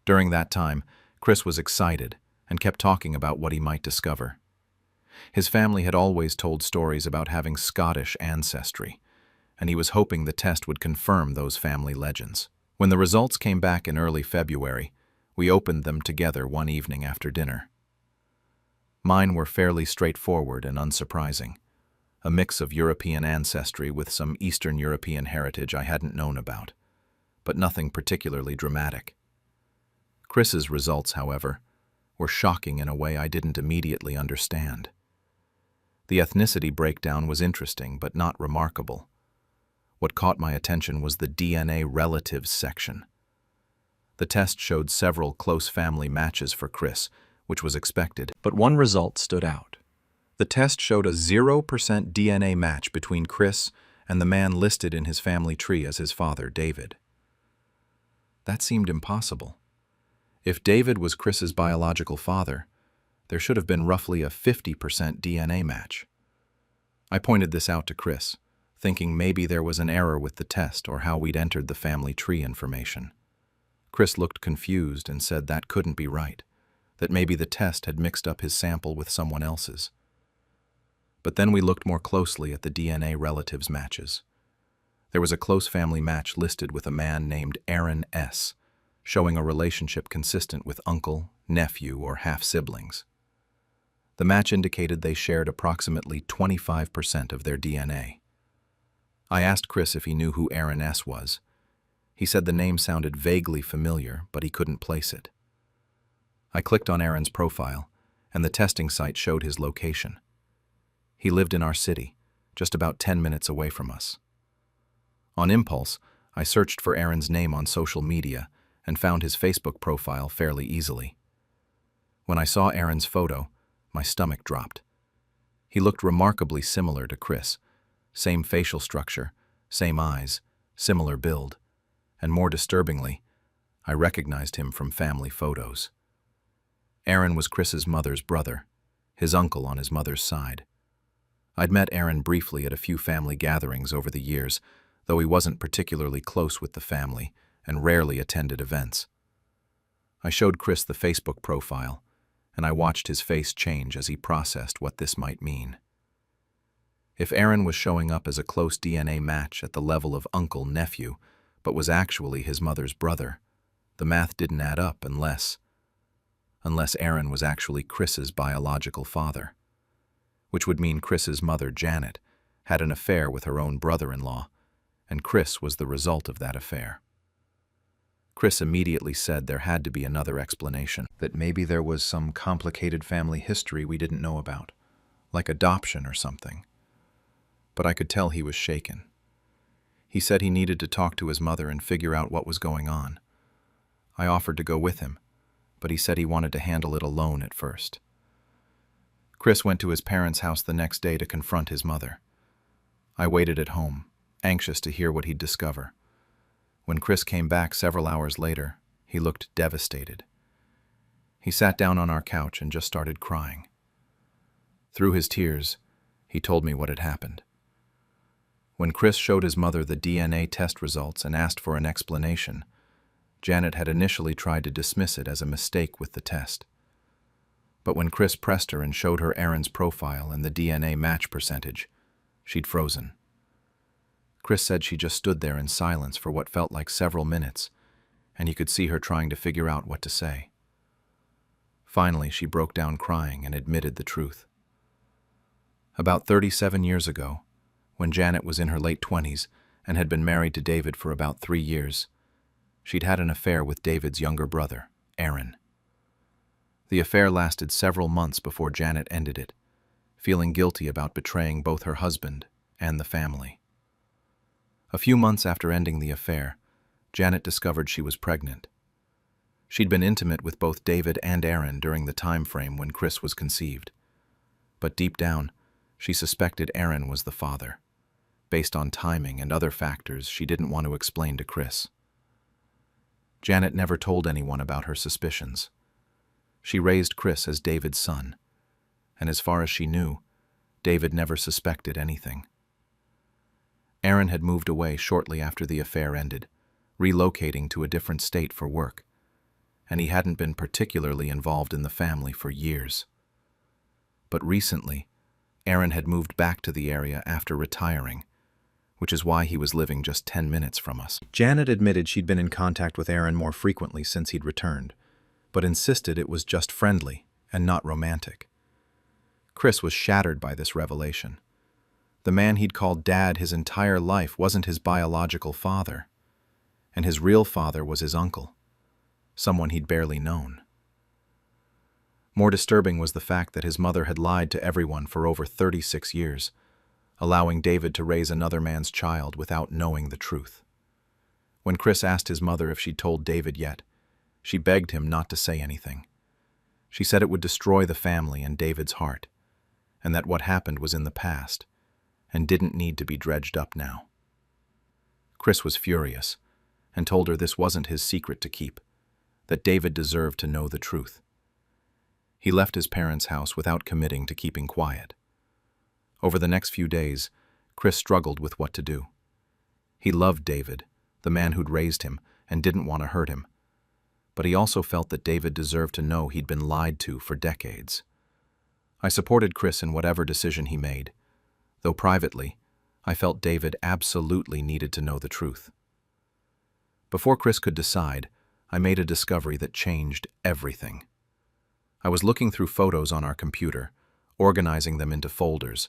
During that time, Chris was excited and kept talking about what he might discover. His family had always told stories about having Scottish ancestry, and he was hoping the test would confirm those family legends. When the results came back in early February, we opened them together one evening after dinner. Mine were fairly straightforward and unsurprising, a mix of European ancestry with some Eastern European heritage I hadn't known about, but nothing particularly dramatic. Chris's results, however, were shocking in a way I didn't immediately understand. The ethnicity breakdown was interesting but not remarkable. What caught my attention was the DNA relatives section. The test showed several close family matches for Chris, which was expected, but one result stood out. The test showed a 0% DNA match between Chris and the man listed in his family tree as his father, David. That seemed impossible. If David was Chris's biological father, there should have been roughly a 50% DNA match. I pointed this out to Chris, thinking maybe there was an error with the test or how we'd entered the family tree information. Chris looked confused and said that couldn't be right, that maybe the test had mixed up his sample with someone else's. But then we looked more closely at the DNA relatives matches. There was a close family match listed with a man named Aaron S., showing a relationship consistent with uncle, nephew, or half-siblings. The match indicated they shared approximately 25% of their DNA. I asked Chris if he knew who Aaron S. was. He said the name sounded vaguely familiar, but he couldn't place it. I clicked on Aaron's profile, and the testing site showed his location. He lived in our city, just about 10 minutes away from us. On impulse, I searched for Aaron's name on social media and found his Facebook profile fairly easily. When I saw Aaron's photo, my stomach dropped. He looked remarkably similar to Chris. Same facial structure, same eyes, similar build, and more disturbingly, I recognized him from family photos. Aaron was Chris's mother's brother, his uncle on his mother's side. I'd met Aaron briefly at a few family gatherings over the years, though he wasn't particularly close with the family and rarely attended events. I showed Chris the Facebook profile, and I watched his face change as he processed what this might mean. If Aaron was showing up as a close DNA match at the level of uncle-nephew, but was actually his mother's brother, the math didn't add up unless Aaron was actually Chris's biological father, which would mean Chris's mother, Janet, had an affair with her own brother-in-law, and Chris was the result of that affair. Chris immediately said there had to be another explanation, that maybe there was some complicated family history we didn't know about, like adoption or something. But I could tell he was shaken. He said he needed to talk to his mother and figure out what was going on. I offered to go with him, but he said he wanted to handle it alone at first. Chris went to his parents' house the next day to confront his mother. I waited at home, anxious to hear what he'd discover. When Chris came back several hours later, he looked devastated. He sat down on our couch and just started crying. Through his tears, he told me what had happened. When Chris showed his mother the DNA test results and asked for an explanation, Janet had initially tried to dismiss it as a mistake with the test. But when Chris pressed her and showed her Aaron's profile and the DNA match percentage, she'd frozen. Chris said she just stood there in silence for what felt like several minutes, and you could see her trying to figure out what to say. Finally, she broke down crying and admitted the truth. About 37 years ago, when Janet was in her late 20s and had been married to David for about 3 years, she'd had an affair with David's younger brother, Aaron. The affair lasted several months before Janet ended it, feeling guilty about betraying both her husband and the family. A few months after ending the affair, Janet discovered she was pregnant. She'd been intimate with both David and Aaron during the time frame when Chris was conceived. But deep down, she suspected Aaron was the father, based on timing and other factors she didn't want to explain to Chris. Janet never told anyone about her suspicions. She raised Chris as David's son, and as far as she knew, David never suspected anything. Aaron had moved away shortly after the affair ended, relocating to a different state for work, and he hadn't been particularly involved in the family for years. But recently, Aaron had moved back to the area after retiring, which is why he was living just 10 minutes from us. Janet admitted she'd been in contact with Aaron more frequently since he'd returned, but insisted it was just friendly and not romantic. Chris was shattered by this revelation. The man he'd called Dad his entire life wasn't his biological father, and his real father was his uncle, someone he'd barely known. More disturbing was the fact that his mother had lied to everyone for over 36 years, allowing David to raise another man's child without knowing the truth. When Chris asked his mother if she'd told David yet, she begged him not to say anything. She said it would destroy the family and David's heart, and that what happened was in the past and didn't need to be dredged up now. Chris was furious and told her this wasn't his secret to keep, that David deserved to know the truth. He left his parents' house without committing to keeping quiet. Over the next few days, Chris struggled with what to do. He loved David, the man who'd raised him, and didn't want to hurt him. But he also felt that David deserved to know he'd been lied to for decades. I supported Chris in whatever decision he made, though privately, I felt David absolutely needed to know the truth. Before Chris could decide, I made a discovery that changed everything. I was looking through photos on our computer, organizing them into folders,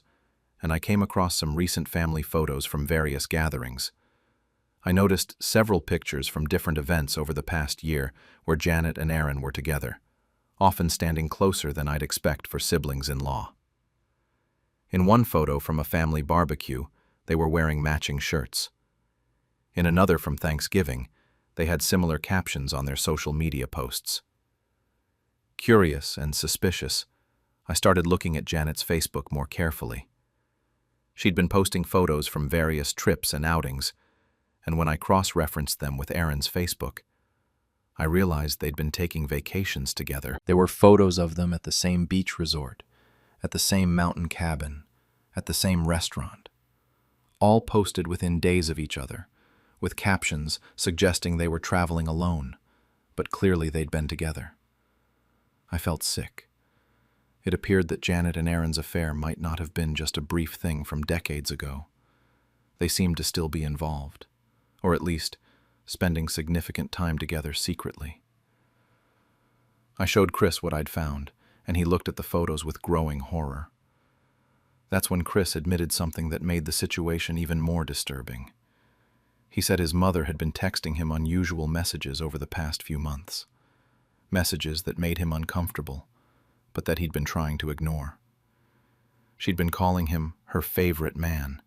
and I came across some recent family photos from various gatherings. I noticed several pictures from different events over the past year where Janet and Aaron were together, often standing closer than I'd expect for siblings-in-law. In one photo from a family barbecue, they were wearing matching shirts. In another from Thanksgiving, they had similar captions on their social media posts. Curious and suspicious, I started looking at Janet's Facebook more carefully. She'd been posting photos from various trips and outings, and when I cross-referenced them with Aaron's Facebook, I realized they'd been taking vacations together. There were photos of them at the same beach resort, at the same mountain cabin, at the same restaurant, all posted within days of each other, with captions suggesting they were traveling alone, but clearly they'd been together. I felt sick. It appeared that Janet and Aaron's affair might not have been just a brief thing from decades ago. They seemed to still be involved, or at least spending significant time together secretly. I showed Chris what I'd found, and he looked at the photos with growing horror. That's when Chris admitted something that made the situation even more disturbing. He said his mother had been texting him unusual messages over the past few months. Messages that made him uncomfortable, but that he'd been trying to ignore. She'd been calling him her favorite man,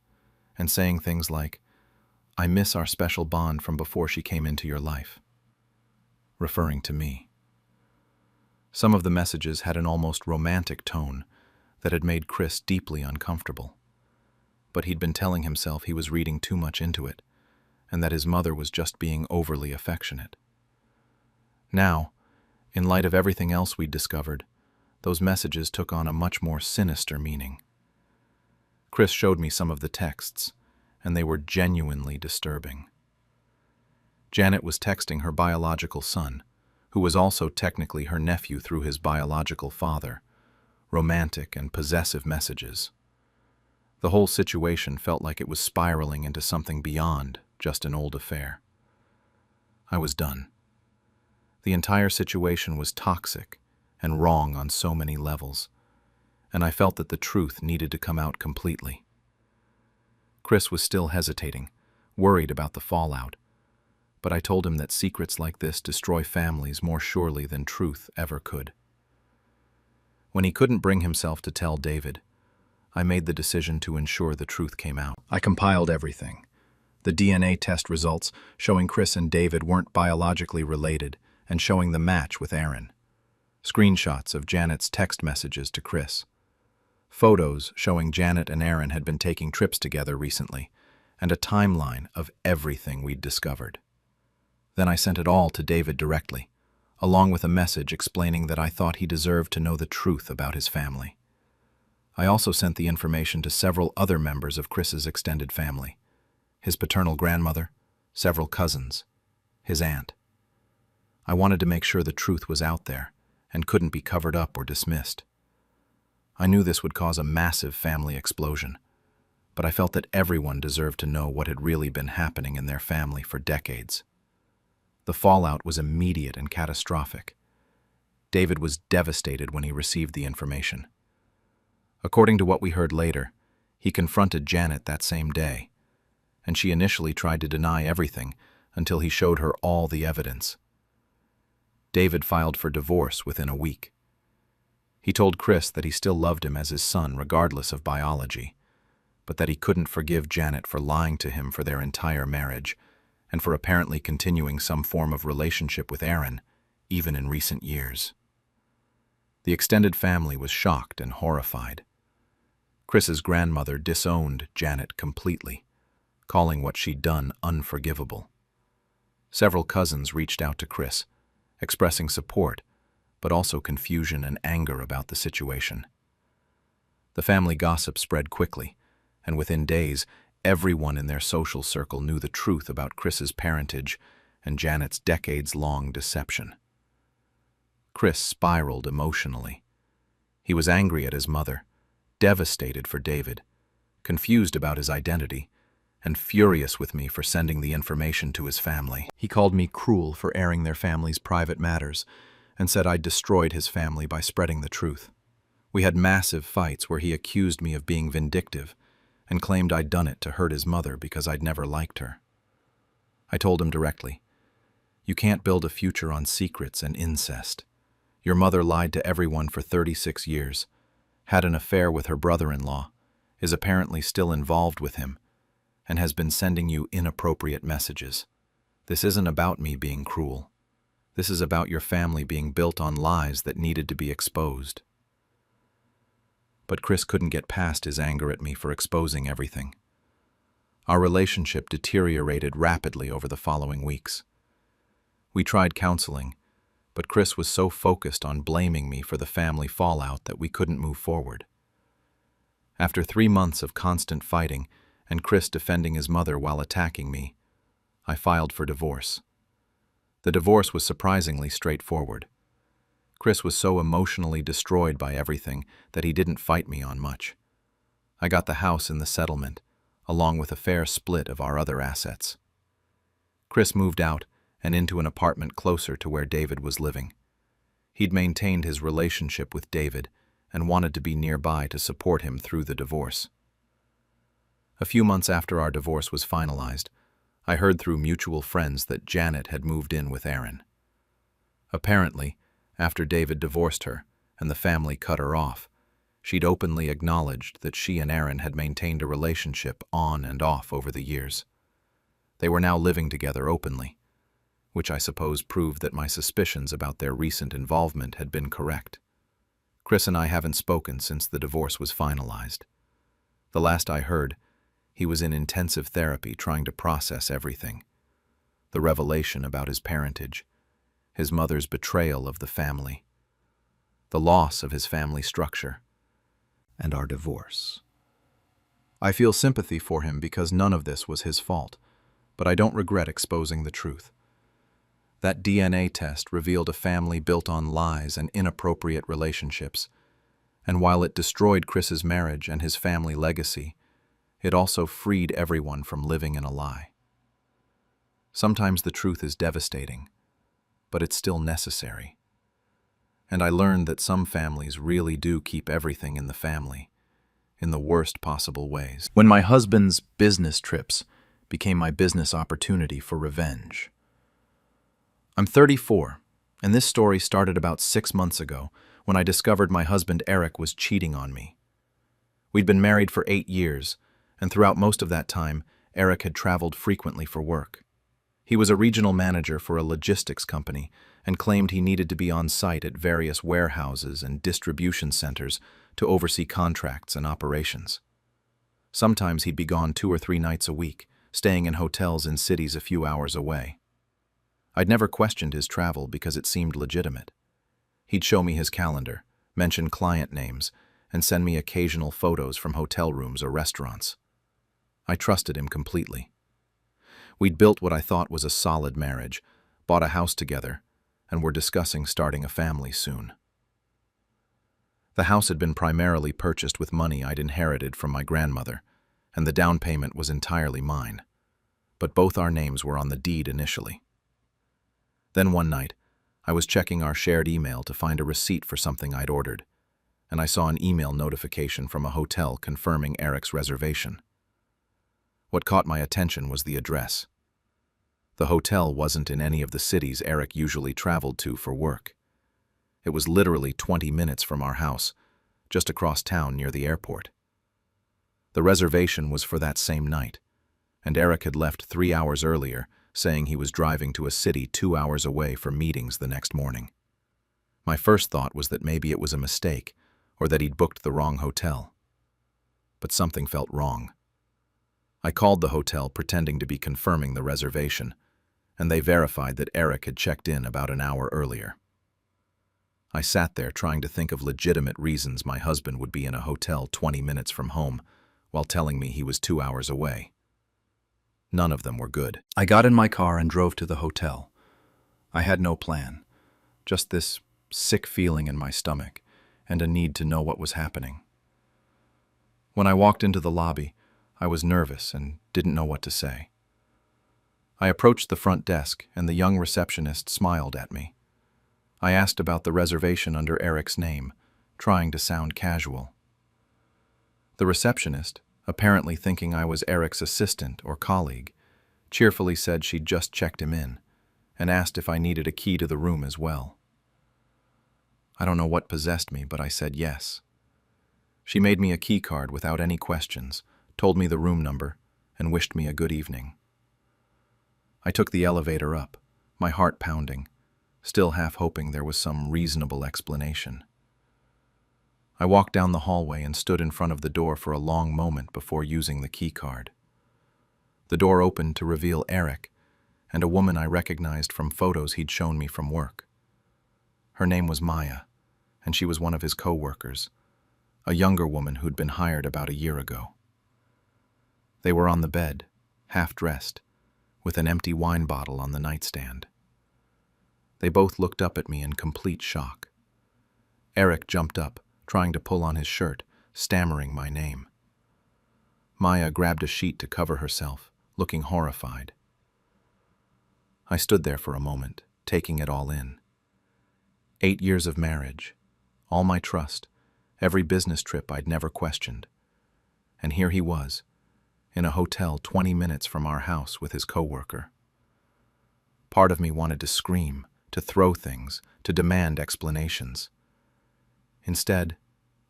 and saying things like, "I miss our special bond from before she came into your life," referring to me. Some of the messages had an almost romantic tone that had made Chris deeply uncomfortable. But he'd been telling himself he was reading too much into it, and that his mother was just being overly affectionate. Now, in light of everything else we'd discovered, those messages took on a much more sinister meaning. Chris showed me some of the texts, and they were genuinely disturbing. Janet was texting her biological son, who was also technically her nephew through his biological father, romantic and possessive messages. The whole situation felt like it was spiraling into something beyond just an old affair. I was done. The entire situation was toxic and wrong on so many levels, and I felt that the truth needed to come out completely. Chris was still hesitating, worried about the fallout, but I told him that secrets like this destroy families more surely than truth ever could. When he couldn't bring himself to tell David, I made the decision to ensure the truth came out. I compiled everything. The DNA test results showing Chris and David weren't biologically related and showing the match with Aaron. Screenshots of Janet's text messages to Chris. Photos showing Janet and Aaron had been taking trips together recently, and a timeline of everything we'd discovered. Then I sent it all to David directly, along with a message explaining that I thought he deserved to know the truth about his family. I also sent the information to several other members of Chris's extended family, his paternal grandmother, several cousins, his aunt. I wanted to make sure the truth was out there and couldn't be covered up or dismissed. I knew this would cause a massive family explosion, but I felt that everyone deserved to know what had really been happening in their family for decades. The fallout was immediate and catastrophic. David was devastated when he received the information. According to what we heard later, he confronted Janet that same day, and she initially tried to deny everything until he showed her all the evidence. David filed for divorce within a week. He told Chris that he still loved him as his son regardless of biology, but that he couldn't forgive Janet for lying to him for their entire marriage and for apparently continuing some form of relationship with Aaron, even in recent years. The extended family was shocked and horrified. Chris's grandmother disowned Janet completely, calling what she'd done unforgivable. Several cousins reached out to Chris, expressing support, but also confusion and anger about the situation. The family gossip spread quickly, and within days, everyone in their social circle knew the truth about Chris's parentage and Janet's decades-long deception. Chris spiraled emotionally. He was angry at his mother, devastated for David, confused about his identity, and furious with me for sending the information to his family. He called me cruel for airing their family's private matters and said I'd destroyed his family by spreading the truth. We had massive fights where he accused me of being vindictive and claimed I'd done it to hurt his mother because I'd never liked her. I told him directly, "You can't build a future on secrets and incest. Your mother lied to everyone for 36 years, had an affair with her brother-in-law, is apparently still involved with him, and has been sending you inappropriate messages. This isn't about me being cruel. This is about your family being built on lies that needed to be exposed." But Chris couldn't get past his anger at me for exposing everything. Our relationship deteriorated rapidly over the following weeks. We tried counseling, but Chris was so focused on blaming me for the family fallout that we couldn't move forward. After 3 months of constant fighting and Chris defending his mother while attacking me, I filed for divorce. The divorce was surprisingly straightforward. Chris was so emotionally destroyed by everything that he didn't fight me on much. I got the house in the settlement, along with a fair split of our other assets. Chris moved out and into an apartment closer to where David was living. He'd maintained his relationship with David and wanted to be nearby to support him through the divorce. A few months after our divorce was finalized, I heard through mutual friends that Janet had moved in with Aaron. Apparently, after David divorced her and the family cut her off, she'd openly acknowledged that she and Aaron had maintained a relationship on and off over the years. They were now living together openly, which I suppose proved that my suspicions about their recent involvement had been correct. Chris and I haven't spoken since the divorce was finalized. The last I heard, he was in intensive therapy trying to process everything. The revelation about his parentage, his mother's betrayal of the family, the loss of his family structure, and our divorce. I feel sympathy for him because none of this was his fault, but I don't regret exposing the truth. That DNA test revealed a family built on lies and inappropriate relationships, and while it destroyed Chris's marriage and his family legacy, it also freed everyone from living in a lie. Sometimes the truth is devastating, but it's still necessary. And I learned that some families really do keep everything in the family, in the worst possible ways. When my husband's business trips became my business opportunity for revenge. I'm 34, and this story started about 6 months ago when I discovered my husband Eric was cheating on me. We'd been married for 8 years, and throughout most of that time, Eric had traveled frequently for work. He was a regional manager for a logistics company and claimed he needed to be on site at various warehouses and distribution centers to oversee contracts and operations. Sometimes he'd be gone 2 or 3 nights a week, staying in hotels in cities a few hours away. I'd never questioned his travel because it seemed legitimate. He'd show me his calendar, mention client names, and send me occasional photos from hotel rooms or restaurants. I trusted him completely. We'd built what I thought was a solid marriage, bought a house together, and were discussing starting a family soon. The house had been primarily purchased with money I'd inherited from my grandmother, and the down payment was entirely mine. But both our names were on the deed initially. Then one night, I was checking our shared email to find a receipt for something I'd ordered, and I saw an email notification from a hotel confirming Eric's reservation. What caught my attention was the address. The hotel wasn't in any of the cities Eric usually traveled to for work. It was literally 20 minutes from our house, just across town near the airport. The reservation was for that same night, and Eric had left 3 hours earlier, saying he was driving to a city 2 hours away for meetings the next morning. My first thought was that maybe it was a mistake, or that he'd booked the wrong hotel. But something felt wrong. I called the hotel pretending to be confirming the reservation, and they verified that Eric had checked in about an hour earlier. I sat there trying to think of legitimate reasons my husband would be in a hotel 20 minutes from home, while telling me he was 2 hours away. None of them were good. I got in my car and drove to the hotel. I had no plan, just this sick feeling in my stomach and a need to know what was happening. When I walked into the lobby, I was nervous and didn't know what to say. I approached the front desk, and the young receptionist smiled at me. I asked about the reservation under Eric's name, trying to sound casual. The receptionist, apparently thinking I was Eric's assistant or colleague, cheerfully said she'd just checked him in and asked if I needed a key to the room as well. I don't know what possessed me, but I said yes. She made me a key card without any questions, told me the room number, and wished me a good evening. I took the elevator up, my heart pounding, still half hoping there was some reasonable explanation. I walked down the hallway and stood in front of the door for a long moment before using the key card. The door opened to reveal Eric and a woman I recognized from photos he'd shown me from work. Her name was Maya, and she was one of his co-workers, a younger woman who'd been hired about a year ago. They were on the bed, half-dressed, with an empty wine bottle on the nightstand. They both looked up at me in complete shock. Eric jumped up, trying to pull on his shirt, stammering my name. Maya grabbed a sheet to cover herself, looking horrified. I stood there for a moment, taking it all in. 8 years of marriage, all my trust, every business trip I'd never questioned. And here he was, in a hotel 20 minutes from our house with his coworker. Part of me wanted to scream, to throw things, to demand explanations. Instead,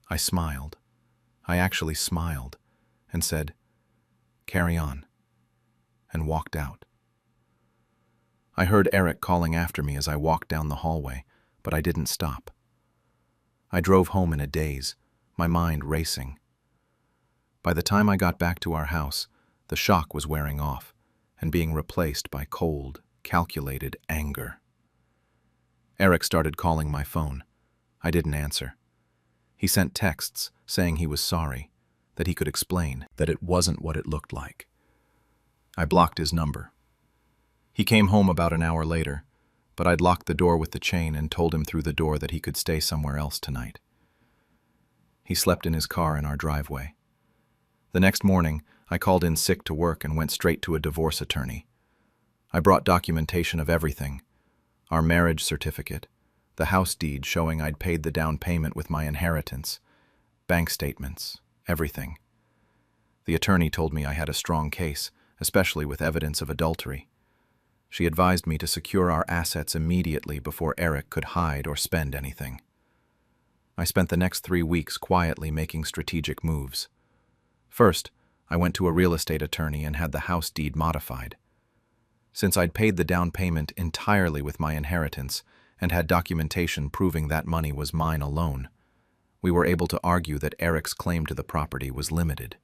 I smiled. I actually smiled and said, "Carry on," and walked out. I heard Eric calling after me as I walked down the hallway, but I didn't stop. I drove home in a daze, my mind racing. By the time I got back to our house, the shock was wearing off and being replaced by cold, calculated anger. Eric started calling my phone. I didn't answer. He sent texts saying he was sorry, that he could explain, that it wasn't what it looked like. I blocked his number. He came home about an hour later, but I'd locked the door with the chain and told him through the door that he could stay somewhere else tonight. He slept in his car in our driveway. The next morning, I called in sick to work and went straight to a divorce attorney. I brought documentation of everything: our marriage certificate, the house deed showing I'd paid the down payment with my inheritance, bank statements, everything. The attorney told me I had a strong case, especially with evidence of adultery. She advised me to secure our assets immediately before Eric could hide or spend anything. I spent the next 3 weeks quietly making strategic moves. First, I went to a real estate attorney and had the house deed modified. Since I'd paid the down payment entirely with my inheritance and had documentation proving that money was mine alone, we were able to argue that Eric's claim to the property was limited.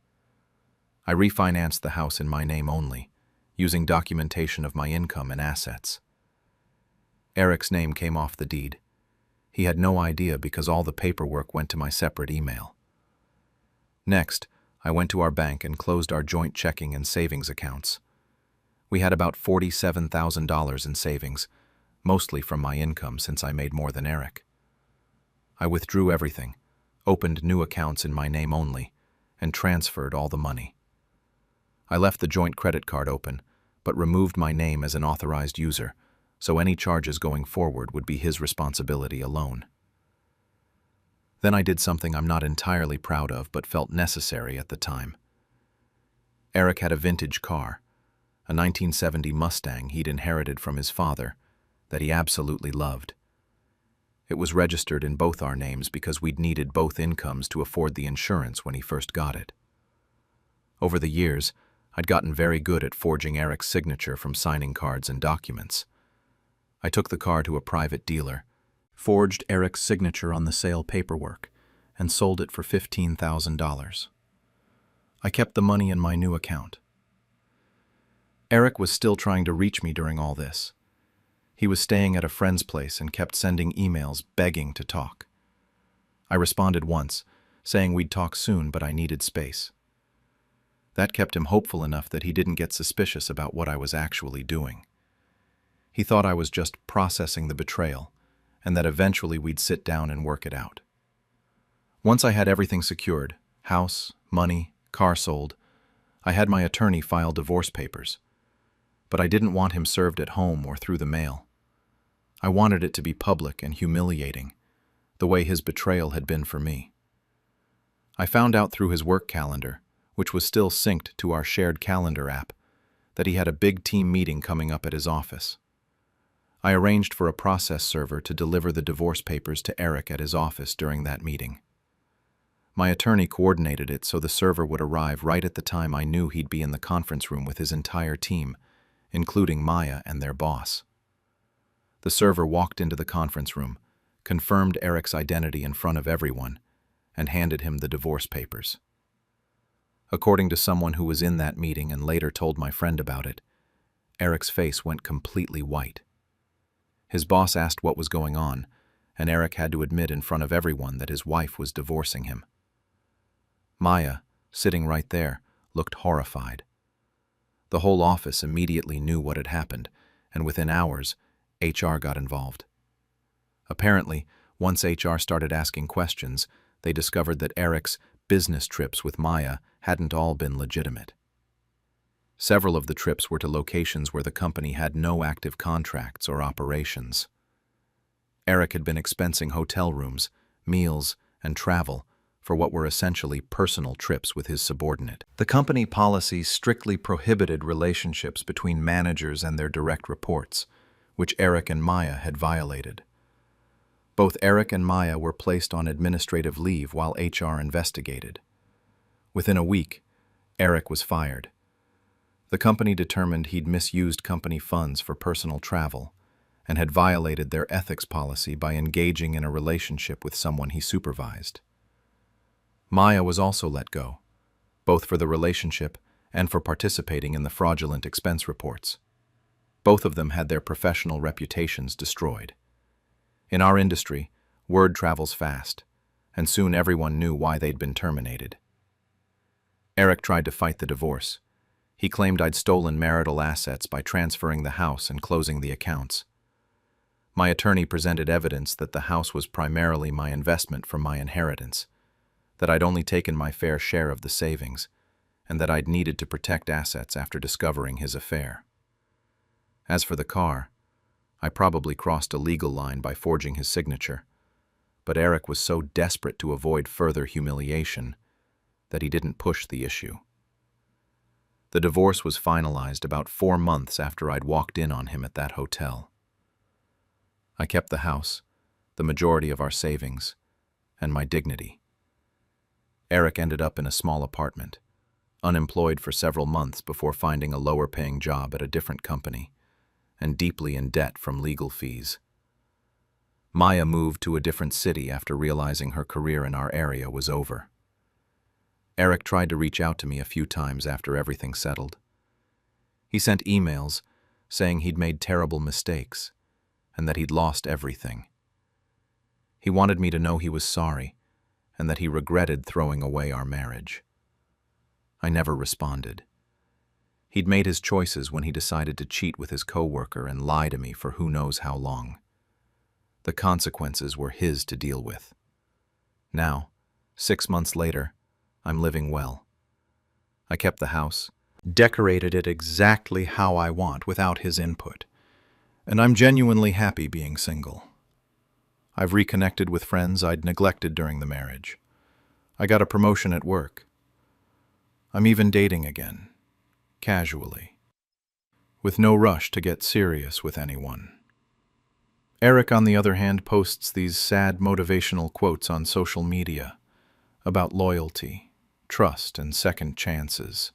I refinanced the house in my name only, using documentation of my income and assets. Eric's name came off the deed. He had no idea because all the paperwork went to my separate email. Next, I went to our bank and closed our joint checking and savings accounts. We had about $47,000 in savings, mostly from my income since I made more than Eric. I withdrew everything, opened new accounts in my name only, and transferred all the money. I left the joint credit card open, but removed my name as an authorized user, so any charges going forward would be his responsibility alone. Then I did something I'm not entirely proud of but felt necessary at the time. Eric had a vintage car, a 1970 Mustang he'd inherited from his father, that he absolutely loved. It was registered in both our names because we'd needed both incomes to afford the insurance when he first got it. Over the years, I'd gotten very good at forging Eric's signature from signing cards and documents. I took the car to a private dealer, forged Eric's signature on the sale paperwork, and sold it for $15,000. I kept the money in my new account. Eric was still trying to reach me during all this. He was staying at a friend's place and kept sending emails begging to talk. I responded once, saying we'd talk soon but I needed space. That kept him hopeful enough that he didn't get suspicious about what I was actually doing. He thought I was just processing the betrayal, and that eventually we'd sit down and work it out. Once I had everything secured, house, money, car sold, I had my attorney file divorce papers. But I didn't want him served at home or through the mail. I wanted it to be public and humiliating, the way his betrayal had been for me. I found out through his work calendar, which was still synced to our shared calendar app, that he had a big team meeting coming up at his office. I arranged for a process server to deliver the divorce papers to Eric at his office during that meeting. My attorney coordinated it so the server would arrive right at the time I knew he'd be in the conference room with his entire team, including Maya and their boss. The server walked into the conference room, confirmed Eric's identity in front of everyone, and handed him the divorce papers. According to someone who was in that meeting and later told my friend about it, Eric's face went completely white. His boss asked what was going on, and Eric had to admit in front of everyone that his wife was divorcing him. Maya, sitting right there, looked horrified. The whole office immediately knew what had happened, and within hours, HR got involved. Apparently, once HR started asking questions, they discovered that Eric's business trips with Maya hadn't all been legitimate. Several of the trips were to locations where the company had no active contracts or operations. Eric had been expensing hotel rooms, meals, and travel for what were essentially personal trips with his subordinate. The company policy strictly prohibited relationships between managers and their direct reports, which Eric and Maya had violated. Both Eric and Maya were placed on administrative leave while HR investigated. Within a week, Eric was fired. The company determined he'd misused company funds for personal travel and had violated their ethics policy by engaging in a relationship with someone he supervised. Maya was also let go, both for the relationship and for participating in the fraudulent expense reports. Both of them had their professional reputations destroyed. In our industry, word travels fast, and soon everyone knew why they'd been terminated. Eric tried to fight the divorce. He claimed I'd stolen marital assets by transferring the house and closing the accounts. My attorney presented evidence that the house was primarily my investment from my inheritance, that I'd only taken my fair share of the savings, and that I'd needed to protect assets after discovering his affair. As for the car, I probably crossed a legal line by forging his signature, but Eric was so desperate to avoid further humiliation that he didn't push the issue. The divorce was finalized about 4 months after I'd walked in on him at that hotel. I kept the house, the majority of our savings, and my dignity. Eric ended up in a small apartment, unemployed for several months before finding a lower-paying job at a different company, and deeply in debt from legal fees. Maya moved to a different city after realizing her career in our area was over. Eric tried to reach out to me a few times after everything settled. He sent emails saying he'd made terrible mistakes and that he'd lost everything. He wanted me to know he was sorry and that he regretted throwing away our marriage. I never responded. He'd made his choices when he decided to cheat with his coworker and lie to me for who knows how long. The consequences were his to deal with. Now, 6 months later, I'm living well. I kept the house, decorated it exactly how I want without his input, and I'm genuinely happy being single. I've reconnected with friends I'd neglected during the marriage. I got a promotion at work. I'm even dating again, casually, with no rush to get serious with anyone. Eric, on the other hand, posts these sad motivational quotes on social media about loyalty, trust, and second chances.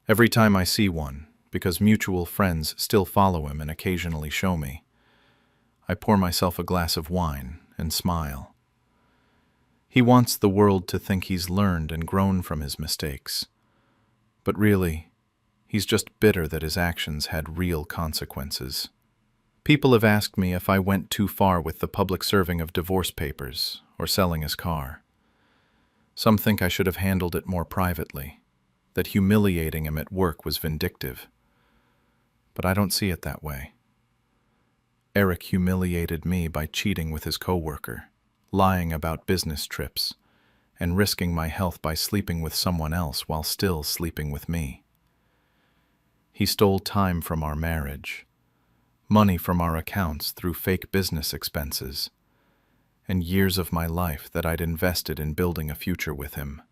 Every time I see one, because mutual friends still follow him and occasionally show me, I pour myself a glass of wine and smile. He wants the world to think he's learned and grown from his mistakes. But really, he's just bitter that his actions had real consequences. People have asked me if I went too far with the public serving of divorce papers or selling his car. Some think I should have handled it more privately, that humiliating him at work was vindictive. But I don't see it that way. Eric humiliated me by cheating with his coworker, lying about business trips, and risking my health by sleeping with someone else while still sleeping with me. He stole time from our marriage, money from our accounts through fake business expenses, and years of my life that I'd invested in building a future with him.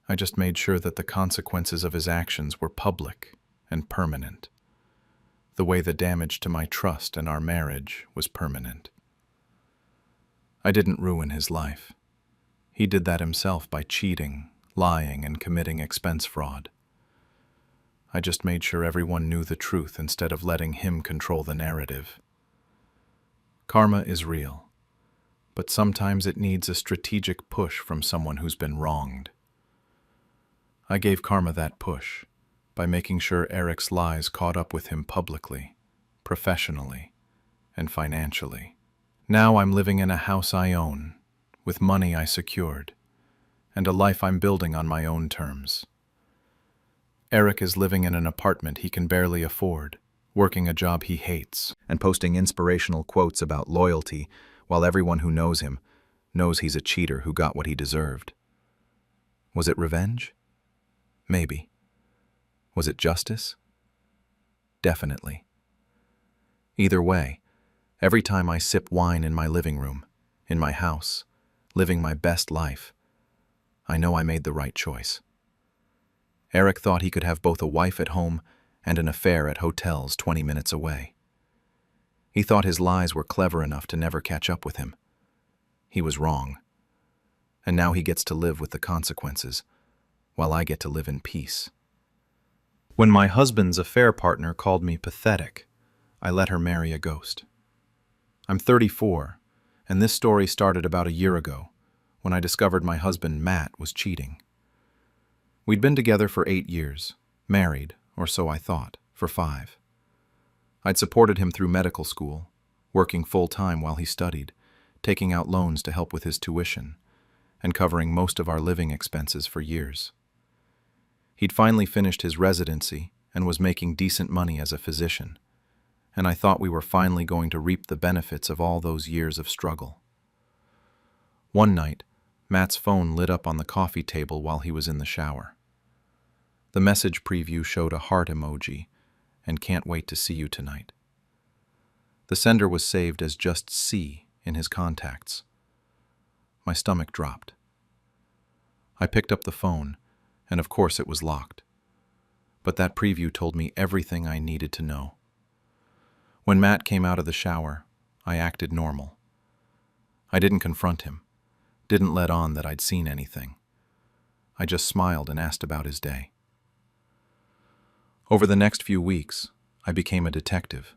I just made sure that the consequences of his actions were public and permanent, the way the damage to my trust and our marriage was permanent. I didn't ruin his life. He did that himself by cheating, lying, and committing expense fraud. I just made sure everyone knew the truth instead of letting him control the narrative. Karma is real, but sometimes it needs a strategic push from someone who's been wronged. I gave karma that push by making sure Eric's lies caught up with him publicly, professionally, and financially. Now I'm living in a house I own, with money I secured, and a life I'm building on my own terms. Eric is living in an apartment he can barely afford, working a job he hates, and posting inspirational quotes about loyalty while everyone who knows him knows he's a cheater who got what he deserved. Was it revenge? Maybe. Was it justice? Definitely. Either way, every time I sip wine in my living room, in my house, living my best life, I know I made the right choice. Eric thought he could have both a wife at home and an affair at hotels 20 minutes away. He thought his lies were clever enough to never catch up with him. He was wrong. And now he gets to live with the consequences, while I get to live in peace. When my husband's affair partner called me pathetic, I let her marry a ghost. I'm 34, and this story started about a year ago, when I discovered my husband Matt was cheating. We'd been together for 8 years, married, or so I thought, for 5. I'd supported him through medical school, working full-time while he studied, taking out loans to help with his tuition, and covering most of our living expenses for years. He'd finally finished his residency and was making decent money as a physician, and I thought we were finally going to reap the benefits of all those years of struggle. One night, Matt's phone lit up on the coffee table while he was in the shower. The message preview showed a heart emoji and "Can't wait to see you tonight." The sender was saved as just C in his contacts. My stomach dropped. I picked up the phone, and of course it was locked. But that preview told me everything I needed to know. When Matt came out of the shower, I acted normal. I didn't confront him, didn't let on that I'd seen anything. I just smiled and asked about his day. Over the next few weeks, I became a detective.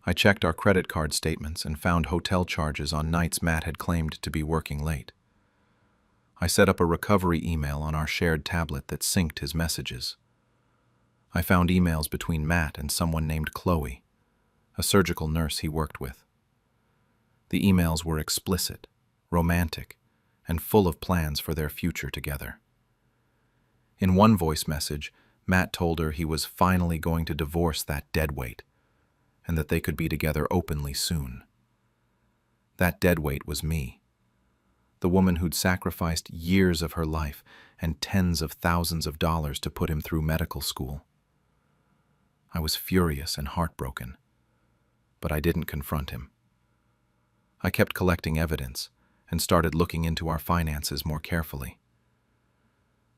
I checked our credit card statements and found hotel charges on nights Matt had claimed to be working late. I set up a recovery email on our shared tablet that synced his messages. I found emails between Matt and someone named Chloe, a surgical nurse he worked with. The emails were explicit, romantic, and full of plans for their future together. In one voice message, Matt told her he was finally going to divorce that deadweight, and that they could be together openly soon. That deadweight was me, the woman who'd sacrificed years of her life and tens of thousands of dollars to put him through medical school. I was furious and heartbroken, but I didn't confront him. I kept collecting evidence and started looking into our finances more carefully.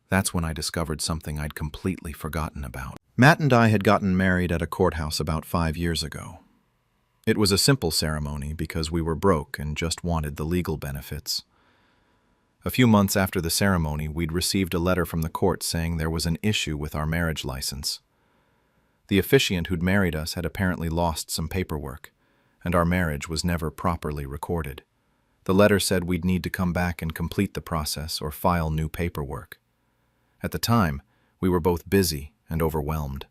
That's when I discovered something I'd completely forgotten about. Matt and I had gotten married at a courthouse about 5 years ago. It was a simple ceremony because we were broke and just wanted the legal benefits. A few months after the ceremony, we'd received a letter from the court saying there was an issue with our marriage license. The officiant who'd married us had apparently lost some paperwork, and our marriage was never properly recorded. The letter said we'd need to come back and complete the process or file new paperwork. At the time, we were both busy and overwhelmed.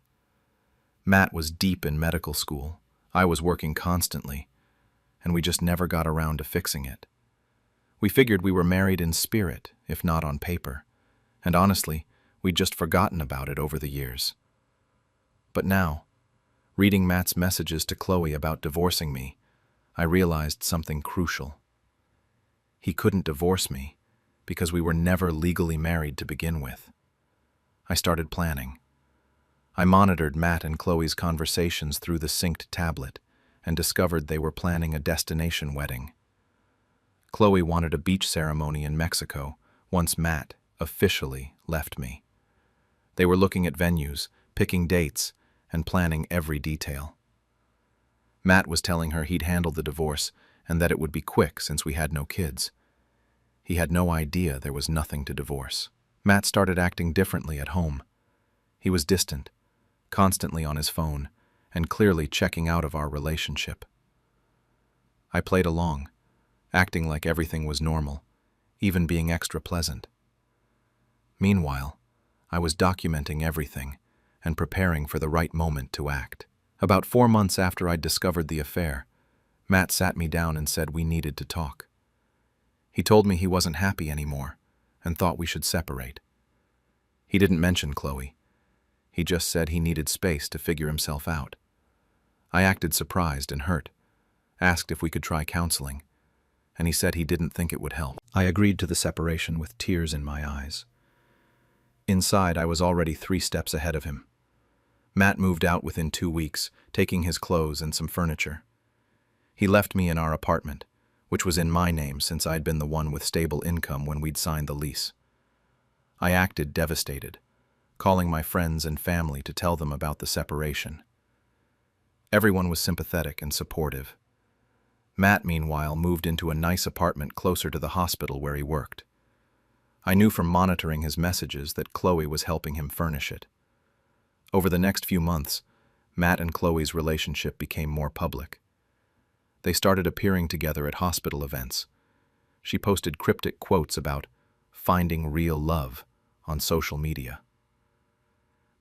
Matt was deep in medical school, I was working constantly, and we just never got around to fixing it. We figured we were married in spirit, if not on paper, and honestly, We'd just forgotten about it over the years. But now, reading Matt's messages to Chloe about divorcing me, I realized something crucial. He couldn't divorce me because we were never legally married to begin with. I started planning. I monitored Matt and Chloe's conversations through the synced tablet and discovered they were planning a destination wedding. Chloe wanted a beach ceremony in Mexico once Matt officially left me. They were looking at venues, picking dates, and planning every detail. Matt was telling her he'd handle the divorce and that it would be quick since we had no kids. He had no idea there was nothing to divorce. Matt started acting differently at home. He was distant, constantly on his phone, and clearly checking out of our relationship. I played along, acting like everything was normal, even being extra pleasant. Meanwhile, I was documenting everything and preparing for the right moment to act. About 4 months after I'd discovered the affair, Matt sat me down and said we needed to talk. He told me he wasn't happy anymore and thought we should separate. He didn't mention Chloe. He just said he needed space to figure himself out. I acted surprised and hurt, asked if we could try counseling, and he said he didn't think it would help. I agreed to the separation with tears in my eyes. Inside, I was already 3 steps ahead of him. Matt moved out within 2 weeks, taking his clothes and some furniture. He left me in our apartment, which was in my name since I'd been the one with stable income when we'd signed the lease. I acted devastated, calling my friends and family to tell them about the separation. Everyone was sympathetic and supportive. Matt, meanwhile, moved into a nice apartment closer to the hospital where he worked. I knew from monitoring his messages that Chloe was helping him furnish it. Over the next few months, Matt and Chloe's relationship became more public. They started appearing together at hospital events. She posted cryptic quotes about finding real love on social media.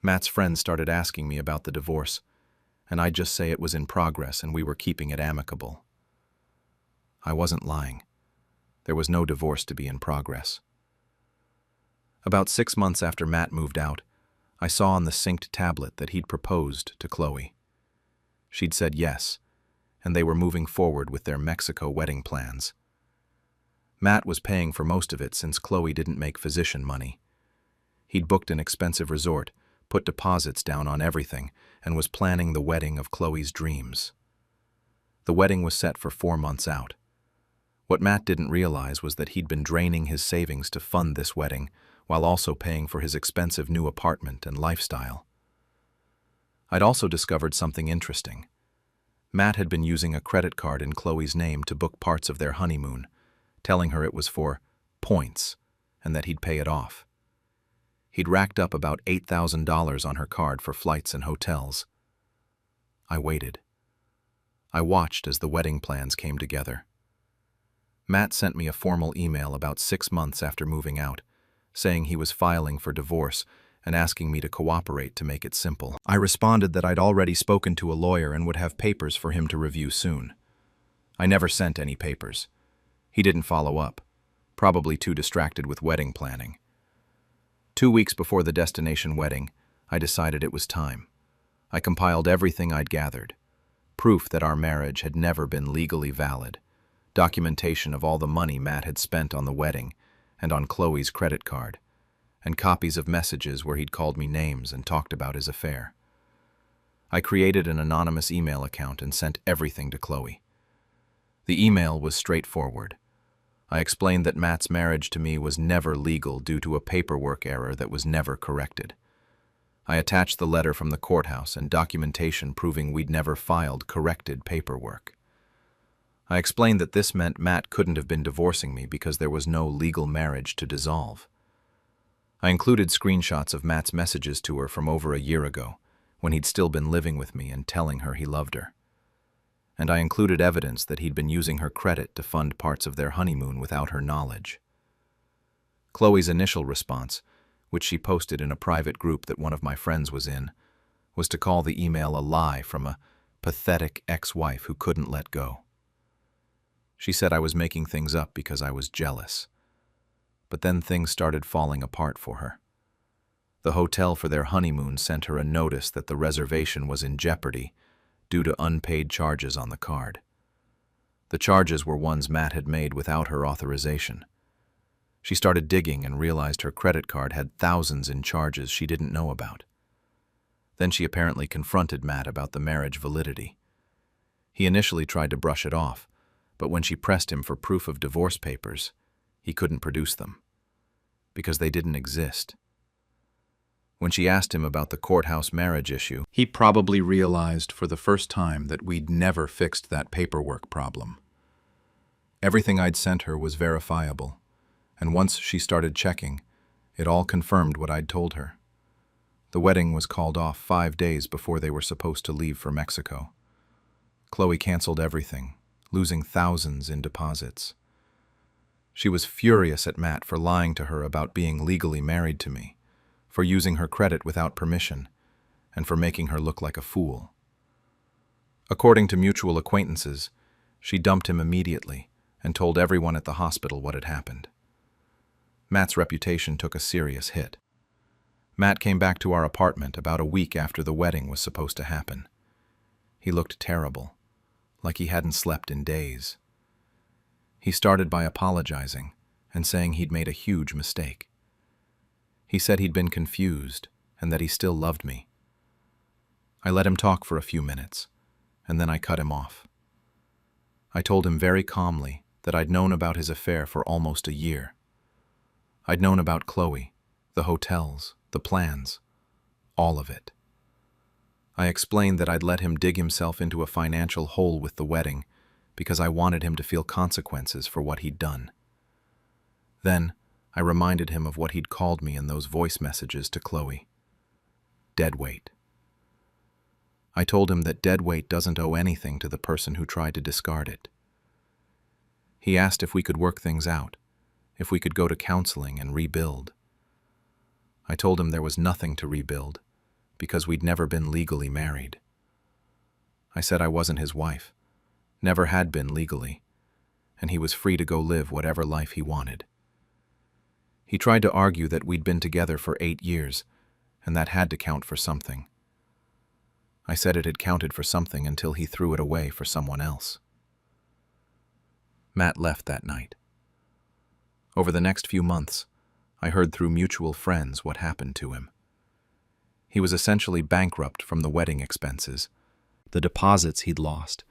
Matt's friends started asking me about the divorce, and I'd just say it was in progress and we were keeping it amicable. I wasn't lying. There was no divorce to be in progress. About 6 months after Matt moved out, I saw on the synced tablet that he'd proposed to Chloe. She'd said yes, and they were moving forward with their Mexico wedding plans. Matt was paying for most of it since Chloe didn't make physician money. He'd booked an expensive resort, put deposits down on everything, and was planning the wedding of Chloe's dreams. The wedding was set for 4 months out. What Matt didn't realize was that he'd been draining his savings to fund this wedding while also paying for his expensive new apartment and lifestyle. I'd also discovered something interesting. Matt had been using a credit card in Chloe's name to book parts of their honeymoon, telling her it was for points and that he'd pay it off. He'd racked up about $8,000 on her card for flights and hotels. I waited. I watched as the wedding plans came together. Matt sent me a formal email about 6 months after moving out, saying he was filing for divorce and asking me to cooperate to make it simple. I responded that I'd already spoken to a lawyer and would have papers for him to review soon. I never sent any papers. He didn't follow up, probably too distracted with wedding planning. 2 weeks before the destination wedding, I decided it was time. I compiled everything I'd gathered. Proof that our marriage had never been legally valid. Documentation of all the money Matt had spent on the wedding and on Chloe's credit card, and copies of messages where he'd called me names and talked about his affair. I created an anonymous email account and sent everything to Chloe. The email was straightforward. I explained that Matt's marriage to me was never legal due to a paperwork error that was never corrected. I attached the letter from the courthouse and documentation proving we'd never filed corrected paperwork. I explained that this meant Matt couldn't have been divorcing me because there was no legal marriage to dissolve. I included screenshots of Matt's messages to her from over a year ago, when he'd still been living with me and telling her he loved her. And I included evidence that he'd been using her credit to fund parts of their honeymoon without her knowledge. Chloe's initial response, which she posted in a private group that one of my friends was in, was to call the email a lie from a pathetic ex-wife who couldn't let go. She said I was making things up because I was jealous. But then things started falling apart for her. The hotel for their honeymoon sent her a notice that the reservation was in jeopardy due to unpaid charges on the card. The charges were ones Matt had made without her authorization. She started digging and realized her credit card had thousands in charges she didn't know about. Then she apparently confronted Matt about the marriage validity. He initially tried to brush it off, but when she pressed him for proof of divorce papers, he couldn't produce them, because they didn't exist. When she asked him about the courthouse marriage issue, he probably realized for the first time that we'd never fixed that paperwork problem. Everything I'd sent her was verifiable, and once she started checking, it all confirmed what I'd told her. The wedding was called off 5 days before they were supposed to leave for Mexico. Chloe canceled everything, losing thousands in deposits. She was furious at Matt for lying to her about being legally married to me, for using her credit without permission, and for making her look like a fool. According to mutual acquaintances, she dumped him immediately and told everyone at the hospital what had happened. Matt's reputation took a serious hit. Matt came back to our apartment about a week after the wedding was supposed to happen. He looked terrible, like he hadn't slept in days. He started by apologizing and saying he'd made a huge mistake. He said he'd been confused and that he still loved me. I let him talk for a few minutes, and then I cut him off. I told him very calmly that I'd known about his affair for almost a year. I'd known about Chloe, the hotels, the plans, all of it. I explained that I'd let him dig himself into a financial hole with the wedding because I wanted him to feel consequences for what he'd done. Then, I reminded him of what he'd called me in those voice messages to Chloe. Deadweight. I told him that deadweight doesn't owe anything to the person who tried to discard it. He asked if we could work things out, if we could go to counseling and rebuild. I told him there was nothing to rebuild, because we'd never been legally married. I said I wasn't his wife, never had been legally, and he was free to go live whatever life he wanted. He tried to argue that we'd been together for 8 years, and that had to count for something. I said it had counted for something until he threw it away for someone else. Matt left that night. Over the next few months, I heard through mutual friends what happened to him. He was essentially bankrupt from the wedding expenses, the deposits he'd lost,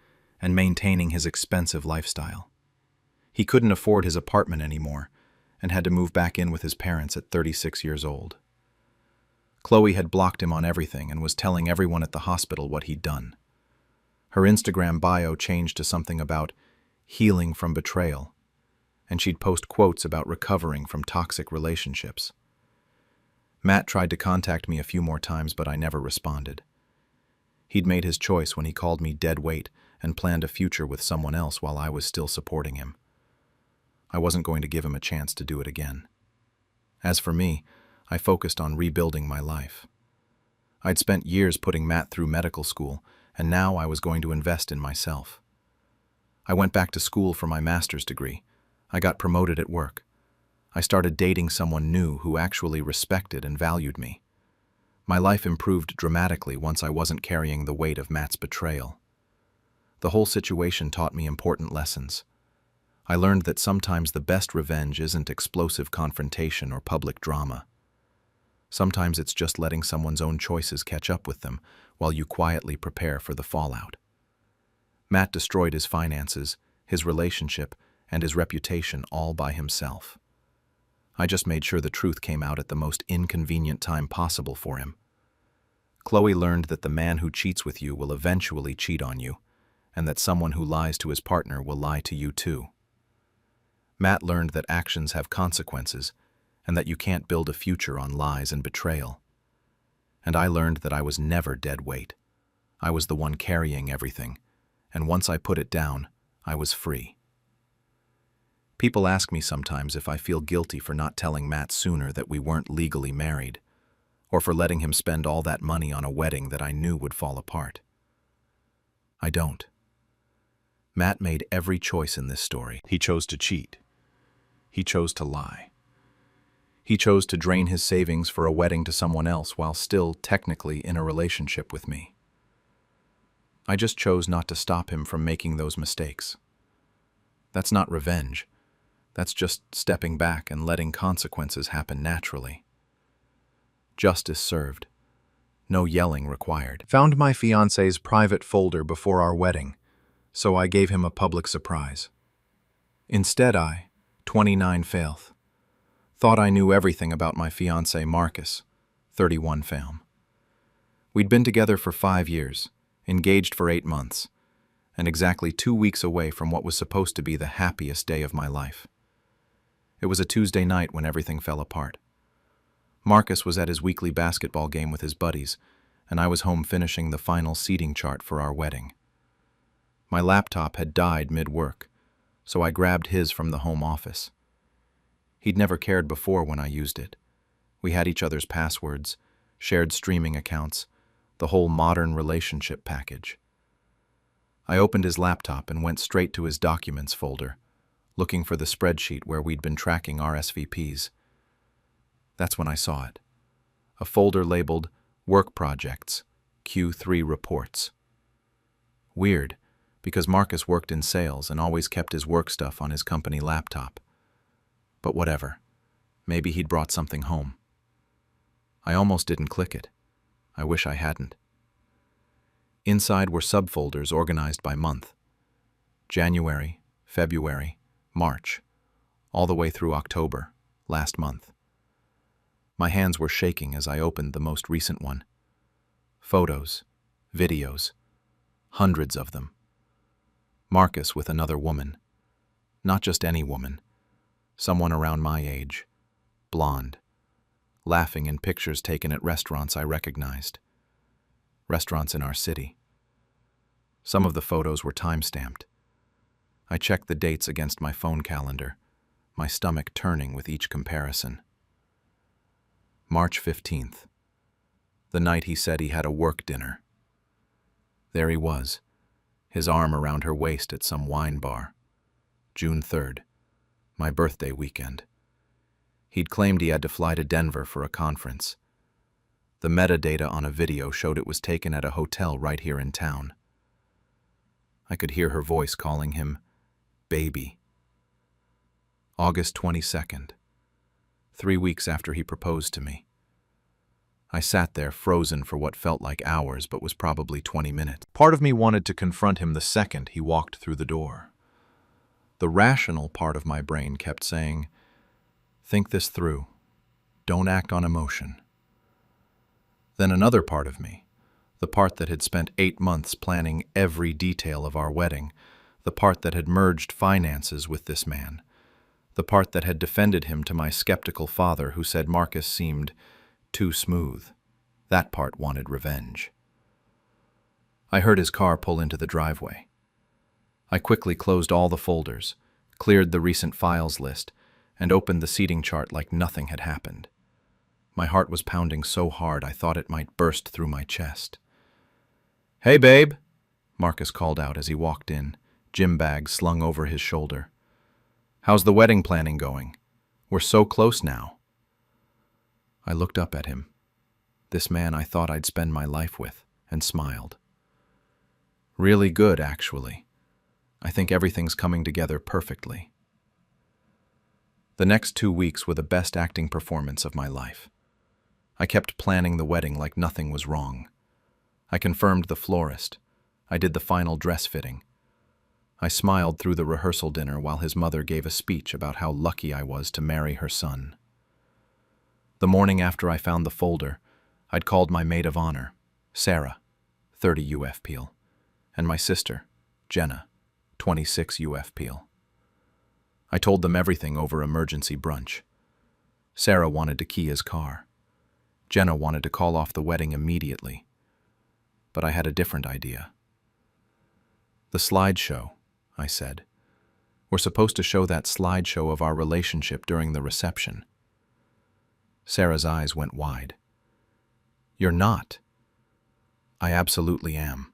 and maintaining his expensive lifestyle. He couldn't afford his apartment anymore and had to move back in with his parents at 36 years old. Chloe had blocked him on everything and was telling everyone at the hospital what he'd done. Her Instagram bio changed to something about healing from betrayal, and she'd post quotes about recovering from toxic relationships. Matt tried to contact me a few more times, but I never responded. He'd made his choice when he called me dead weight and planned a future with someone else while I was still supporting him. I wasn't going to give him a chance to do it again. As for me, I focused on rebuilding my life. I'd spent years putting Matt through medical school, and now I was going to invest in myself. I went back to school for my master's degree. I got promoted at work. I started dating someone new who actually respected and valued me. My life improved dramatically once I wasn't carrying the weight of Matt's betrayal. The whole situation taught me important lessons. I learned that sometimes the best revenge isn't explosive confrontation or public drama. Sometimes it's just letting someone's own choices catch up with them while you quietly prepare for the fallout. Matt destroyed his finances, his relationship, and his reputation all by himself. I just made sure the truth came out at the most inconvenient time possible for him. Chloe learned that the man who cheats with you will eventually cheat on you, and that someone who lies to his partner will lie to you too. Matt learned that actions have consequences, and that you can't build a future on lies and betrayal. And I learned that I was never dead weight. I was the one carrying everything, and once I put it down, I was free. People ask me sometimes if I feel guilty for not telling Matt sooner that we weren't legally married, or for letting him spend all that money on a wedding that I knew would fall apart. I don't. Matt made every choice in this story. He chose to cheat. He chose to lie. He chose to drain his savings for a wedding to someone else while still technically in a relationship with me. I just chose not to stop him from making those mistakes. That's not revenge. That's just stepping back and letting consequences happen naturally. Justice served. No yelling required. Found my fiancé's private folder before our wedding, so I gave him a public surprise. Instead, 29 failth, thought I knew everything about my fiancé Marcus, 31 failm. We'd been together for 5 years, engaged for 8 months, and exactly 2 weeks away from what was supposed to be the happiest day of my life. It was a Tuesday night when everything fell apart. Marcus was at his weekly basketball game with his buddies, and I was home finishing the final seating chart for our wedding. My laptop had died mid-work, so I grabbed his from the home office. He'd never cared before when I used it. We had each other's passwords, shared streaming accounts, the whole modern relationship package. I opened his laptop and went straight to his documents folder, looking for the spreadsheet where we'd been tracking RSVPs. That's when I saw it. A folder labeled Work Projects, Q3 Reports. Weird, because Marcus worked in sales and always kept his work stuff on his company laptop. But whatever. Maybe he'd brought something home. I almost didn't click it. I wish I hadn't. Inside were subfolders organized by month. January, February, March, all the way through October, last month. My hands were shaking as I opened the most recent one. Photos, videos, hundreds of them. Marcus with another woman. Not just any woman. Someone around my age. Blonde. Laughing in pictures taken at restaurants I recognized. Restaurants in our city. Some of the photos were time-stamped. I checked the dates against my phone calendar, my stomach turning with each comparison. March 15th, the night he said he had a work dinner. There he was, his arm around her waist at some wine bar. June 3rd, my birthday weekend. He'd claimed he had to fly to Denver for a conference. The metadata on a video showed it was taken at a hotel right here in town. I could hear her voice calling him baby. August 22nd, 3 weeks after he proposed to me. I sat there frozen for what felt like hours but was probably 20 minutes. Part of me wanted to confront him the second he walked through the door. The rational part of my brain kept saying, think this through. Don't act on emotion. Then another part of me, the part that had spent 8 months planning every detail of our wedding, the part that had merged finances with this man, the part that had defended him to my skeptical father who said Marcus seemed too smooth. That part wanted revenge. I heard his car pull into the driveway. I quickly closed all the folders, cleared the recent files list, and opened the seating chart like nothing had happened. My heart was pounding so hard I thought it might burst through my chest. "Hey, babe," Marcus called out as he walked in, gym bag slung over his shoulder. "How's the wedding planning going? We're so close now." I looked up at him, this man I thought I'd spend my life with, and smiled. "Really good, actually. I think everything's coming together perfectly." The next 2 weeks were the best acting performance of my life. I kept planning the wedding like nothing was wrong. I confirmed the florist. I did the final dress fitting. I smiled through the rehearsal dinner while his mother gave a speech about how lucky I was to marry her son. The morning after I found the folder, I'd called my maid of honor, Sarah, 30 UFPL, and my sister, Jenna, 26 UFPL. I told them everything over emergency brunch. Sarah wanted to key his car. Jenna wanted to call off the wedding immediately. But I had a different idea. "The slideshow," I said. "We're supposed to show that slideshow of our relationship during the reception." Sarah's eyes went wide. "You're not." "I absolutely am."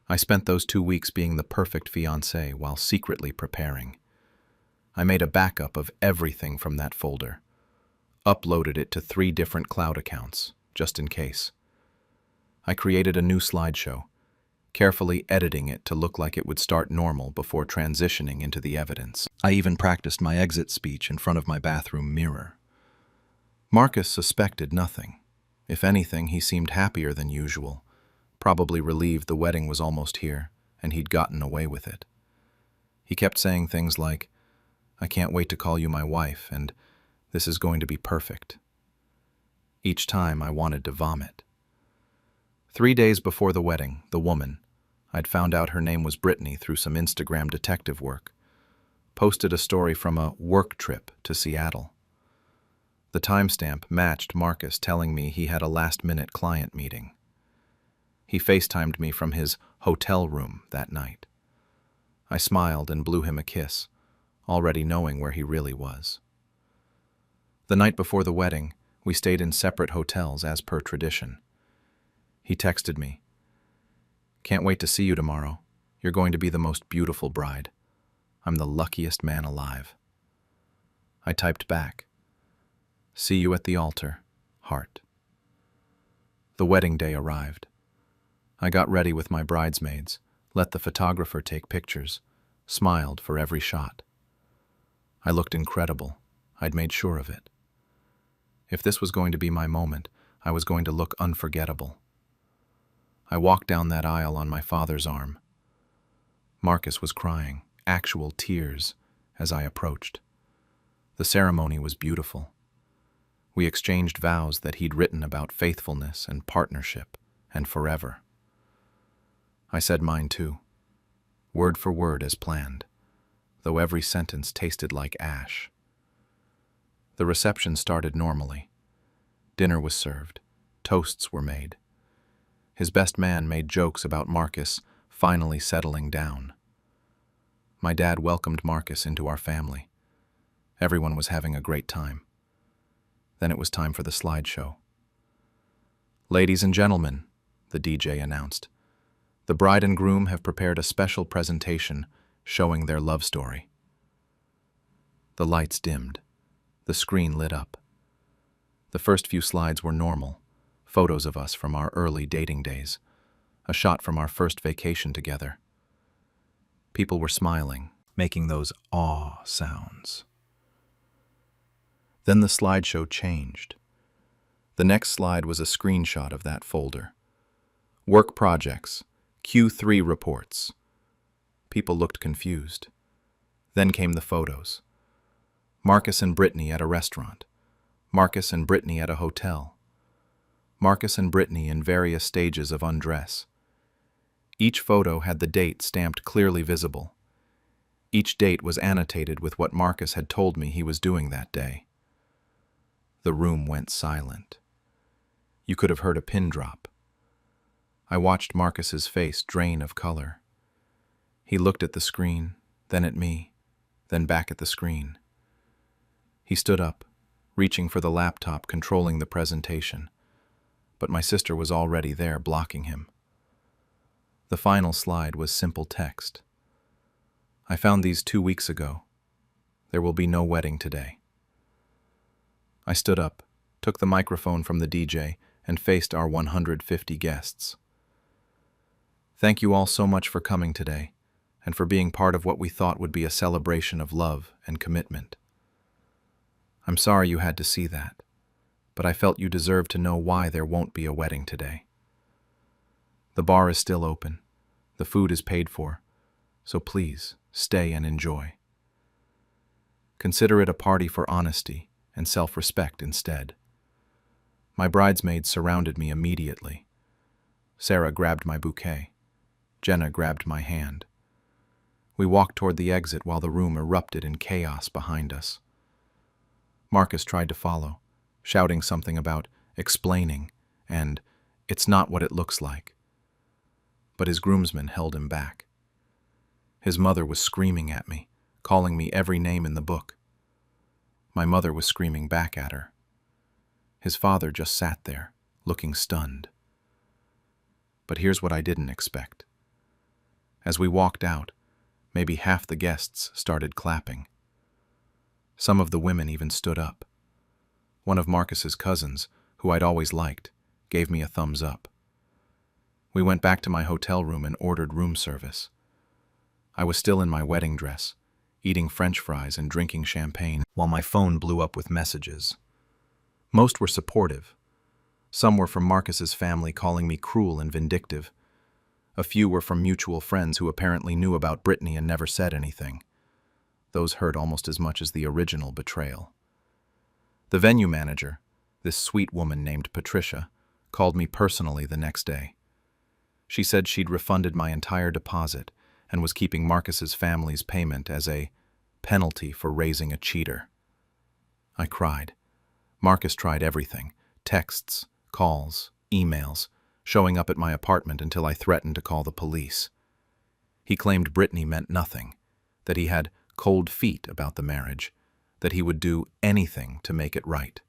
I spent those 2 weeks being the perfect fiancé while secretly preparing. I made a backup of everything from that folder. uploaded it to 3 different cloud accounts, just in case. I created a new slideshow, carefully editing it to look like it would start normal before transitioning into the evidence. I even practiced my exit speech in front of my bathroom mirror. Marcus suspected nothing. If anything, he seemed happier than usual, probably relieved the wedding was almost here and he'd gotten away with it. He kept saying things like, "I can't wait to call you my wife," and "This is going to be perfect." Each time I wanted to vomit. 3 days before the wedding, the woman, I'd found out her name was Brittany through some Instagram detective work, posted a story from a work trip to Seattle. The timestamp matched Marcus telling me he had a last-minute client meeting. He FaceTimed me from his hotel room that night. I smiled and blew him a kiss, already knowing where he really was. The night before the wedding, we stayed in separate hotels as per tradition. He texted me, "Can't wait to see you tomorrow. You're going to be the most beautiful bride. I'm the luckiest man alive." I typed back, "See you at the altar, heart." The wedding day arrived. I got ready with my bridesmaids, let the photographer take pictures, smiled for every shot. I looked incredible. I'd made sure of it. If this was going to be my moment, I was going to look unforgettable. I walked down that aisle on my father's arm. Marcus was crying, actual tears, as I approached. The ceremony was beautiful. We exchanged vows that he'd written about faithfulness and partnership and forever. I said mine too, word for word as planned, though every sentence tasted like ash. The reception started normally. Dinner was served. Toasts were made. His best man made jokes about Marcus finally settling down. My dad welcomed Marcus into our family. Everyone was having a great time. Then it was time for the slideshow. "Ladies and gentlemen," the DJ announced, "the bride and groom have prepared a special presentation showing their love story." The lights dimmed. The screen lit up. The first few slides were normal, photos of us from our early dating days, a shot from our first vacation together. People were smiling, making those aw sounds. Then the slideshow changed. The next slide was a screenshot of that folder. Work projects, Q3 reports. People looked confused. Then came the photos. Marcus and Brittany at a restaurant. Marcus and Brittany at a hotel. Marcus and Brittany in various stages of undress. Each photo had the date stamped clearly visible. Each date was annotated with what Marcus had told me he was doing that day. The room went silent. You could have heard a pin drop. I watched Marcus's face drain of color. He looked at the screen, then at me, then back at the screen. He stood up, reaching for the laptop controlling the presentation, but my sister was already there blocking him. The final slide was simple text. "I found these 2 weeks ago. There will be no wedding today." I stood up, took the microphone from the DJ, and faced our 150 guests. "Thank you all so much for coming today, and for being part of what we thought would be a celebration of love and commitment. I'm sorry you had to see that, but I felt you deserved to know why there won't be a wedding today. The bar is still open, the food is paid for, so please stay and enjoy. Consider it a party for honesty and self-respect instead." My bridesmaids surrounded me immediately. Sarah grabbed my bouquet. Jenna grabbed my hand. We walked toward the exit while the room erupted in chaos behind us. Marcus tried to follow, shouting something about explaining and "it's not what it looks like." But his groomsmen held him back. His mother was screaming at me, calling me every name in the book. My mother was screaming back at her. His father just sat there, looking stunned. But here's what I didn't expect. As we walked out, maybe half the guests started clapping. Some of the women even stood up. One of Marcus's cousins, who I'd always liked, gave me a thumbs up. We went back to my hotel room and ordered room service. I was still in my wedding dress, eating French fries and drinking champagne, while my phone blew up with messages. Most were supportive. Some were from Marcus's family calling me cruel and vindictive. A few were from mutual friends who apparently knew about Brittany and never said anything. Those hurt almost as much as the original betrayal. The venue manager, this sweet woman named Patricia, called me personally the next day. She said she'd refunded my entire deposit and was keeping Marcus's family's payment as a penalty for raising a cheater. I cried. Marcus tried everything: texts, calls, emails, showing up at my apartment until I threatened to call the police. He claimed Brittany meant nothing, that he had cold feet about the marriage, that he would do anything to make it right.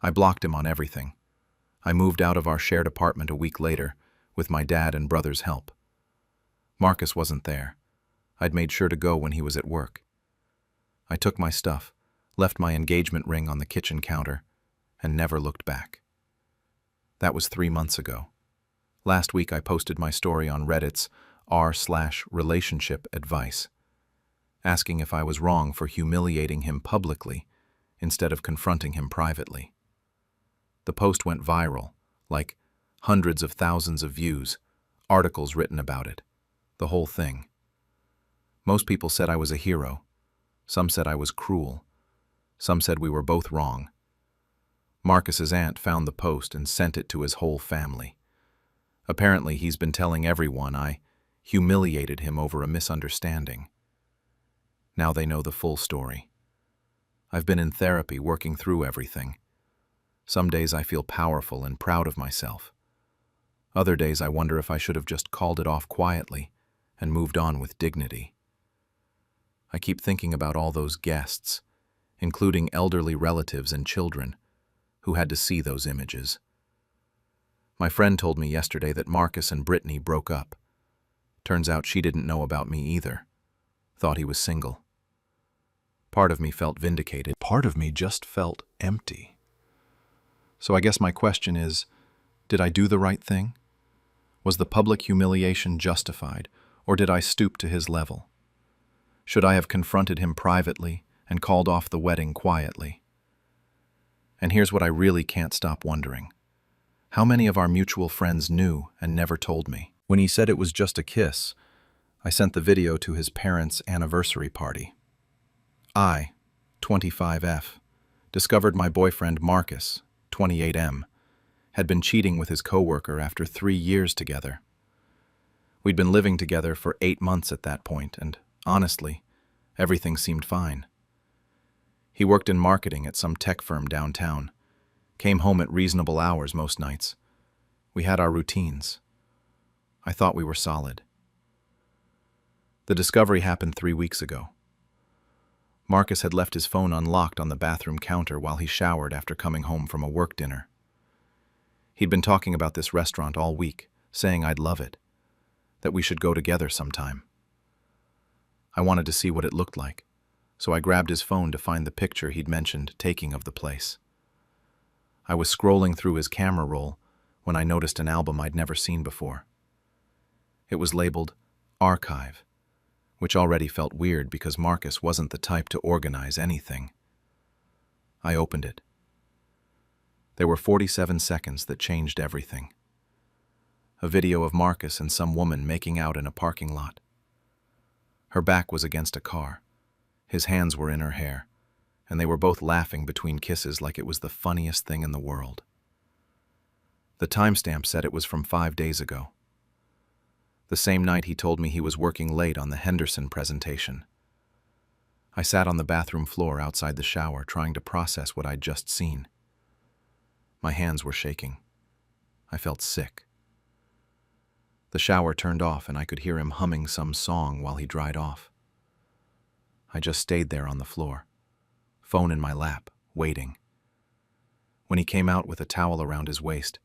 I blocked him on everything. I moved out of our shared apartment a week later, with my dad and brother's help. Marcus wasn't there. I'd made sure to go when he was at work. I took my stuff, left my engagement ring on the kitchen counter, and never looked back. That was 3 months ago. Last week I posted my story on Reddit's r/relationship advice, asking if I was wrong for humiliating him publicly instead of confronting him privately. The post went viral, like hundreds of thousands of views, articles written about it, the whole thing. Most people said I was a hero. Some said I was cruel. Some said we were both wrong. Marcus's aunt found the post and sent it to his whole family. Apparently, he's been telling everyone I humiliated him over a misunderstanding. Now they know the full story. I've been in therapy working through everything. Some days I feel powerful and proud of myself. Other days I wonder if I should have just called it off quietly and moved on with dignity. I keep thinking about all those guests, including elderly relatives and children, who had to see those images. My friend told me yesterday that Marcus and Brittany broke up. Turns out she didn't know about me either. Thought he was single. Part of me felt vindicated. Part of me just felt empty. So I guess my question is, did I do the right thing? Was the public humiliation justified, or did I stoop to his level? Should I have confronted him privately and called off the wedding quietly? And here's what I really can't stop wondering. How many of our mutual friends knew and never told me? When he said it was just a kiss, I sent the video to his parents' anniversary party. I, 25F, discovered my boyfriend Marcus, 28M, had been cheating with his coworker after 3 years together. We'd been living together for 8 months at that point, and honestly, everything seemed fine. He worked in marketing at some tech firm downtown, came home at reasonable hours most nights. We had our routines. I thought we were solid. The discovery happened 3 weeks ago. Marcus had left his phone unlocked on the bathroom counter while he showered after coming home from a work dinner. He'd been talking about this restaurant all week, saying I'd love it, that we should go together sometime. I wanted to see what it looked like, so I grabbed his phone to find the picture he'd mentioned taking of the place. I was scrolling through his camera roll when I noticed an album I'd never seen before. It was labeled Archive, which already felt weird because Marcus wasn't the type to organize anything. I opened it. There were 47 seconds that changed everything. A video of Marcus and some woman making out in a parking lot. Her back was against a car. His hands were in her hair, and they were both laughing between kisses like it was the funniest thing in the world. The timestamp said it was from 5 days ago. The same night he told me he was working late on the Henderson presentation. I sat on the bathroom floor outside the shower trying to process what I'd just seen. My hands were shaking. I felt sick. The shower turned off and I could hear him humming some song while he dried off. I just stayed there on the floor, phone in my lap, waiting. When he came out with a towel around his waist,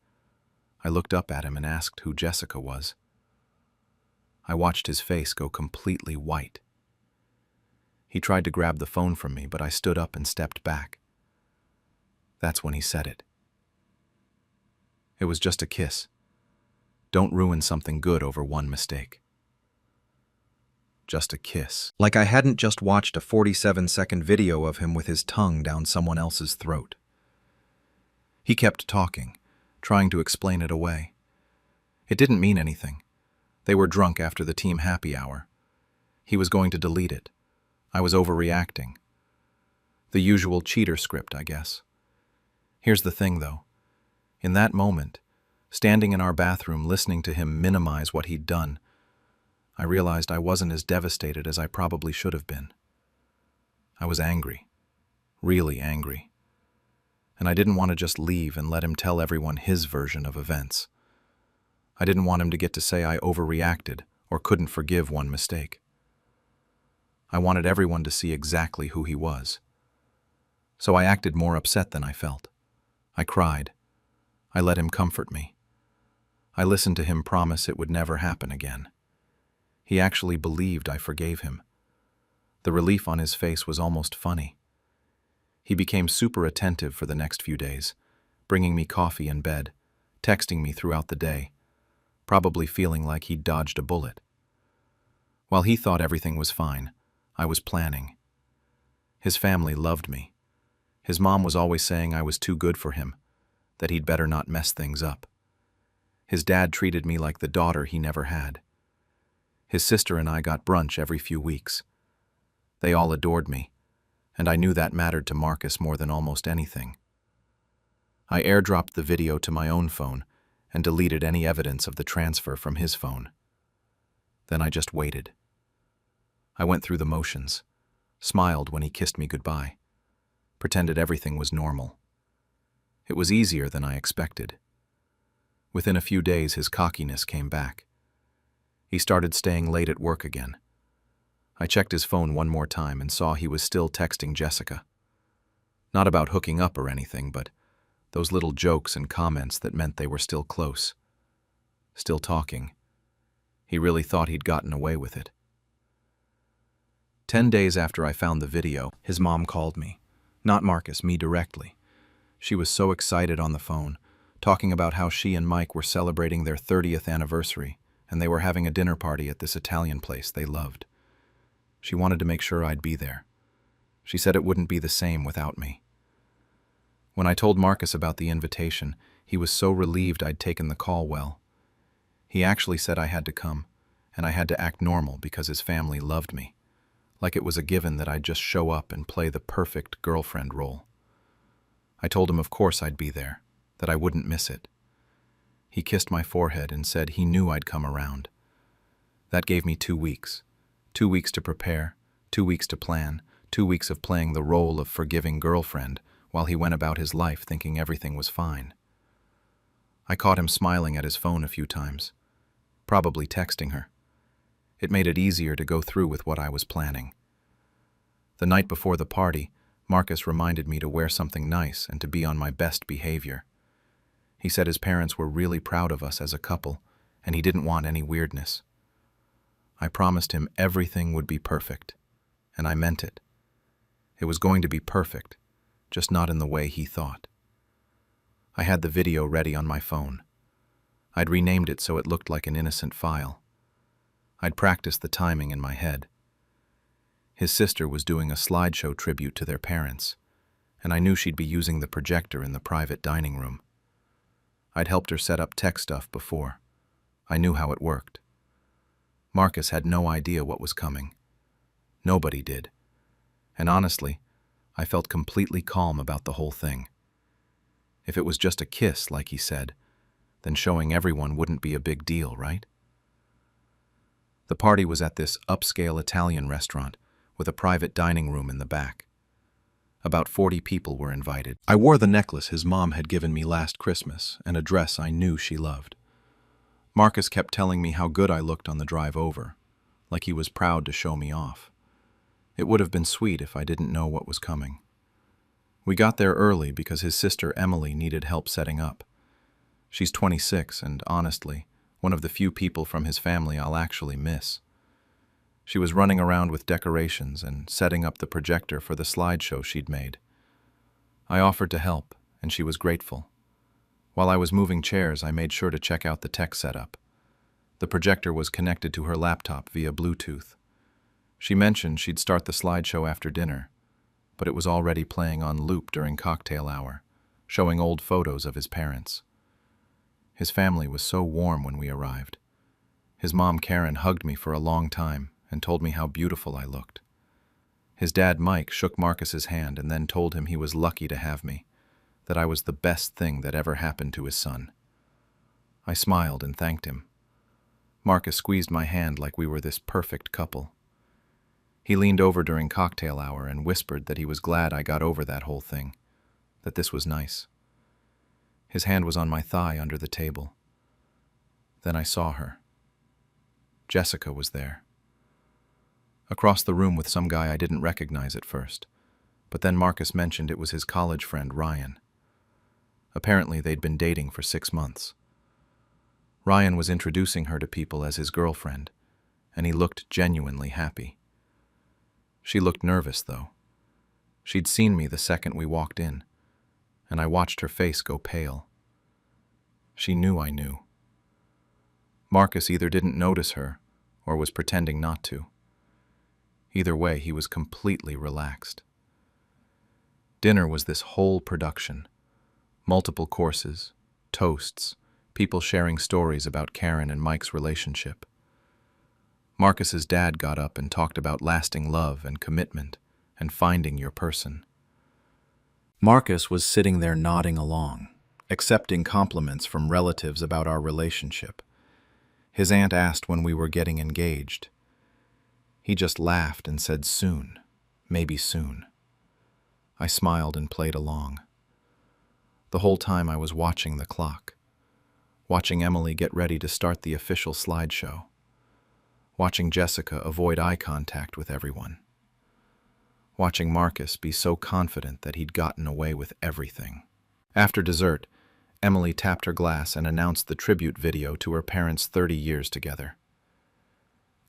I looked up at him and asked who Jessica was. I watched his face go completely white. He tried to grab the phone from me, but I stood up and stepped back. That's when he said it. It was just a kiss. Don't ruin something good over one mistake. Just a kiss. Like I hadn't just watched a 47-second video of him with his tongue down someone else's throat. He kept talking, trying to explain it away. It didn't mean anything. They were drunk after the team happy hour. He was going to delete it. I was overreacting. The usual cheater script, I guess. Here's the thing, though. In that moment, standing in our bathroom listening to him minimize what he'd done, I realized I wasn't as devastated as I probably should have been. I was angry. Really angry. And I didn't want to just leave and let him tell everyone his version of events. I didn't want him to get to say I overreacted or couldn't forgive one mistake. I wanted everyone to see exactly who he was. So I acted more upset than I felt. I cried. I let him comfort me. I listened to him promise it would never happen again. He actually believed I forgave him. The relief on his face was almost funny. He became super attentive for the next few days, bringing me coffee in bed, texting me throughout the day, probably feeling like he'd dodged a bullet. While he thought everything was fine, I was planning. His family loved me. His mom was always saying I was too good for him, that he'd better not mess things up. His dad treated me like the daughter he never had. His sister and I got brunch every few weeks. They all adored me, and I knew that mattered to Marcus more than almost anything. I airdropped the video to my own phone and deleted any evidence of the transfer from his phone. Then I just waited. I went through the motions, smiled when he kissed me goodbye, pretended everything was normal. It was easier than I expected. Within a few days, his cockiness came back. He started staying late at work again. I checked his phone one more time and saw he was still texting Jessica. Not about hooking up or anything, but those little jokes and comments that meant they were still close. Still talking. He really thought he'd gotten away with it. 10 days after I found the video, his mom called me. Not Marcus, me directly. She was so excited on the phone, talking about how she and Mike were celebrating their 30th anniversary, and they were having a dinner party at this Italian place they loved. She wanted to make sure I'd be there. She said it wouldn't be the same without me. When I told Marcus about the invitation, he was so relieved I'd taken the call well. He actually said I had to come, and I had to act normal because his family loved me, like it was a given that I'd just show up and play the perfect girlfriend role. I told him of course I'd be there, that I wouldn't miss it. He kissed my forehead and said he knew I'd come around. That gave me 2 weeks. 2 weeks to prepare, 2 weeks to plan, 2 weeks of playing the role of forgiving girlfriend while he went about his life thinking everything was fine. I caught him smiling at his phone a few times, probably texting her. It made it easier to go through with what I was planning. The night before the party, Marcus reminded me to wear something nice and to be on my best behavior. He said his parents were really proud of us as a couple, and he didn't want any weirdness. I promised him everything would be perfect, and I meant it. It was going to be perfect, just not in the way he thought. I had the video ready on my phone. I'd renamed it so it looked like an innocent file. I'd practiced the timing in my head. His sister was doing a slideshow tribute to their parents, and I knew she'd be using the projector in the private dining room. I'd helped her set up tech stuff before. I knew how it worked. Marcus had no idea what was coming. Nobody did. And honestly, I felt completely calm about the whole thing. If it was just a kiss, like he said, then showing everyone wouldn't be a big deal, right? The party was at this upscale Italian restaurant with a private dining room in the back. About 40 people were invited. I wore the necklace his mom had given me last Christmas and a dress I knew she loved. Marcus kept telling me how good I looked on the drive over, like he was proud to show me off. It would have been sweet if I didn't know what was coming. We got there early because his sister Emily needed help setting up. She's 26 and, honestly, one of the few people from his family I'll actually miss. She was running around with decorations and setting up the projector for the slideshow she'd made. I offered to help, and she was grateful. While I was moving chairs, I made sure to check out the tech setup. The projector was connected to her laptop via Bluetooth. She mentioned she'd start the slideshow after dinner, but it was already playing on loop during cocktail hour, showing old photos of his parents. His family was so warm when we arrived. His mom, Karen, hugged me for a long time and told me how beautiful I looked. His dad, Mike, shook Marcus's hand and then told him he was lucky to have me, that I was the best thing that ever happened to his son. I smiled and thanked him. Marcus squeezed my hand like we were this perfect couple. He leaned over during cocktail hour and whispered that he was glad I got over that whole thing, that this was nice. His hand was on my thigh under the table. Then I saw her. Jessica was there. Across the room with some guy I didn't recognize at first, but then Marcus mentioned it was his college friend, Ryan. Apparently, they'd been dating for 6 months. Ryan was introducing her to people as his girlfriend, and he looked genuinely happy. She looked nervous, though. She'd seen me the second we walked in, and I watched her face go pale. She knew I knew. Marcus either didn't notice her or was pretending not to. Either way, he was completely relaxed. Dinner was this whole production. Multiple courses, toasts, people sharing stories about Karen and Mike's relationship. Marcus's dad got up and talked about lasting love and commitment and finding your person. Marcus was sitting there nodding along, accepting compliments from relatives about our relationship. His aunt asked when we were getting engaged. He just laughed and said soon, maybe soon. I smiled and played along. The whole time I was watching the clock, watching Emily get ready to start the official slideshow, watching Jessica avoid eye contact with everyone, watching Marcus be so confident that he'd gotten away with everything. After dessert, Emily tapped her glass and announced the tribute video to her parents' 30 years together.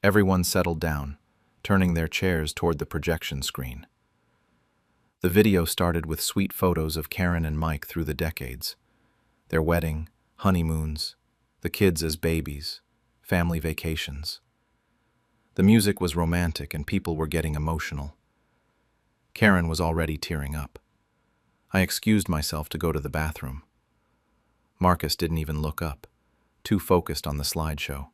Everyone settled down, turning their chairs toward the projection screen. The video started with sweet photos of Karen and Mike through the decades, their wedding, honeymoons, the kids as babies, family vacations. The music was romantic and people were getting emotional. Karen was already tearing up. I excused myself to go to the bathroom. Marcus didn't even look up, too focused on the slideshow.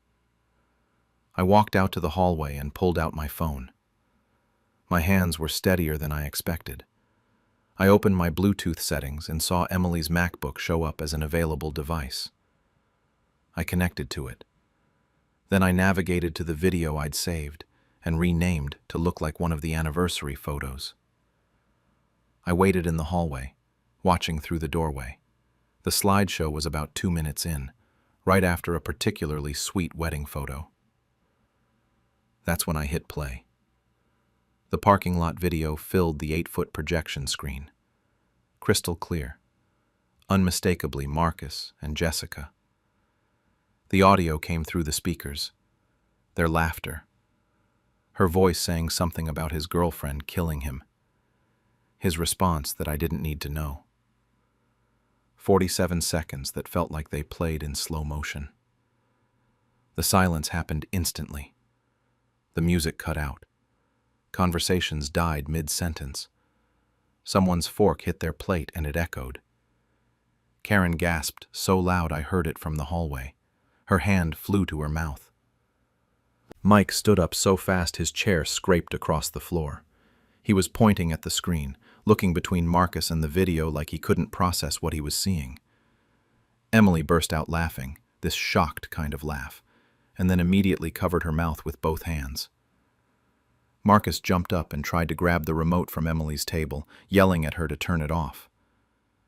I walked out to the hallway and pulled out my phone. My hands were steadier than I expected. I opened my Bluetooth settings and saw Emily's MacBook show up as an available device. I connected to it. Then I navigated to the video I'd saved and renamed to look like one of the anniversary photos. I waited in the hallway, watching through the doorway. The slideshow was about 2 minutes in, right after a particularly sweet wedding photo. That's when I hit play. The parking lot video filled the 8-foot projection screen. Crystal clear. Unmistakably Marcus and Jessica. The audio came through the speakers. Their laughter. Her voice saying something about his girlfriend killing him. His response that I didn't need to know. 47 seconds that felt like they played in slow motion. The silence happened instantly. The music cut out. Conversations died mid-sentence. Someone's fork hit their plate and it echoed. Karen gasped so loud I heard it from the hallway. Her hand flew to her mouth. Mike stood up so fast his chair scraped across the floor. He was pointing at the screen, looking between Marcus and the video like he couldn't process what he was seeing. Emily burst out laughing, this shocked kind of laugh, and then immediately covered her mouth with both hands. Marcus jumped up and tried to grab the remote from Emily's table, yelling at her to turn it off.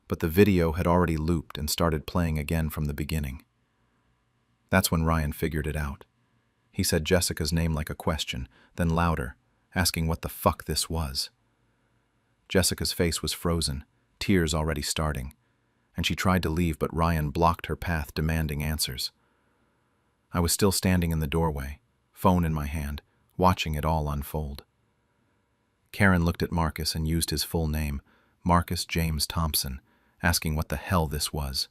But the video had already looped and started playing again from the beginning. That's when Ryan figured it out. He said Jessica's name like a question, then louder, asking what the fuck this was. Jessica's face was frozen, tears already starting, and she tried to leave but Ryan blocked her path demanding answers. I was still standing in the doorway, phone in my hand, watching it all unfold. Karen looked at Marcus and used his full name, Marcus James Thompson, asking what the hell this was.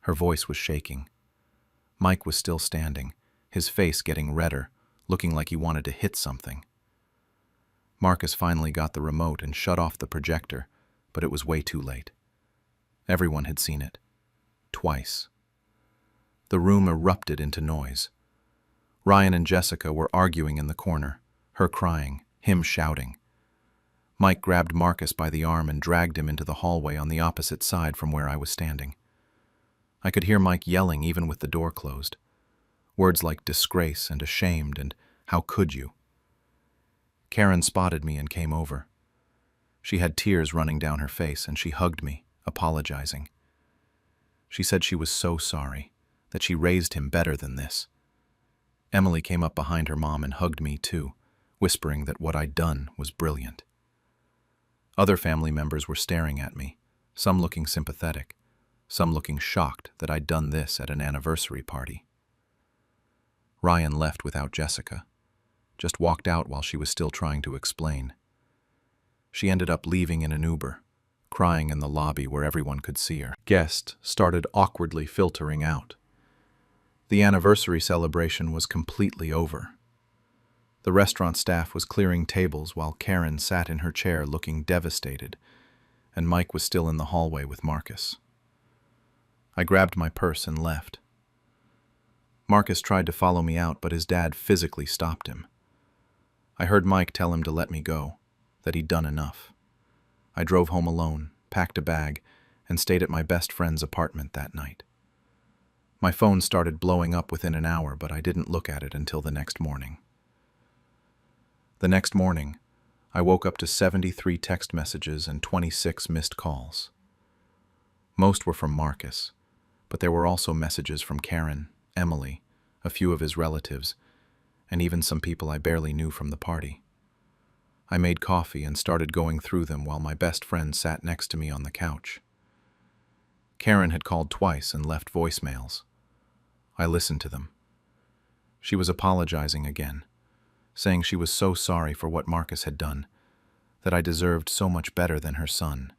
Her voice was shaking. Mike was still standing, his face getting redder, looking like he wanted to hit something. Marcus finally got the remote and shut off the projector, but it was way too late. Everyone had seen it. Twice. The room erupted into noise. Ryan and Jessica were arguing in the corner, her crying, him shouting. Mike grabbed Marcus by the arm and dragged him into the hallway on the opposite side from where I was standing. I could hear Mike yelling even with the door closed. Words like disgrace and ashamed and how could you? Karen spotted me and came over. She had tears running down her face and she hugged me, apologizing. She said she was so sorry, that she raised him better than this. Emily came up behind her mom and hugged me too, whispering that what I'd done was brilliant. Other family members were staring at me, some looking sympathetic, some looking shocked that I'd done this at an anniversary party. Ryan left without Jessica, just walked out while she was still trying to explain. She ended up leaving in an Uber, crying in the lobby where everyone could see her. Guests started awkwardly filtering out. The anniversary celebration was completely over. The restaurant staff was clearing tables while Karen sat in her chair looking devastated, and Mike was still in the hallway with Marcus. I grabbed my purse and left. Marcus tried to follow me out, but his dad physically stopped him. I heard Mike tell him to let me go, that he'd done enough. I drove home alone, packed a bag, and stayed at my best friend's apartment that night. My phone started blowing up within an hour, but I didn't look at it until the next morning. The next morning, I woke up to 73 text messages and 26 missed calls. Most were from Marcus, but there were also messages from Karen, Emily, a few of his relatives, and even some people I barely knew from the party. I made coffee and started going through them while my best friend sat next to me on the couch. Karen had called twice and left voicemails. I listened to them. She was apologizing again, saying she was so sorry for what Marcus had done, that I deserved so much better than her son.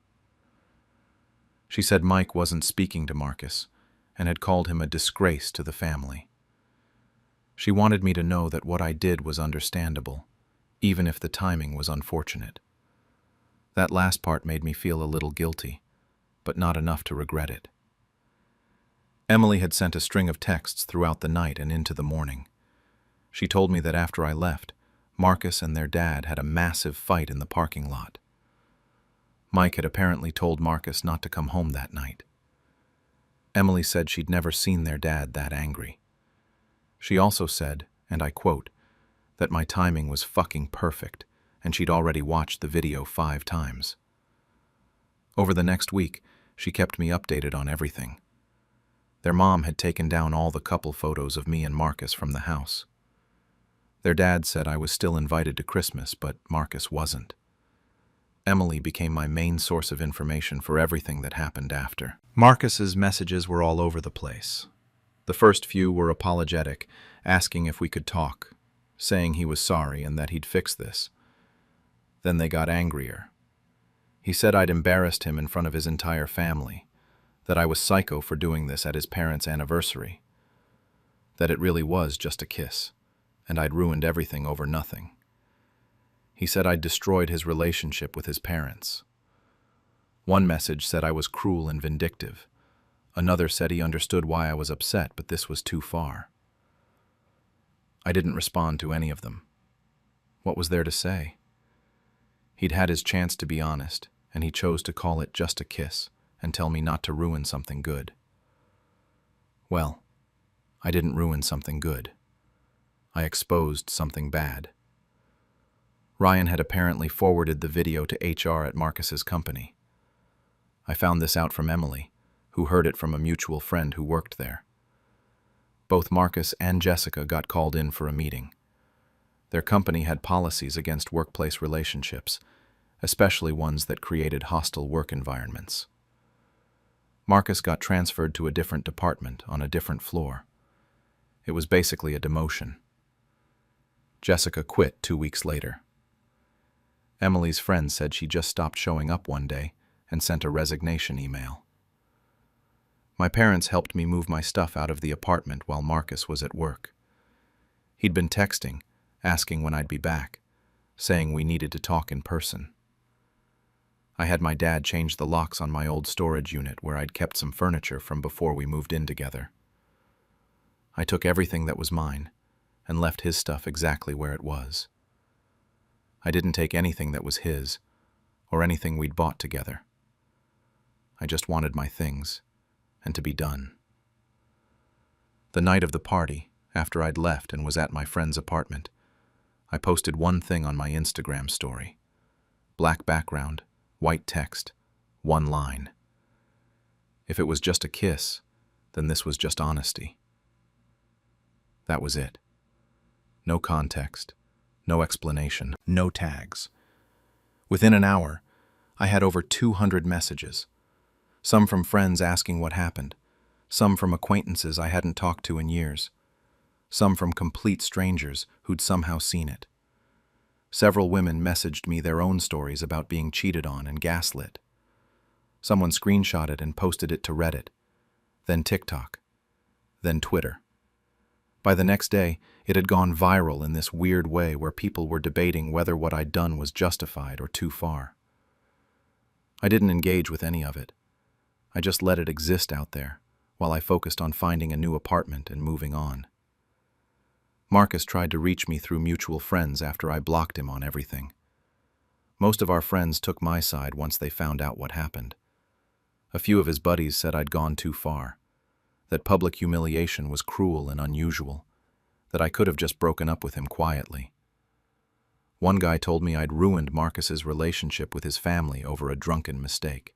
She said Mike wasn't speaking to Marcus and had called him a disgrace to the family. She wanted me to know that what I did was understandable, even if the timing was unfortunate. That last part made me feel a little guilty, but not enough to regret it. Emily had sent a string of texts throughout the night and into the morning. She told me that after I left, Marcus and their dad had a massive fight in the parking lot. Mike had apparently told Marcus not to come home that night. Emily said she'd never seen their dad that angry. She also said, and I quote, that my timing was fucking perfect and she'd already watched the video 5 times. Over the next week, she kept me updated on everything. Their mom had taken down all the couple photos of me and Marcus from the house. Their dad said I was still invited to Christmas, but Marcus wasn't. Emily became my main source of information for everything that happened after. Marcus's messages were all over the place. The first few were apologetic, asking if we could talk, saying he was sorry and that he'd fix this. Then they got angrier. He said I'd embarrassed him in front of his entire family, that I was psycho for doing this at his parents' anniversary, that it really was just a kiss, and I'd ruined everything over nothing. He said I'd destroyed his relationship with his parents. One message said I was cruel and vindictive. Another said he understood why I was upset, but this was too far. I didn't respond to any of them. What was there to say? He'd had his chance to be honest, and he chose to call it just a kiss and tell me not to ruin something good. Well, I didn't ruin something good. I exposed something bad. Ryan had apparently forwarded the video to HR at Marcus's company. I found this out from Emily, who heard it from a mutual friend who worked there. Both Marcus and Jessica got called in for a meeting. Their company had policies against workplace relationships, especially ones that created hostile work environments. Marcus got transferred to a different department on a different floor. It was basically a demotion. Jessica quit 2 weeks later. Emily's friend said she just stopped showing up one day and sent a resignation email. My parents helped me move my stuff out of the apartment while Marcus was at work. He'd been texting, asking when I'd be back, saying we needed to talk in person. I had my dad change the locks on my old storage unit where I'd kept some furniture from before we moved in together. I took everything that was mine and left his stuff exactly where it was. I didn't take anything that was his or anything we'd bought together. I just wanted my things and to be done. The night of the party, after I'd left and was at my friend's apartment, I posted one thing on my Instagram story. Black background, white text, one line. If it was just a kiss, then this was just honesty. That was it. No context, no explanation, no tags. Within an hour, I had over 200 messages. Some from friends asking what happened, some from acquaintances I hadn't talked to in years, some from complete strangers who'd somehow seen it. Several women messaged me their own stories about being cheated on and gaslit. Someone screenshotted and posted it to Reddit, then TikTok, then Twitter. By the next day, it had gone viral in this weird way where people were debating whether what I'd done was justified or too far. I didn't engage with any of it. I just let it exist out there, while I focused on finding a new apartment and moving on. Marcus tried to reach me through mutual friends after I blocked him on everything. Most of our friends took my side once they found out what happened. A few of his buddies said I'd gone too far, that public humiliation was cruel and unusual, that I could have just broken up with him quietly. One guy told me I'd ruined Marcus's relationship with his family over a drunken mistake.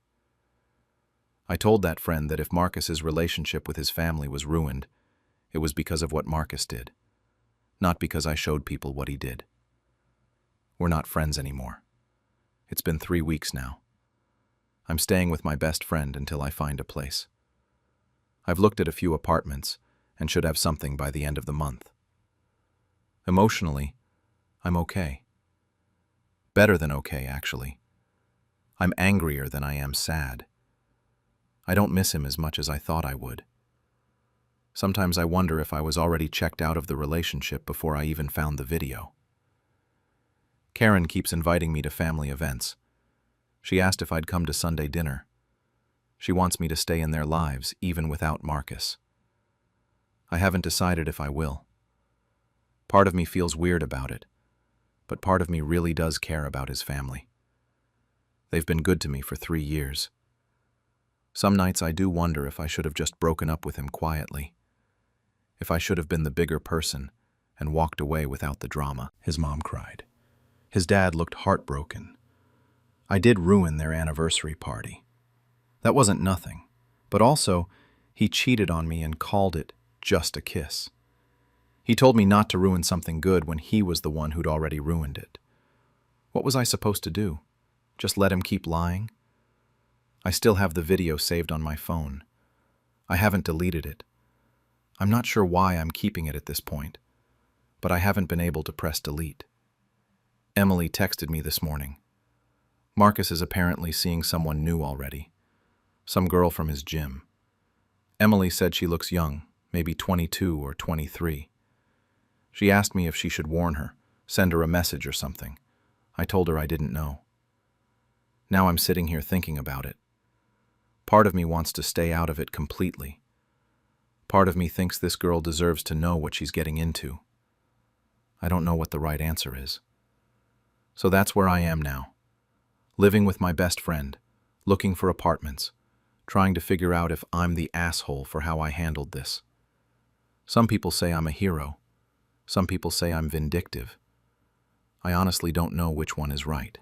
I told that friend that if Marcus's relationship with his family was ruined, it was because of what Marcus did, not because I showed people what he did. We're not friends anymore. It's been 3 weeks now. I'm staying with my best friend until I find a place. I've looked at a few apartments and should have something by the end of the month. Emotionally, I'm okay. Better than okay, actually. I'm angrier than I am sad. I don't miss him as much as I thought I would. Sometimes I wonder if I was already checked out of the relationship before I even found the video. Karen keeps inviting me to family events. She asked if I'd come to Sunday dinner. She wants me to stay in their lives, even without Marcus. I haven't decided if I will. Part of me feels weird about it, but part of me really does care about his family. They've been good to me for 3 years. Some nights I do wonder if I should have just broken up with him quietly. If I should have been the bigger person and walked away without the drama. His mom cried. His dad looked heartbroken. I did ruin their anniversary party. That wasn't nothing, but also, he cheated on me and called it just a kiss. He told me not to ruin something good when he was the one who'd already ruined it. What was I supposed to do? Just let him keep lying? I still have the video saved on my phone. I haven't deleted it. I'm not sure why I'm keeping it at this point, but I haven't been able to press delete. Emily texted me this morning. Marcus is apparently seeing someone new already. Some girl from his gym. Emily said she looks young, maybe 22 or 23. She asked me if she should warn her, send her a message or something. I told her I didn't know. Now I'm sitting here thinking about it. Part of me wants to stay out of it completely. Part of me thinks this girl deserves to know what she's getting into. I don't know what the right answer is. So that's where I am now. Living with my best friend, looking for apartments, trying to figure out if I'm the asshole for how I handled this. Some people say I'm a hero. Some people say I'm vindictive. I honestly don't know which one is right.